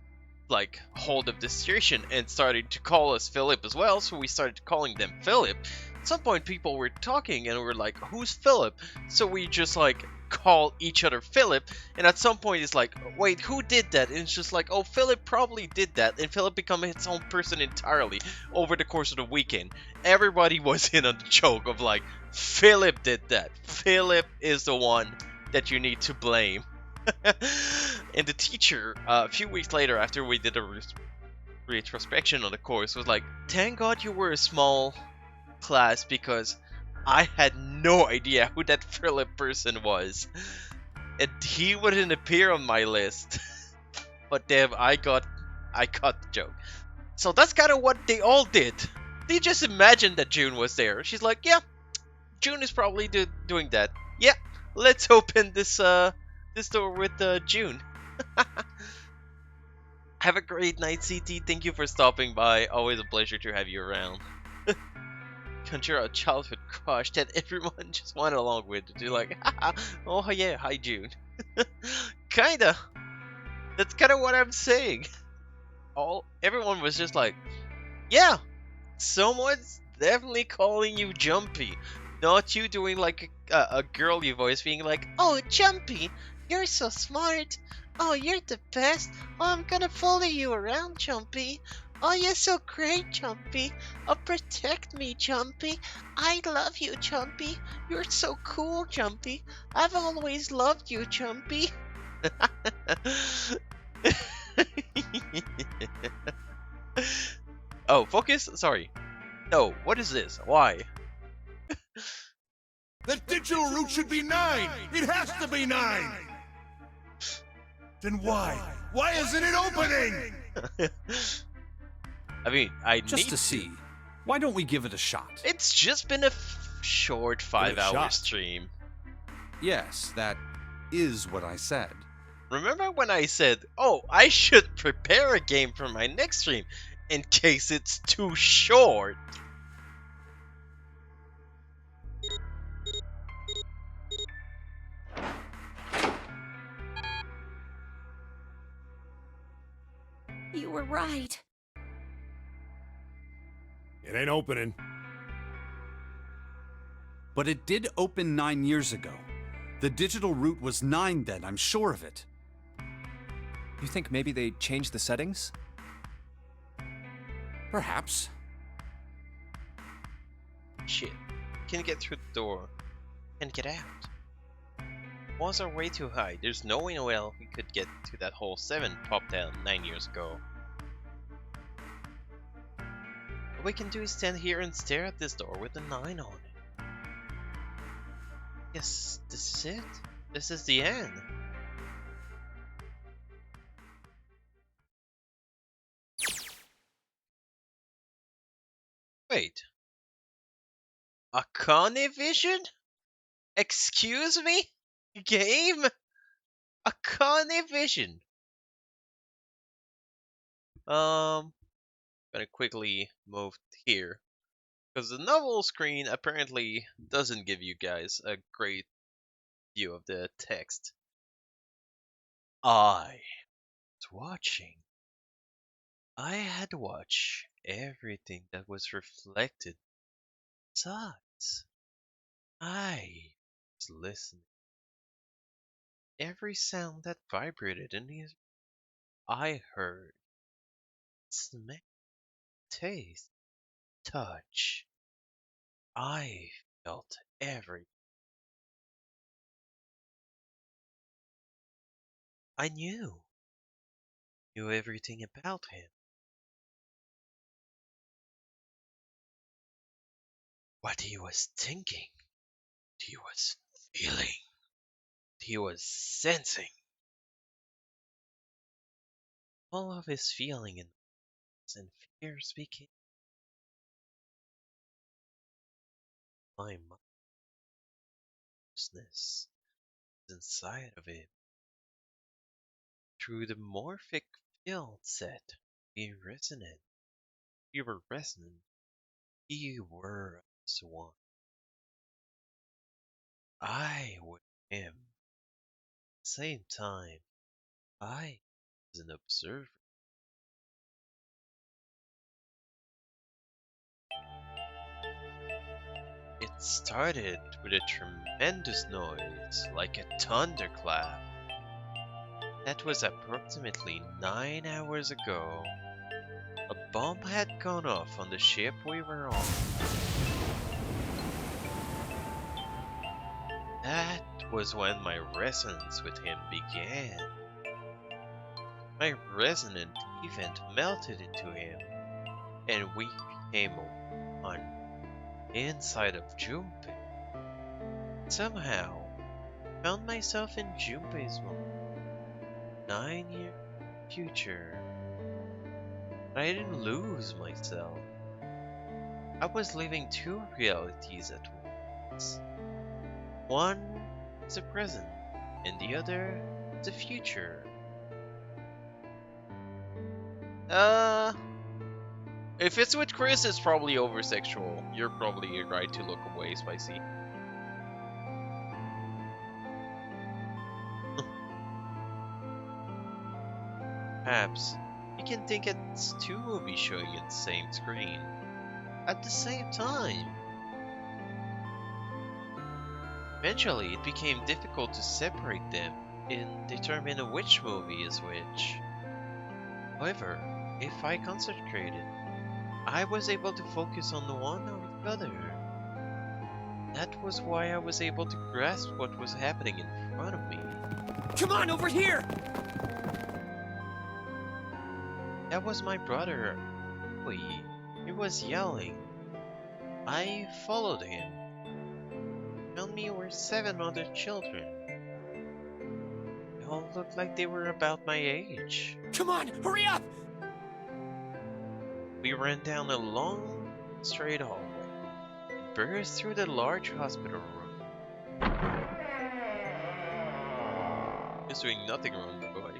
like hold of the situation and started to call us Philip as well, so we started calling them Philip. At some point people were talking and we were like, who's Philip? So we just like call each other Philip, and at some point it's like, wait, who did that? And it's just like, oh, Philip probably did that, and Philip became its own person entirely over the course of the weekend. Everybody was in on the joke of like, Philip did that. Philip is the one that you need to blame. And the teacher, a few weeks later after we did a retrospection on the course, was like, thank God you were a small class because I had no idea who that Philip person was. And he wouldn't appear on my list. But damn, I got the joke. So that's kind of what they all did. They just imagined that June was there. She's like, yeah, June is probably doing that. Yeah, let's open this door with June. Have a great night, CT. Thank you for stopping by. Always a pleasure to have you around. Conjure a childhood crush that everyone just went along with. You're like, oh yeah, hi June. Kinda. That's kinda what I'm saying. Everyone was just like, yeah, someone's definitely calling you Jumpy. Not you doing like a girly voice being like, oh Jumpy, you're so smart. Oh, you're the best. Oh, I'm gonna follow you around, Jumpy. Oh, you're so great, Jumpy. Oh, protect me, Jumpy. I love you, Jumpy. You're so cool, Jumpy. I've always loved you, Jumpy. Oh, focus? Sorry. No, what is this? Why? The digital route should be 9! It has to be 9! Then why? Why isn't it opening? I mean, I Just need to see. Why don't we give it a shot? It's just been a short 5-hour shot. stream. Yes, that is what I said. Remember when I said, oh, I should prepare a game for my next stream in case it's too short? You were right. It ain't opening. But it did open 9 years ago. The digital route was 9 then, I'm sure of it. You think maybe they changed the settings? Perhaps. Shit. Can get through the door and get out. Walls are way too high. There's no way we could get to that whole 7 popped down 9 years ago. All we can do is stand here and stare at this door with a 9 on it. Yes, this is it. This is the end. Wait. A Conivision? Excuse me? Game? A Conivision? Gonna quickly move here. Because the novel screen apparently doesn't give you guys a great view of the text. I was watching. I had to watch everything that was reflected inside. I was listening. Every sound that vibrated in his I heard, smell, taste, touch. I felt every. I knew everything about him. What he was thinking, what he was feeling, what he was sensing. All of his feelings and fears became my consciousness inside of him. Through the morphic field set, we resonant. We were resonant. We were as one. I was him. At the same time, I was an observer. It started with a tremendous noise, like a thunderclap. That was approximately 9 hours ago. A bomb had gone off on the ship we were on. That was when my resonance with him began. My resonant event melted into him, and we became one inside of Junpei. Somehow, I found myself in Junpei's world. 9-year future. But I didn't lose myself. I was living 2 realities at once. One is the present, and the other is the future. If it's with Chris, it's probably over-sexual. You're probably right to look away, Spicy. Perhaps you can think it's 2 movies showing at the same screen at the same time. Eventually, it became difficult to separate them and determine which movie is which. However, if I concentrated, I was able to focus on the one or the other. That was why I was able to grasp what was happening in front of me. Come on, over here! That was my brother. He was yelling. I followed him. Around me were 7 other children. They all looked like they were about my age. Come on, hurry up! We ran down a long, straight hallway and burst through the large hospital room. He's doing nothing wrong, boy.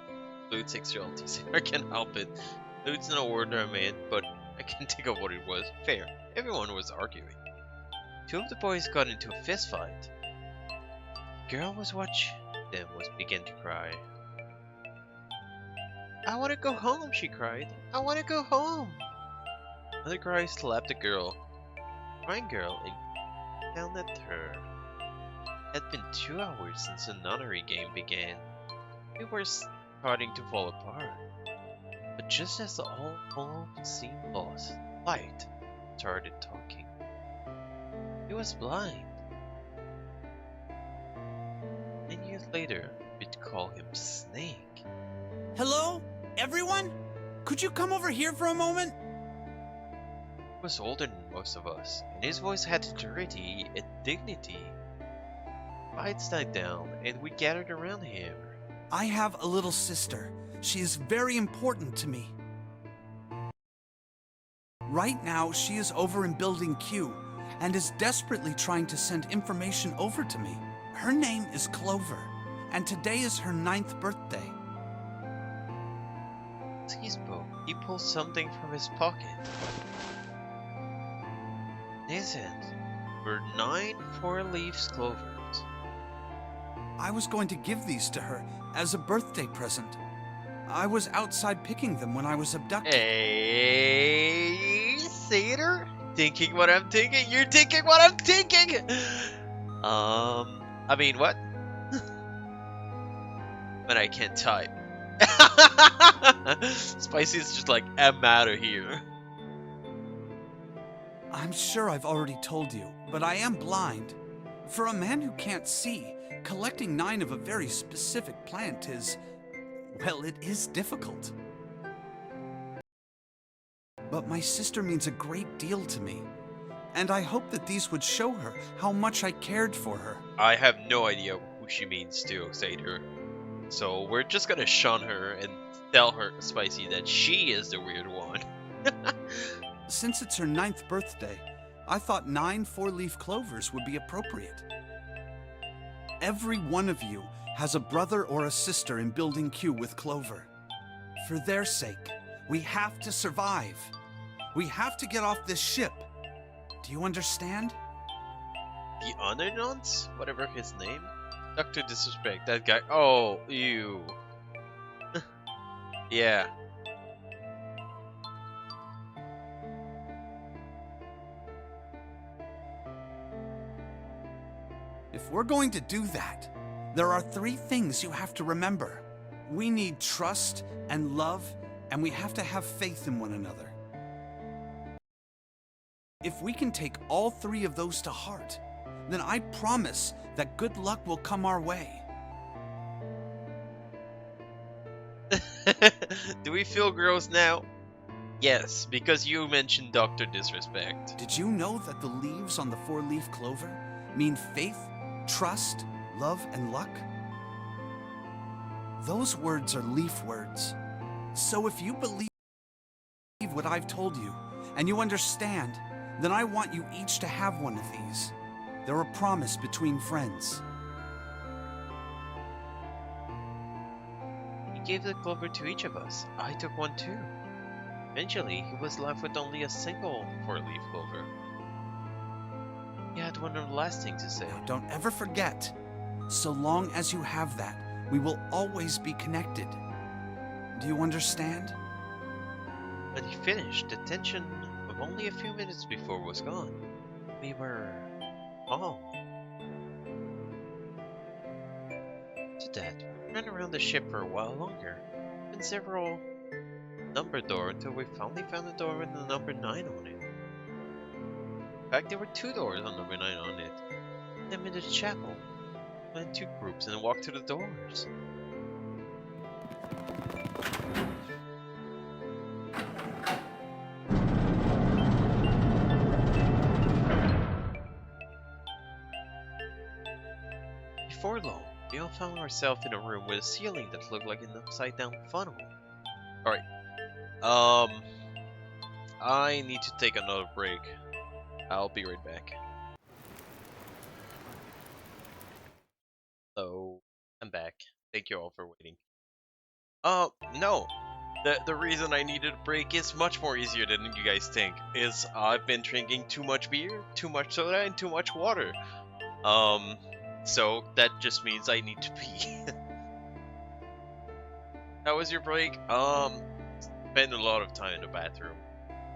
Loot sexuality, I can't help it. Loot's not a word I meant, but I can't think of what it was. Fair. Everyone was arguing. 2 of the boys got into a fist fight. The girl was watching them began to cry. I want to go home, she cried. I want to go home. Another guy slapped the girl, crying girl, and down at her. It had been 2 hours since the nunnery game began. We were starting to fall apart. But just as all hope seemed lost, Light started talking. He was blind. 10 years later, we'd call him Snake. Hello? Everyone? Could you come over here for a moment? was older than most of us, and his voice had authority and dignity. Fights died down, and we gathered around him. I have a little sister. She is very important to me. Right now, she is over in Building Q and is desperately trying to send information over to me. Her name is Clover, and today is her 9th birthday. He spoke. He pulled something from his pocket. In his hand were 9 four-leaf clovers. I was going to give these to her as a birthday present. I was outside picking them when I was abducted. Hey, Satyr? Thinking what I'm thinking? You're thinking what I'm thinking! I mean, what? But I can't type. Spicy is just like, I'm out of here. I'm sure I've already told you, but I am blind. For a man who can't see, collecting 9 of a very specific plant is, well, it is difficult. But my sister means a great deal to me, and I hope that these would show her how much I cared for her. I have no idea who she means to, Satyr. So we're just gonna shun her and tell her, Spicy, that she is the weird one. Since it's her 9th birthday, I thought 9 four-leaf clovers would be appropriate. Every one of you has a brother or a sister in Building Q with Clover. For their sake, we have to survive. We have to get off this ship. Do you understand? The Undernons? Whatever his name? Dr. Disrespect, that guy. Oh, ew. Yeah. If we're going to do that, there are 3 things you have to remember. We need trust and love, and we have to have faith in one another. If we can take all 3 of those to heart, then I promise that good luck will come our way. Do we feel gross now? Yes, because you mentioned Dr. Disrespect. Did you know that the leaves on the 4-leaf clover mean faith, trust, love, and luck? Those words are leaf words. So if you believe what I've told you, and you understand, then I want you each to have one of these. They're a promise between friends. He gave the clover to each of us. I took one too. Eventually, he was left with only a single 4-leaf clover. He had one of the last things to say. Now, don't ever forget, so long as you have that, we will always be connected. Do you understand? When he finished, the tension of only a few minutes before was gone. We were calm. To that, we ran around the ship for a while longer, and several number door until we finally found a door with the number 9 on it. In fact, there were 2 doors on number 9 on it. Then into the chapel. We went 2 groups and walked to the doors. Before long, we all found ourselves in a room with a ceiling that looked like an upside-down funnel. Alright. I need to take another break. I'll be right back. So, I'm back. Thank you all for waiting. No. The reason I needed a break is much more easier than you guys think. I've been drinking too much beer, too much soda, and too much water. So that just means I need to pee. How was your break? Spent a lot of time in the bathroom.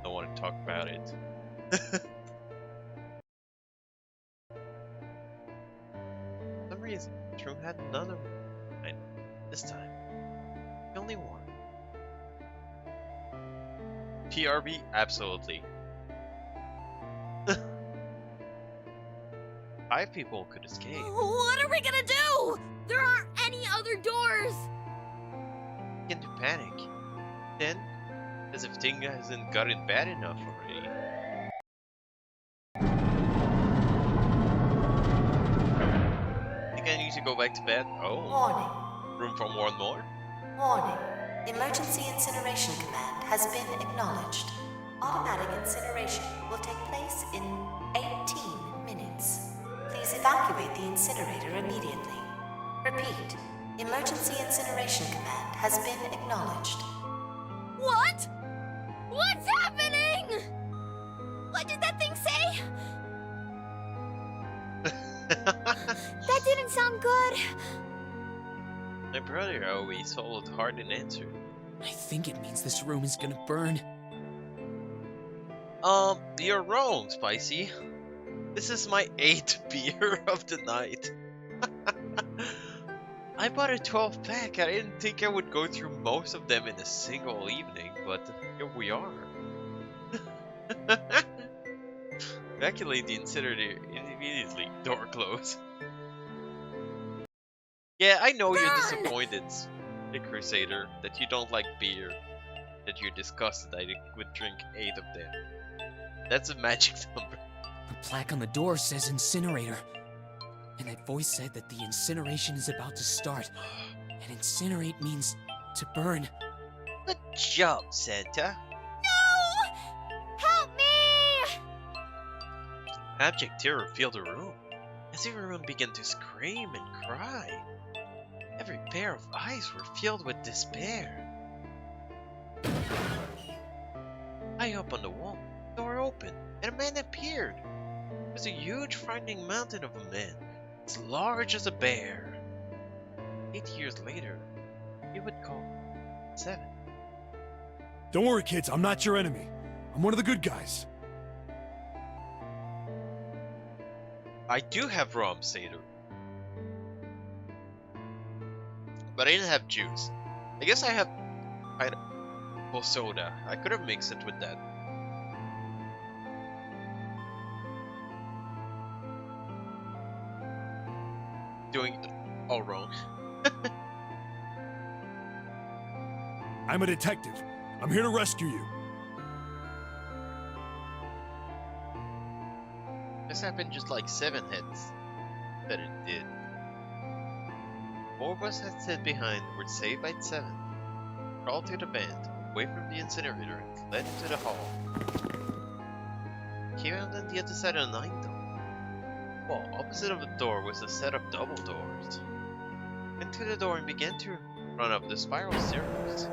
Don't want to talk about it. For some reason, the room had another one. This time, only one. PRB? Absolutely. 5 people could escape. What are we gonna do? There aren't any other doors! Begin to panic. Then, as if things hasn't gotten bad enough already, back to bed? Oh. Warning. Room for one more? Warning. Emergency incineration command has been acknowledged. Automatic incineration will take place in 18 minutes. Please evacuate the incinerator immediately. Repeat. Emergency incineration command has been acknowledged. What? What's happening? What did that thing say? That didn't sound good. My brother always followed hard and answered. I think it means this room is gonna burn. You're wrong, Spicy. This is my 8th beer of the night. I bought a 12-pack. I didn't think I would go through most of them in a single evening, but here we are. Evacuate the incinerator immediately. Door closed. Yeah, I know you're disappointed, the Crusader, that you don't like beer. That you're disgusted I would drink 8 of them. That's a magic number. The plaque on the door says incinerator. And that voice said that the incineration is about to start. And incinerate means to burn. Good job, Santa. No! Help me! Abject terror filled the room, as everyone began to scream and cry. Every pair of eyes were filled with despair. High up on the wall, the door opened, and a man appeared. It was a huge, frightening mountain of a man, as large as a bear. 8 years later, he would call 7. Don't worry, kids. I'm not your enemy. I'm one of the good guys. I do have rum, Seder. But I didn't have juice. I guess I have pineapple soda. I could have mixed it with that. Doing it all wrong. I'm a detective. I'm here to rescue you. This happened just like 7 hits that it did. 4 of us had stayed behind were saved by 7. Crawled to the band, away from the incinerator, and fled into the hall. Came out on the other side of the 9th door. Well, opposite of the door was a set of double doors. Went to the door and began to run up the spiral staircase.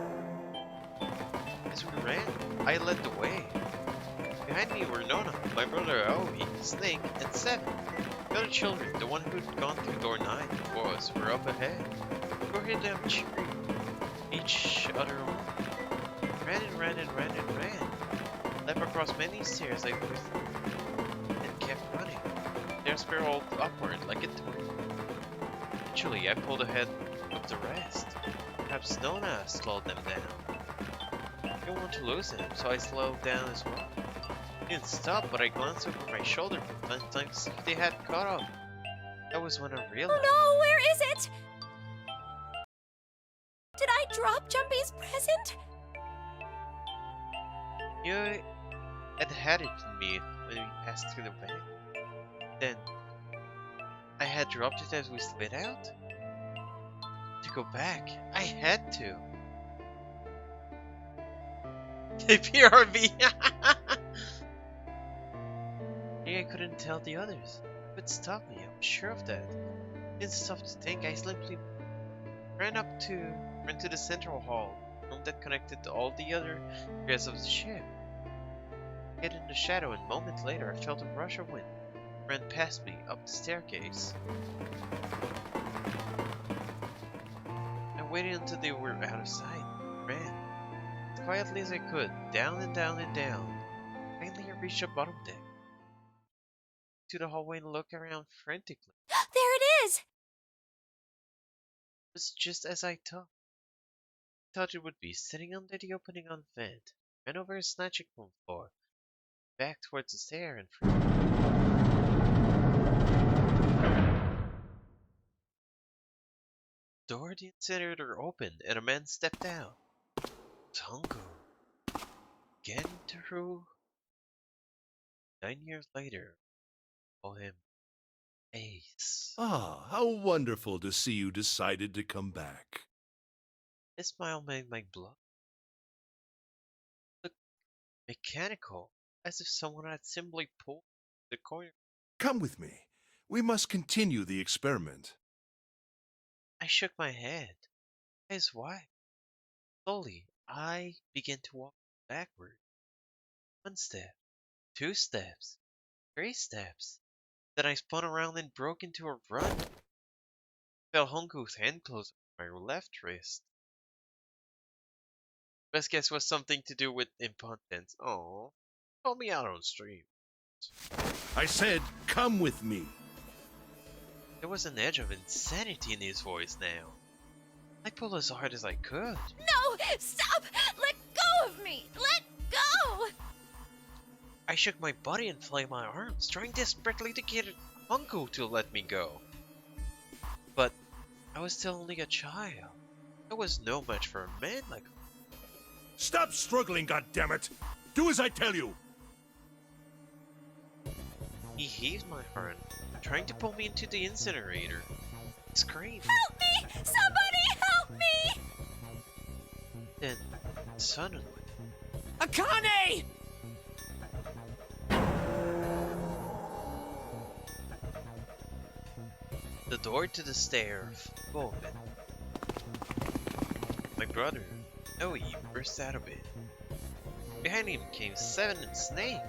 As we ran, I led the way. Behind me were Nona, my brother Aoi, Snake, and 7. The other children, the one who'd gone through door 9 before us, were up ahead. We heard them cheering each other on. Ran and ran and ran and ran. Leapt across many stairs I breathed and kept running. Their spiraled upward like a twig. Eventually, I pulled ahead of the rest. Perhaps Nona slowed them down. I didn't want to lose them, so I slowed down as well. I didn't stop, but I glanced over my shoulder from time to time to see if they had caught up. That was when I realized. Oh no, where is it? Did I drop Jumpy's present? You had it in me when we passed through the bank. Then, I had dropped it as we slid out. To go back, I had to. PRV! I couldn't tell the others. It would stop me, I'm sure of that. Didn't stop to think, I simply ran to the central hall, room that connected to all the other areas of the ship. Hid in the shadow, and a moment later I felt a rush of wind ran past me up the staircase. I waited until they were out of sight, ran as quietly as I could, down and down and down. Finally I reached the bottom deck. To the hallway and looked around frantically. There it is! It was just as I thought it would be, sitting under the opening on the vent. Ran over and snatched it from the floor, back towards the stair and the door of the incinerator opened and a man stepped out. Tongo. Gentaru. 9 years later. Call him Ace. Ah, how wonderful to see you decided to come back. His smile made my blood look mechanical, as if someone had simply pulled the corner. Come with me. We must continue the experiment. I shook my head. Eyes wide. Slowly, I began to walk backward. 1 step, 2 steps, 3 steps. Then I spun around and broke into a run. Felt Hongu's hand close on my left wrist. Best guess was something to do with impotence. Oh, call me out on stream. I said, come with me. There was an edge of insanity in his voice now. I pulled as hard as I could. No! Stop! Let go of me! Let go! I shook my body and flung my arms, trying desperately to get Hongu to let me go. But I was still only a child. I was no match for a man like him. Stop struggling, goddammit! Do as I tell you! He heaved my hand, trying to pull me into the incinerator. I screamed. Help me! Somebody help me! Then, suddenly, Akane! the door to the stair opened. My brother, Noe, burst out of it. Behind him came Seven and Snake.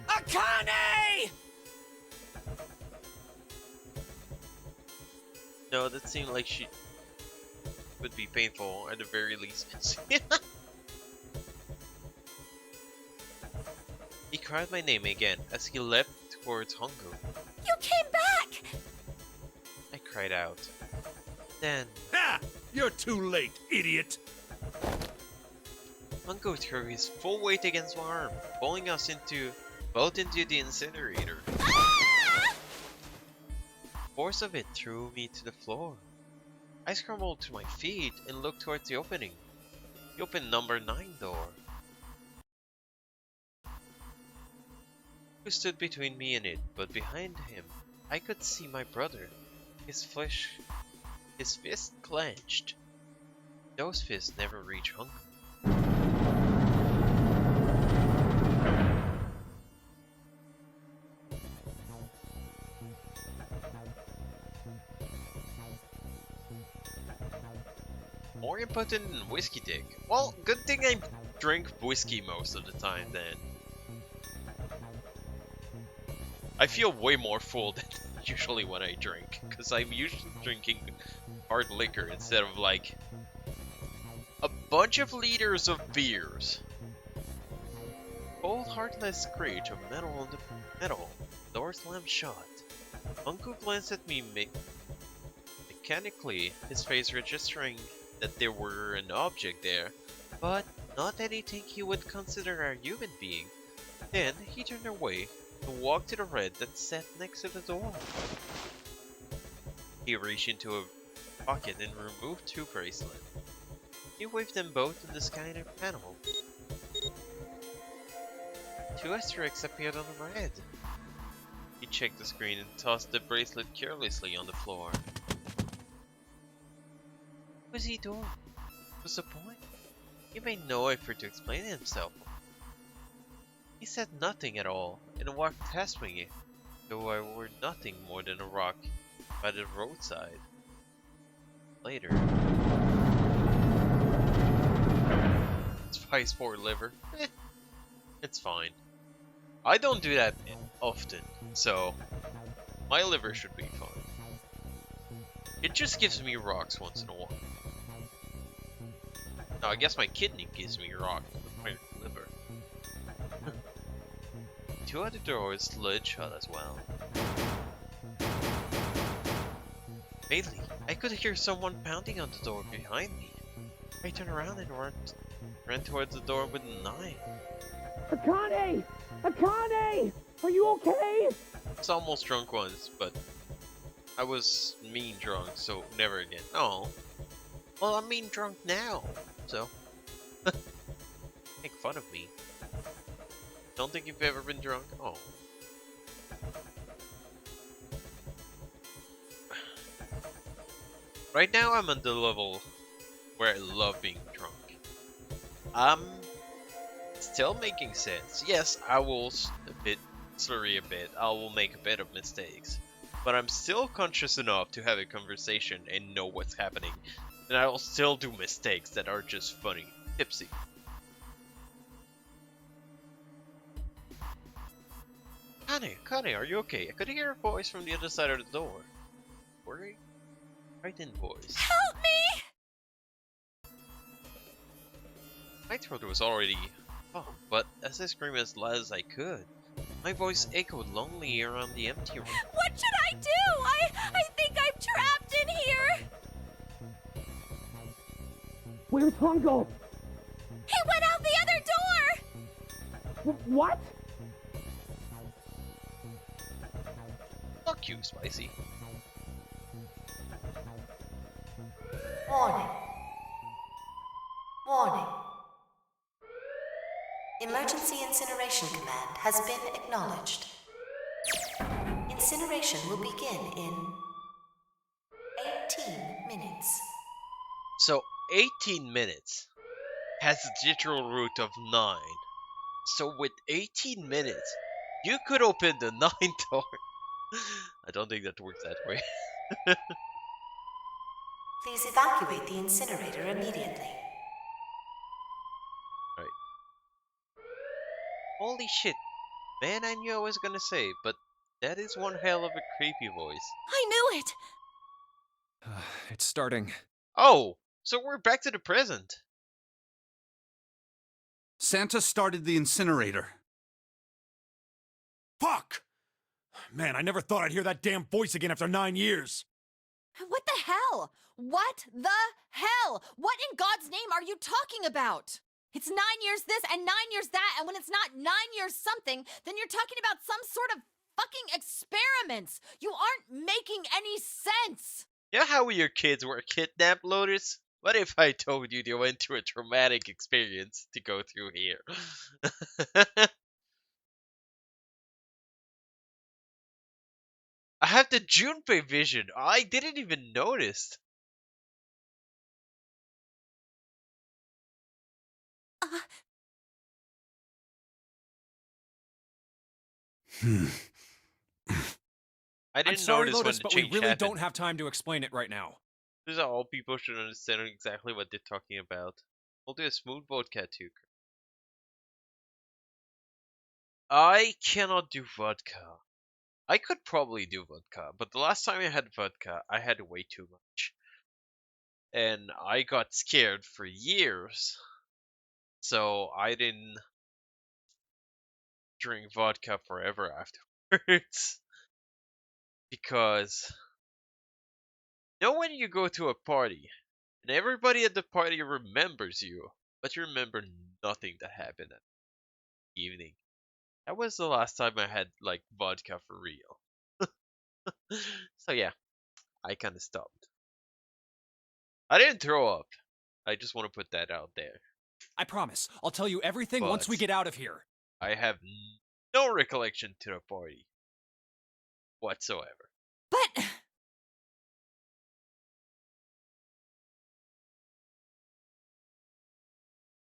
Akane! No, that seemed like she would be painful at the very least. He cried my name again as he leapt towards Hongu. You came back! I cried out. Then, Ha! You're too late, idiot! Hongu threw his full weight against my arm, pulling us both into the incinerator. Force of it threw me to the floor. I scrambled to my feet and looked towards the opening. The open number 9 door. He stood between me and it, but behind him, I could see my brother. His fist clenched. Those fists never reach Hongu. More impotent than Whiskey Dick. Well, good thing I drink whiskey most of the time then. I feel way more full than usually when I drink, because I'm usually drinking hard liquor instead of like a bunch of liters of beers. Cold, heartless screech of metal on the metal. Door slammed shut. Hongu glanced at me mechanically, his face registering that there were an object there, but not anything he would consider a human being. Then he turned away and walked to the red that sat next to the door. He reached into a pocket and removed 2 bracelets. He waved them both in the scanner panel. 2 asterisks appeared on the red. He checked the screen and tossed the bracelet carelessly on the floor. What was he doing? What's the point? He made no effort to explain himself. He said nothing at all and walked past me, though I were nothing more than a rock by the roadside. Later. Spice for liver. It's fine. I don't do that often, so my liver should be fine. It just gives me rocks once in a while. No, I guess my kidney gives me rocks, my liver. 2 other doors slid shut as well. Faintly, I could hear someone pounding on the door behind me. I turned around and ran towards the door with a knife. Akane! Akane! Are you okay? I was almost drunk once, but I was mean drunk, so never again. Oh. Well, I'm mean drunk now, so make fun of me. Don't think you've ever been drunk? Oh. Right now I'm on the level where I love being drunk. I'm still making sense. Yes, I will slurry a bit. I will make a bit of mistakes. But I'm still conscious enough to have a conversation and know what's happening. And I will still do mistakes that are just funny. Tipsy. Connie, are you okay? I could hear a voice from the other side of the door. Worry? Frightened voice. Help me! My throat was already off, but as I screamed as loud as I could, my voice echoed lonely around the empty room. What should I do? I think I'm trapped in here! Where's Hongo? He went out the other door! What? Fuck you, Spicy. Warning. Warning. Emergency Incineration Command has been acknowledged. Incineration will begin in 18 minutes. So, 18 minutes has a digital root of 9. So with 18 minutes, you could open the 9th door. I don't think that works that way. Please evacuate the incinerator immediately. Right. Holy shit. Man, I knew I was gonna say, but that is one hell of a creepy voice. I knew it! It's starting. Oh, so we're back to the present. Santa started the incinerator. Fuck! Man, I never thought I'd hear that damn voice again after 9 years. What the hell? What the hell? What in God's name are you talking about? It's 9 years this and 9 years that, and when it's not 9 years something, then you're talking about some sort of fucking experiments. You aren't making any sense. You know how your kids were kidnapped, Lotus? What if I told you they went through a traumatic experience to go through here? I have the Junpei vision. I didn't even notice. I didn't I'm sorry, notice Lotus, when the but we change really happened. don't have time to explain it right now. These are all people should understand exactly what they're talking about. We'll do a smooth vodka too. I cannot do vodka. I could probably do vodka, but the last time I had vodka, I had way too much. And I got scared for years. So I didn't drink vodka forever afterwards. Because you know when you go to a party and everybody at the party remembers you, but you remember nothing that happened at the evening. That was the last time I had like vodka for real. So yeah, I kind of stopped. I didn't throw up. I just want to put that out there. I promise. I'll tell you everything once we But- get out of here. I have no recollection to the party whatsoever. But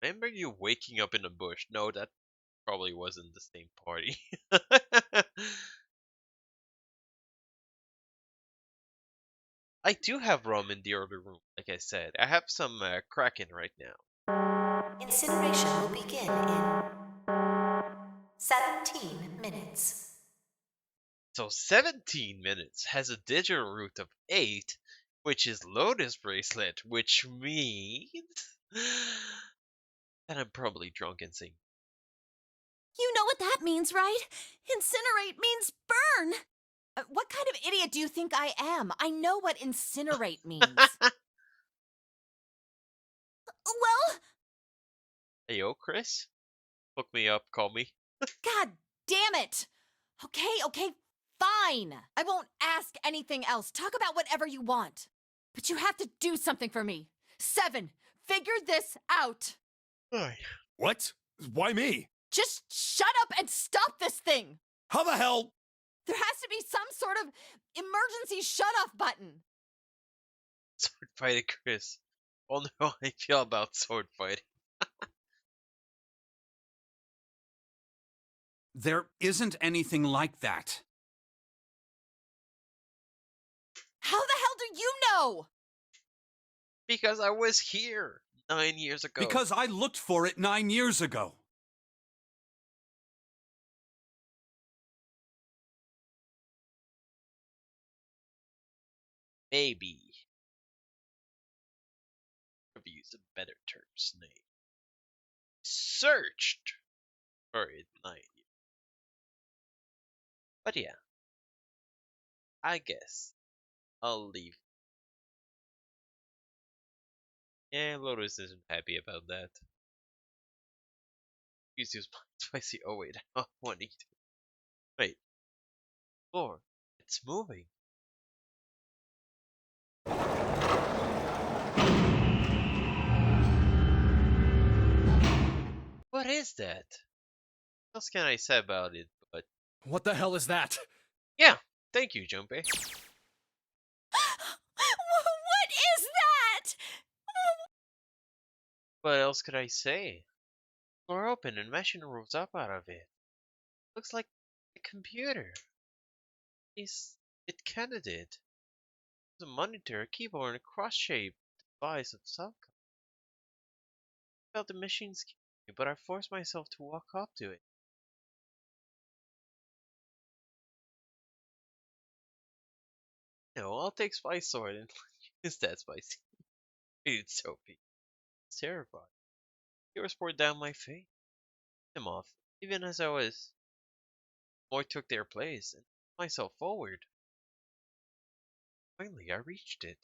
Remember you waking up in a bush? No, that probably wasn't the same party. I do have rum in the other room, like I said. I have some Kraken right now. Incineration will begin in 17 minutes. So 17 minutes has a digital root of 8, which is Lotus Bracelet, which means that I'm probably drunk and singing. You know what that means, right? Incinerate means burn! what kind of idiot do you think I am? I know what incinerate means. Well, Hey, yo, Chris? Hook me up, call me. God damn it! Okay, fine. I won't ask anything else. Talk about whatever you want. But you have to do something for me. 7, figure this out. What? Why me? Just shut up and stop this thing. How the hell? There has to be some sort of emergency shut-off button. Sword fighting, Chris. Oh no, how I feel about sword fighting. There isn't anything like that. How the hell do you know? Because I was here 9 years ago. Because I looked for it 9 years ago. Maybe. I've used a better term, Snake. Searched for it 9 years. But yeah. I guess I'll leave. Yeah, Lotus isn't happy about that. Use spicy. Oh wait, I want to eat it. Wait. Lord, it's moving. What is that? What else can I say about it, but... What the hell is that? Yeah, thank you, Junpei. What is that? What else could I say? Door open and machine rose up out of it. Looks like a computer. It kinda did. There's a monitor, a keyboard, and a cross-shaped device of some kind. I felt the machine scared me, but I forced myself to walk up to it. No, I'll take Spice Sword and use that spicy. It's so big. It's terrifying. Tears poured down my face. Them off. Even as I was, more took their place and pushed myself forward. Finally, I reached it.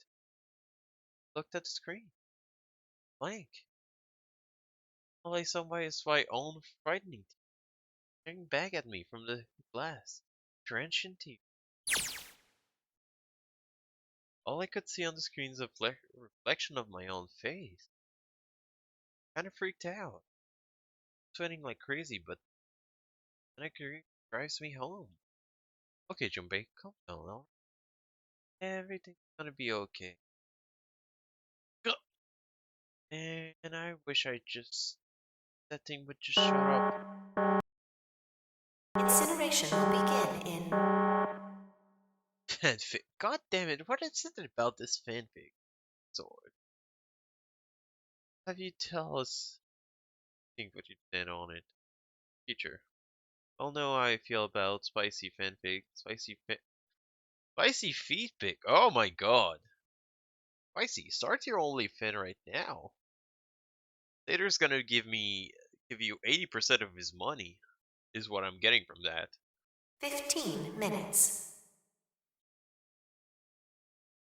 Looked at the screen. Blank. All I saw was my own frightening teeth staring back at me from the glass. Transient teeth. All I could see on the screen is a reflection of my own face. Kinda freaked out. Sweating like crazy, but then it drives me home. Okay, Junpei, calm down now. Everything's gonna be okay. Go! And I wish that thing would just shut up. Incineration will begin in... Fanfic. God damn it, what is it about this fanfic? Sword. Have you tell us think what you did on it. Future. I'll know how I feel about spicy fanfic. Spicy feet pic. Oh my god. Spicy, start your OnlyFans right now. Later's gonna give you 80% of his money, is what I'm getting from that. 15 minutes.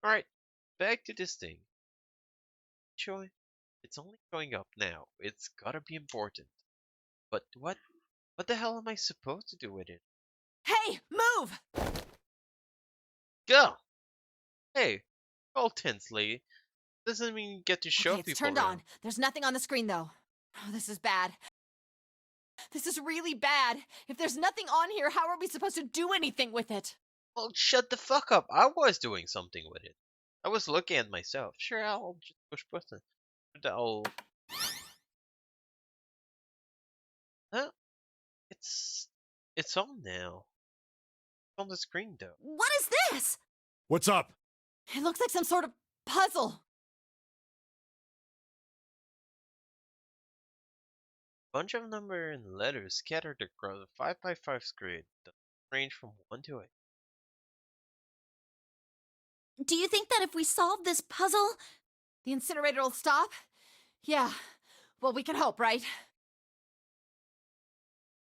Alright, back to this thing. Sure, it's only showing up now. It's gotta be important. But what the hell am I supposed to do with it? Hey, move! Go! Hey, all tense, lady. Doesn't mean you get to show Okay, people it's turned around. on. There's nothing on the screen, though. Oh, this is bad. This is really bad. If there's nothing on here, how are we supposed to do anything with it? Well, shut the fuck up. I was doing something with it. I was looking at myself. Sure, I'll just push button. Huh? It's on now. It's on the screen though. What is this? What's up? It looks like some sort of puzzle. Bunch of number and letters scattered across a 5x5 grid that range from 1 to 8. Do you think that if we solve this puzzle, the incinerator will stop? Yeah. Well, we can hope, right?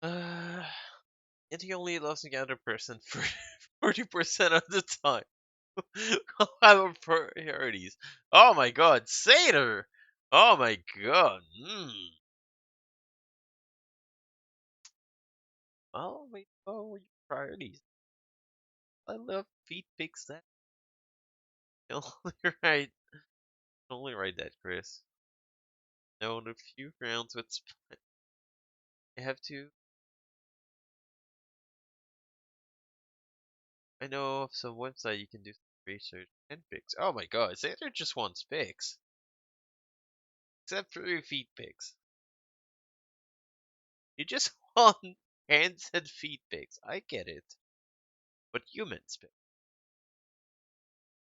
And he only loves the other person for 40% of the time. Our priorities. Oh my god, Satyr! Oh my god. Well, wait, your priorities. I love feet pics that. Only write that, Chris. No, in a few rounds with Spike. I have to. I know of some website you can do Research and pics. Oh my god, Xander just wants pics. Except for feet pics. You just want hands and feet pics. I get it. But humans pics.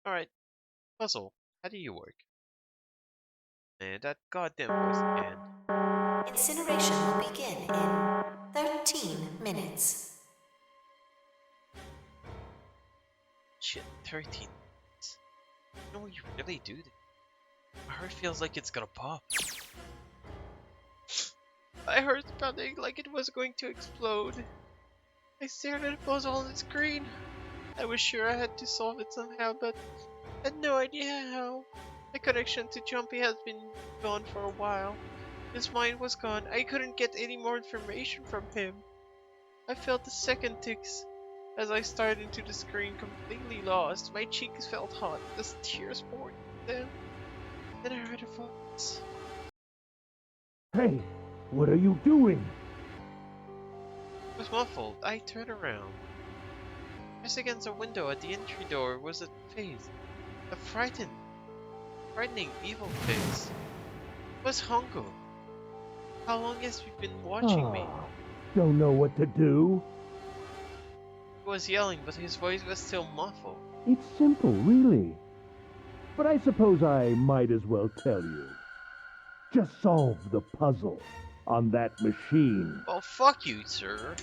Alright, puzzle. How do you work? And that goddamn voice again. Incineration will begin in 13 minutes. Shit, 13 minutes. No, you really do this. My heart feels like it's gonna pop. I heard something like it was going to explode. I stared at a puzzle on the screen. I was sure I had to solve it somehow, but I had no idea how. My connection to Jumpy has been gone for a while. His mind was gone. I couldn't get any more information from him. I felt the second ticks as I stared into the screen, completely lost. My cheeks felt hot. The tears poured. Then I heard a voice. Hey, what are you doing? It was muffled. I turned around. Just against a window at the entry door was a face. A frightening, evil face. It was Hongo. How long has he been watching me? Don't know what to do? He was yelling, but his voice was still muffled. It's simple, really. But I suppose I might as well tell you. Just solve the puzzle on that machine. Well, fuck you, sir.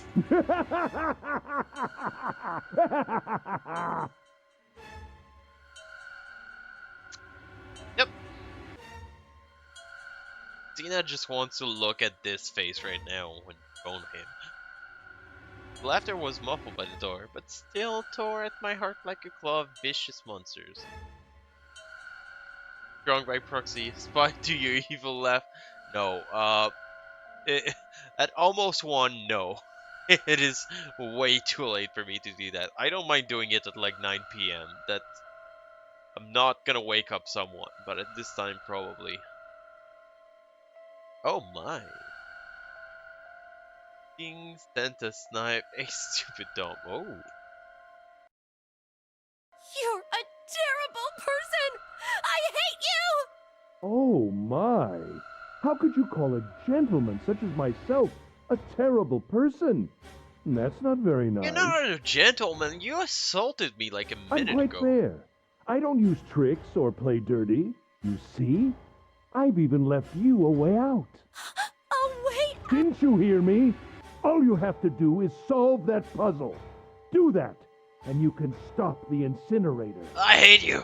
Yep. Tina just wants to look at this face right now when phone him. The laughter was muffled by the door, but still tore at my heart like a claw of vicious monsters. Strong by proxy, spy to your evil laugh. No, at almost one, no. It is way too late for me to do that. I don't mind doing it at like 9 PM. That I'm not gonna wake up someone, but at this time probably. Oh my. King Santa Snipe, a stupid dumb. Oh. You're a terrible person! I hate you! Oh my! How could you call a gentleman such as myself a terrible person? That's not very nice. You're not a gentleman. You assaulted me like a minute I'm quite ago. fair. I don't use tricks or play dirty. You see? I've even left you a way out. Oh, wait! Didn't you hear me? All you have to do is solve that puzzle. Do that, and you can stop the incinerator. I hate you!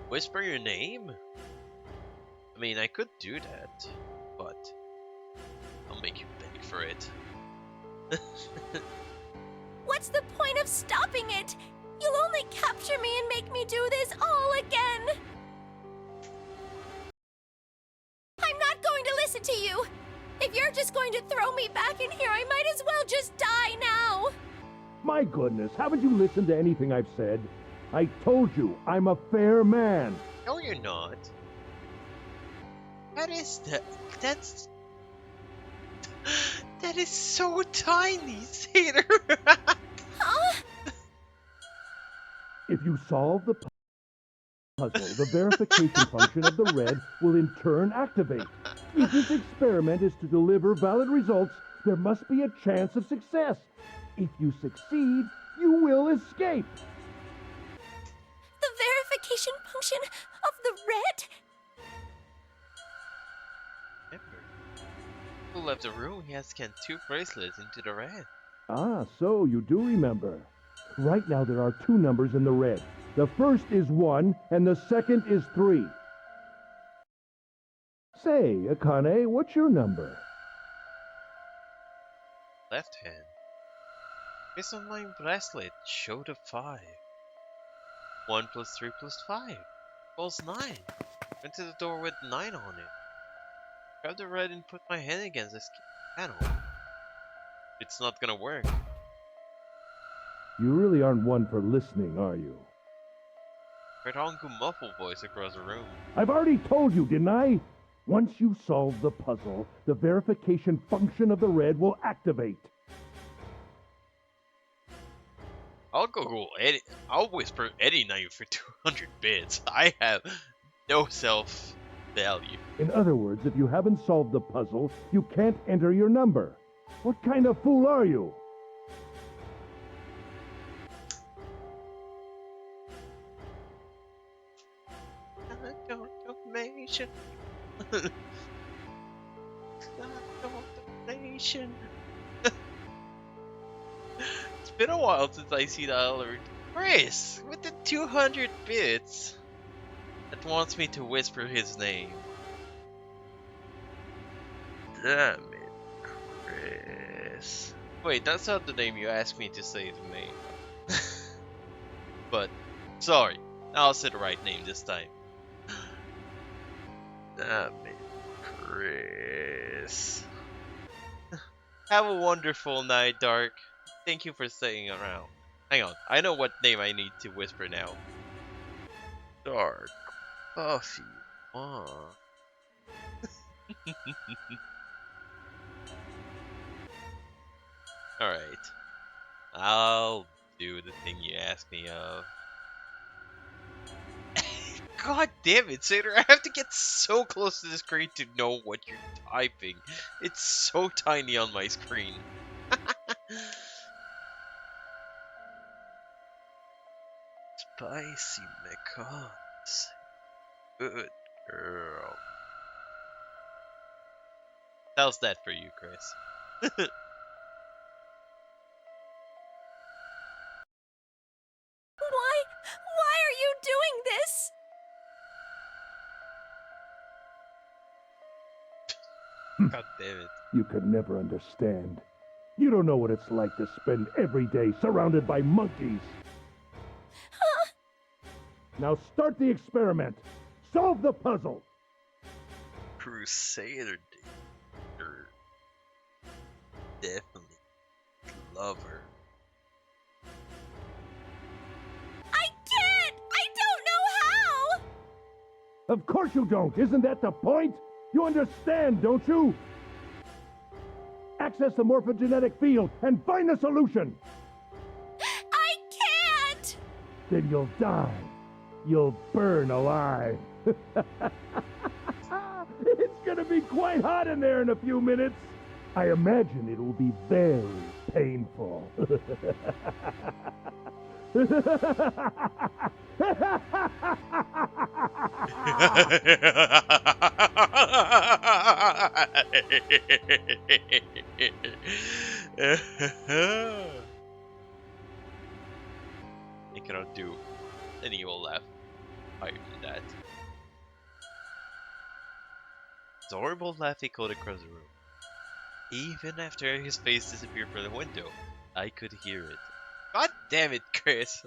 Whisper your name? I mean, I could do that, but I'll make you beg for it. What's the point of stopping it? You'll only capture me and make me do this all again! I'm not going to listen to you! If you're just going to throw me back in here, I might as well just die now! My goodness, haven't you listened to anything I've said? I told you, I'm a fair man. No, you're not. That is that's... That is so tiny, Satyr! Huh? If you solve the puzzle, the verification function of the red will in turn activate. If this experiment is to deliver valid results, there must be a chance of success. If you succeed, you will escape. The verification function of the red? Who left the room? He has scanned 2 bracelets into the red. Ah, so you do remember. Right now there are 2 numbers in the red. The first is 1, and the second is 3. Say, Akane, what's your number? Left hand. Based on my bracelet, showed a 5. 1 plus 3 plus 5 equals 9. Went to the door with 9 on it. Grabbed the red and put my hand against the panel. It's not gonna work. You really aren't one for listening, are you? Heard Hongu muffled voice across the room. I've already told you, didn't I? Once you solve the puzzle, the verification function of the red will activate. I'll Google any. I'll whisper any name for 200 bits. I have no self value. In other words, if you haven't solved the puzzle, you can't enter your number. What kind of fool are you? Donation. Donation. It's been a while since I see that alert. Chris, with the 200 bits, that wants me to whisper his name. Damn it, Chris. Wait, that's not the name you asked me to say to me. But, sorry, I'll say the right name this time. Damn it, Chris. Have a wonderful night, Dark. Thank you for staying around. Hang on, I know what name I need to whisper now. Dark Coffee. Alright. I'll do the thing you asked me of. God damn it, Sator, I have to get so close to the screen to know what you're typing. It's so tiny on my screen. Spicy McCons. Good girl. How's that for you, Chris? Why are you doing this? God damn it. You could never understand. You don't know what it's like to spend every day surrounded by monkeys. Now start the experiment. Solve the puzzle. Crusader Danger. Definitely lover. I can't! I don't know how! Of course you don't. Isn't that the point? You understand, don't you? Access the morphogenetic field and find the solution. I can't! Then you'll die. You'll burn alive. It's gonna be quite hot in there in a few minutes. I imagine it will be very painful. I cannot do an evil laugh higher than that. His horrible laugh echoed across the room. Even after his face disappeared from the window, I could hear it. God damn it, Chris!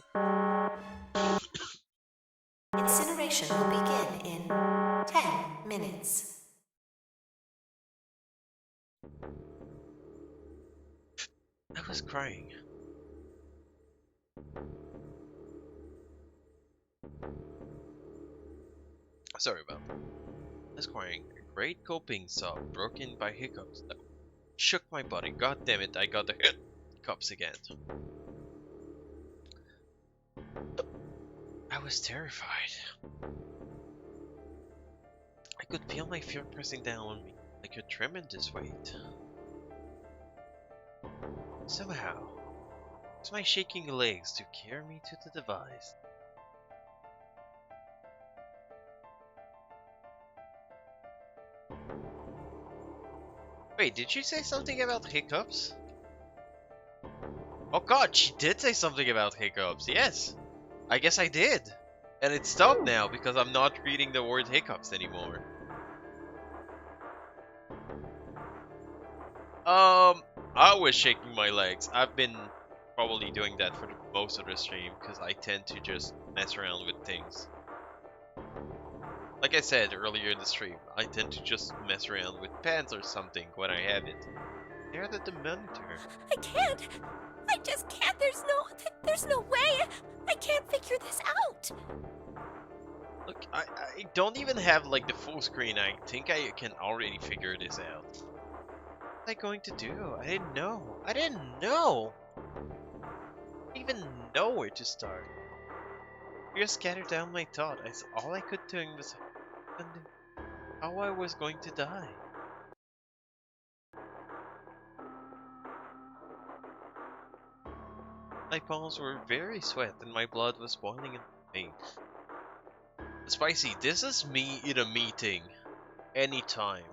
Incineration will begin in 10 minutes. I was crying. Sorry about that. I was crying. A great coping sob broken by hiccups that shook my body. God damn it, I got the hiccups again. I was terrified. I could feel my fear pressing down on me like a tremendous weight. Somehow, it was my shaking legs to carry me to the device. Wait, did she say something about hiccups? Oh god, she did say something about hiccups, yes! I guess I did! And it stopped now because I'm not reading the word hiccups anymore. I was shaking my legs. I've been probably doing that for most of the stream because I tend to just mess around with things. Like I said earlier in the stream, I tend to just mess around with pens or something when I have it. There at the monitor. I can't! I just can't! There's no way! I can't figure this out! Look, I don't even have like the full screen. I think I can already figure this out. What am I going to do? I didn't know. I didn't even know where to start. Fear scattered down my thought as all I could think was how I was going to die. My palms were very sweat and my blood was boiling in my veins. Spicy, this is me in a meeting. Anytime.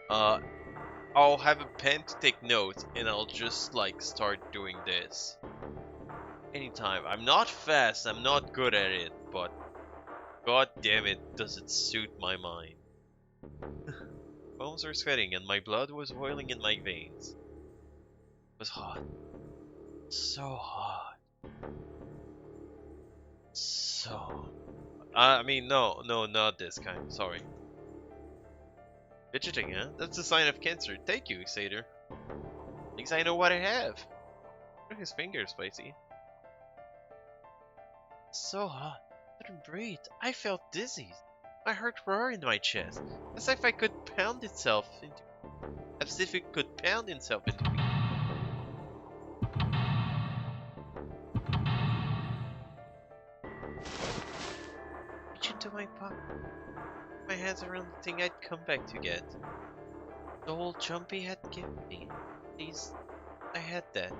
I'll have a pen to take notes and I'll just like start doing this. Anytime. I'm not fast, I'm not good at it, but god damn it, does it suit my mind. Palms were sweating and my blood was boiling in my veins. It was hot. So hot. So... I mean, no, not this kind, sorry. Fidgeting, huh? That's a sign of cancer. Thank you, Satyr. At least I know what I have. Look at his fingers, Spicy. So hot. I couldn't breathe. I felt dizzy. My heart roared in my chest. As if it could pound itself into me. As if it could pound itself into me. Reach into my pocket. My hands around the thing I'd come back to get. The old Jumpy had given me. These, I had that.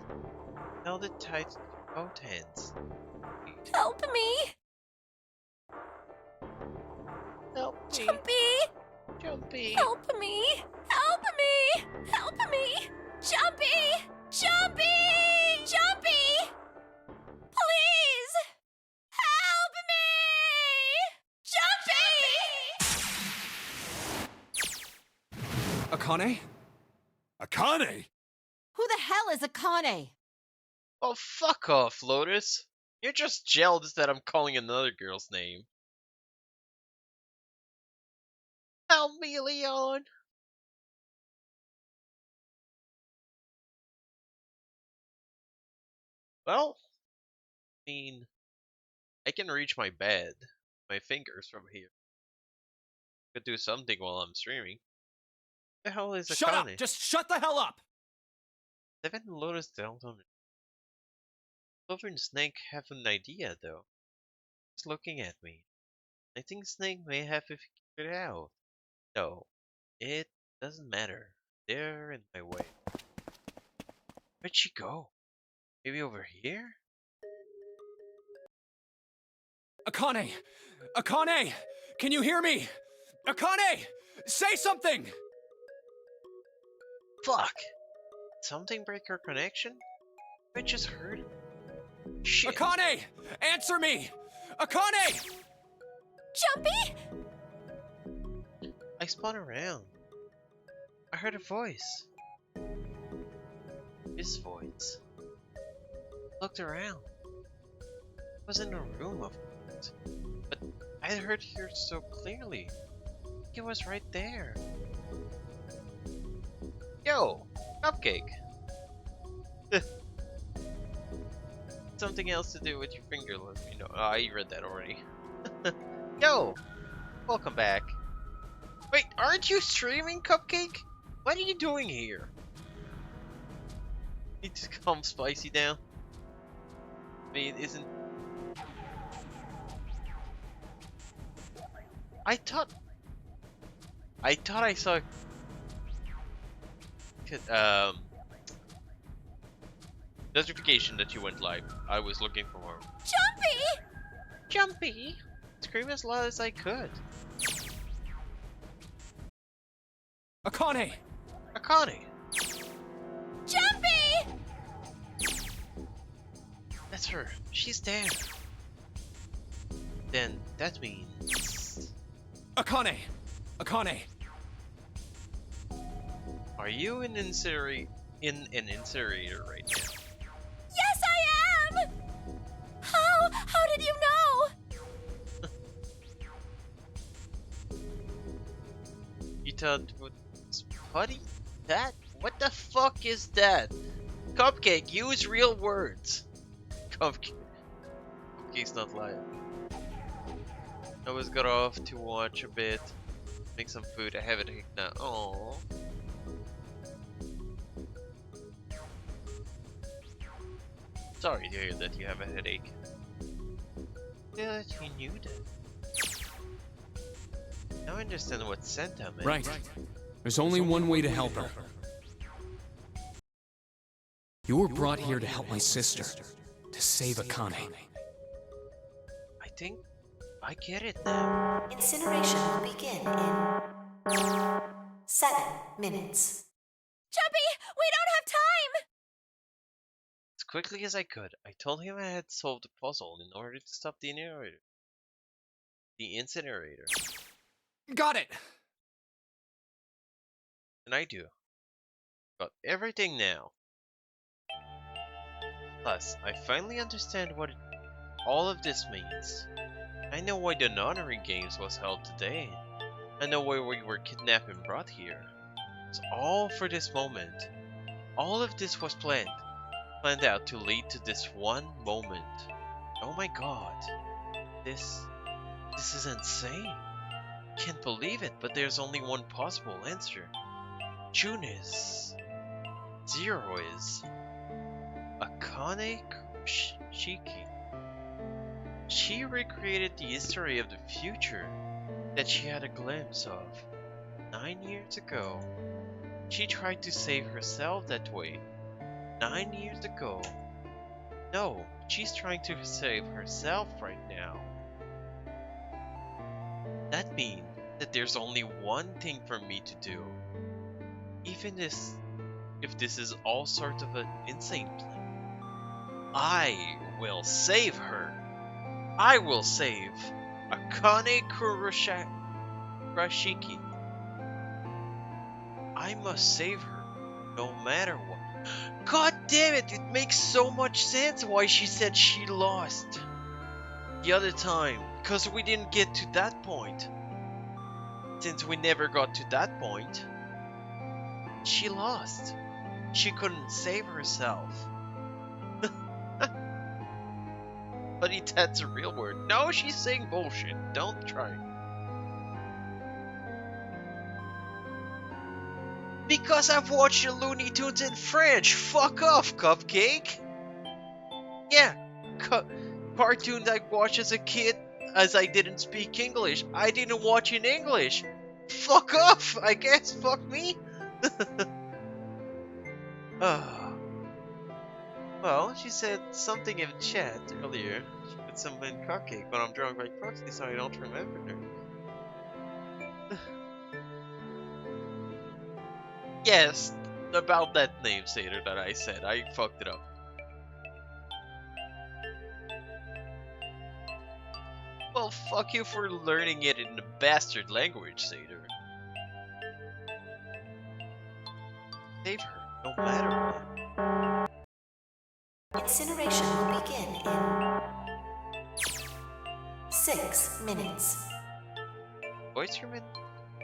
Held it tight with both hands. Help me! Help me! Jumpy! Jumpy! Help me! Help me! Help me! Jumpy! Jumpy! Jumpy! Please! Help me! Jumpy! Akane? Akane? Who the hell is Akane? Oh, fuck off, Lotus. You're just jealous that I'm calling another girl's name. Help me, Leon! Well, I mean, I can reach my bed, my fingers from here. Could do something while I'm streaming. The hell is Shut up! Akane? Just shut the hell up! Seven Lotus don't understand. Clover and Snake have an idea, though. He's looking at me. I think Snake may have it figured out. No, it doesn't matter. They're in my way. Where'd she go? Maybe over here? Akane! Akane! Can you hear me? Akane! Say something! Fuck! Did something break our connection? I just heard it. Shit. Akane! Answer me! Akane! Jumpy! I spun around. I heard a voice. His voice. Looked around. I was in a room, of course, but I heard her so clearly. It was right there. Yo, Cupcake. Something else to do with your finger, let me know. Oh, I read that already. Yo, welcome back. Wait, aren't you streaming, Cupcake? What are you doing here? Need to calm Spicy down. I mean, isn't... I thought I saw... notification that you went live. I was looking for more. Jumpy! Jumpy! Scream as loud as I could. Akane! Akane! Jumpy! That's her. She's there. Then that means... Akane! Akane! Are you in an incinerator right now? Yes, I am! How did you know? You thought, buddy? That? What the fuck is that? Cupcake, use real words. Cupcake's not lying. I was got off to watch a bit, make some food. I have it now. Aww. Sorry to hear that you have a headache. Yeah, that you knew that. Now I understand what Santa meant. Right. There's only one way to help her. You were brought here to help my sister, to save Akane. I think I get it now. Incineration will begin in 7 minutes. Jumpy, we don't have time! As quickly as I could, I told him I had solved the puzzle in order to stop the incinerator. The incinerator. Got it! And I do. Got everything now. Plus, I finally understand what all of this means. I know why the Nonary Games was held today. I know why we were kidnapped and brought here. It's all for this moment. All of this was planned. Planned out to lead to this one moment. Oh my god. This is insane. Can't believe it, but there's only one possible answer. June is. Zero is. Akane Shiki. She recreated the history of the future that she had a glimpse of 9 years ago. She tried to save herself that way 9 years ago. No, she's trying to save herself right now. That means that there's only one thing for me to do. Even if this is all sort of an insane plan. I will save her. I will save Akane Kurashiki. I must save her, no matter what. God damn it, it makes so much sense why she said she lost the other time, because we didn't get to that point. Since we never got to that point, she lost. She couldn't save herself. Buddy, that's a real word. No, she's saying bullshit. Don't try. Because I've watched the Looney Tunes in French. Fuck off, Cupcake. Yeah, cartoons I watched as a kid, as I didn't speak English. I didn't watch in English. Fuck off, I guess. Fuck me. Well, she said something in chat earlier. She put something in Cupcake, but I'm drunk by proxy, so I don't remember her. Yes, about that name, Satyr, that I said. I fucked it up. Well, fuck you for learning it in the bastard language, Satyr. Save her, no matter what. Incineration will begin in 6 minutes. Voice room in?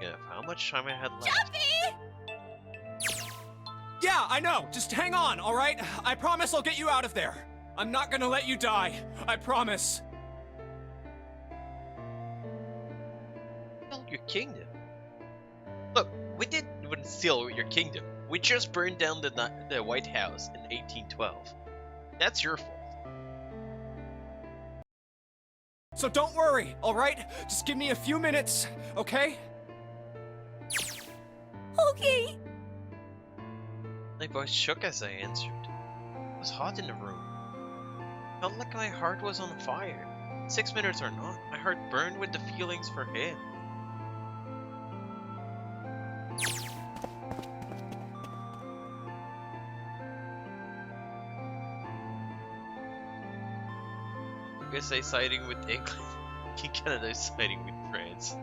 Yeah, how much time I had left? Jumpy! Yeah, I know. Just hang on, all right? I promise I'll get you out of there. I'm not gonna let you die. I promise. Steal your kingdom? Look, we didn't steal your kingdom. We just burned down the White House in 1812. That's your fault. So don't worry, all right? Just give me a few minutes, okay? Okay. My voice shook as I answered. It was hot in the room. Felt like my heart was on fire. 6 minutes or not, my heart burned with the feelings for him. USA siding with England. Canada is siding with France.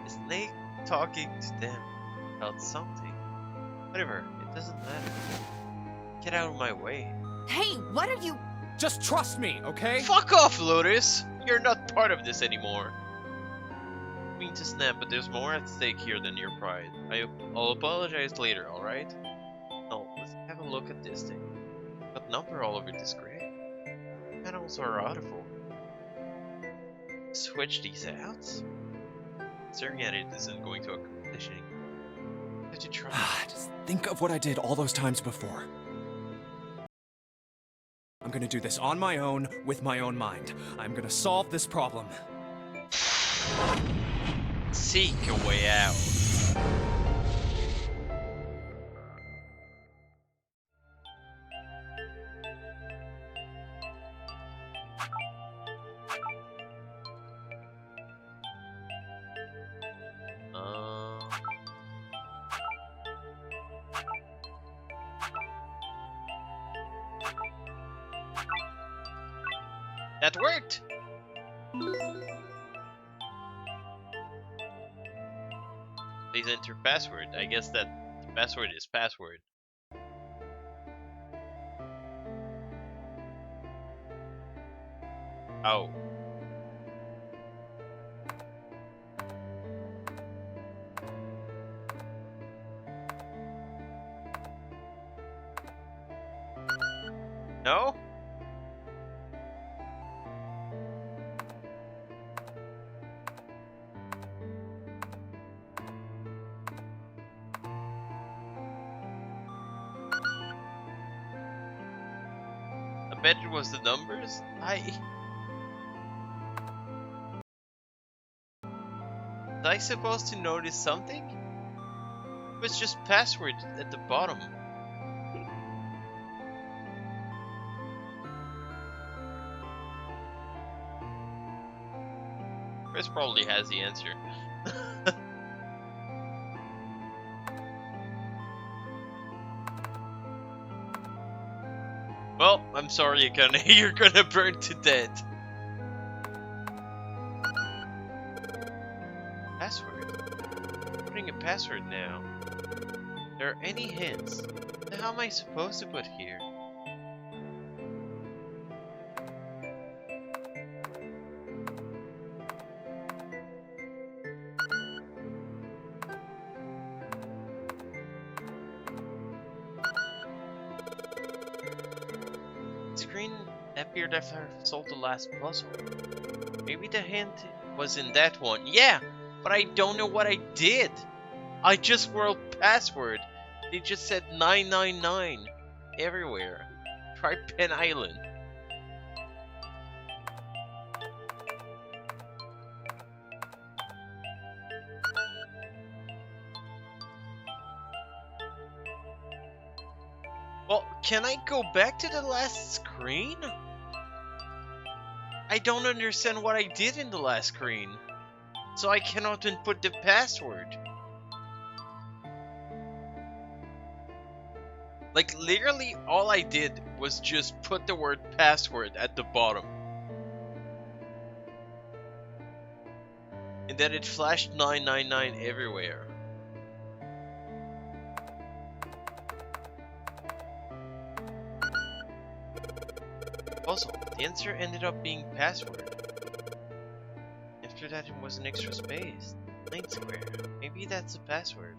Is Nate talking to them about something? Whatever, it doesn't matter. Get out of my way. Hey, what are you... Just trust me, okay? Fuck off, Lotus! You're not part of this anymore. I mean to snap, but there's more at stake here than your pride. I'll apologize later, alright? Now, let's have a look at this thing. Got number all over this grid. Panels are audible. Switch these out? Staring at it isn't going to accomplish anything. Did you try? Just think of what I did all those times before. I'm gonna do this on my own, with my own mind. I'm gonna solve this problem. Seek a way out. That worked! Please enter password. I guess that the password is password. Oh. No? I bet it was the numbers. Was I supposed to notice something? It was just password at the bottom. Chris probably has the answer. Well, I'm sorry, Akane, you're gonna burn to death. Password? Putting a password now. There are any hints? What the hell am I supposed to put here? Screen appeared after I solved the last puzzle. Maybe the hint was in that one. Yeah, but I don't know what I did. I just wrote password. They just said 999 everywhere. Try Penn Island. Well, can I go back to the last screen? I don't understand what I did in the last screen, so I cannot input the password. Like, literally all I did was just put the word password at the bottom. And then it flashed 999 everywhere. Also, the answer ended up being password. After that it was an extra space. 9 square. Maybe that's the password.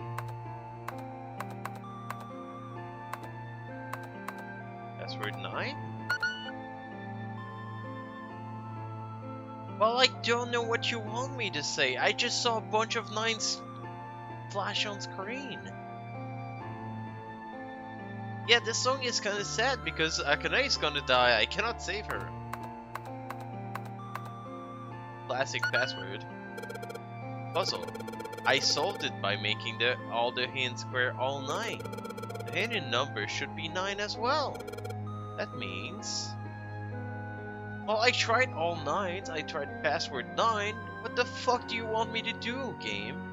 Password 9? Well, I don't know what you want me to say. I just saw a bunch of 9s flash on screen. Yeah, this song is kinda sad because Akane is gonna die. I cannot save her. Classic password. Puzzle. I solved it by making all the hints square all 9. The hidden number should be 9 as well. That means... Well, I tried all 9s. I tried password 9. What the fuck do you want me to do, game?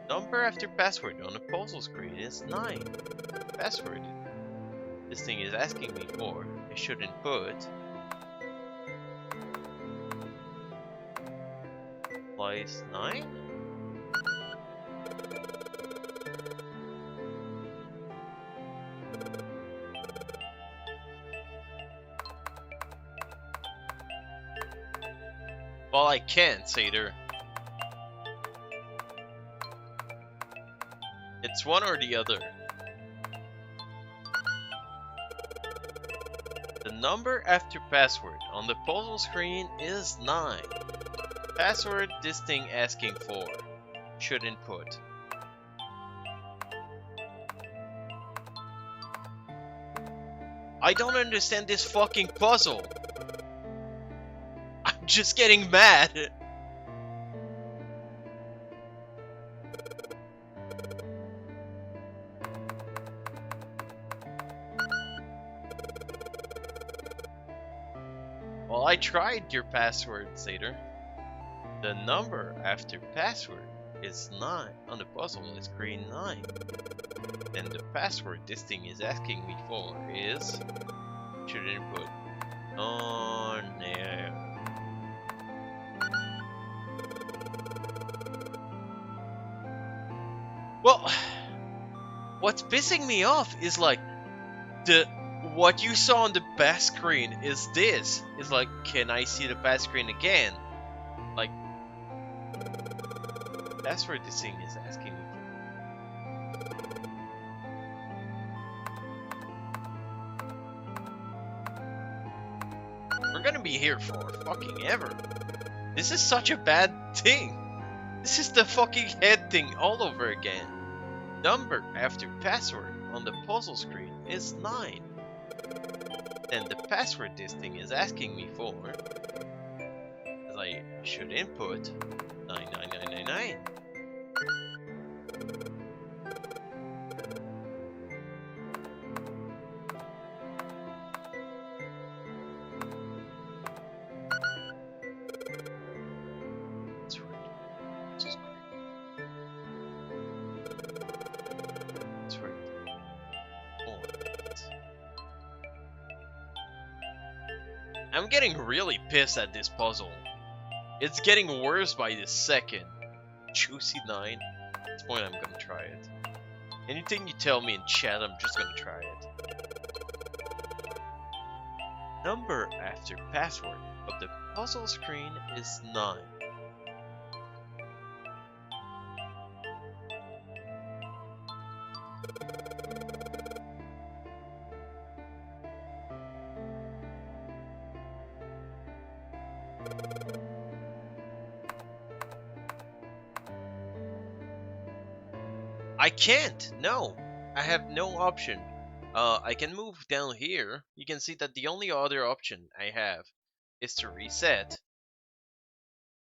Number after password on the puzzle screen is 9. Password. This thing is asking me for. I should input. Implies 9? Well, I can't, Seder. It's one or the other. The number after password on the puzzle screen is 9. Password this thing asking for. Should input. I don't understand this fucking puzzle. I'm just getting mad. Well, I tried your password, Satyr. The number after password is 9 on the puzzle is screen 9. And the password this thing is asking me for is should input. Oh no. Well, what's pissing me off is like what you saw on the back screen is this. It's like, can I see the back screen again? Like, that's where this thing is asking me. We're gonna be here for fucking ever. This is such a bad thing. This is the fucking head thing all over again. Number after password on the puzzle screen is 9. And the password this thing is asking me for is I should input 99999. That's right. Just that's right. I'm getting really pissed at this puzzle. It's getting worse by the second. Juicy 9. At this point, I'm gonna try it. Anything you tell me in chat, I'm just gonna try it. Number after password of the puzzle screen is 9. I can't! No! I have no option. I can move down here. You can see that the only other option I have is to reset.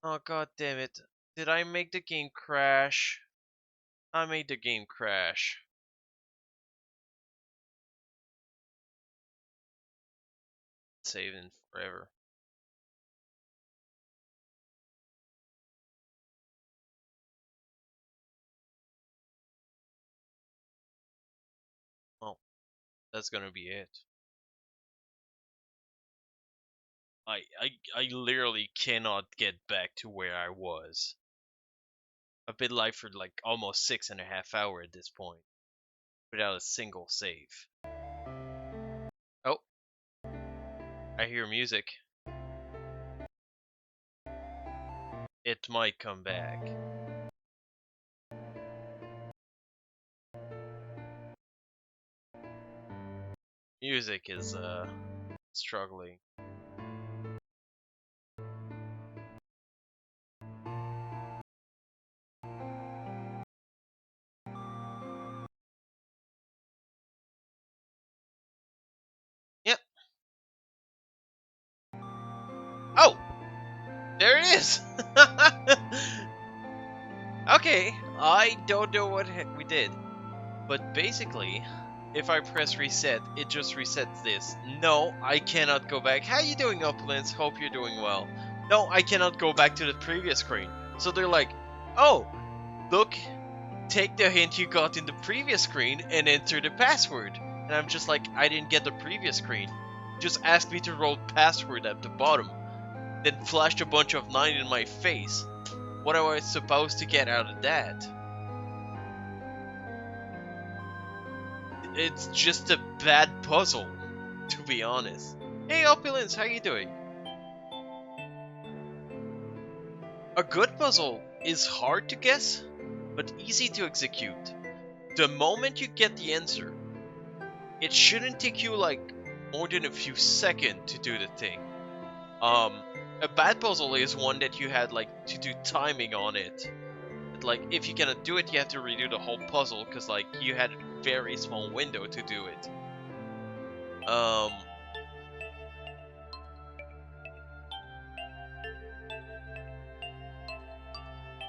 Oh god damn it. Did I make the game crash? I made the game crash. Saving forever. Well, that's gonna be it. I literally cannot get back to where I was. I've been live for like almost 6.5 hours at this point, without a single save. Oh, I hear music. It might come back. Music is struggling. Yep. Oh! There it is! Okay, I don't know what we did. But basically, if I press reset, it just resets this. No, I cannot go back. How you doing, Opulence? Hope you're doing well. No, I cannot go back to the previous screen. So they're like, oh, look, take the hint you got in the previous screen and enter the password. And I'm just like, I didn't get the previous screen. Just asked me to write password at the bottom. Then flashed a bunch of 9 in my face. What am I supposed to get out of that? It's just a bad puzzle, to be honest. Hey Opulence, how you doing? A good puzzle is hard to guess, but easy to execute. The moment you get the answer, it shouldn't take you like more than a few seconds to do the thing. A bad puzzle is one that you had like to do timing on it. But, like, if you cannot do it, you have to redo the whole puzzle because like you had a very small window to do it.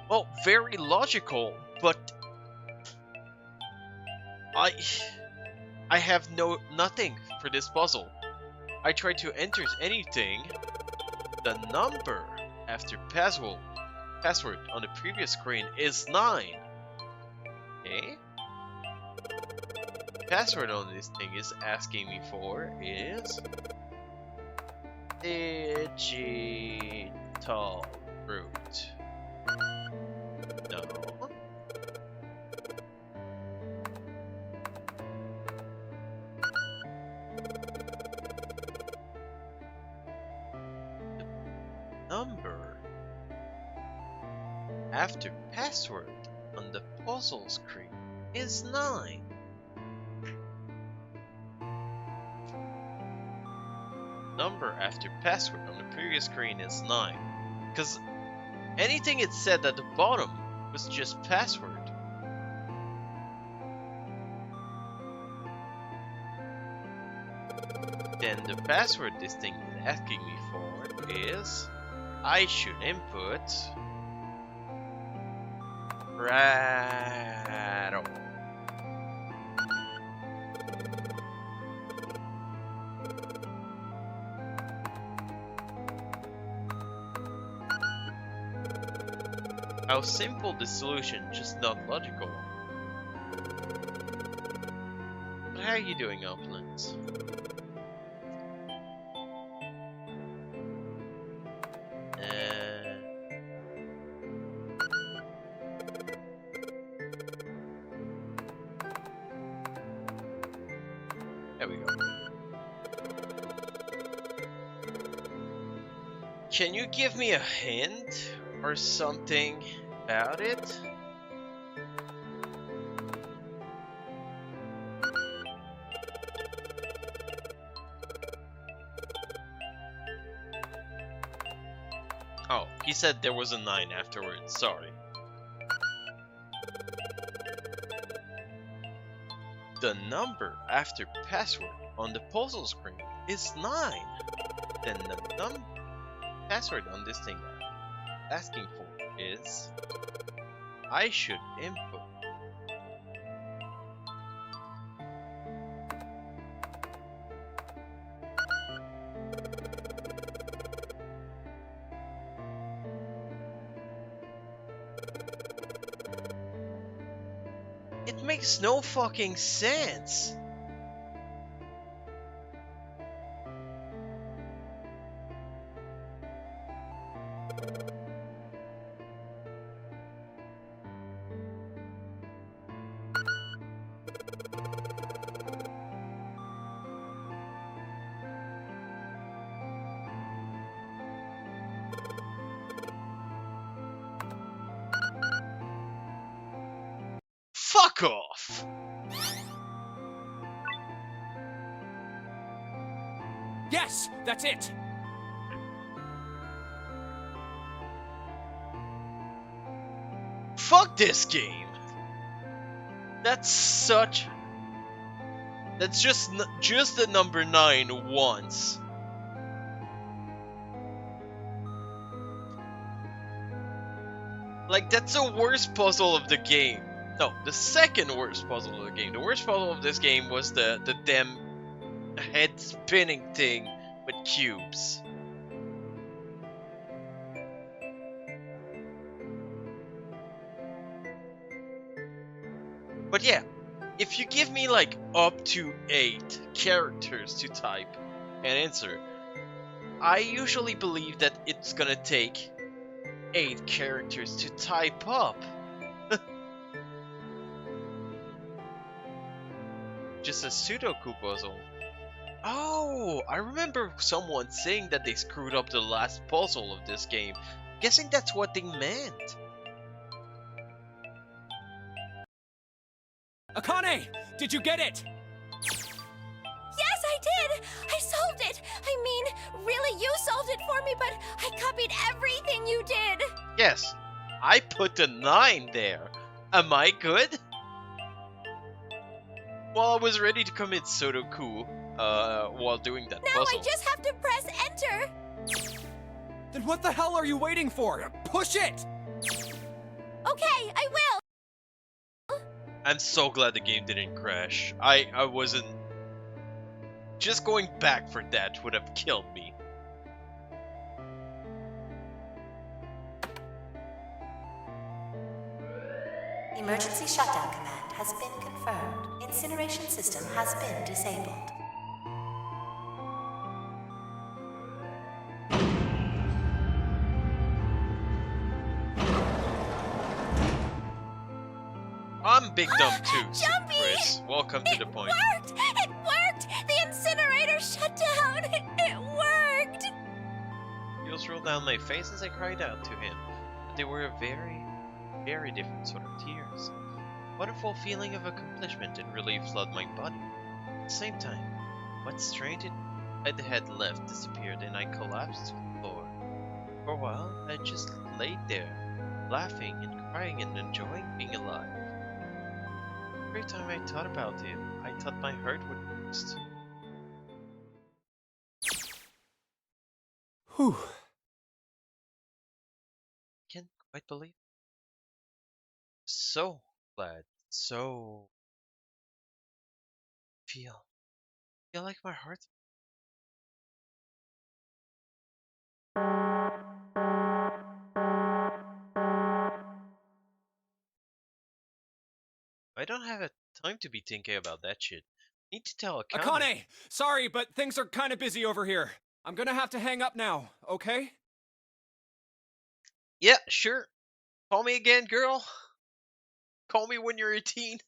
Well, very logical, but I have nothing for this puzzle. I tried to enter anything. The number after password on the previous screen is 9. Okay. Password on this thing is asking me for is digital root. No. Number after password on the puzzle screen is 9. Number after password on the previous screen is 9. Because anything it said at the bottom was just password. Then the password this thing is asking me for is I should input rattle. How simple the solution, just not logical. But how are you doing, Uplands? There we go. Can you give me a hint or something about it? Oh, he said there was a 9 afterwards, sorry. The number after password on the puzzle screen is 9. Then the password on this thing asking for is I should input it makes no fucking sense. Fuck off! Yes, that's it. Fuck this game. That's such. That's just the number 9 once. Like, that's the worst puzzle of the game. No, the second worst puzzle of the game. The worst puzzle of this game was the damn head spinning thing with cubes. But yeah, if you give me like up to 8 characters to type and answer, I usually believe that it's gonna take 8 characters to type up. Just a Sudoku puzzle. Oh, I remember someone saying that they screwed up the last puzzle of this game. Guessing that's what they meant. Akane, did you get it? Yes, I did! I I mean, really, you solved it for me, but I copied everything you did. Yes, I put the 9 there. Am I good? Well, I was ready to commit Sudoku while doing that Now puzzle. I just have to press enter. Then what the hell are you waiting for? Push it! Okay, I will. I'm so glad the game didn't crash. I wasn't... Just going back for that would have killed me. Emergency shutdown command has been confirmed. Incineration system has been disabled. I'm Big Dumb too, Jumpy! Chris. Welcome to the point. Worked! It worked! The incinerator shut down! It worked! Tears rolled down my face as I cried out to him. But they were a very, very different sort of tears. Wonderful feeling of accomplishment and relief flooded my body. At the same time, what strained it I had left disappeared and I collapsed to the floor. For a while, I just laid there, laughing and crying and enjoying being alive. Every time I thought about it, I thought my heart would burst. Whew. Can't quite believe it. So glad, so feel like my heart. I don't have a time to be thinking about that shit. Need to tell Akane. Akane! Sorry, but things are kind of busy over here. I'm gonna have to hang up now, okay? Yeah, sure. Call me again, girl. Call me when you're 18.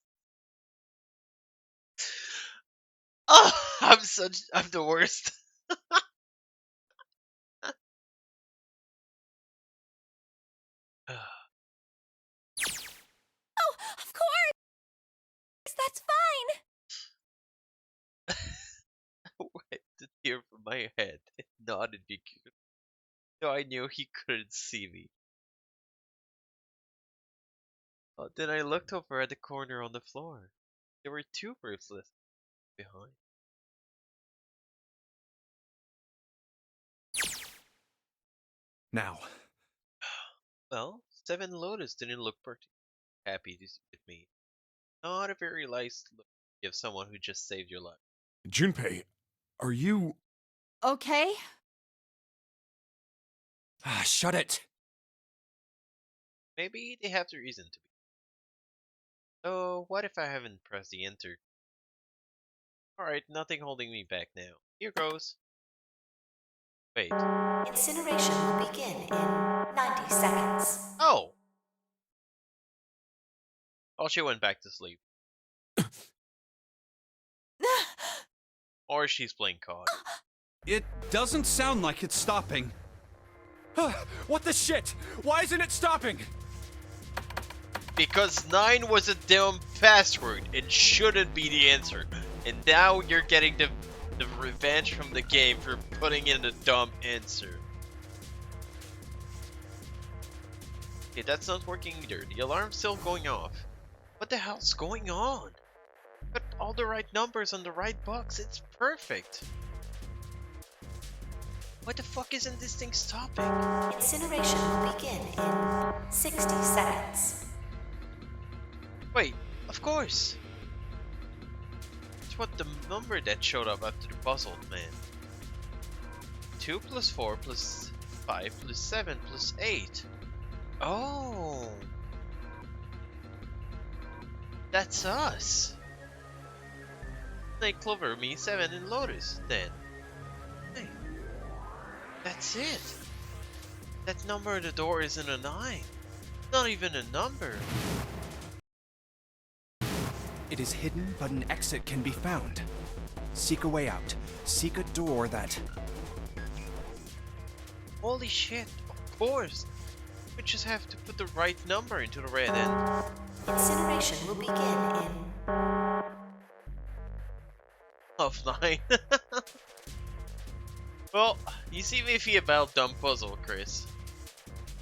Oh, I'm the worst. Oh, of course! That's fine! Wiped the tear from my head and nodded because though I knew he couldn't see me. Then I looked over at the corner on the floor. There were 2 bracelets behind. Now. Well, 7 Lotus didn't look particularly happy to see with me. Not a very nice look to give someone who just saved your life. Junpei, are you... Okay. Ah, shut it! Maybe they have the reason to be. So, what if I haven't pressed the enter? Alright, nothing holding me back now. Here goes. Wait. Incineration will begin in 90 seconds. Oh! Oh, she went back to sleep. Or she's playing COD. It doesn't sound like it's stopping. What the shit? Why isn't it stopping? Because 9 was a dumb password. It shouldn't be the answer. And now you're getting the revenge from the game for putting in a dumb answer. Okay, that's not working either. The alarm's still going off. What the hell's going on? Put all the right numbers on the right box. It's perfect. Why the fuck isn't this thing stopping? Incineration will begin in 60 seconds. Wait, of course. It's what the number that showed up after the puzzle, man. 2 plus 4 plus 5 plus 7 plus 8. Oh. That's us. Snake, Clover, me, 7, and Lotus, then. Hey. That's it. That number at the door isn't a 9. Not even a number. It is hidden, but an exit can be found. Seek a way out. Seek a door that... Holy shit, of course. We just have to put the right number into the red end. Incineration will begin in... Of 9. Well, you seem iffy about dumb puzzle, Chris.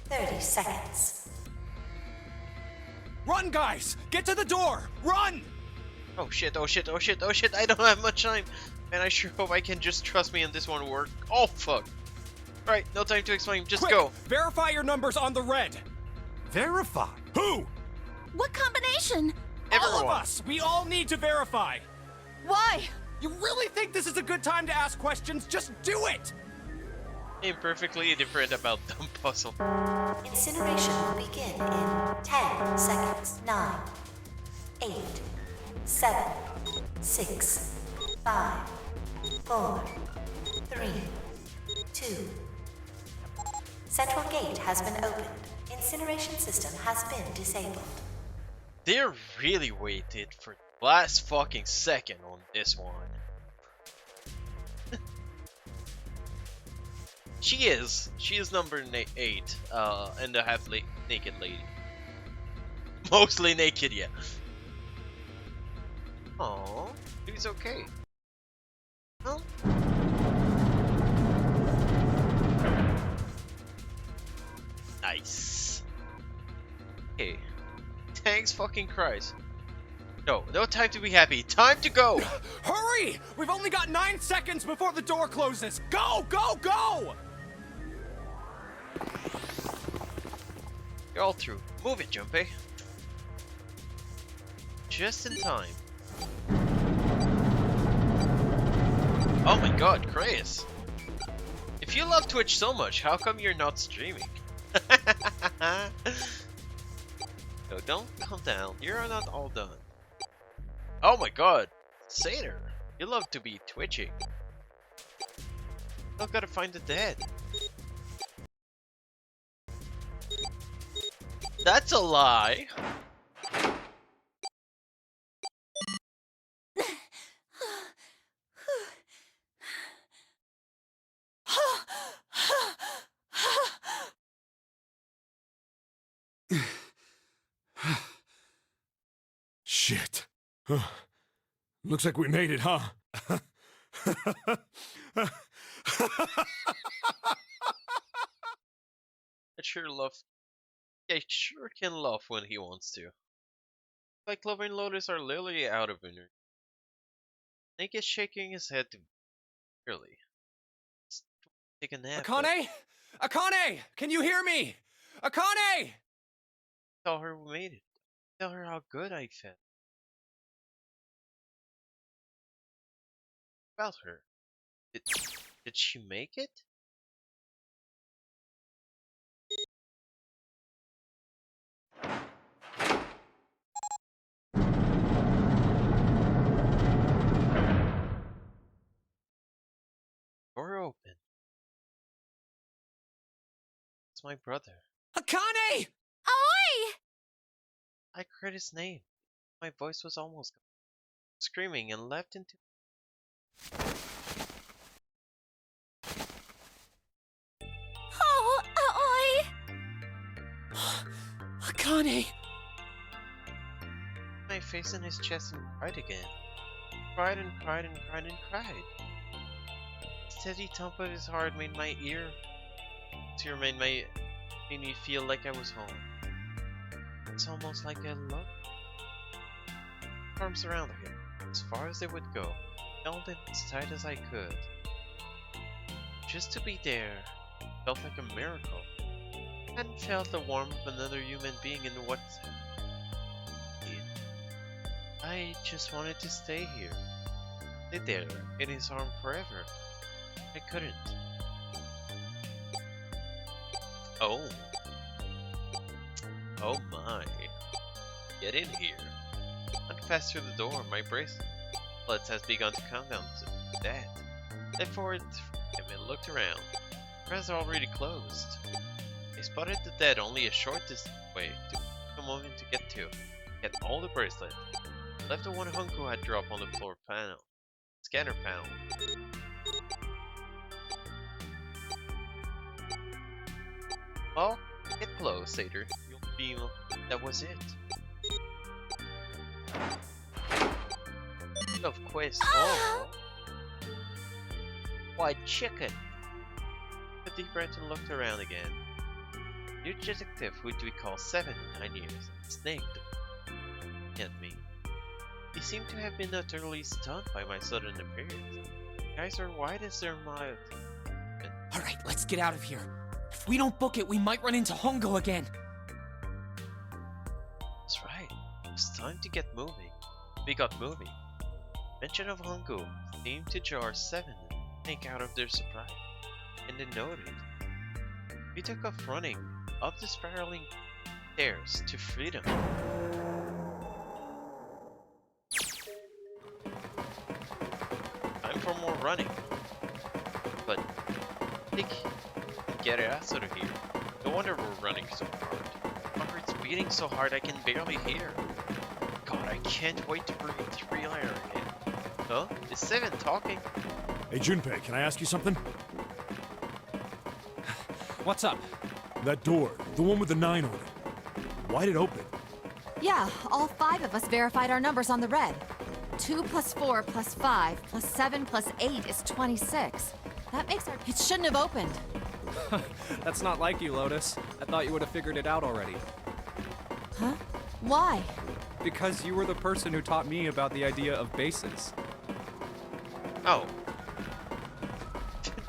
30 seconds. Run, guys! Get to the door! Run! Oh shit, oh shit, oh shit, oh shit, I don't have much time. And I sure hope I can just trust me and this one work. Oh fuck. Right, no time to explain, just Quick, go. Verify your numbers on the red. Verify? Who? What combination? All of us! We all need to verify! Why? You really think this is a good time to ask questions? Just do it! I'm perfectly indifferent about dumb puzzle. Incineration will begin in 10 seconds. 9, 8, 7, 6, 5, 4, 3, 2. Central gate has been opened. Incineration system has been disabled. They really waited for the last fucking second on this one. She is number 8, and the half naked lady. Mostly naked, yeah. Aww, he's okay. Huh? Nice. Okay. Thanks fucking Christ. No time to be happy. Time to go! Hurry! We've only got 9 seconds before the door closes. Go, go, go! You're all through. Move it, Junpei. Just in time. Oh my god, Chris. If you love Twitch so much, how come you're not streaming? No, don't calm down. You're not all done. Oh my god, Satyr, you love to be twitching. I've gotta find the dead. That's a lie. Shit. Looks like we made it, huh? I sure can laugh when he wants to. Like Clover and Lotus are literally out of energy. Nick is shaking his head clearly. Take a nap. Akane? Akane! Can you hear me? Akane! Tell her we made it. Tell her how good I felt. About her. Did she make it? Door open. It's my brother. Akane! Oi! I heard his name. My voice was almost gone. Screaming and leapt into. Oh, oi! Akane! My face in his chest and cried again. Cried and cried and cried and cried. Steady thump of his heart made my ear. Tear made me feel like I was home. It's almost like I love. Arms around him, as far as they would go, held him as tight as I could. Just to be there felt like a miracle. I hadn't felt the warmth of another human being in what. I just wanted to stay here. Stay there, in his arm forever. I couldn't. Oh. Oh my. Get in here. Went past through the door. My bracelet has begun to count down to that. Stepped forward from him and looked around. The doors are already closed. I spotted the dead only a short distance away. Took a moment to get to. Get all the bracelet. Left the one Hunko had dropped on the floor panel. Scanner panel. Well, get close, Satyr. You'll be. That was it. Of course. Oh. White chicken. A deep breath and looked around again. New detective who we call 7 in 9 years, snaked at me. He seemed to have been utterly stunned by my sudden appearance. Eyes are wide as their mouth. Alright, let's get out of here. If we don't book it, we might run into Hongo again. That's right. It's time to get moving. We got moving. Mention of Hongo seemed to jar 7 and think out of their surprise. And they noted. We took off running up the spiraling stairs to freedom. Time for more running. But think get us out of here. No wonder we're running so hard. My heart's beating so hard I can barely hear. God, I can't wait to breathe real air again. Huh? Is 7 talking? Hey, Junpei, can I ask you something? What's up? That door, the one with the 9 on it. Why'd it open? Yeah, all 5 of us verified our numbers on the red. 2 plus 4 plus 5 plus 7 plus 8 is 26. That makes our... It shouldn't have opened. That's not like you, Lotus. I thought you would have figured it out already. Huh? Why? Because you were the person who taught me about the idea of bases. Oh.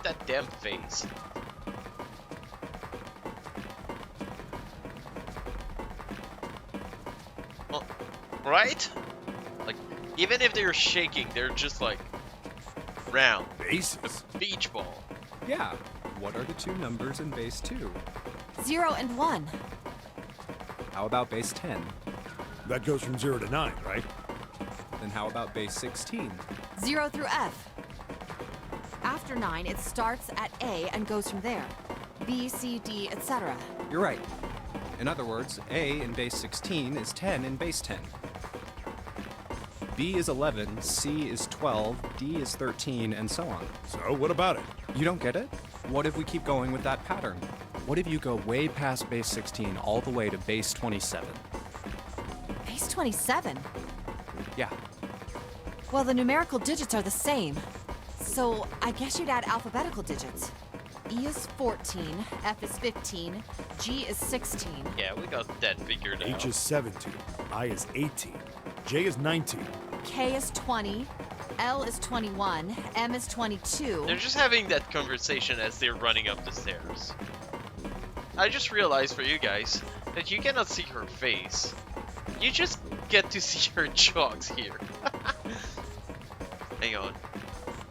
That damn face. Well, right? Like, even if they're shaking, they're just like round. Bases? A beach ball. Yeah. What are the 2 numbers in base 2? 0 and 1. How about base 10? That goes from 0 to 9, right? Then how about base 16? 0 through F. After 9, it starts at A and goes from there. B, C, D, etc. You're right. In other words, A in base 16 is 10 in base 10. B is 11, C is 12, D is 13, and so on. So, what about it? You don't get it? What if we keep going with that pattern? What if you go way past base 16 all the way to base 27? Base 27? Yeah. Well, the numerical digits are the same. So, I guess you'd add alphabetical digits. E is 14, F is 15, G is 16. Yeah, we got that figured out. H is 17, I is 18, J is 19. K is 20, L is 21, M is 22. They're just having that conversation as they're running up the stairs. I just realized for you guys that you cannot see her face. You just get to see her jogs here. Hang on.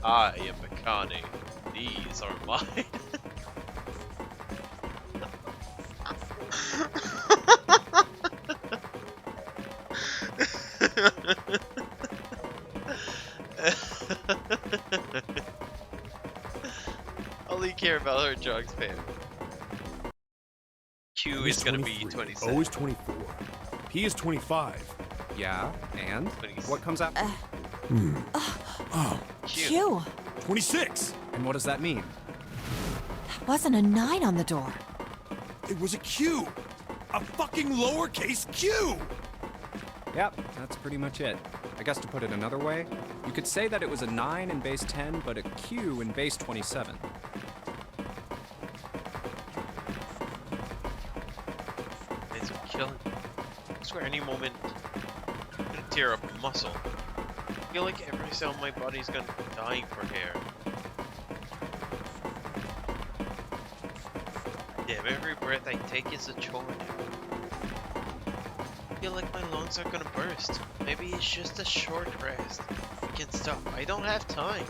I am Mikani. These are mine. Only care about her jogs, fam. Q is gonna be 27. O is 24. P is 25. Yeah, and? What comes after? Oh. Q. 26. And what does that mean? That wasn't a 9 on the door. It was a Q. A fucking lowercase q! Yep, that's pretty much it. I guess to put it another way, you could say that it was a 9 in base 10, but a Q in base 27. It's killing me. I swear any moment I'm gonna tear up a muscle. I feel like every cell in my body's gonna be dying for hair. Damn, every breath I take is a chore now. I feel like my lungs are gonna burst. Maybe it's just a short rest. I can stop. I don't have time.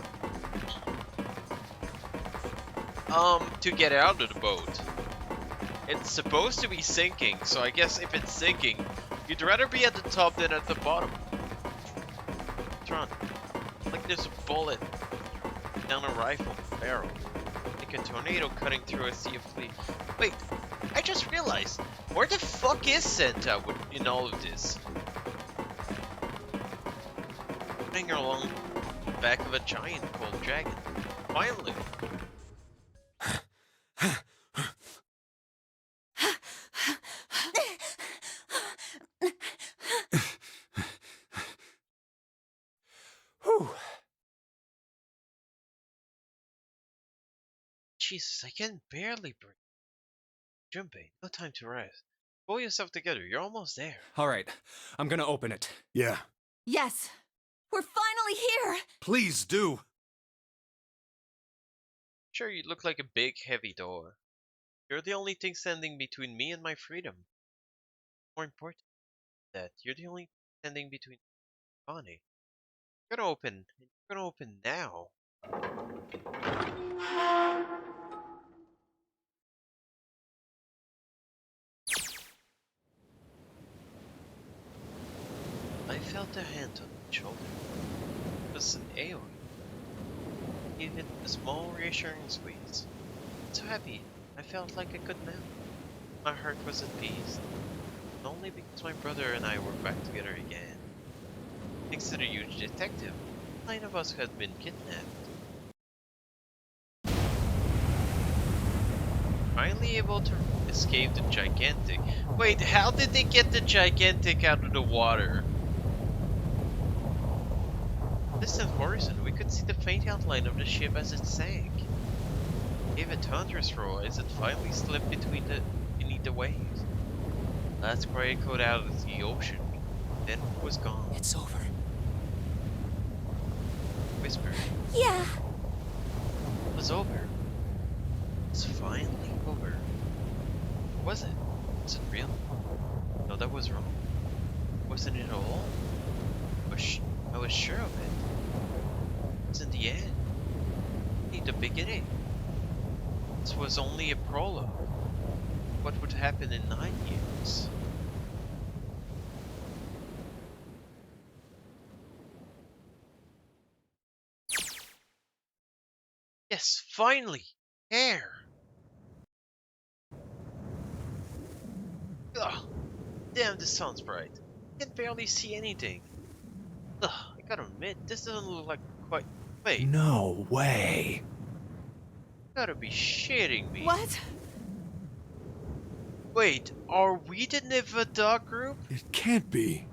To get out of the boat. It's supposed to be sinking, so I guess if it's sinking, you'd rather be at the top than at the bottom. Tron, like there's a bullet down a rifle barrel. Like a tornado cutting through a sea of fleas. Wait, I just realized, where the fuck is Santa in all of this? Running along the back of a giant cold dragon. Finally. Jesus, I can barely breathe. Junpei, no time to rest. Pull yourself together, you're almost there. All right, I'm gonna open it. Yeah. Yes! We're finally here! Please do. Sure, you look like a big, heavy door. You're the only thing standing between me and my freedom. More important than that, you're the only thing standing between Bonnie. You're gonna open. You're gonna open now. I felt a hand on my shoulder. It was an Aoi. Even a small reassuring squeeze. So happy, I felt like I could melt. My heart was at peace. Only because my brother and I were back together again. Thanks to the huge detective, 9 of us had been kidnapped. Finally able to escape the gigantic. Wait, how did they get the gigantic out of the water? Distant horizon, we could see the faint outline of the ship as it sank. Gave a thunderous roar as it finally slipped beneath the waves. Last cry echoed out of the ocean, then it was gone. It's over. Whispered. Yeah. It was over. It's finally over. Was it? Was it real? No, that was wrong. Wasn't it all? I was sure of it. It's in the end. In the beginning. This was only a prologue. What would happen in 9 years? Yes, finally! Air! Ugh! Damn, this sounds bright. I can barely see anything. Ugh, I gotta admit, this doesn't look like quite... Wait, No way. you gotta be shitting me. What? Wait, are we the Nevada group? It can't be.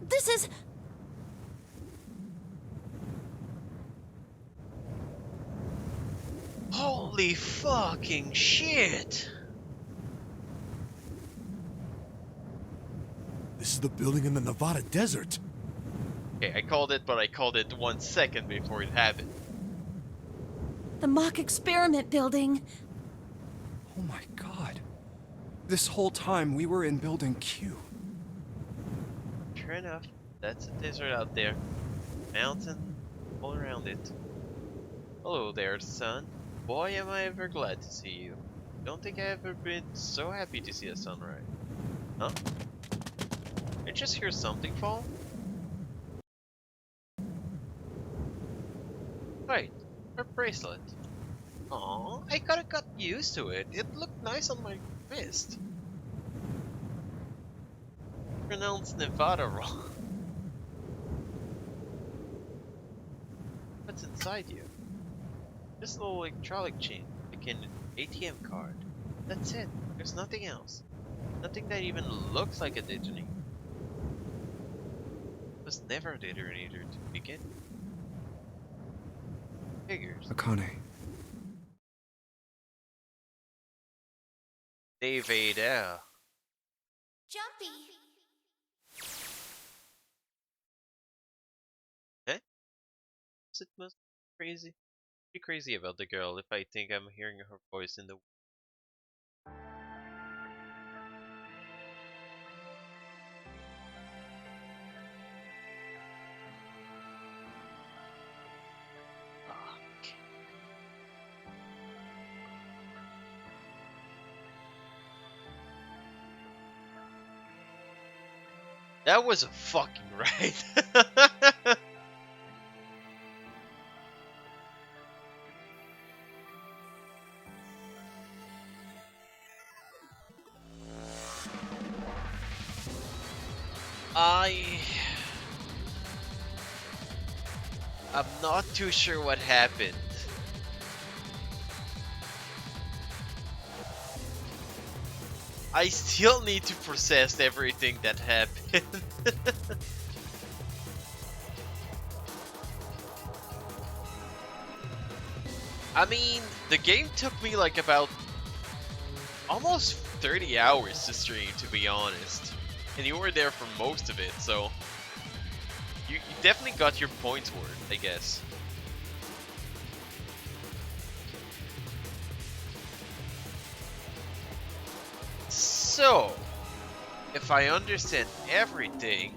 This is. Holy fucking shit! This is the building in the Nevada desert. Okay, I called it, but I called it 1 second before it happened. The mock experiment building. Oh my god. This whole time we were in Building Q. Sure enough, that's a desert out there. Mountain all around it. Hello there, son. Boy, am I ever glad to see you. Don't think I've ever been so happy to see a sunrise. Huh? I just hear something fall? Right, her bracelet. Aw, I gotta got used to it. It looked nice on my wrist. Pronounced Nevada wrong. What's inside you? Just a little electronic chain, like an ATM card. That's it. There's nothing else. Nothing that even looks like a detonator. It was never a detonator to begin with. Figures. Akane. David, Jumpy. Eh? Is it most crazy? Be crazy about the girl if I think I'm hearing her voice in the. That was a fucking ride. I'm not too sure what happened. I still need to process everything that happened. I mean, the game took me like about almost 30 hours to stream, to be honest. And you were there for most of it, so you definitely got your points worth, I guess. So, if I understand everything,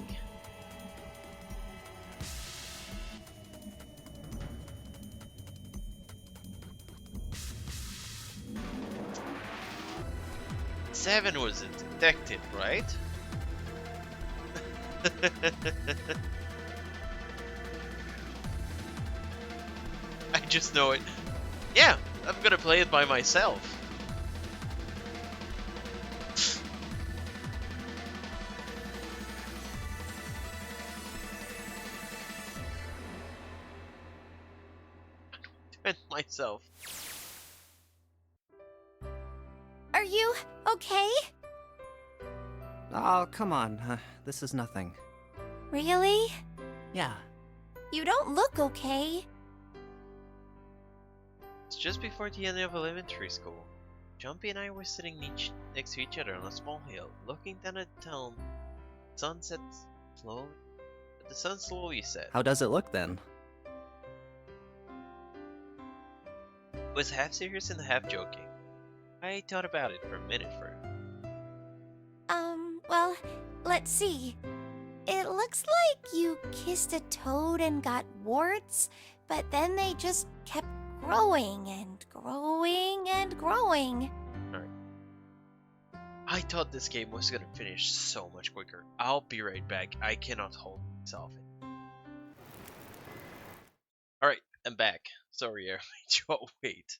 Seven was a detective, right? I just know it. Yeah, I'm gonna play it by myself. And myself. Are you okay? Oh, come on. This is nothing. Really? Yeah. You don't look okay. It's just before the end of elementary school. Jumpy and I were sitting next to each other on a small hill, looking down at the town. Sunset slowly. The sun slowly set. How does it look then? It was half serious and half joking. I thought about it for a minute first. Well, let's see. It looks like you kissed a toad and got warts, but then they just kept growing and growing and growing. Alright. I thought this game was gonna finish so much quicker. I'll be right back. I cannot hold myself in. Alright, I'm back. Sorry I made you all wait.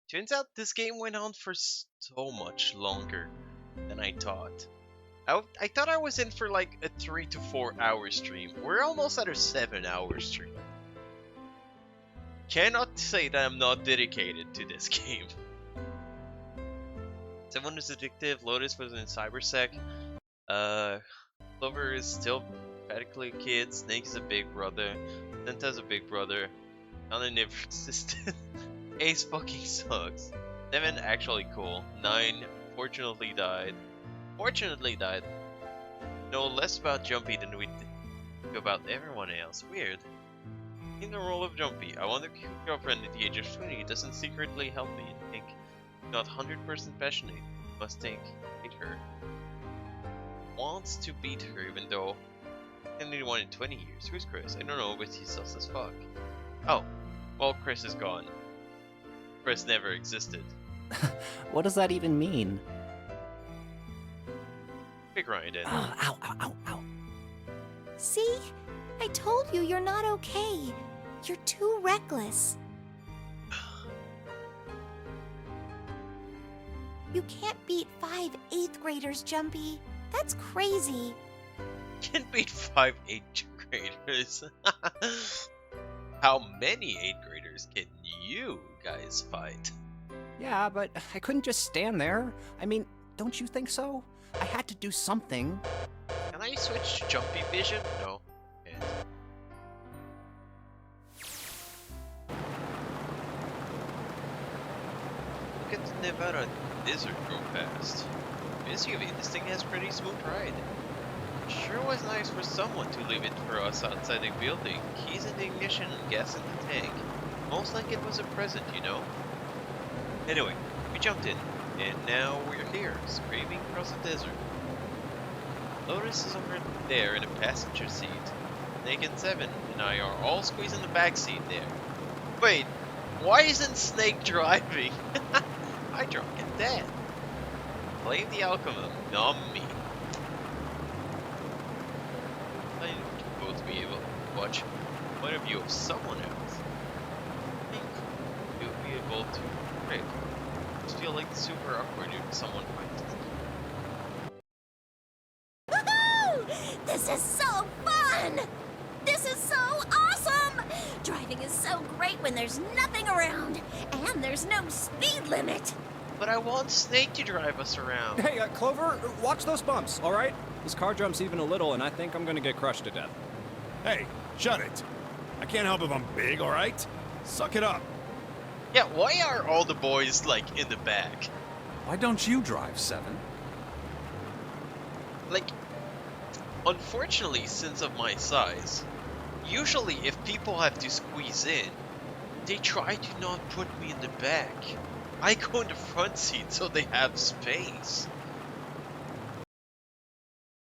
Turns out this game went on for so much longer than I thought. I thought I was in for like a 3 to 4 hour stream. We're almost at a 7 hour stream. Cannot say that I'm not dedicated to this game. Someone is addictive, Lotus was in Cybersec, Clover is still practically a kid, Snake is a big brother, Senta's a big brother, Nana never existed, Ace fucking sucks, 7 actually cool, 9 fortunately died, know less about Jumpy than we think about everyone else, weird. In the role of Jumpy, I wonder if your girlfriend at the age of 20 doesn't secretly help me and think not 100% passionate, must think, hate her. Wants to beat her even though I only won in 20 years. Who's Chris? I don't know, but he's sus as fuck. Oh, well, Chris is gone. Chris never existed. What does that even mean? Big Ryan did. Oh, ow, ow, ow, ow. See? I told you you're not okay. You're too reckless. You can't beat 5 8th graders, Jumpy. That's crazy. Can beat 5 8th graders. How many 8th graders can you guys fight? Yeah, but I couldn't just stand there. I mean, don't you think so? I had to do something. Can I switch to Jumpy Vision? No. Can't. Look at the Nevada desert go past. SUV, this thing has pretty smooth ride. Sure was nice for someone to leave it for us outside the building. Keys in the ignition and gas in the tank. Most like it was a present, you know? Anyway, we jumped in, and now we're here, scraping across the desert. Lotus is over there in a passenger seat. Snake and Seven and I are all squeezed in the back seat there. Wait, why isn't Snake driving? I drunk at that. Blame the alchemy, not me. I need to both be able to watch the point of view of someone else. I think you'll be able to break. I just feel like super awkward if someone finds it. Woohoo! This is so fun! This is so awesome! Driving is so great when there's nothing around, and there's no speed limit. But I want Snake to drive us around. Hey, Clover, watch those bumps, all right? This car jumps even a little, and I think I'm gonna get crushed to death. Hey, shut it. I can't help if I'm big, all right? Suck it up. Yeah, why are all the boys, like, in the back? Why don't you drive, Seven? Like, unfortunately, since of my size, usually if people have to squeeze in, they try to not put me in the back. I go in the front seat so they have space.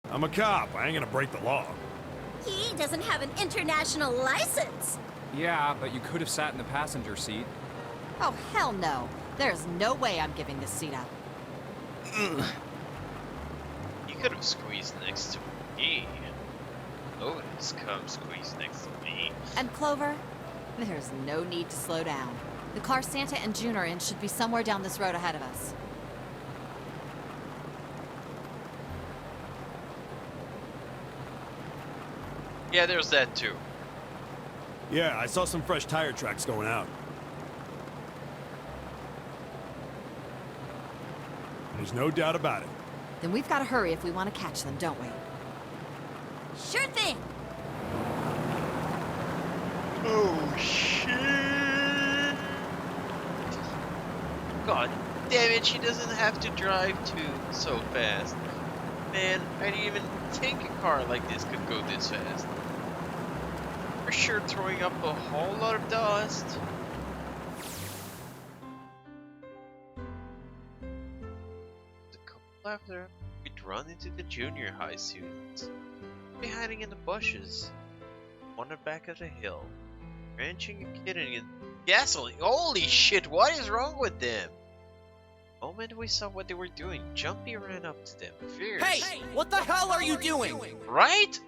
I'm a cop. I ain't gonna break the law. He doesn't have an international license. Yeah, but you could have sat in the passenger seat. Oh, hell no. There's no way I'm giving this seat up. You could have squeezed next to me. Lotus, come squeeze next to me. And Clover, there's no need to slow down. The car Santa and June are in should be somewhere down this road ahead of us. Yeah, there's that too. Yeah, I saw some fresh tire tracks going out. There's no doubt about it. Then we've got to hurry if we want to catch them, don't we? Sure thing. Oh shit! God damn it, she doesn't have to drive so fast. Man, I didn't even think a car like this could go this fast. For sure throwing up a whole lot of dust. A couple after, we'd run into the junior high students. They'd be hiding in the bushes. On the back of the hill. Ranching a kitten in gasoline. Holy shit, what is wrong with them? The moment we saw what they were doing, Jumpy ran up to them, fierce. Hey! What the hell are you doing? Right?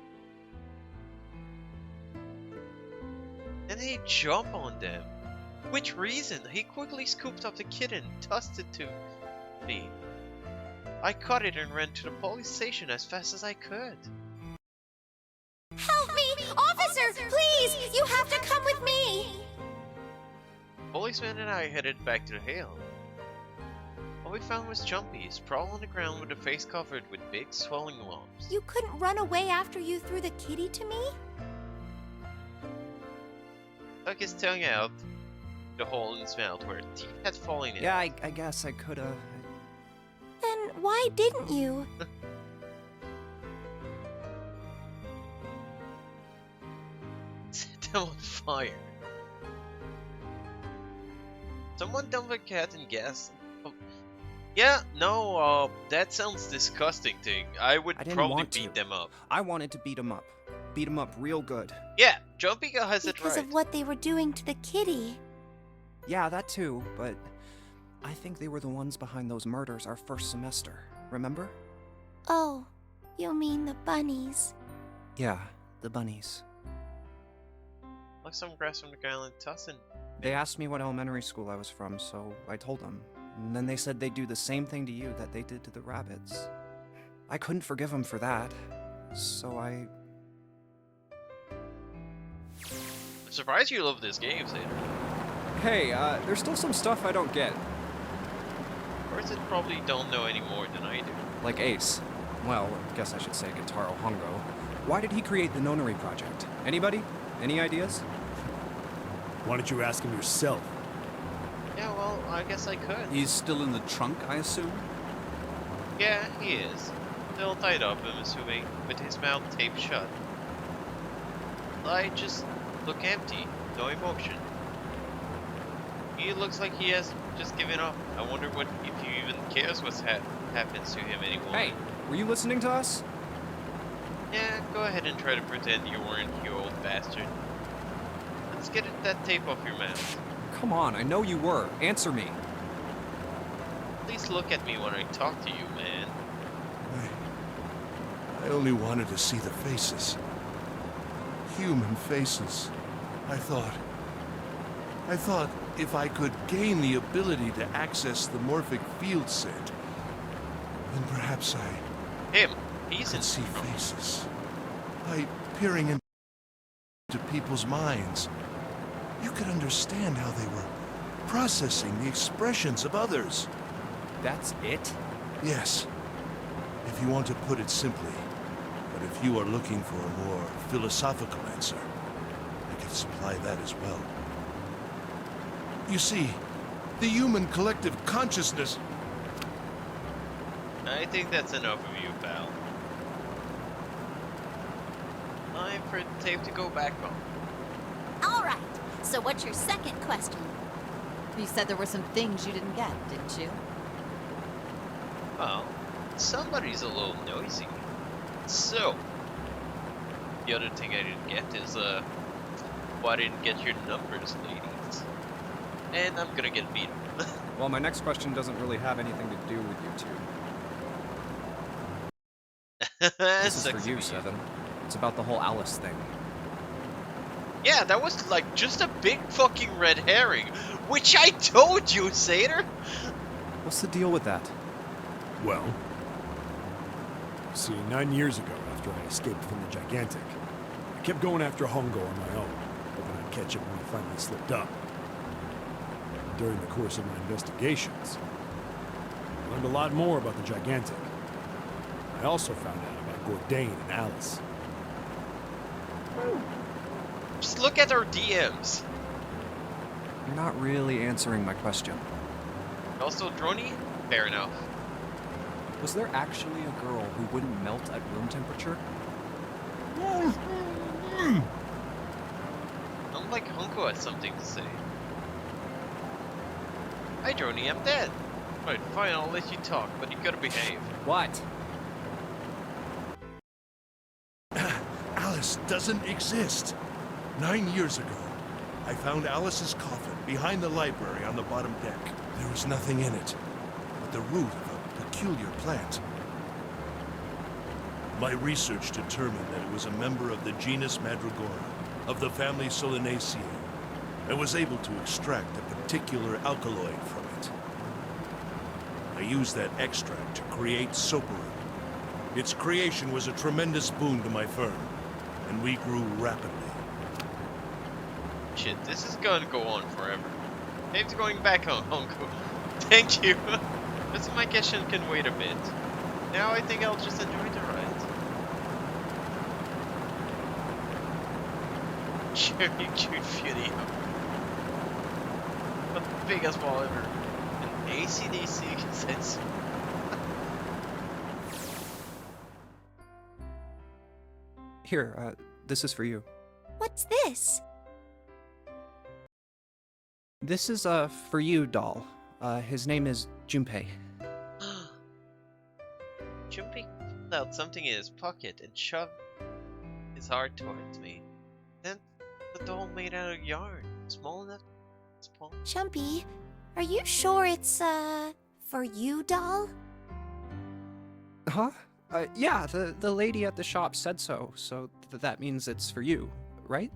And he jumped on them. Which reason? He quickly scooped up the kitten, tossed it to me. I caught it and ran to the police station as fast as I could. Help me! Officer, please! You have to come with me! Policeman and I headed back to the hill. All we found was Jumpy, sprawled on the ground with a face covered with big swelling lumps. You couldn't run away after you threw the kitty to me? Took his tongue out the hole in his mouth where teeth had fallen in. Yeah, I guess I could've. Then why didn't you? Set them on fire. Someone dumped a cat in gas. Oh. Yeah, no, that sounds disgusting thing. I would I didn't probably want beat to. them up. I wanted to beat him up. Beat him up real good. Yeah, Jumpy has it Because right. of what they were doing to the kitty. Yeah, that too, but I think they were the ones behind those murders our first semester. Remember? Oh, you mean the bunnies. Yeah, the bunnies. Like some grass from the ground and tossing. They asked me what elementary school I was from, so I told them. And then they said they'd do the same thing to you that they did to the rabbits. I couldn't forgive them for that, so I... I'm surprised you love this game, Seder. Hey, there's still some stuff I don't get. Of course, it probably don't know any more than I do. Like Ace. Well, I guess I should say Gentaro Hongo. Why did he create the Nonary Project? Anybody? Any ideas? Why don't you ask him yourself? Yeah, well, I guess I could. He's still in the trunk, I assume? Yeah, he is. Still tied up, I'm assuming, with his mouth taped shut. I just look empty, no emotion. He looks like he has just given up. I wonder if he even cares what happens to him anymore. Hey, were you listening to us? Yeah, go ahead and try to pretend you weren't, you old bastard. Let's get that tape off your mouth. Come on, I know you were. Answer me. Please look at me when I talk to you, man. I only wanted to see the faces. Human faces. I thought if I could gain the ability to access the morphic field set, then perhaps He's could see faces. By peering into people's minds, you could understand how they were processing the expressions of others. That's it? Yes, if you want to put it simply. But if you are looking for a more philosophical answer, I can supply that as well. You see, the human collective consciousness... I think that's enough of you, pal. Time for the tape to go back home. All right. So what's your second question? You said there were some things you didn't get, didn't you? Well, somebody's a little noisy. So, the other thing I didn't get is, why I didn't get your numbers, ladies. And I'm gonna get beat up. Well, my next question doesn't really have anything to do with you two. This is for Sucks you, to be Seven. It's about the whole Alice thing. Yeah, that was like just a big fucking red herring, which I told you, Satyr. What's the deal with that? Well, see, 9 years ago, after I escaped from the Gigantic, I kept going after Hongo on my own, hoping I'd catch him when he finally slipped up. During the course of my investigations, I learned a lot more about the Gigantic. I also found out about Gordain and Alice. Just look at our DMs. You're not really answering my question. Also, Droney? Fair enough. Was there actually a girl who wouldn't melt at room temperature? Unlike Honko has something to say. Hi, Droney, I'm dead. Right, fine, I'll let you talk, but you gotta behave. What? Alice doesn't exist. 9 years ago, I found Alice's coffin behind the library on the bottom deck. There was nothing in it but the root of a peculiar plant. My research determined that it was a member of the genus Mandragora, of the family Solanaceae, and was able to extract a particular alkaloid from it. I used that extract to create Soparu. Its creation was a tremendous boon to my firm, and we grew rapidly. Shit, this is gonna go on forever. Dave's going back home, Honko. Thank you. This my question can wait a bit. Now I think I'll just enjoy the ride. Cherry cute video. The biggest ball ever. An AC/DC sense. Here, this is for you. What's this? This is, for you, doll. His name is Junpei. Junpei pulled out something in his pocket and shoved his heart towards me. Then the doll made out of yarn, small enough. Small. Jumpy, are you sure it's, for you, doll? Huh? Yeah, the lady at the shop said so, that means it's for you, right?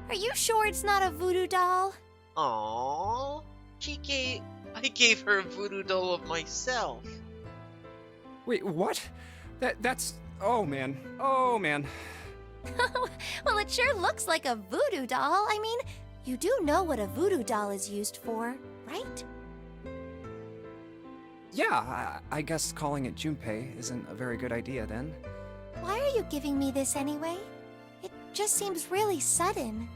Are you sure it's not a voodoo doll? Aww. I gave her a voodoo doll of myself. Wait, what? That's... Oh, man. Oh, man. Well, it sure looks like a voodoo doll. I mean, you do know what a voodoo doll is used for, right? Yeah, I guess calling it Junpei isn't a very good idea then. Why are you giving me this anyway? It just seems really sudden.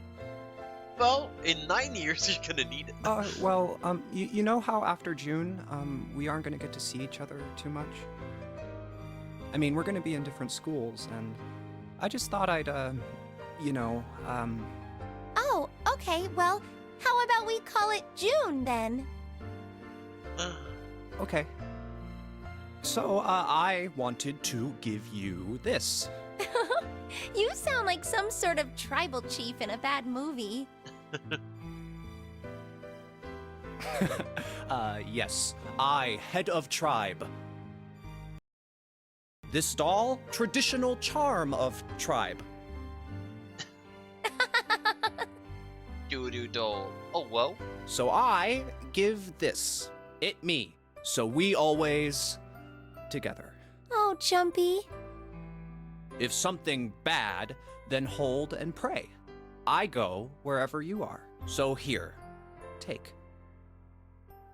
Well, in 9 years you're gonna need it. Well, you know how after June, we aren't gonna get to see each other too much? I mean, we're gonna be in different schools, and I just thought I'd, Oh, okay, well, how about we call it June then? Okay. So, I wanted to give you this. You sound like some sort of tribal chief in a bad movie. Yes. I, head of tribe. This doll, traditional charm of tribe. Doo-doo doll. Oh, well. So I give this. It me. So we always together. Oh, Jumpy. If something bad, then hold and pray. I go wherever you are. So here, take.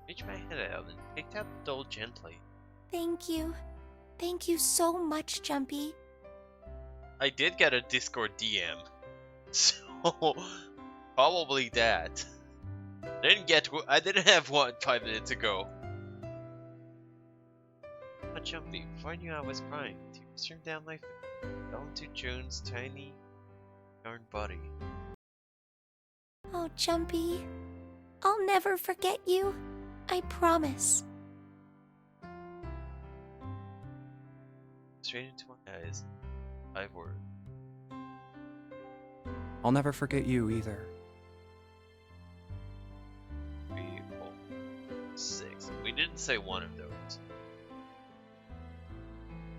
Reach my head out and picked out the doll gently. Thank you. Thank you so much, Jumpy. I did get a Discord DM. So, Probably that. I didn't have one 5 minutes ago. But Jumpy, before I knew I was crying, tears streamed down my face, fell into Joan's tiny, yarn body. Oh, Jumpy, I'll never forget you. I promise. Straight into my eyes, 5 words. I'll never forget you either. 3, 4, 6. We didn't say one of those.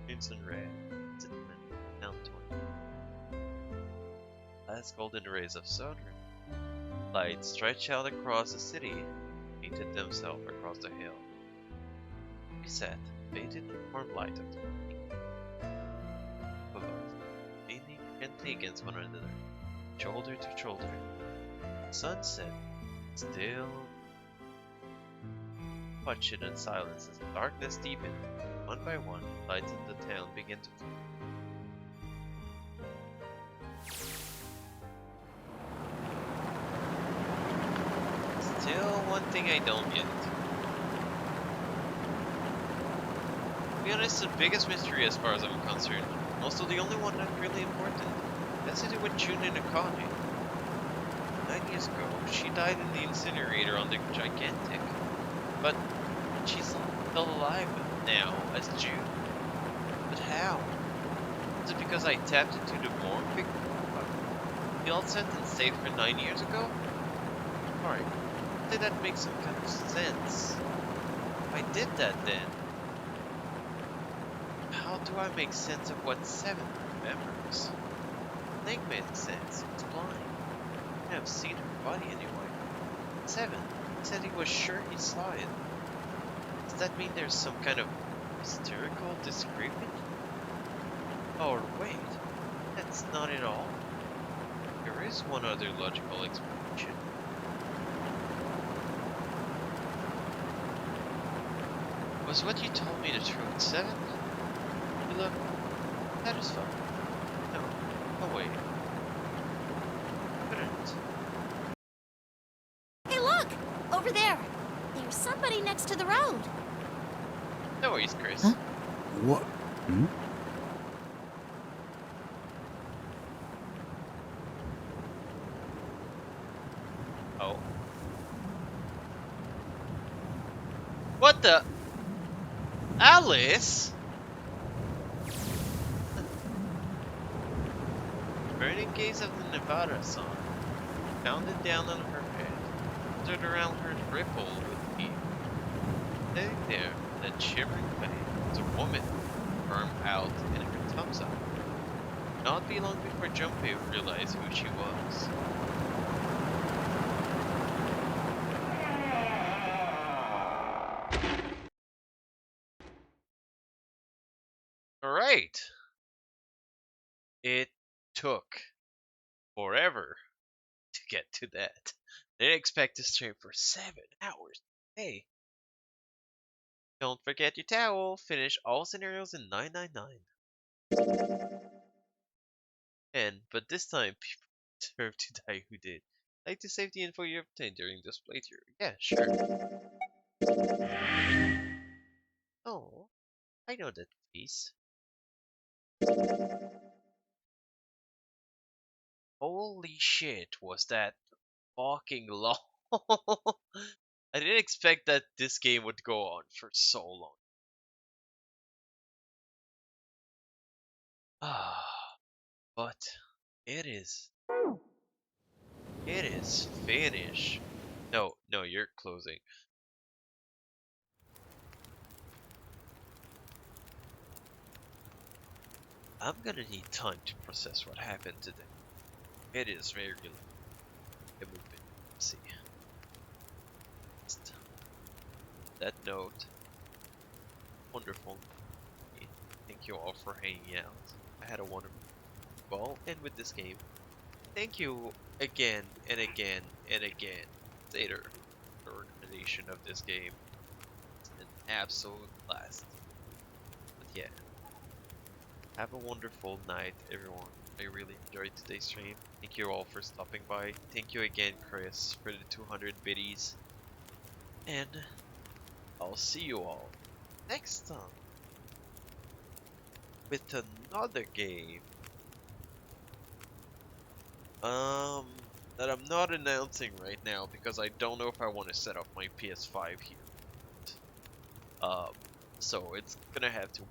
Crimson red, cinnamon, down 20. Last golden rays of sun light stretched out across the city, painted themselves across the hill. We sat, painted in the warm light of the morning. Both of us, leaning gently against one another, shoulder to shoulder. The sun set, still watched it in silence as the darkness deepened. One by one, lights in the town began to flicker. Still, one thing I don't get. To be honest, the biggest mystery as far as I'm concerned, also the only one that's really important, has to do with June and Akane. 9 years ago, she died in the incinerator on the Gigantic, but she's still alive now as June. But how? Is it because I tapped into the morgue? The old sentence stayed for 9 years ago? Alright, say that makes some kind of sense. If I did that then, how do I make sense of what 7 remembers? Link made sense, it's blind. I have seen her body anyway. 7, he said he was sure he saw it. Does that mean there's some kind of hysterical disagreement? Or wait, that's not it all. There is one other logical explanation. Was what you told me the truth, 7? You look satisfied. No way. Couldn't. Hey, look! Over there! There's somebody next to the road. No worries, Chris. Huh? What? Hmm? Oh. What the? Alice? Burning gaze of the Nevada sun pounded down on her head, stood around her ripple with heat. Sitting there, that shivering face, was a woman, arm out and her thumbs up. Not be long before Jumpy realized who she was. Alright. It took forever to get to that. They didn't expect to stream for 7 hours. Hey. Don't forget your towel. Finish all scenarios in 999. But this time, people deserve to die who did. Like to save the info you obtained during this playthrough. Yeah, sure. Oh, I know that piece. Holy shit, was that fucking long. I didn't expect that this game would go on for so long. But it is finished. No, you're closing. I'm gonna need time to process what happened today. It is very good. Let's see. That note. Wonderful. Thank you all for hanging out. I had a wonderful ball, and with this game, thank you again and again and again, Zader, for the organization of this game. It's an absolute blast. But yeah, Have a wonderful night, everyone. I really enjoyed today's stream. Thank you all for stopping by. Thank you again, Chris, for the 200 biddies. And I'll see you all next time with another game. That I'm not announcing right now because I don't know if I want to set up my PS5 here. So it's gonna have to wait.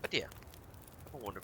But yeah, have a wonderful